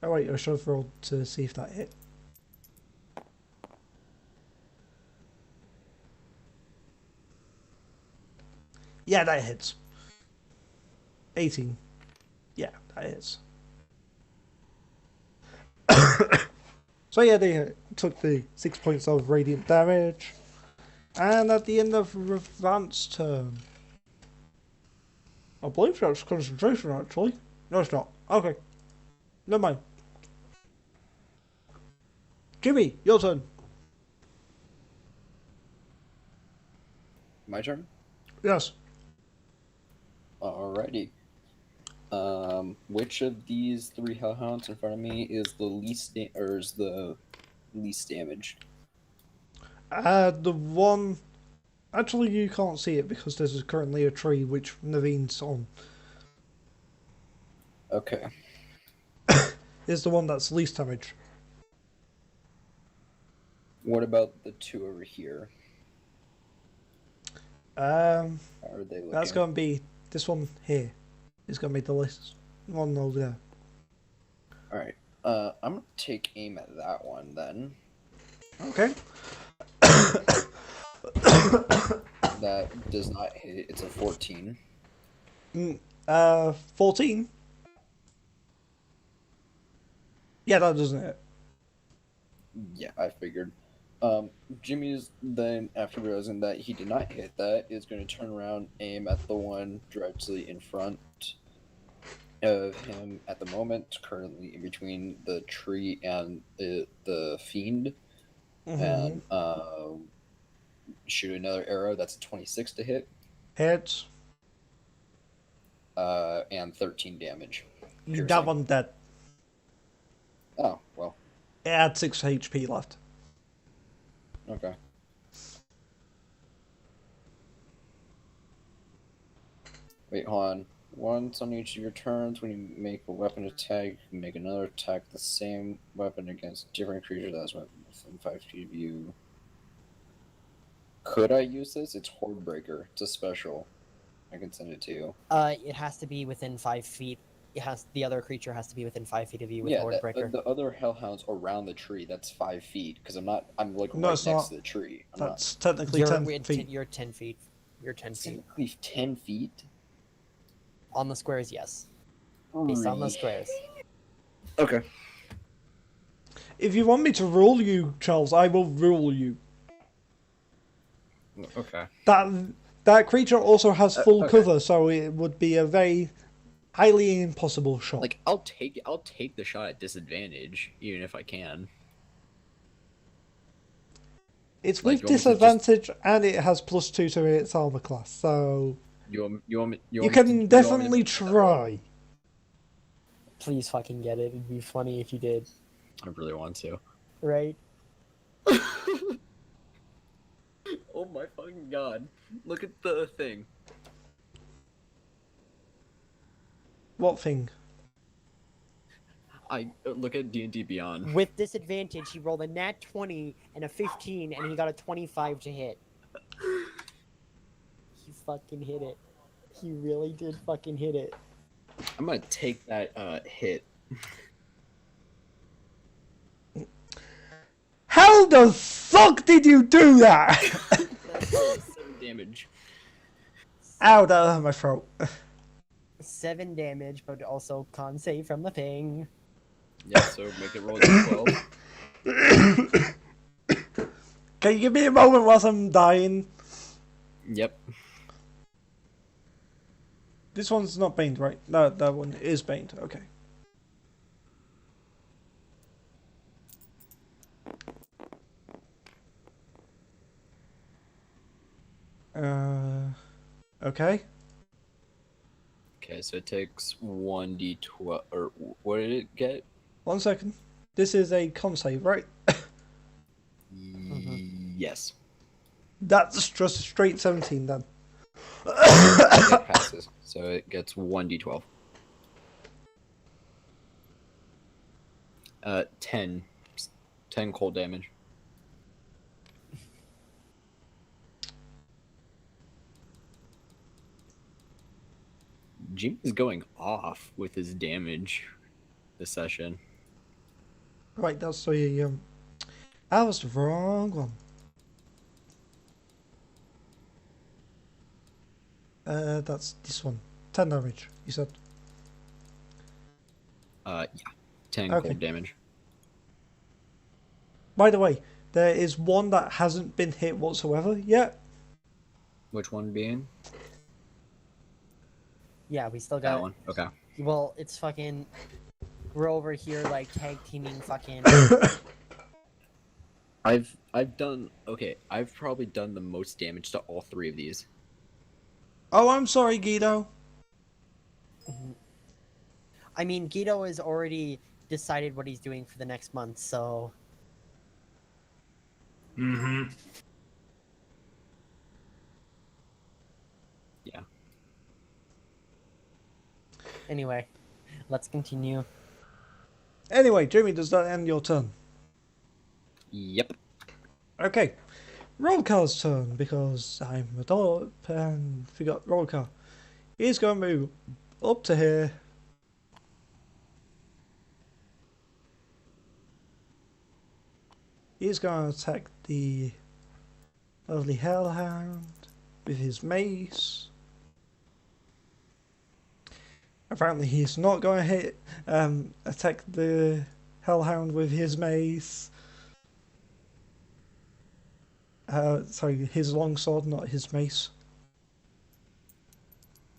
Oh wait, I should have rolled to see if that hit. Yeah, that hits. 18. Yeah, that hits. So yeah, they took the 6 points of radiant damage. And at the end of Revant's turn... I believe that's concentration, actually. No, it's not. Okay. Never mind. Jimmy, your turn. My turn? Yes. Alrighty. Which of these 3 hellhounds in front of me is the least damaged? The one... Actually, you can't see it because there's currently a tree which Naveen's on. Okay. Is the one that's least damaged. What about the 2 over here? How are they looking? That's going to be this one here. Is going to be the least one over there. Alright. I'm gonna take aim at that one then. Okay. That does not hit. It's a 14. 14. Yeah, that doesn't hit. Yeah, I figured. Jimmy's then, after realizing that he did not hit that, is going to turn around, aim at the one directly in front of him at the moment, currently in between the tree and the fiend, and shoot another arrow. That's a 26 to hit, Hits. and 13 damage. That Piercing. one dead. Oh, well, It had 6 HP left. okay. Wait, hold on. Once on each of your turns, when you make a weapon attack, you can make another attack the same weapon against a different creature that's within 5 feet of you. Could I use this? It's Hordebreaker. It's a special. I can send it to you. It has to be within 5 feet. The other creature has to be within 5 feet of you with Hordebreaker. The other hellhounds around the tree. That's 5 feet because I'm like No, right it's next not. to the tree. That's technically 10 feet. You're 10 feet. You're 10 feet. Technically 10 feet. On the squares, yes. Based on the squares. Okay. If you want me to rule you, Charles, I will rule you. Okay. That creature also has full okay. cover, so it would be a very highly impossible shot. Like I'll take the shot at disadvantage, even if I can. It's like, with you want me to disadvantage, and it has +2 to its armor class, so You you can definitely try. Please fucking get it. It'd be funny if you did. I really want to. Right? Oh my fucking god! Look at the thing. What thing? I look at D&D Beyond. With disadvantage, he rolled a nat 20 and a 15, and he got a 25 to hit. He fucking hit it. He really did fucking hit it. I'm gonna take that hit. How the fuck did you do that? That's 7 damage. Ow, that hurt my throat. 7 damage, but also con save from the thing. Yeah, so make it roll a 12. Can you give me a moment whilst I'm dying? Yep. This one's not baned, right? No, that one is baned. Okay. Okay. Okay, so it takes 1d12, or what did it get? 1 second. This is a con save, right? Yes. That's just a straight 17 then. It passes, so it gets 1d12. 10 cold damage. Jimmy's going off with his damage this session. Right, that's the that was the wrong one. That's this one. 10 damage, you said. Yeah. 10 Okay. cold damage. By the way, there is one that hasn't been hit whatsoever yet. Which one being? Yeah, we still That got. one. Okay. Well, it's fucking. We're over here like tag teaming fucking. I've probably done the most damage to all 3 of these. Oh, I'm sorry, Guido. I mean, Guido has already decided what he's doing for the next month, so. Mm-hmm. Yeah. Anyway, let's continue. Anyway, Jimmy, does that end your turn? Yep. Okay. Rollcar's turn, because I'm a dog and forgot Rollcar. He's going to move up to here. He's going to attack the lovely Hellhound with his mace. Apparently he's not going to attack the Hellhound with his mace. Sorry, his longsword, not his mace.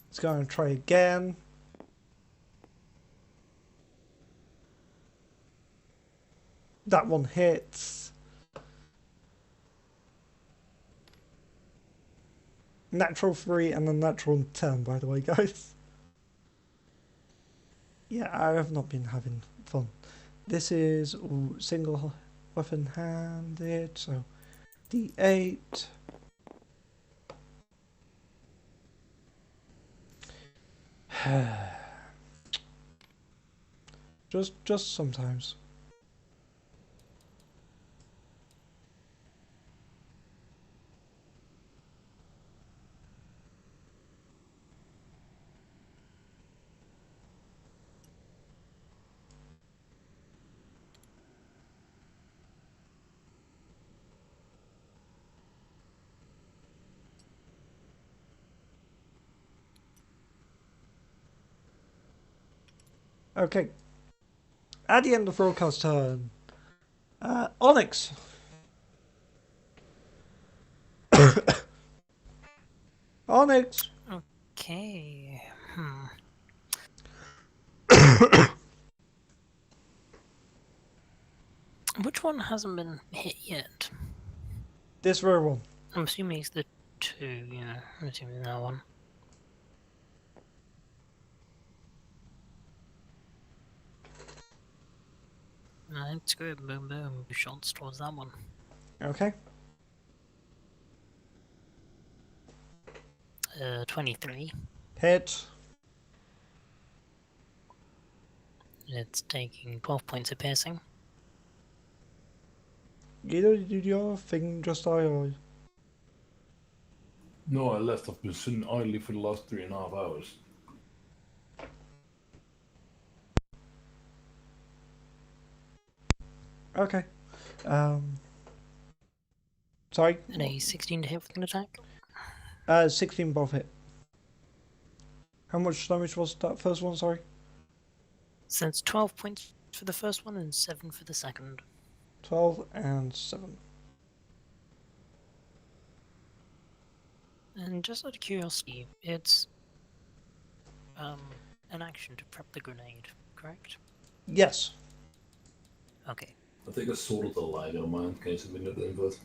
He's going to try again. That one hits. Natural 3 and a natural 10, by the way, guys. Yeah, I have not been having fun. This is single weapon handed, so D8. just sometimes. Okay. At the end of Rollcast turn, Onyx. Onyx. Okay. Which one hasn't been hit yet? This rare one. I'm assuming it's the 2, yeah. I'm assuming that one. Let's go boom boom shots towards that one. Okay. 23. Hit. It's taking 12 points of piercing. Did your thing just die or? No, I left. I've been sitting idly for the last 3.5 hours. Okay. Sorry. And a 16 to hit with an attack. 16 both hit. How much damage was that first one, sorry? So it's 12 points for the first one and 7 for the second. 12 and 7. And just out of curiosity, it's an action to prep the grenade, correct? Yes. Okay. I think I sorted the lag on mine. Can you submit the input?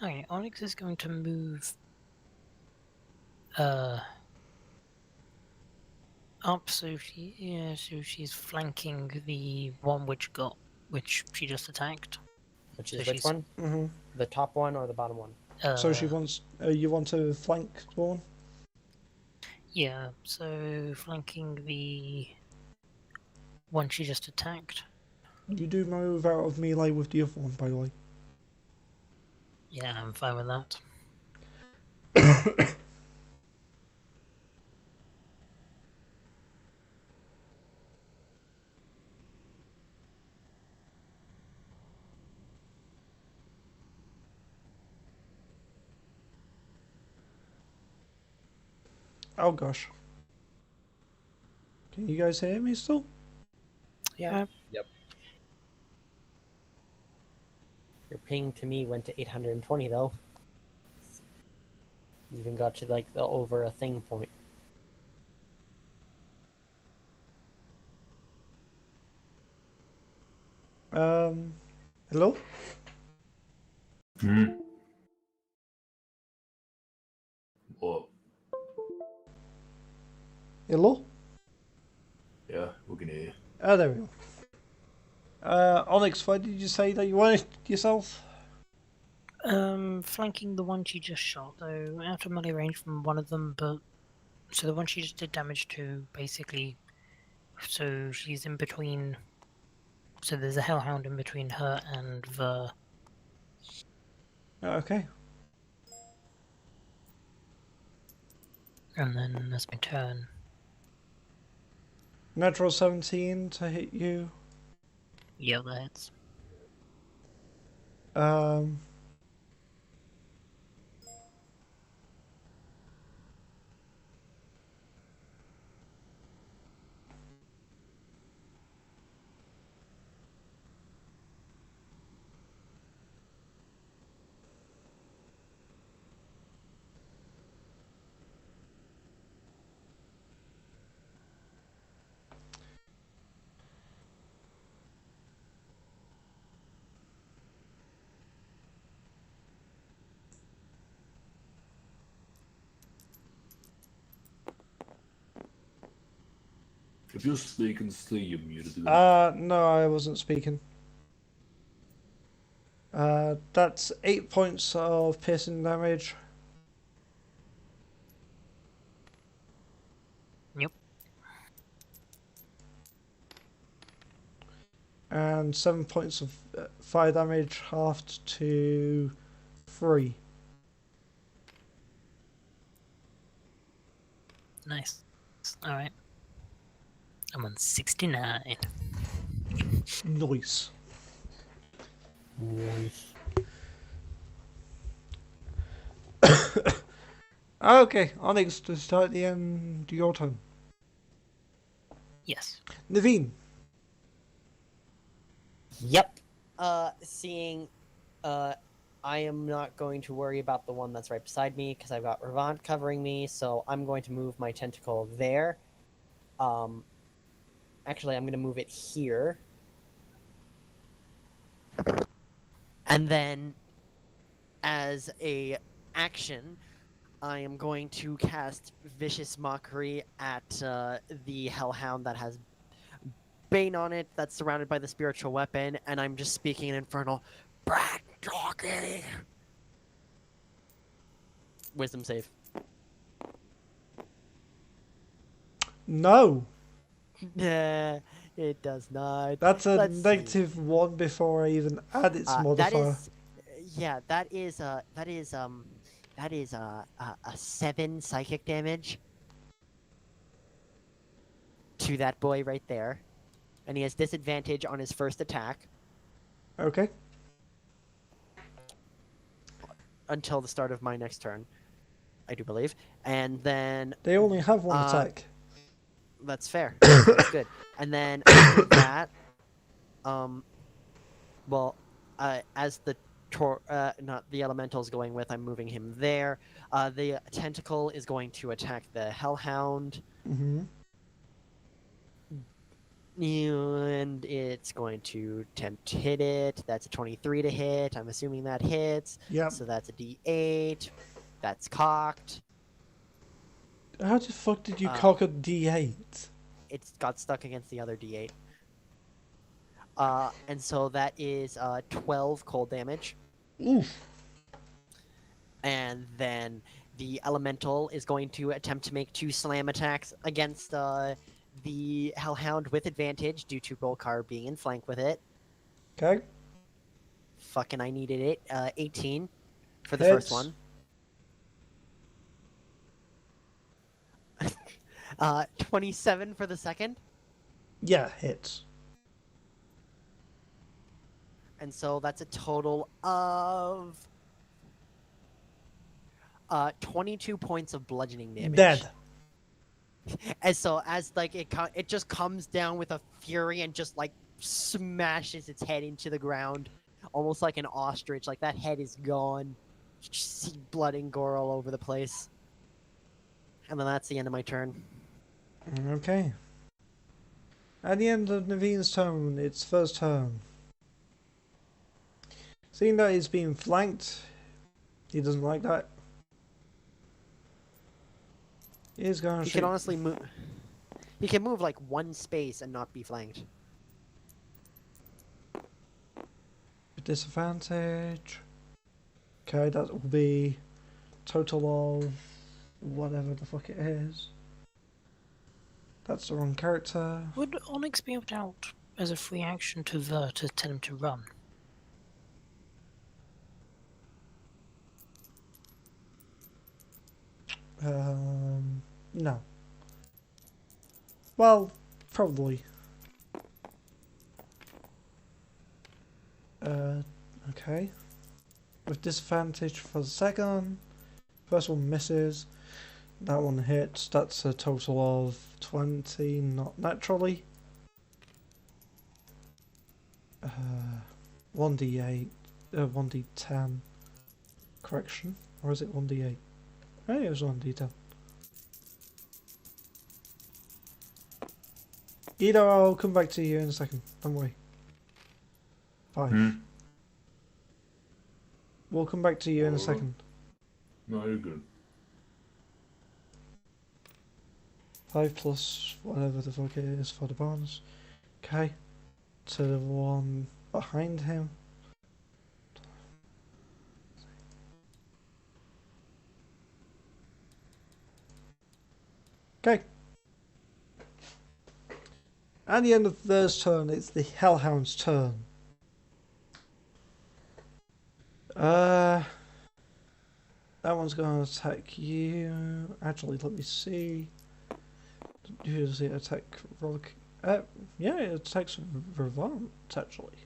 Okay, Onyx is going to move up, so she's flanking the one which she just attacked. Which So is which she's- one? Mm-hmm. The top one or the bottom one? So she wants. You want to flank the one? Yeah, so flanking the one she just attacked. You do move out of melee with the other one, by the way. Yeah, I'm fine with that. Oh gosh. Can you guys hear me still? Yeah. Yep. Your ping to me went to 820 though. Even got to like the over a thing point. Hello? What? Hello? Yeah, we can hear you. Oh, there we go. Onyx, why did you say that you wanted yourself? Flanking the one she just shot, though, out of melee range from one of them, but so the one she just did damage to, basically, so she's in between. So there's a hellhound in between her and the. Okay. And then that's my turn. Natural 17 to hit you. Yeah, that hits. If you're speaking, Steve, you're muted. No, I wasn't speaking. That's 8 points of piercing damage. Yep. And 7 points of fire damage, halved to 3. Nice. Alright. I'm on 69. Nice. Okay, Onyx, to start the end, your turn. Yes. Naveen. Yep. Seeing, I am not going to worry about the one that's right beside me because I've got Ravant covering me, so I'm going to move my tentacle there. Actually, I'm going to move it here. And then, as a action, I am going to cast Vicious Mockery at the Hellhound that has Bane on it, that's surrounded by the spiritual weapon, and I'm just speaking in Infernal. Brad talking. Wisdom save. No, Nah, it does not. that's a Let's see. -1 before I even add its modifier. That is a 7 psychic damage to that boy right there, and he has disadvantage on his first attack Okay. until the start of my next turn, I do believe, and then They only have one attack. that's fair. That's good. And then after that, as the not the elemental is going with, I'm moving him there. The tentacle is going to attack the Hellhound, Mm-hmm. and it's going to attempt to hit it. That's a 23 to hit. I'm assuming that hits. Yep. So that's a D8. That's cocked. How the fuck did you cock a D8? It's got stuck against the other D8. And so that is 12 cold damage. Oof. And then the elemental is going to attempt to make 2 slam attacks against the Hellhound with advantage due to Golkar being in flank with it. Okay. Fucking I needed it. 18 for the Hits. first one. 27 for the second. Yeah, hits. And so that's a total of 22 points of bludgeoning damage. Dead. And so as like it just comes down with a fury and just like smashes its head into the ground, almost like an ostrich. Like that head is gone. You just see blood and gore all over the place. And then that's the end of my turn. Okay. At the end of Naveen's turn, its first turn. Seeing that he's being flanked, he doesn't like that. He's going to He shoot. can honestly move. He can move like 1 space and not be flanked. Disadvantage. Okay, that will be total of whatever the fuck it is. That's the wrong character. Would Onyx be able to out as a free action to tell him to run? No. Well, probably. Okay. With disadvantage for the second. First one misses. That one hits. That's a total of 20, not naturally. 1d8, 1d10. Correction. Or is it 1d8? Hey, it was 1d10. Either I'll come back to you in a second. Don't worry. 5. We'll come back to you in a second. No, you're good. 5 plus whatever the fuck it is for the bonus. Okay. To the one behind him. Okay. At the end of their turn, it's the Hellhound's turn. That one's going to attack you. Actually, let me see. Who does it attack? Rock? Yeah, it attacks Vervant, actually.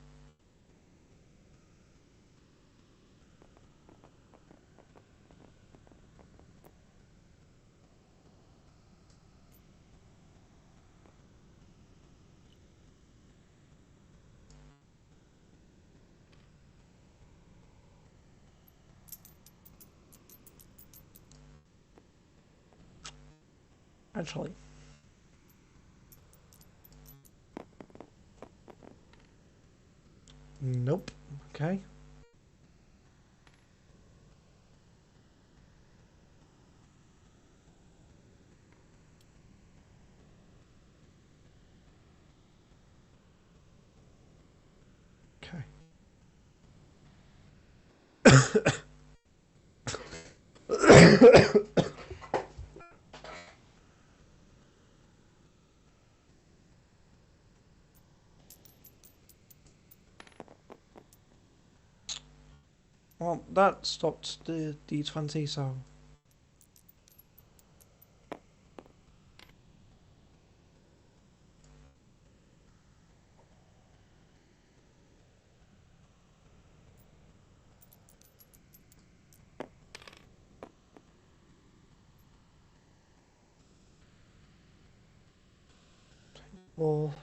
Actually. Nope. Okay. Okay. Well, that stopped the D20, so... Well...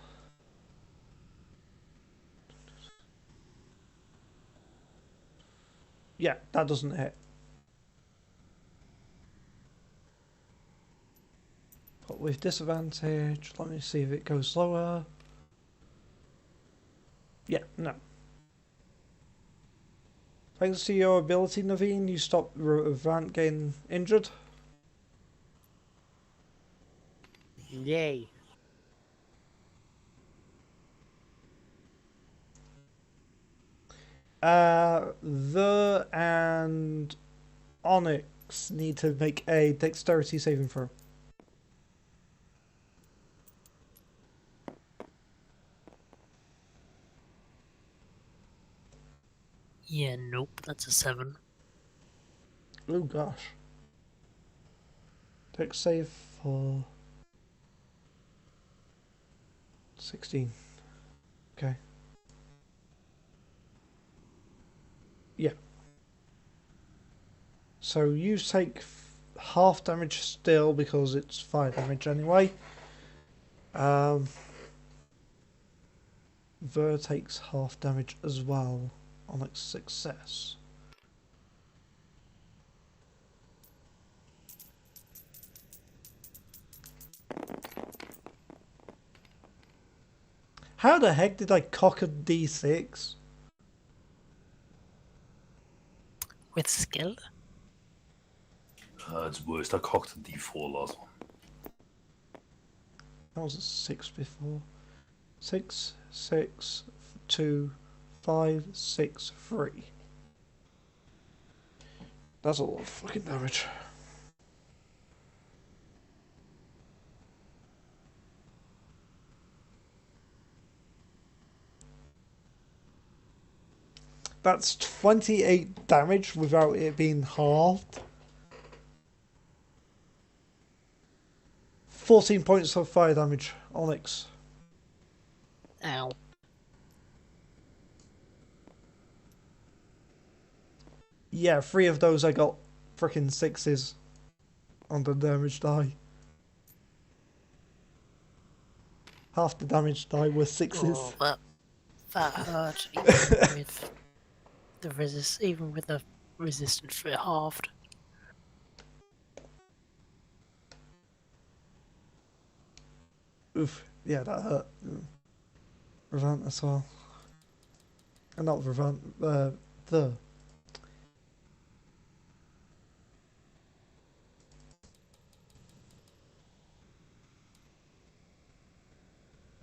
Yeah, that doesn't hit. But with disadvantage, let me see if it goes lower. Yeah, no. Thanks to your ability, Naveen, you stop Vant getting injured. Yay. The and Onyx need to make a dexterity saving throw. Yeah, nope, that's a 7. Oh gosh. Dex save for 16. Okay. Yeah. So you take half damage still because it's fire damage anyway. Ver takes half damage as well on its success. How the heck did I cock a D6? With skill? It's worst. I cocked a D4 last one. That was a 6 before. 6, 6, 2, 5, 6, 3. That's a lot of fucking damage. That's 28 damage without it being halved. 14 points of fire damage, Onyx. Ow. Yeah, 3 of those I got frickin' 6s on the damage die. Half the damage die were 6s. Oh, that hurt. Even with the resistance for it halved. Oof, yeah, that hurt. Revant as well. Not Revant, the.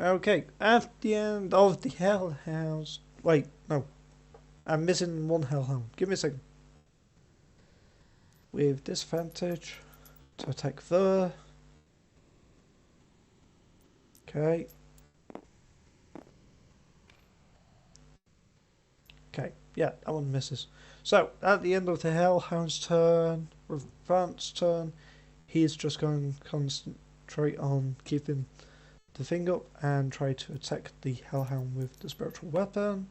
Okay, at the end of the hellhounds. Wait, no. I'm missing one hellhound. Give me a second. With disadvantage to attack there. Okay. Okay, yeah, that one misses. So, at the end of the hellhound's turn, with Vance turn, he's just going to concentrate on keeping the thing up and try to attack the hellhound with the spiritual weapon.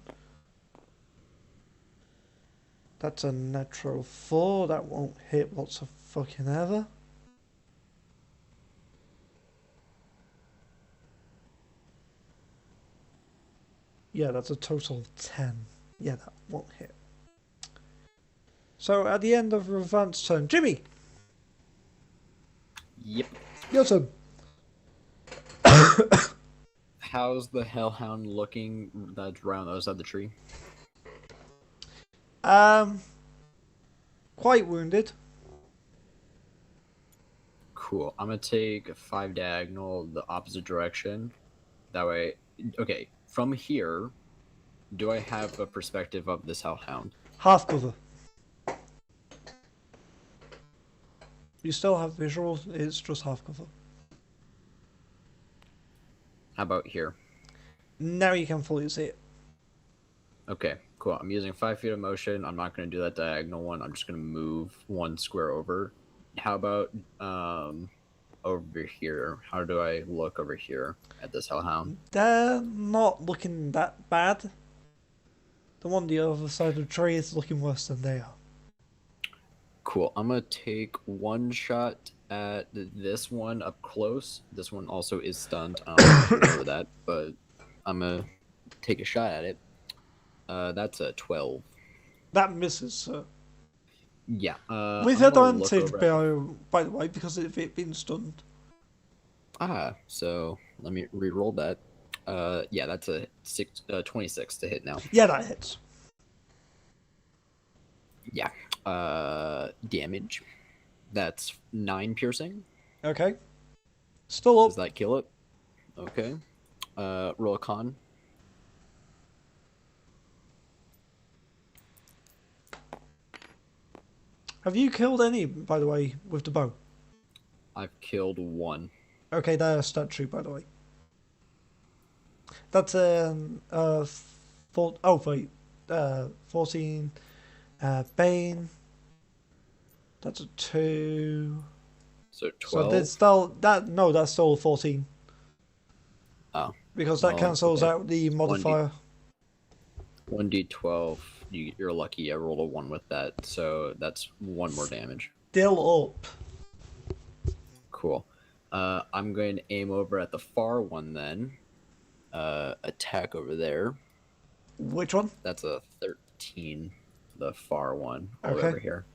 That's a natural 4. That won't hit what's a fucking ever. Yeah, that's a total of 10. Yeah, that won't hit. So at the end of Revant's turn, Jimmy, Yep. your turn. How's the hellhound looking that's around the other side of the tree? Quite wounded. Cool. I'm gonna take 5 diagonal the opposite direction. That way, okay. From here, do I have a perspective of this hellhound? Half cover. You still have visuals, it's just half cover. How about here? Now you can fully see it. Okay, cool. I'm using 5 feet of motion. I'm not gonna do that diagonal one. I'm just gonna move 1 square over. How about over here? How do I look over here at this hellhound? They're not looking that bad. The one on the other side of the tree is looking worse than they are. Cool. I'm gonna take 1 shot at this one up close. This one also is stunned. I don't know if you remember that, but I'm gonna take a shot at it. That's a 12. That misses, sir. Yeah. With I'm gonna look advantage, over at- by the way, because of it being stunned. So let me re-roll that. Yeah, that's a 26 to hit now. Yeah, that hits. Yeah. Damage. That's 9 piercing. Okay. Still up. Does that kill it? Okay. Roll a con. Have you killed any, by the way, with the bow? I've killed 1. Okay, they're a statue, by the way. That's oh wait, 14. Bane. That's a 2. So 12. So there's still that. No, that's still a 14 Oh. because that Oh, cancels okay. out the modifier. 1d12. You're lucky I rolled a 1 with that, so that's 1 more damage. Still up. Cool. I'm going to aim over at the far one then. Attack over there. Which one? That's a 13. The far one. All Okay. over here.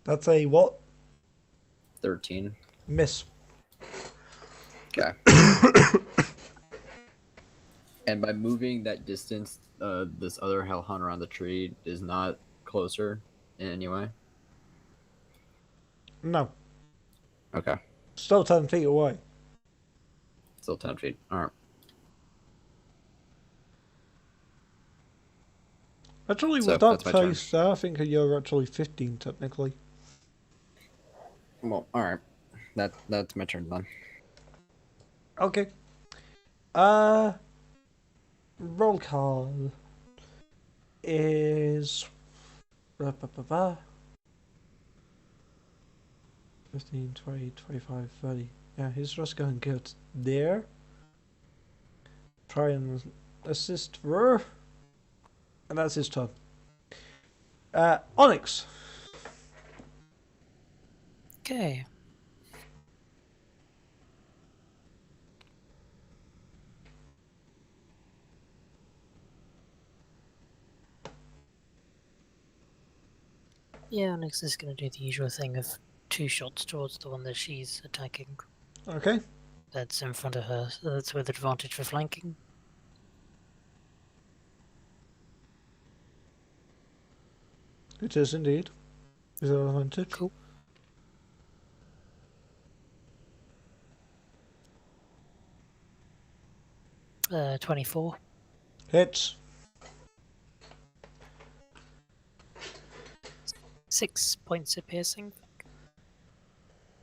That's a what? 13. Miss. Okay. And by moving that distance, this other hellhound around the tree is not closer in any way? No. Okay. Still 10 feet away. Still 10 feet. Alright. Actually, So, with that that's my turn. face there, I think you're actually 15 technically. Well, alright. That's my turn then. Okay. Roll call is 15, 20, 25, 30. Yeah, he's just going to get there. Try and assist her. And that's his turn. Onyx. Okay. Yeah, Onyx is going to do the usual thing of 2 shots towards the one that she's attacking. Okay. That's in front of her, so that's with advantage for flanking. It is indeed. Is that advantage? Cool. 24. Hits. 6 points of piercing.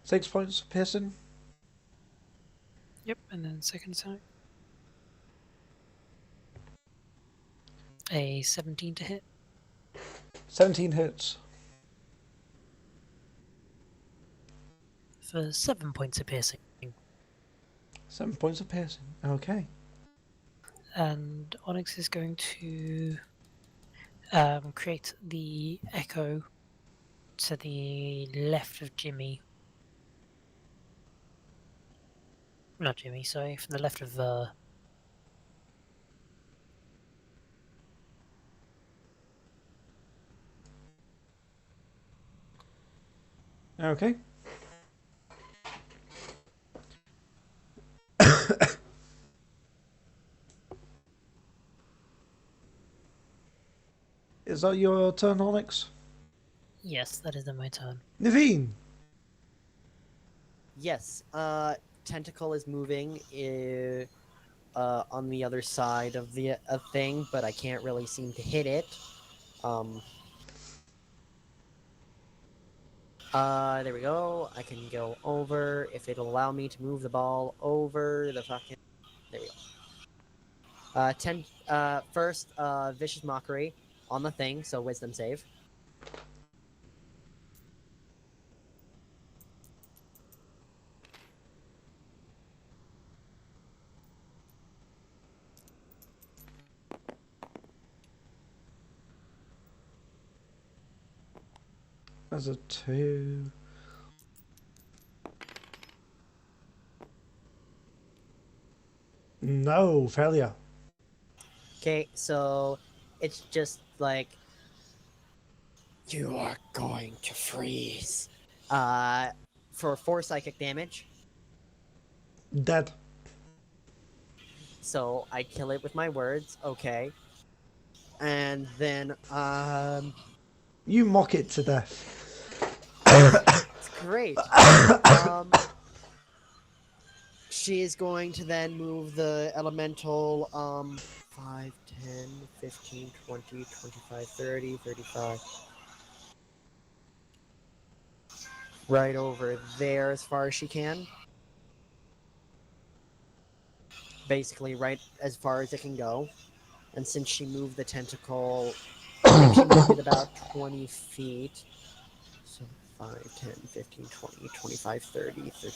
6 points of piercing. Yep, and then second attack. A 17 to hit. 17 hits. For 7 points of piercing. 7 points of piercing. Okay. And Onyx is going to create the echo to the left of Jimmy. Not Jimmy, sorry, from the left of Okay. Is that your turn, Onyx? Yes, that is then my turn. Naveen! Yes, tentacle is moving on the other side of the thing, but I can't really seem to hit it. There we go. I can go over if it'll allow me to move the ball over the fucking. There we go. First, vicious mockery on the thing, so wisdom save. That's a 2. No, failure. Okay, so it's just like you are going to freeze. For 4 psychic damage. Dead. So I kill it with my words, okay. And then You mock it to death. it's great. She is going to then move the elemental 5, 10, 15, 20, 25, 30, 35. Right over there as far as she can. Basically right as far as it can go. And since she moved the tentacle, I think she moved it about 20 feet. So 5, 10, 15, 20, 25, 30, 30.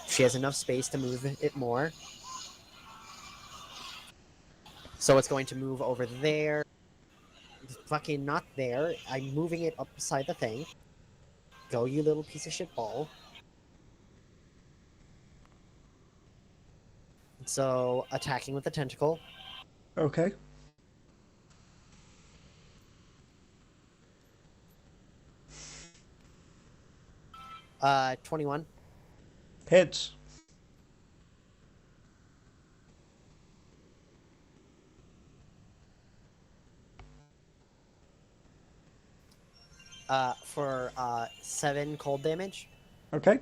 She has enough space to move it more. So it's going to move over there. It's fucking not there. I'm moving it up beside the thing. Go, you little piece of shit ball. So, attacking with the tentacle. Okay. Uh, 21. Hits. For 7 cold damage. Okay.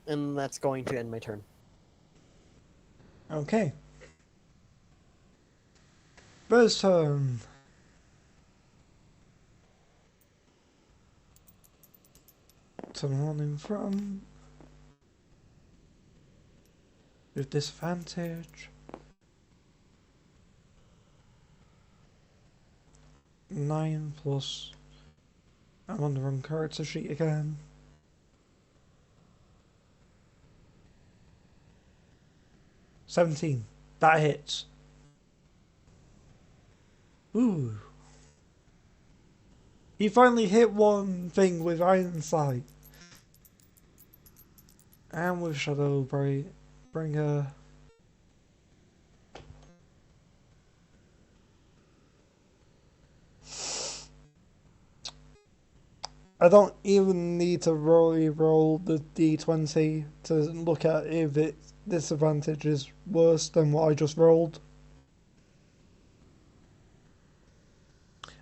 And that's going to end my turn. Okay. First turn. To the one in front. With disadvantage. 9 plus. I'm on the wrong character sheet again. $17. That hits. Ooh. He finally hit one thing with Iron Sight. And with Shadow Bringer. I don't even need to roll the d20 to look at if its disadvantage is worse than what I just rolled.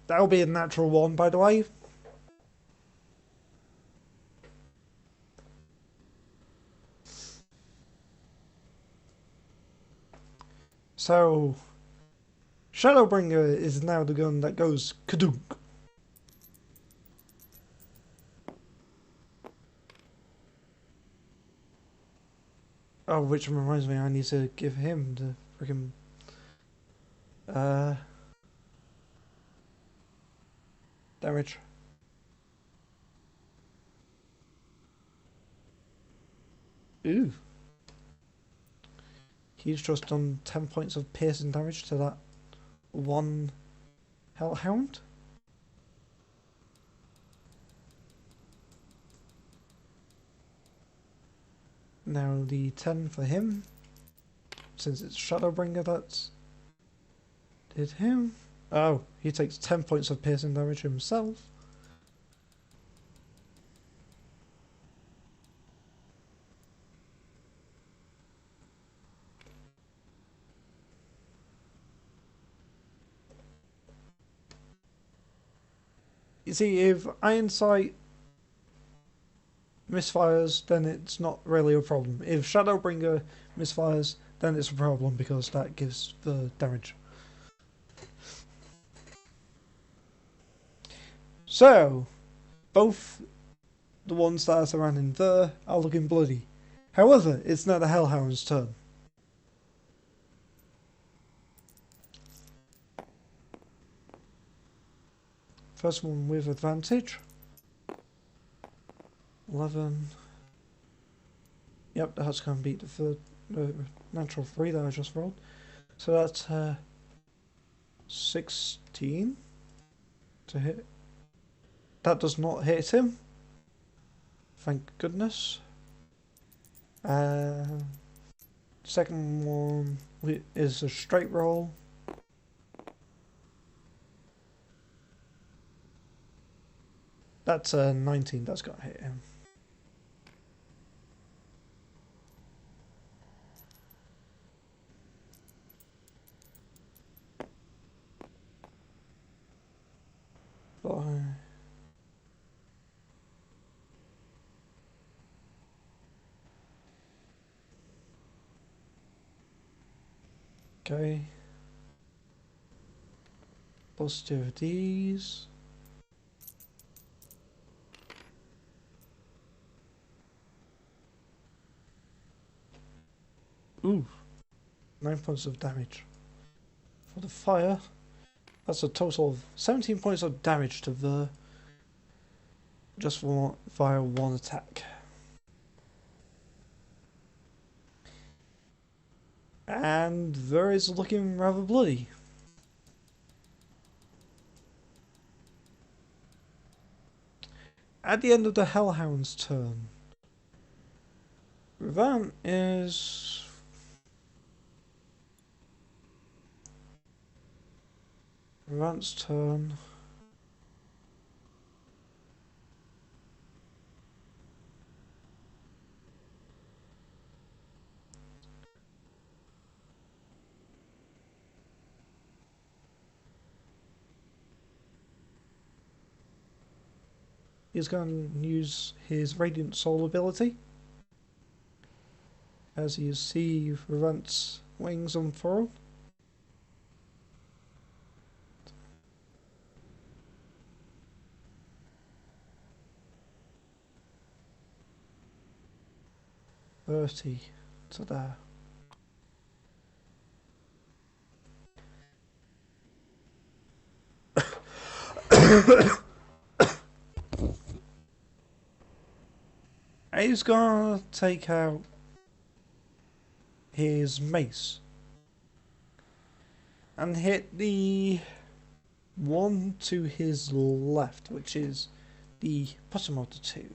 That'll be a natural 1, by the way. So, Shadowbringer is now the gun that goes kadunk. Oh, which reminds me, I need to give him the freaking damage. Ooh. He's just done 10 points of piercing damage to that one Hellhound. Now the 10 for him. Since it's Shadowbringer that's did him. Oh, he takes 10 points of piercing damage himself. You see, if Iron Sight misfires, then it's not really a problem. If Shadowbringer misfires, then it's a problem because that gives the damage. So, both the ones that are surrounding there are looking bloody. However, it's now the Hellhound's turn. First one with advantage. 11. Yep, that's going to beat the natural 3 that I just rolled. So that's 16 to hit. That does not hit him. Thank goodness. Second one is a straight roll. That's a 19, that's got to hit him. Okay. Plus 2 of these. Ooh. 9 points of damage. For the fire, that's a total of 17 points of damage to the just for via one attack. And there is looking rather bloody. At the end of the Hellhound's turn, Revant's turn. He's going to use his Radiant Soul ability. As you see Revant's wings unfurl. To there. He's gonna take out his mace and hit the one to his left, which is the bottom of the two,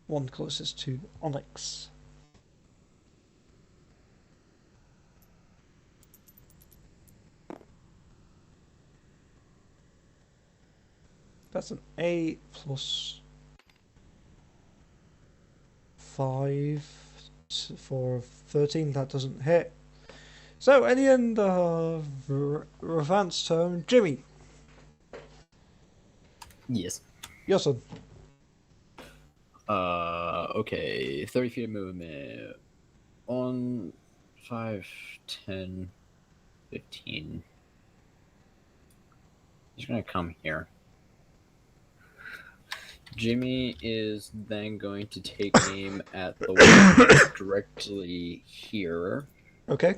one closest to Onyx. That's an 8 plus 5 for 13. That doesn't hit. So, at the end of Revant's turn, Jimmy. Yes. Your son. Okay. 30 feet of movement. On 5, 10. 15. He's gonna come here. Jimmy is then going to take aim at the one directly here. Okay.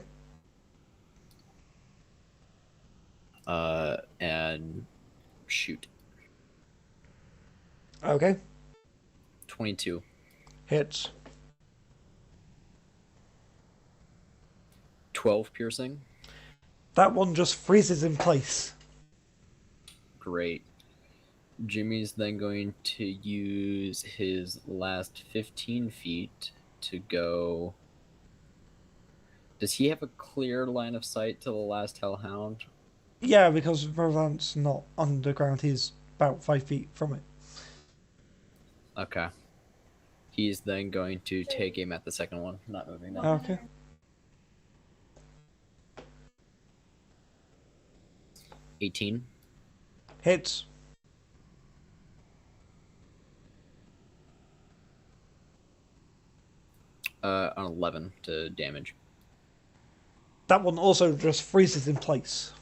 And shoot. Okay. 22. Hits. 12 piercing. That one just freezes in place. Great. Jimmy's then going to use his last 15 feet to go. Does he have a clear line of sight to the last Hellhound? Yeah, because Ravant's not underground, he's about 5 feet from it. Okay. He's then going to take aim at the second one, not moving that. Okay. 18. Hits. An 11 to damage. That one also just freezes in place.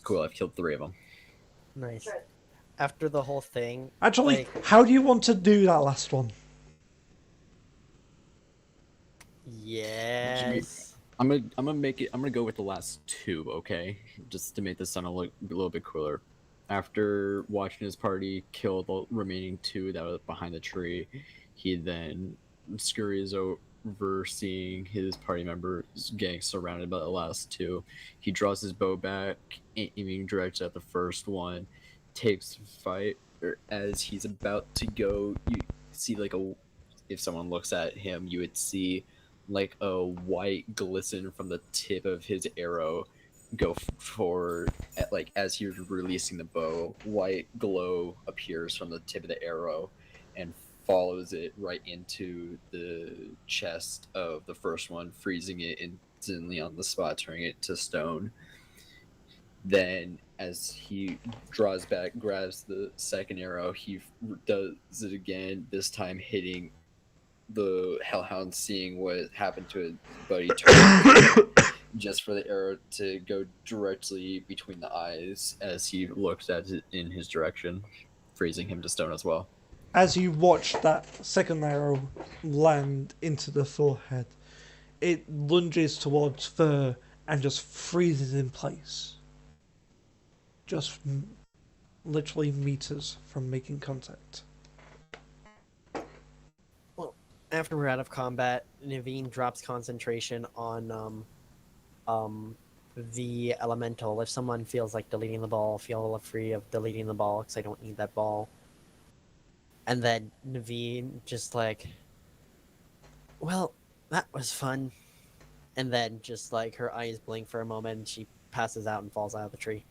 Cool, I've killed 3 of them. Nice. After the whole thing, Actually, like, how do you want to do that last one? yes. I'm gonna go with the last 2, okay? Just to make this sound a little bit cooler. After watching his party kill the remaining 2 that were behind the tree, he then scurries over, seeing his party members getting surrounded by the last 2. He draws his bow back, aiming directly at the first one, takes fight. As he's about to go, you see if someone looks at him, you would see like a white glisten from the tip of his arrow go forward. As he was releasing the bow, white glow appears from the tip of the arrow and follows it right into the chest of the first one, freezing it instantly on the spot, turning it to stone. Then, as he draws back, grabs the second arrow, he does it again, this time hitting the Hellhound, seeing what happened to his buddy, turn just for the arrow to go directly between the eyes as he looks at it in his direction, freezing him to stone as well. As you watch that second arrow land into the forehead, it lunges towards Fur and just freezes in place. Just literally meters from making contact. Well, after we're out of combat, Naveen drops concentration on the elemental. If someone feels like deleting the ball, feel free of deleting the ball because I don't need that ball. And then Naveen just like, well, that was fun. And then just like her eyes blink for a moment and she passes out and falls out of the tree.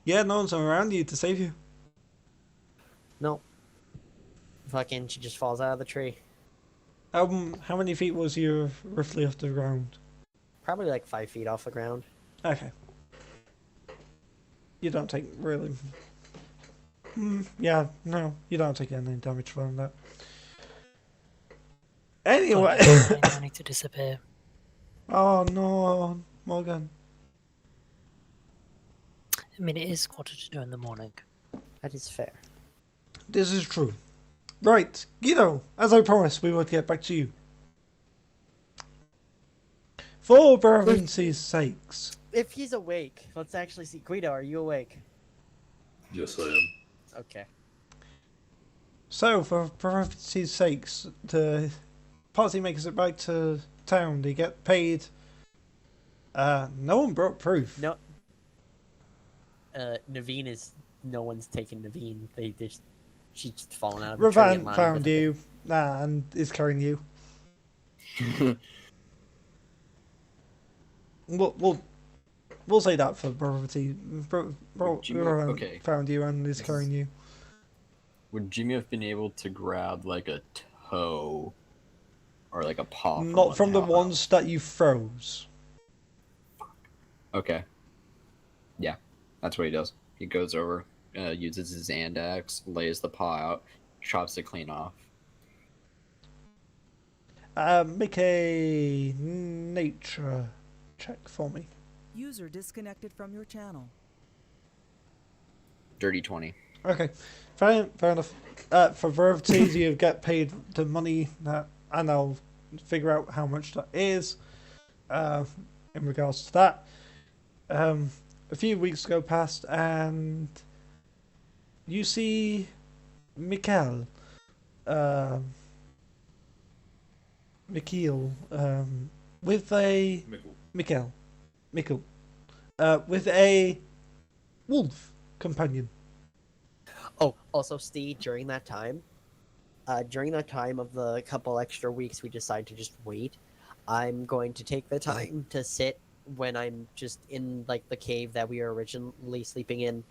Yeah, no one's around you to save you. No. Fucking, she just falls out of the tree. How many feet was you roughly off the ground? Probably like 5 feet off the ground. Okay. You don't take really... yeah, no, you don't take any damage from that. Anyway... I need to disappear. Oh no, Morgan. I mean, it is 1:45 in the morning. That is fair. This is true. Right, Guido, as I promised, we would get back to you. For brevity's sakes. If he's awake, let's actually see. Guido, are you awake? Yes, I am. Okay. So, for brevity's sakes, the party makes it back to town. They get paid. No one brought proof. No. Naveen is... No one's taken Naveen. She's just fallen out of the tree and Ravant lying found with it. you, and is carrying you. We'll say that for brevity. Ravant okay. found you and is carrying you. Would Jimmy have been able to grab like a toe or like a paw? Not from the Hellhound? ones that you froze. Okay. Yeah, that's what he does. He goes over, uses his hand axe, lays the paw out, chops it clean off. Make a nature check for me. User disconnected from your channel. Dirty 20. Okay, fair enough. For rarities, you get paid the money that, and I'll figure out how much that is. In regards to that, a few weeks go past, and you see Mikhail, Mikhail, with a Mikhail, with a wolf companion. Oh, also, Steve, during that time of the couple extra weeks we decide to just wait, I'm going to take the time to sit when I'm just in, like, the cave that we were originally sleeping in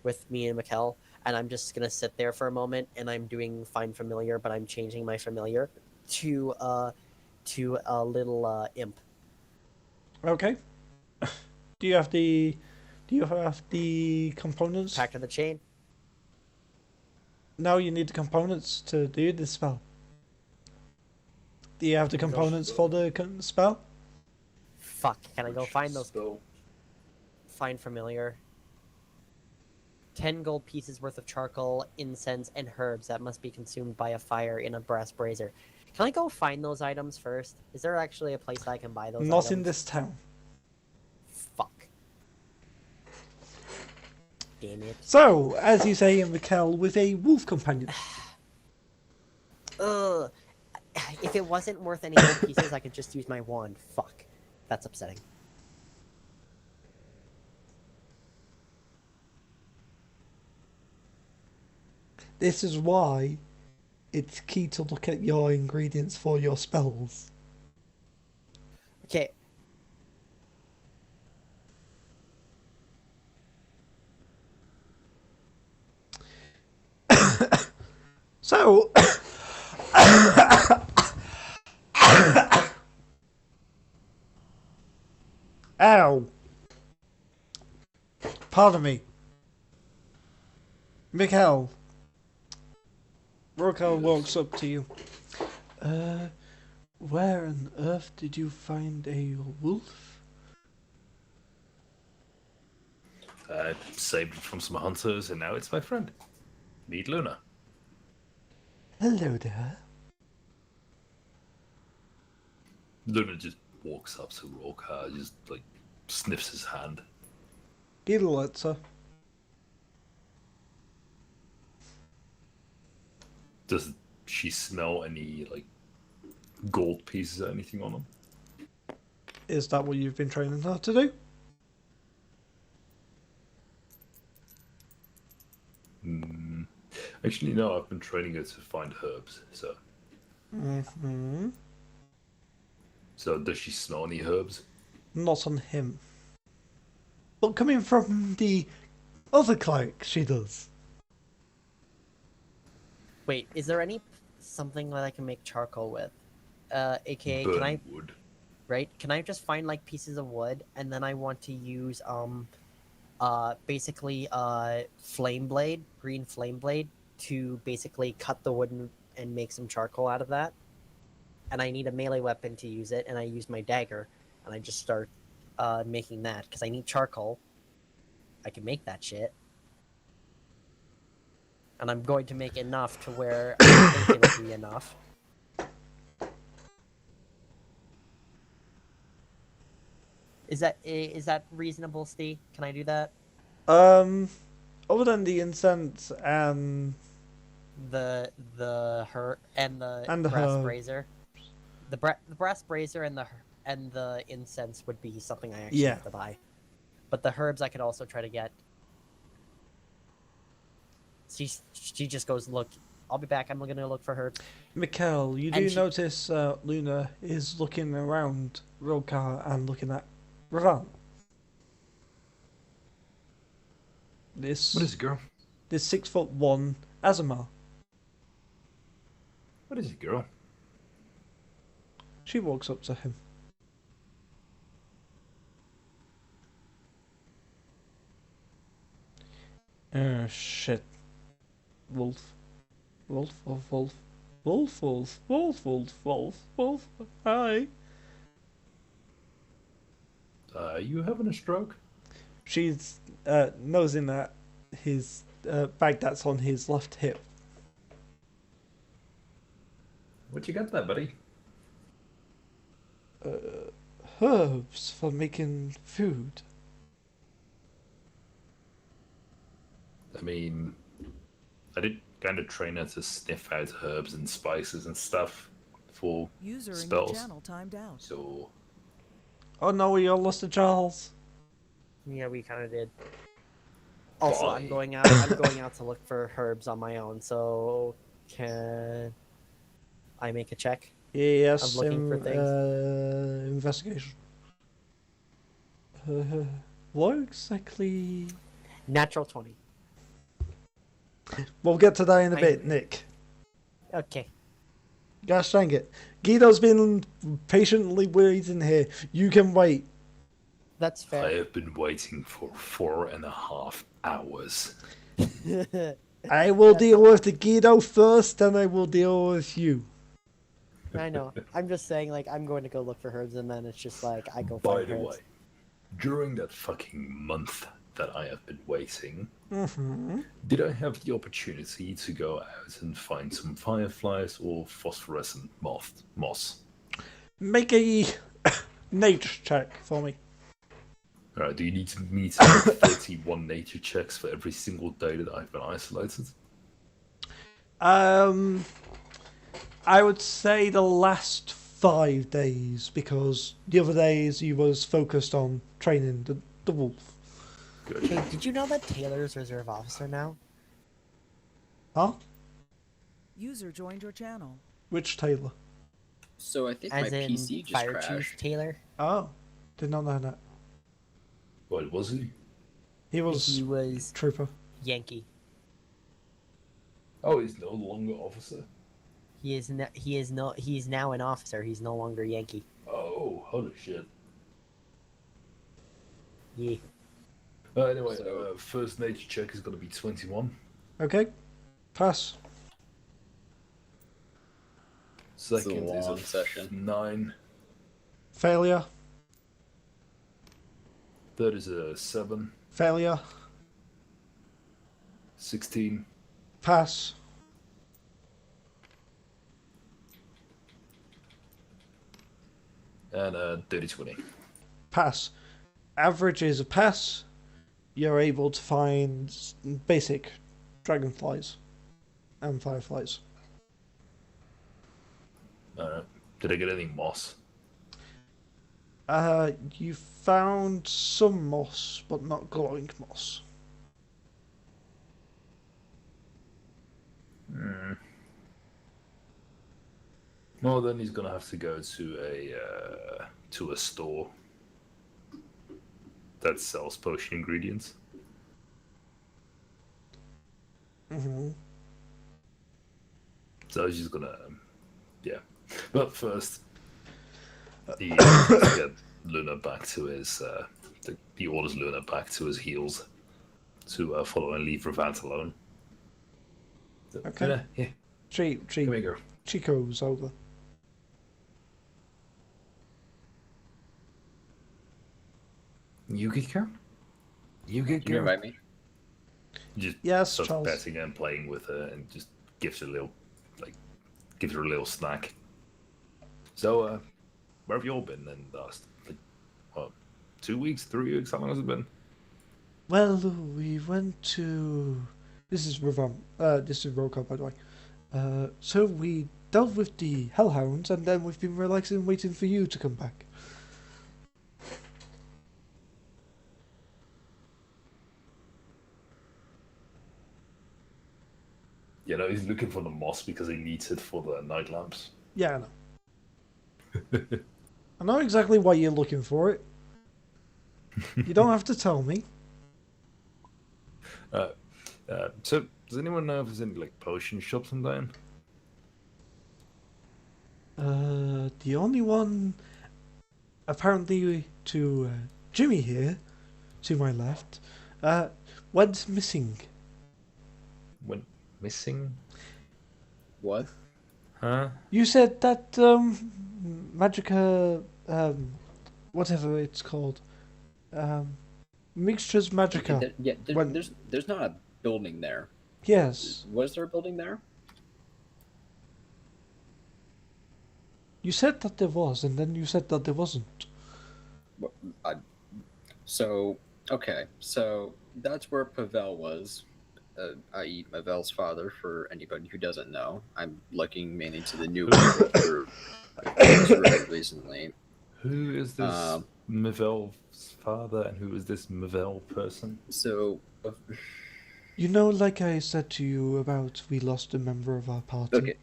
with me and Mikkel, and I'm just gonna sit there for a moment, and I'm doing Find Familiar, but I'm changing my familiar to a little imp. Okay. Do you have the components? Pact of the Chain. No, you need the components to do this spell. Do you have the components for the spell? Fuck, can I go find those? Find Familiar. 10 gold pieces worth of charcoal, incense, and herbs that must be consumed by a fire in a brass brazier. Can I go find those items first? Is there actually a place I can buy those Not items? in this town. Fuck. Damn it. So, as you say, Mikkel with a wolf companion. Ugh. If it wasn't worth any gold pieces, I could just use my wand. Fuck. That's upsetting. This is why it's key to look at your ingredients for your spells. Okay. So, ow. Pardon me. Mikhail. Rokal walks up to you. Where on earth did you find a wolf? I saved it from some hunters, and now it's my friend. Meet Luna. Hello there. Luna just walks up to Roka, just like sniffs his hand. Gilles at her. Does she smell any like gold pieces or anything on them? Is that what you've been training her to do? Actually, no. I've been training her to find herbs. So, Mm-hmm. so does she smell any herbs? Not on him. But coming from the other cleric, she does. Wait, is there something that I can make charcoal with? AKA, Burn can I... wood. Right? Can I just find, like, pieces of wood, and then I want to use, basically, flame blade, green flame blade, to basically cut the wood and make some charcoal out of that. And I need a melee weapon to use it, and I use my dagger, and I just start, making that, because I need charcoal. I can make that shit. And I'm going to make enough to where I think it'll be enough. Is that reasonable, Steve? Can I do that? Other than the incense and The And the brass herb. brazier. The brass brazier and the incense would be something I actually Yeah. have to buy. But the herbs I could also try to get. She just goes, look, I'll be back. I'm gonna look for herbs. Mikkel, you And do she- notice Luna is looking around Rokar and looking at Ravan. This What is it, girl? this 6'1" Azamar. What is it, girl? She walks up to him. shit. Wolf. Wolf, wolf, wolf. Wolf, wolf, wolf, wolf, wolf, wolf. Hi. You having a stroke? She's nosing at his bag that's on his left hip. What you got there, buddy? Herbs for making food. I mean, I did kind of train her to sniff out herbs and spices and stuff for User in your spells. channel timed out. So, Oh no, we all lost to Charles. Yeah, we kind of did. Also, Why? I'm going out to look for herbs on my own. So, can I make a check? Yes, I'm looking for things. Investigation. What exactly? Natural 20. We'll get to that in a I- bit, Nick. Okay. Gosh dang it. Guido's been patiently waiting here. You can wait. That's I fair. have been waiting for 4.5 hours. I will deal with the Guido first, then I will deal with you. I know. I'm just saying, like, I'm going to go look for herbs, and then it's just like I go By find the herbs. way, during that fucking month that I have been waiting, did I have the opportunity to go out and find some fireflies or phosphorescent moss? Make a nature check for me. Alright, do you need me to make 31 nature checks for every single day that I've been isolated? I would say the last 5 days, because the other days you was focused on training the wolf. Good. Hey, did you know that Taylor's reserve officer now? Huh? User joined your channel. Which Taylor? So I think As my in PC just Fire Chief crashed. Taylor? Oh, did not know that. What was he? He was He was trooper. Yankee. Oh, he's no longer officer. He's now an officer. He's no longer Yankee. Oh, holy shit. Yeah. Anyway, So- first nature check is going to be 21. Okay, pass. Second is long a session. 9. Failure. Third is a 7. Failure. 16. Pass. And a dirty 20. Pass. Average is a pass. You're able to find basic dragonflies and fireflies. Alright. Did I get any moss? You found some moss, but not glowing moss. Well, then he's gonna have to go to a store that sells potion ingredients. Mm-hmm. So he's just gonna, yeah. But first, he has to get Luna back to his. He orders Luna back to his heels to follow and leave Revant alone. So, Okay. Luna, here, She come here, girl. she goes over. You good girl? You good Can you girl? invite me? Just Yes, starts Charles. petting her and playing with her, and just gives her a little, gives her a little snack. So, where have you all been in the last, 2 weeks, 3 weeks? How long has it been? Well, we went to. This is this is Roka, by the way. So we dealt with the hellhounds, and then we've been relaxing, waiting for you to come back. You know, he's looking for the moss because he needs it for the night lamps. Yeah, I know. I know exactly why you're looking for it. You don't have to tell me. So, does anyone know if there's any, potion shops in town? The only one, apparently, to Jimmy here, to my left, went missing went missing. What? Huh? You said that Magica, whatever it's called, Mixtures Magica. Yeah, When- there's not a building there. Yes, Was there a building there? you said that there was, and then you said that there wasn't. So, okay, so that's where Pavel was, i.e. Pavel's father, for anybody who doesn't know. I'm looking mainly to the new people for recently. Who is this Um, Mavel's father, and who is this Mavel person? So, You know, like I said to you about we lost a member of our party. okay,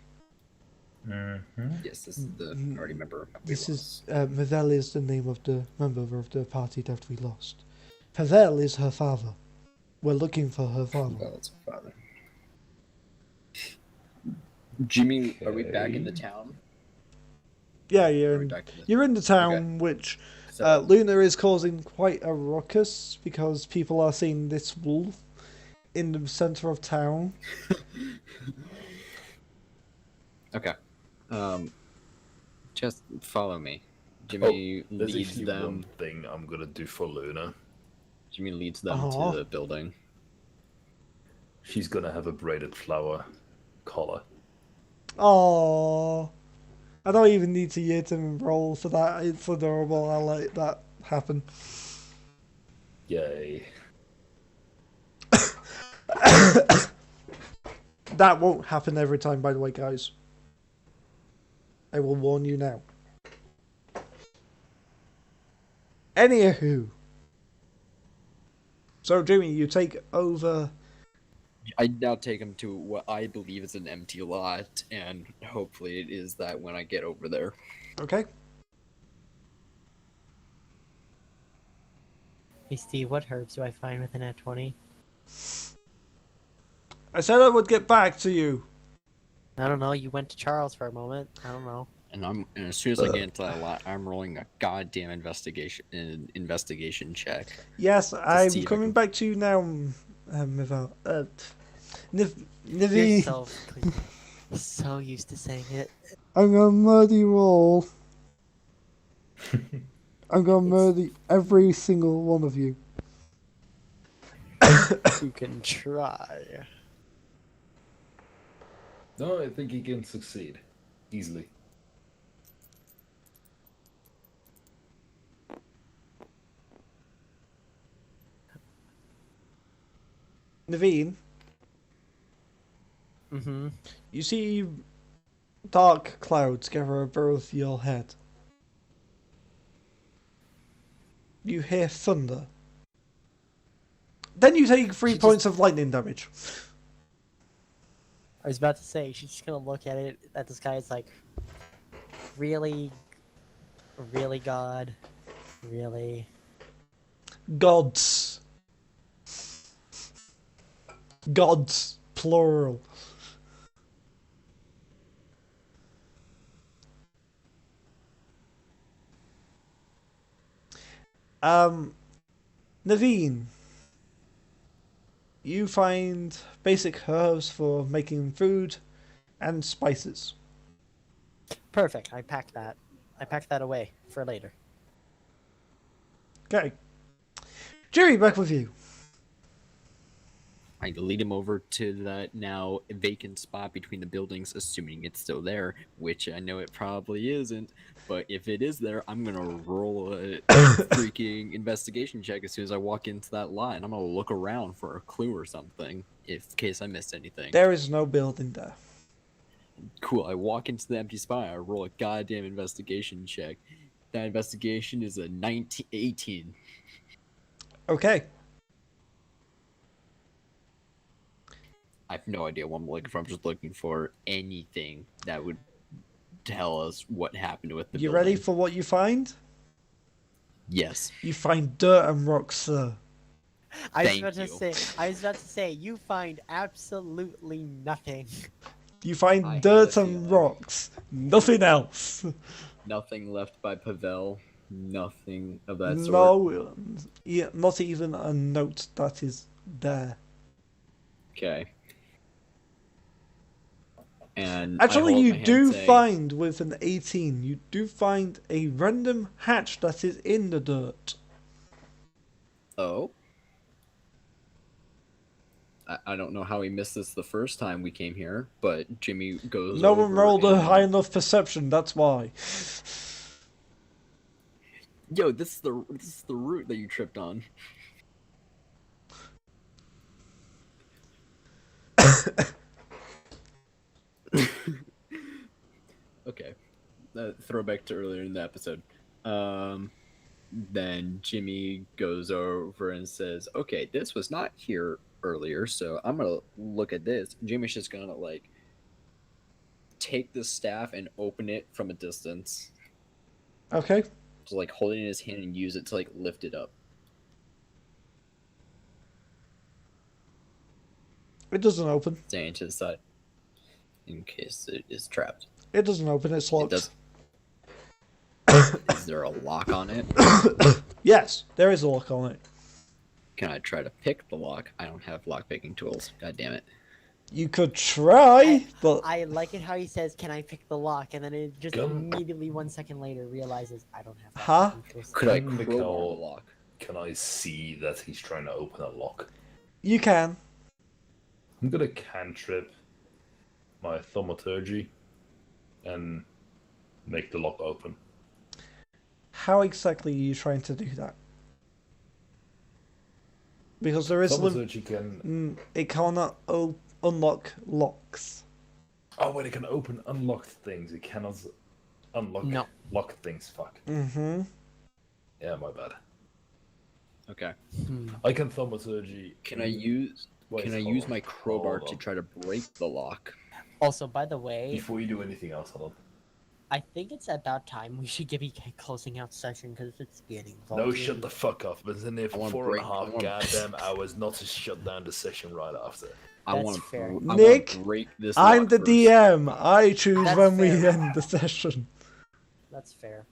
Mm-hmm. yes, this is the party member. This is Mavel is the name of the member of the party that we lost. Pavel is her father. We're looking for her father. Pavel's father. Jimmy, are we back in the Okay. town? Yeah, you're in the town, which So, Luna is causing quite a ruckus because people are seeing this wolf in the center of town. okay. Just follow me. Jimmy There's leads actually them. one thing I'm gonna do for Luna. Jimmy leads them Aw. to the building. She's gonna have a braided flower collar. Oh, I don't even need to hit him and roll for that. It's adorable. I let that happen. Yay. That won't happen every time, by the way, guys. I will warn you now. Anywho. So, Jimmy, you take over. I now take him to what I believe is an empty lot, and hopefully it is that when I get over there. Okay. Hey Steve, what herbs do I find within that 20? I said I would get back to you. I don't know. You went to Charles for a moment. I don't know. And as soon as I get into that lot, I'm rolling a goddamn investigation check. Yes, see I'm if I coming can- back to you now, Mivel. You're Nivi, so used to saying it. I'm gonna murder you all. I'm gonna murder every single one of you. You can try. No, I think he can succeed. Easily. Naveen, Mm-hmm. you see dark clouds gather above your head. You hear thunder. Then you take 3 points of lightning damage. I was about to say, she's just gonna look at it, at the sky, it's like, really? Really, God? Really? Gods. Gods, plural. Naveen, you find basic herbs for making food and spices. Perfect, I packed that. I packed that away for later. Okay. Jerry, back with you. I lead him over to that now vacant spot between the buildings, assuming it's still there, which I know it probably isn't. But if it is there, I'm gonna roll a freaking investigation check as soon as I walk into that lot, and I'm gonna look around for a clue or something, in case I missed anything. There is no building there. Cool. I walk into the empty spot. I roll a goddamn investigation check. That investigation is a 18. Okay. I have no idea what I'm looking for. I'm just looking for anything that would tell us what happened with the You building. ready for what you find? Yes. You find dirt and rocks, sir. I was Thank about to you. say, you find absolutely nothing. You find I had dirt a and feeling. rocks. Nothing else. Nothing left by Pavel. Nothing of that sort. No, yeah, not even a note that is there. Okay. And I Actually, hold you my hand do saying, find with an 18, you do find a random hatch that is in the dirt. "Oh, I don't know how we missed this the first time we came here." But Jimmy goes. No one over rolled a and- high enough perception, that's why. Yo, this is the route that you tripped on. Okay, throwback to earlier in the episode. Then Jimmy goes over and says, "Okay, this was not here earlier, so I'm gonna look at this." Jimmy's just gonna like take the staff and open it from a distance, Okay. so like hold it in his hand and use it to like lift it up. It doesn't open. Staying to the side in case it is trapped. It doesn't open, it's It locked. does. Is there a lock on it? Yes, there is a lock on it. Can I try to pick the lock? I don't have lock picking tools. God damn it. You could try, but I like it how he says, "Can I pick the lock?" And then it just Go. immediately 1 second later realizes I don't have. Huh? Could I Can crowbar Mikkel- the lock? Can I see that he's trying to open a lock? you can. I'm gonna cantrip my thaumaturgy and make the lock open. How exactly are you trying to do that? Because there is Thaumaturgy can. it cannot unlock locks. Oh wait, it can open unlocked things. It cannot unlock No. locked things. Fuck. Mm-hmm. Yeah, my bad. Okay. I can thaumaturgy. Can I use Wait, can I hold use on. my crowbar Hold to on. try to break the lock? Also, by the way, Before you do anything else, hold on. I think it's about time we should be closing out session because it's getting. No, volume. shut the fuck up. I've been in there I for wanna 4.5 I wanna- goddamn hours not to shut down the session right after. I That's want fair. to Nick, break this. I'm lock the first. DM. I choose That's when we fair. end the session. That's fair.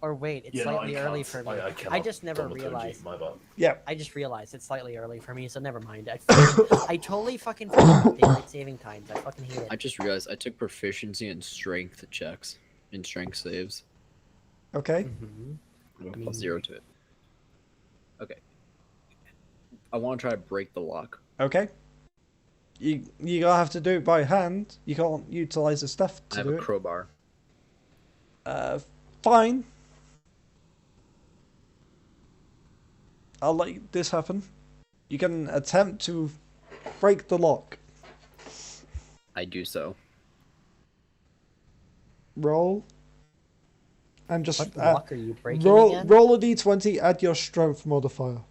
Or wait, it's Yeah, no, slightly I early can't. for me. I I cannot just never thaumaturgy, realized. My bad. Yeah. I just realized it's slightly early for me, so never mind. I totally fucking forgot about daylight saving times. I fucking hate I it. just realized I took proficiency in strength checks, in strength saves. Okay. Mhm. With a +0 to it. Okay. I want to try to break the lock. Okay. You gotta have to do it by hand. You can't utilize the stuff I to have do a it. crowbar. Fine. I'll let this happen. You can attempt to break the lock. I do so. Roll. And just What lock are you breaking roll again? roll a d20, add your strength modifier.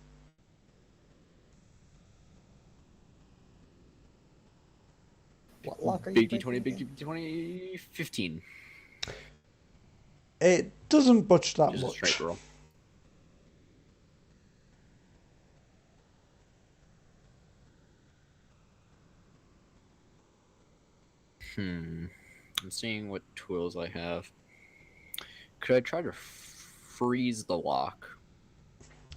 What lock are you Big breaking D20, big again? D20, 15. It doesn't budge that Just a much. straight roll. I'm seeing what tools I have. Could I try to freeze the lock?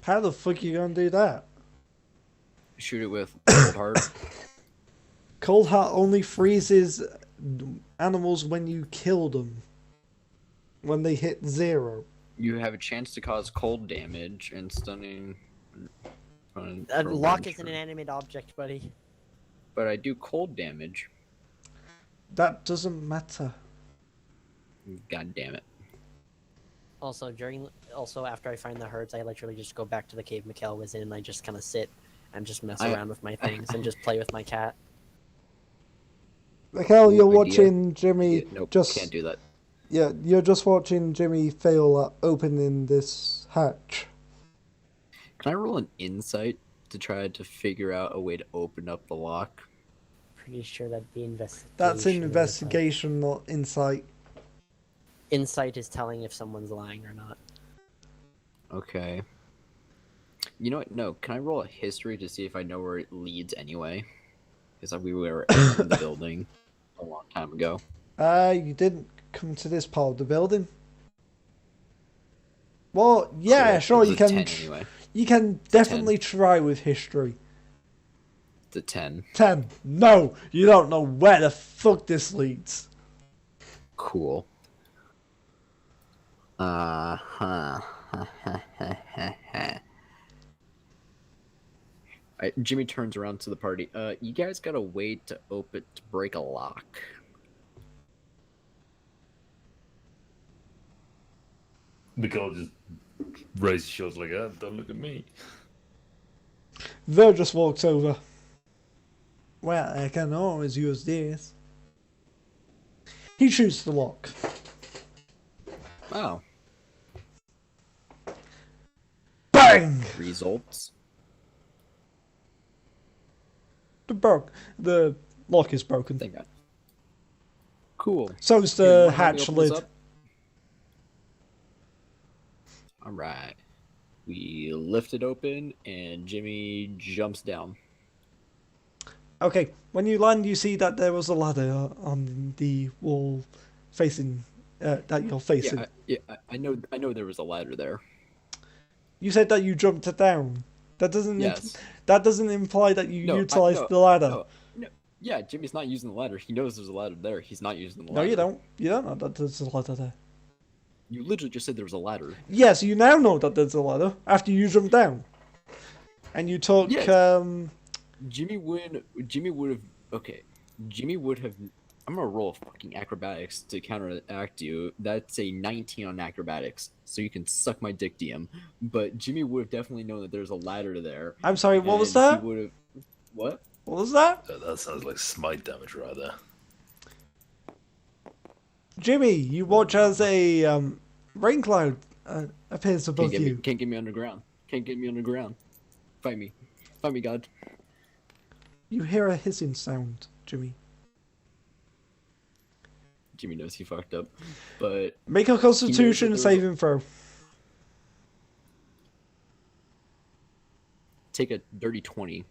How the fuck are you gonna do that? Shoot it with cold heart? Cold Heart only freezes animals when you kill them. When they hit 0. You have a chance to cause cold damage and stunning. A lock is an inanimate object, buddy. But I do cold damage. That doesn't matter. God damn it. Also, after I find the herbs, I literally just go back to the cave Mikkel was in, and I just kind of sit and just mess around with my things and just play with my cat. Mikhail, you're Idea. watching Jimmy Yeah, nope, just can't do that. yeah, you're just watching Jimmy fail at opening this hatch. Can I roll an insight to try to figure out a way to open up the lock? Pretty sure that'd be investigation. That's or insight. investigation, not insight. Insight is telling if someone's lying or not. Okay. You know what? No. Can I roll a history to see if I know where it leads anyway? Because we were in the building a long time ago. You didn't come to this part of the building. Well, yeah, Cool. sure, It you was a can. 10 anyway. You can definitely try with history. to 10. 10. No, you don't know where the fuck this leads. Cool. Uh-huh. Jimmy turns around to the party. You guys gotta wait to break a lock. Nicole just raises his shoulders like, don't look at me. Ver just walks over. Well, I can always use this. He shoots the lock. Wow. Bang! Results. The lock is broken. Thank God. Cool. So's Here, you the wanna help me hatch open this lid. up? Alright. We lift it open and Jimmy jumps down. Okay, when you land, you see that there was a ladder on the wall facing that you're facing. I know there was a ladder there. You said that you jumped it down. That doesn't Yes. that doesn't imply that you No, utilized the ladder. No. Yeah, Jimmy's not using the ladder. He knows there's a ladder there. He's not using the No, ladder. you don't. You don't know that there's a ladder there. You literally just said there was a ladder. Yes, you now know that there's a ladder after you jumped down. And you took Yes. Jimmy would have. Okay. Jimmy would have. I'm gonna roll fucking acrobatics to counteract you. That's a 19 on acrobatics, so you can suck my dick, DM. But Jimmy would have definitely known that there's a ladder there. I'm sorry, what was and that? He would have. What? What was that? That sounds like smite damage right there. Jimmy, you watch as a rain cloud appears above you. Can't get me underground. Can't get me underground. Fight me, God. You hear a hissing sound, Jimmy. Jimmy knows he fucked up, but Make a Constitution there was saving throw. take a dirty 20.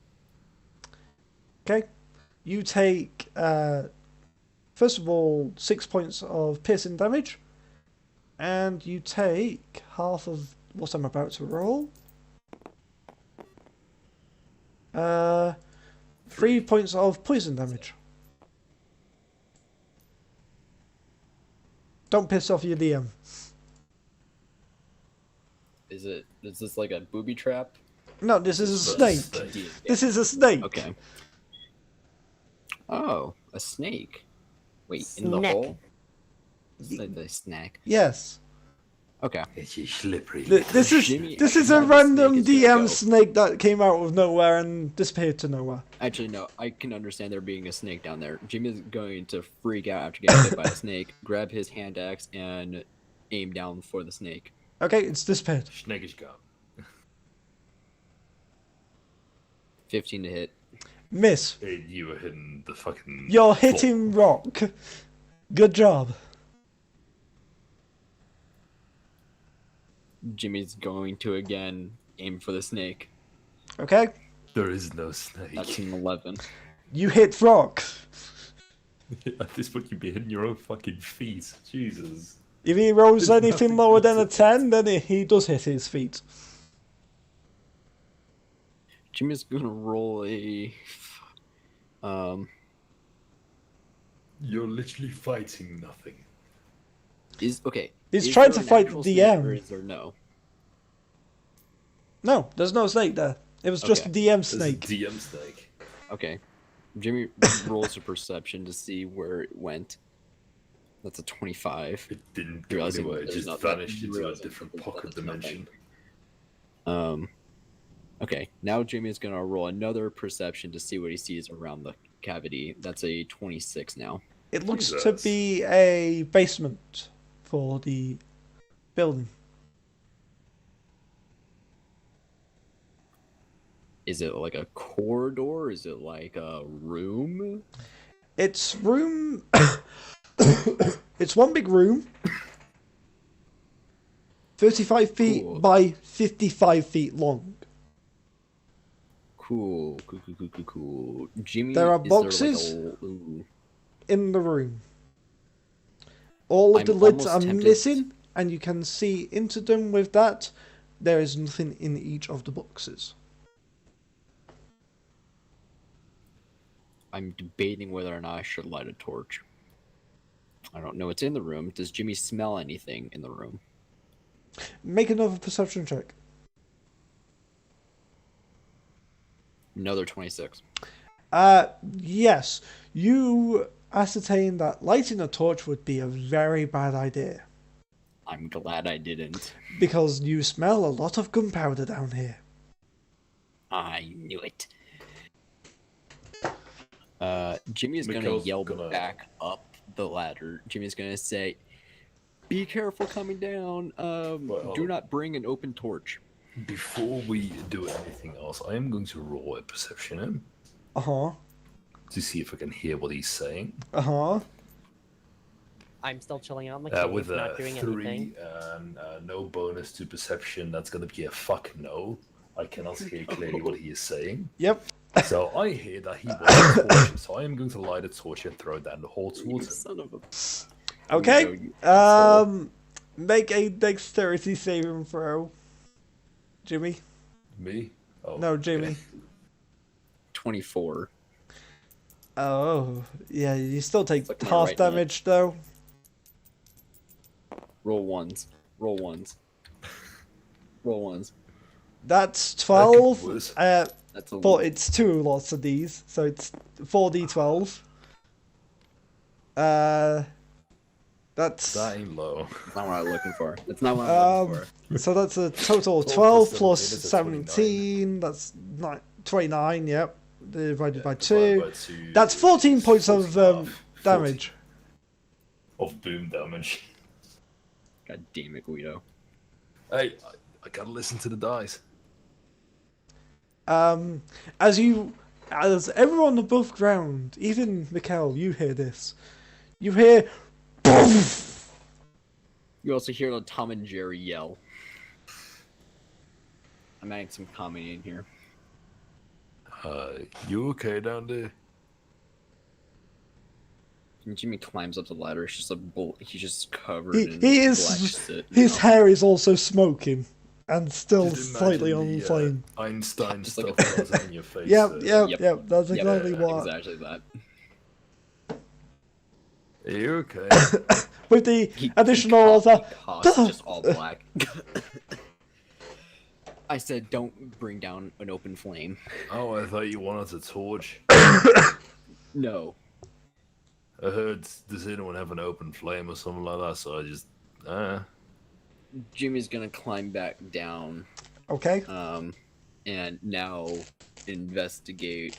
Okay. You take, first of all, 6 points of piercing damage. And you take half of what I'm about to roll. 3 points of poison damage. Don't piss off your DM. Is this like a booby trap? No, this is a snake. Yeah. This is a snake. Okay. Oh, a snake. Wait, in the Snack. hole? This is like the snack. Yes. Okay. It's slippery. This is Jimmy, this is now a the random snake is gonna DM go. snake that came out of nowhere and disappeared to nowhere. Actually, no. I can understand there being a snake down there. Jimmy's going to freak out after getting hit by a snake, grab his hand axe, and aim down for the snake. Okay, it's disappeared. Snake is gone. 15 to hit. Miss. Hey, you were hitting the fucking. You're floor. hitting rock. Good job. Jimmy's going to again aim for the snake. Okay? There is no snake. That's an 11. You hit rock. At this point, you'd be hitting your own fucking feet. Jesus. If he rolls There's anything nothing lower to than a 10, then he does hit his feet. Jimmy's gonna roll a. You're literally fighting nothing. Okay. He's is trying there to an fight actual the snake, DM. Or is there no? No, there's no snake there. It was just a Okay. DM There's a snake. DM snake. Okay. Jimmy rolls a perception to see where it went. That's a 25. It didn't go Realizing anywhere. It there's just not- vanished into a realizing different there's pocket nothing. dimension. Okay, now Jimmy's gonna roll another perception to see what he sees around the cavity. That's a 26 now. It looks to Jesus. be a basement for the building. Is it like a corridor? Is it like a room? It's room. It's one big room. 35 feet Cool. by 55 feet long. Cool. Jimmy, There are is boxes. ooh. In the room. All of I'm the lids are almost tempted- missing, and you can see into them with that. There is nothing in each of the boxes. I'm debating whether or not I should light a torch. I don't know what's in the room. Does Jimmy smell anything in the room? Make another perception check. Another 26. Yes. You ascertain that lighting a torch would be a very bad idea. I'm glad I didn't. Because you smell a lot of gunpowder down here. I knew it. Jimmy's gonna Mikhail's yell gonna- back up the ladder. Jimmy's gonna say, "Be careful coming down. Well, Do not bring an open torch." Before we do anything else, I am going to roll a perception in Uh-huh. to see if I can hear what he's saying. Uh-huh. I'm still chilling out in the cave, With not a doing 3 anything. and no bonus to perception, that's going to be a fuck no. I cannot hear clearly what he is saying. Yep. So I hear that he wants a torch, so I am going to light a torch and throw it down the hall You towards him. son of a. Okay. Here you go, you asshole. Make a dexterity saving throw. Jimmy? Me? Oh, No, okay. Jimmy. 24. Oh, yeah, you still take Like my half right nut. damage, though. Roll ones. Roll ones. Roll ones. That's That could 12. be worse. That's a But it's 2 lots of these, so it's 4d12. That's... That ain't low. That's not what I'm looking for. That's not what I'm looking for. So that's a total of 12 12 plus plus 17 is a 17. That's 29, yep. Divided by Divided 2. by 2 That's 14 is points of 14. damage. Of boom damage. God damn it, Guido. Hey, I gotta listen to the dice. As everyone above ground, even Mikhail, you hear this. You hear... Poof! You also hear the Tom and Jerry yell. I'm adding some comedy in here. You okay down there? And Jimmy climbs up the ladder. It's just a bull. He's just covered He in black is... soot. His now. hair is also smoking. And still Just slightly imagine on the, flame. Einstein Just like stuff a- goes in your face. Yep, Yep. yep, that's exactly what... Exactly that. Are you okay? With the He additional... coughs just all black. I said, don't bring down an open flame. Oh, I thought you wanted a torch. No. I heard, does anyone have an open flame or something like that? So I just, Jimmy's gonna climb back down, Okay. and now investigate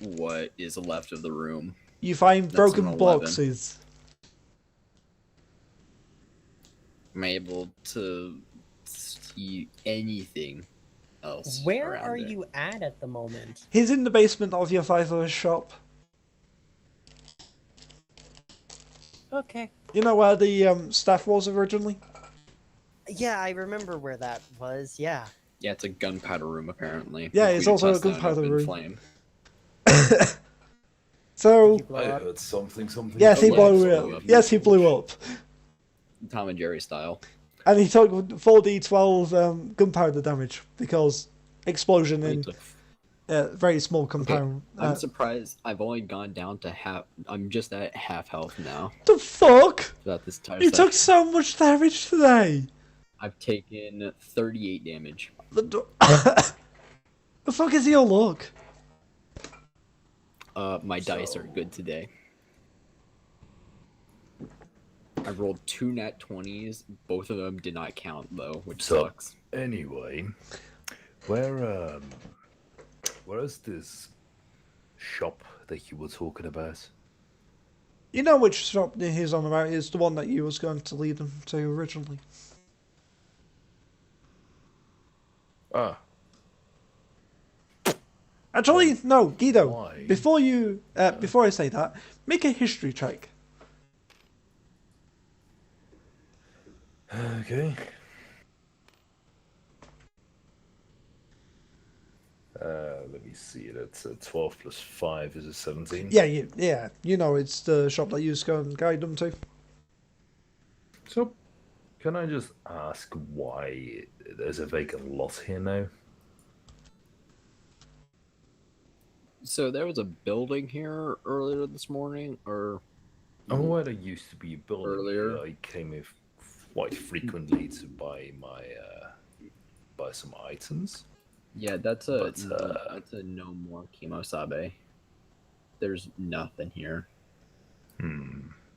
what is left of the room. You find That's broken an 11. boxes. Am I able to see anything else? Where around are there? you at the moment? He's in the basement of your father's shop. Okay. You know where the staff was originally? Yeah, I remember where that was. Yeah. Yeah, it's a gunpowder room apparently. Yeah, If it's we also a toss down an gunpowder open room. Flame. So, Did you blow I up? heard something. yes, he Oh, yeah, blew so, up. Yes, he blew up. Tom and Jerry style. And he took 4d12 gunpowder damage because explosion in very small compound. I'm surprised I've only gone down to half. I'm just at half health now. The fuck? Throughout this entire You session. took so much damage today. I've taken 38 damage. The fuck is your luck? My dice are good today. I rolled 2 nat 20s. Both of them did not count though, which So- sucks. Anyway, where's this shop that you were talking about? You know which shop he's on about is the one that you was going to lead him to originally. Ah, Actually, no, Guido. why? Before I say that, make a history check. okay. Let me see. That's 12 plus 5 is a 17. Yeah, you know it's the shop that you was going to guide them to. So, can I just ask why there's a vacant lot here now? So there was a building here earlier this morning, or I'm aware there used to be a building Earlier. here. I came here quite frequently to buy buy some items. yeah, that's But, that's a no more Kimosabe. There's nothing here.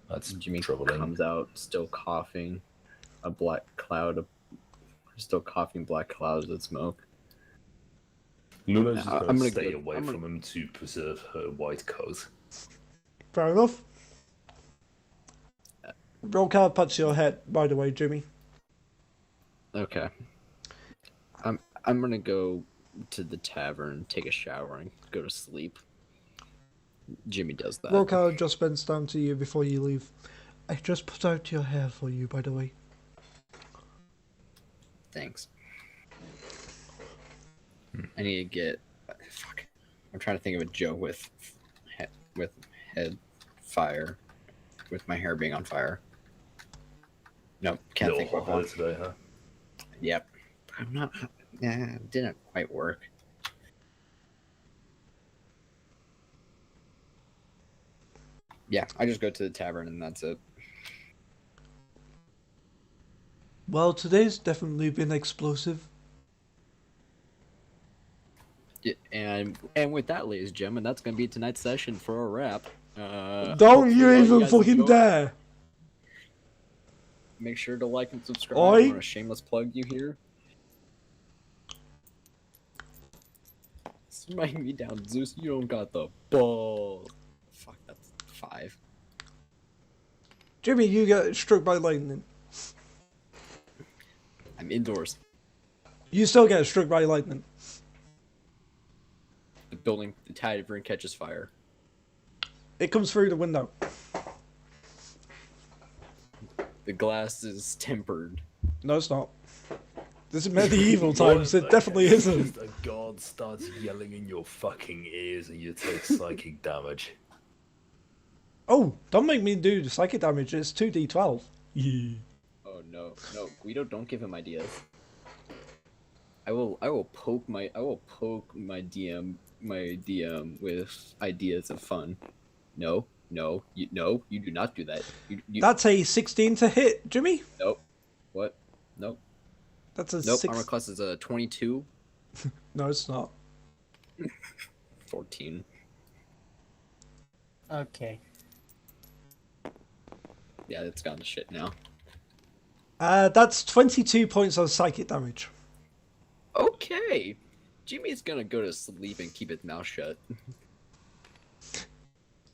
That's Jimmy troubling. comes out still coughing, a black cloud of still coughing black clouds of smoke. Luna's just I'm going to gonna stay go- away I'm from him to preserve her white coat. Fair enough. Roll card pats your head, by the way, Jimmy. Okay. I'm gonna go to the tavern, take a shower, and go to sleep. Jimmy does that. Roll card just bends down to you before you leave. I just put out your hair for you, by the way. Thanks. I need to get. Fuck. I'm trying to think of a joke with head fire, with my hair being on fire. Nope, can't think of one. today, huh? Yep. I'm not. Yeah, it didn't quite work. Yeah, I just go to the tavern and that's it. Well, today's definitely been explosive. Yeah, and with that, ladies and gentlemen, that's gonna be tonight's session for a wrap. Don't Hopefully you all even guys fucking enjoyed. dare! Make sure to like and subscribe. Oi. I want a shameless plug you here. Smite me down, Zeus. You don't got the ball. Fuck, that's 5. Jimmy, you get struck by lightning. I'm indoors. You still get struck by lightning. The tavern catches fire. It comes through the window. The glass is tempered. No, it's not. This is medieval What times. the It definitely heck? isn't. Just a god starts yelling in your fucking ears and you take psychic damage. Oh, don't make me do the psychic damage. It's 2d12. Yeah. Oh no, Guido, don't give him ideas. I will poke my DM with ideas of fun. No, you do not do that. You That's a 16 to hit, Jimmy. nope. What? Nope. That's a Nope. 6. Armor class is a 22. No, it's not. 14. Okay. Yeah, it's gone to shit now. That's 22 points of psychic damage. Okay. Jimmy's gonna go to sleep and keep his mouth shut.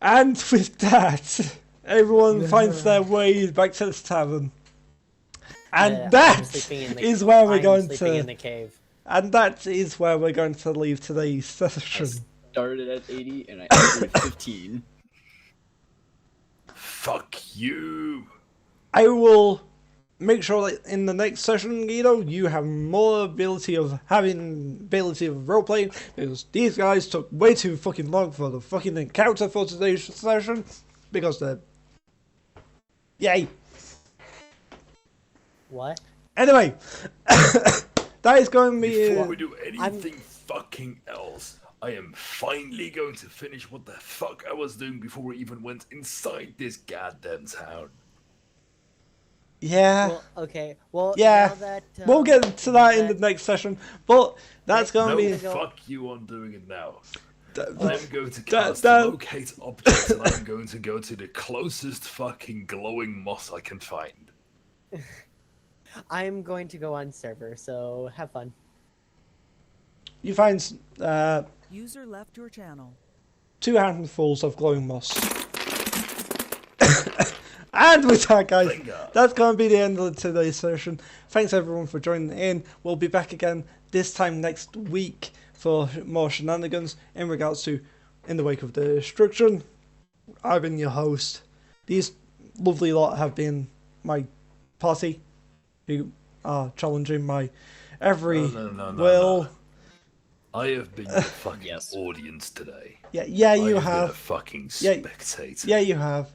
And with that, everyone finds their way back to the tavern. And I'm that sleeping in the- is where we're I'm going sleeping to. in the cave. And that is where we're going to leave today's session. Started at 80 and I ended at 15. Fuck you! I will make sure that in the next session, Guido, you have more ability of roleplaying, because these guys took way too fucking long for the fucking encounter for today's session, because they're... Yay! What? Anyway, that is going to be... Before we do anything fucking else, I am finally going to finish what the fuck I was doing before we even went inside this goddamn town. Yeah. Well, okay. Well, Yeah. now that, We'll get to that in the next session, but that's going to No, be... fuck you on doing it now. Th- I'm going to cast that- locate objects and I'm going to go to the closest fucking glowing moss I can find. I'm going to go on server, so have fun. You find User left your channel. 2 handfuls of glowing moss. And with that, guys, Thank God. that's going to be the end of today's session. Thanks everyone for joining in. We'll be back again this time next week for more shenanigans in regards to In the Wake of the Destruction. I've been your host. These lovely lot have been my party, who are challenging my every No, will. I have been your fucking Yes. audience today. Yeah, you I have been a have. fucking Yeah. spectator. Yeah, you have.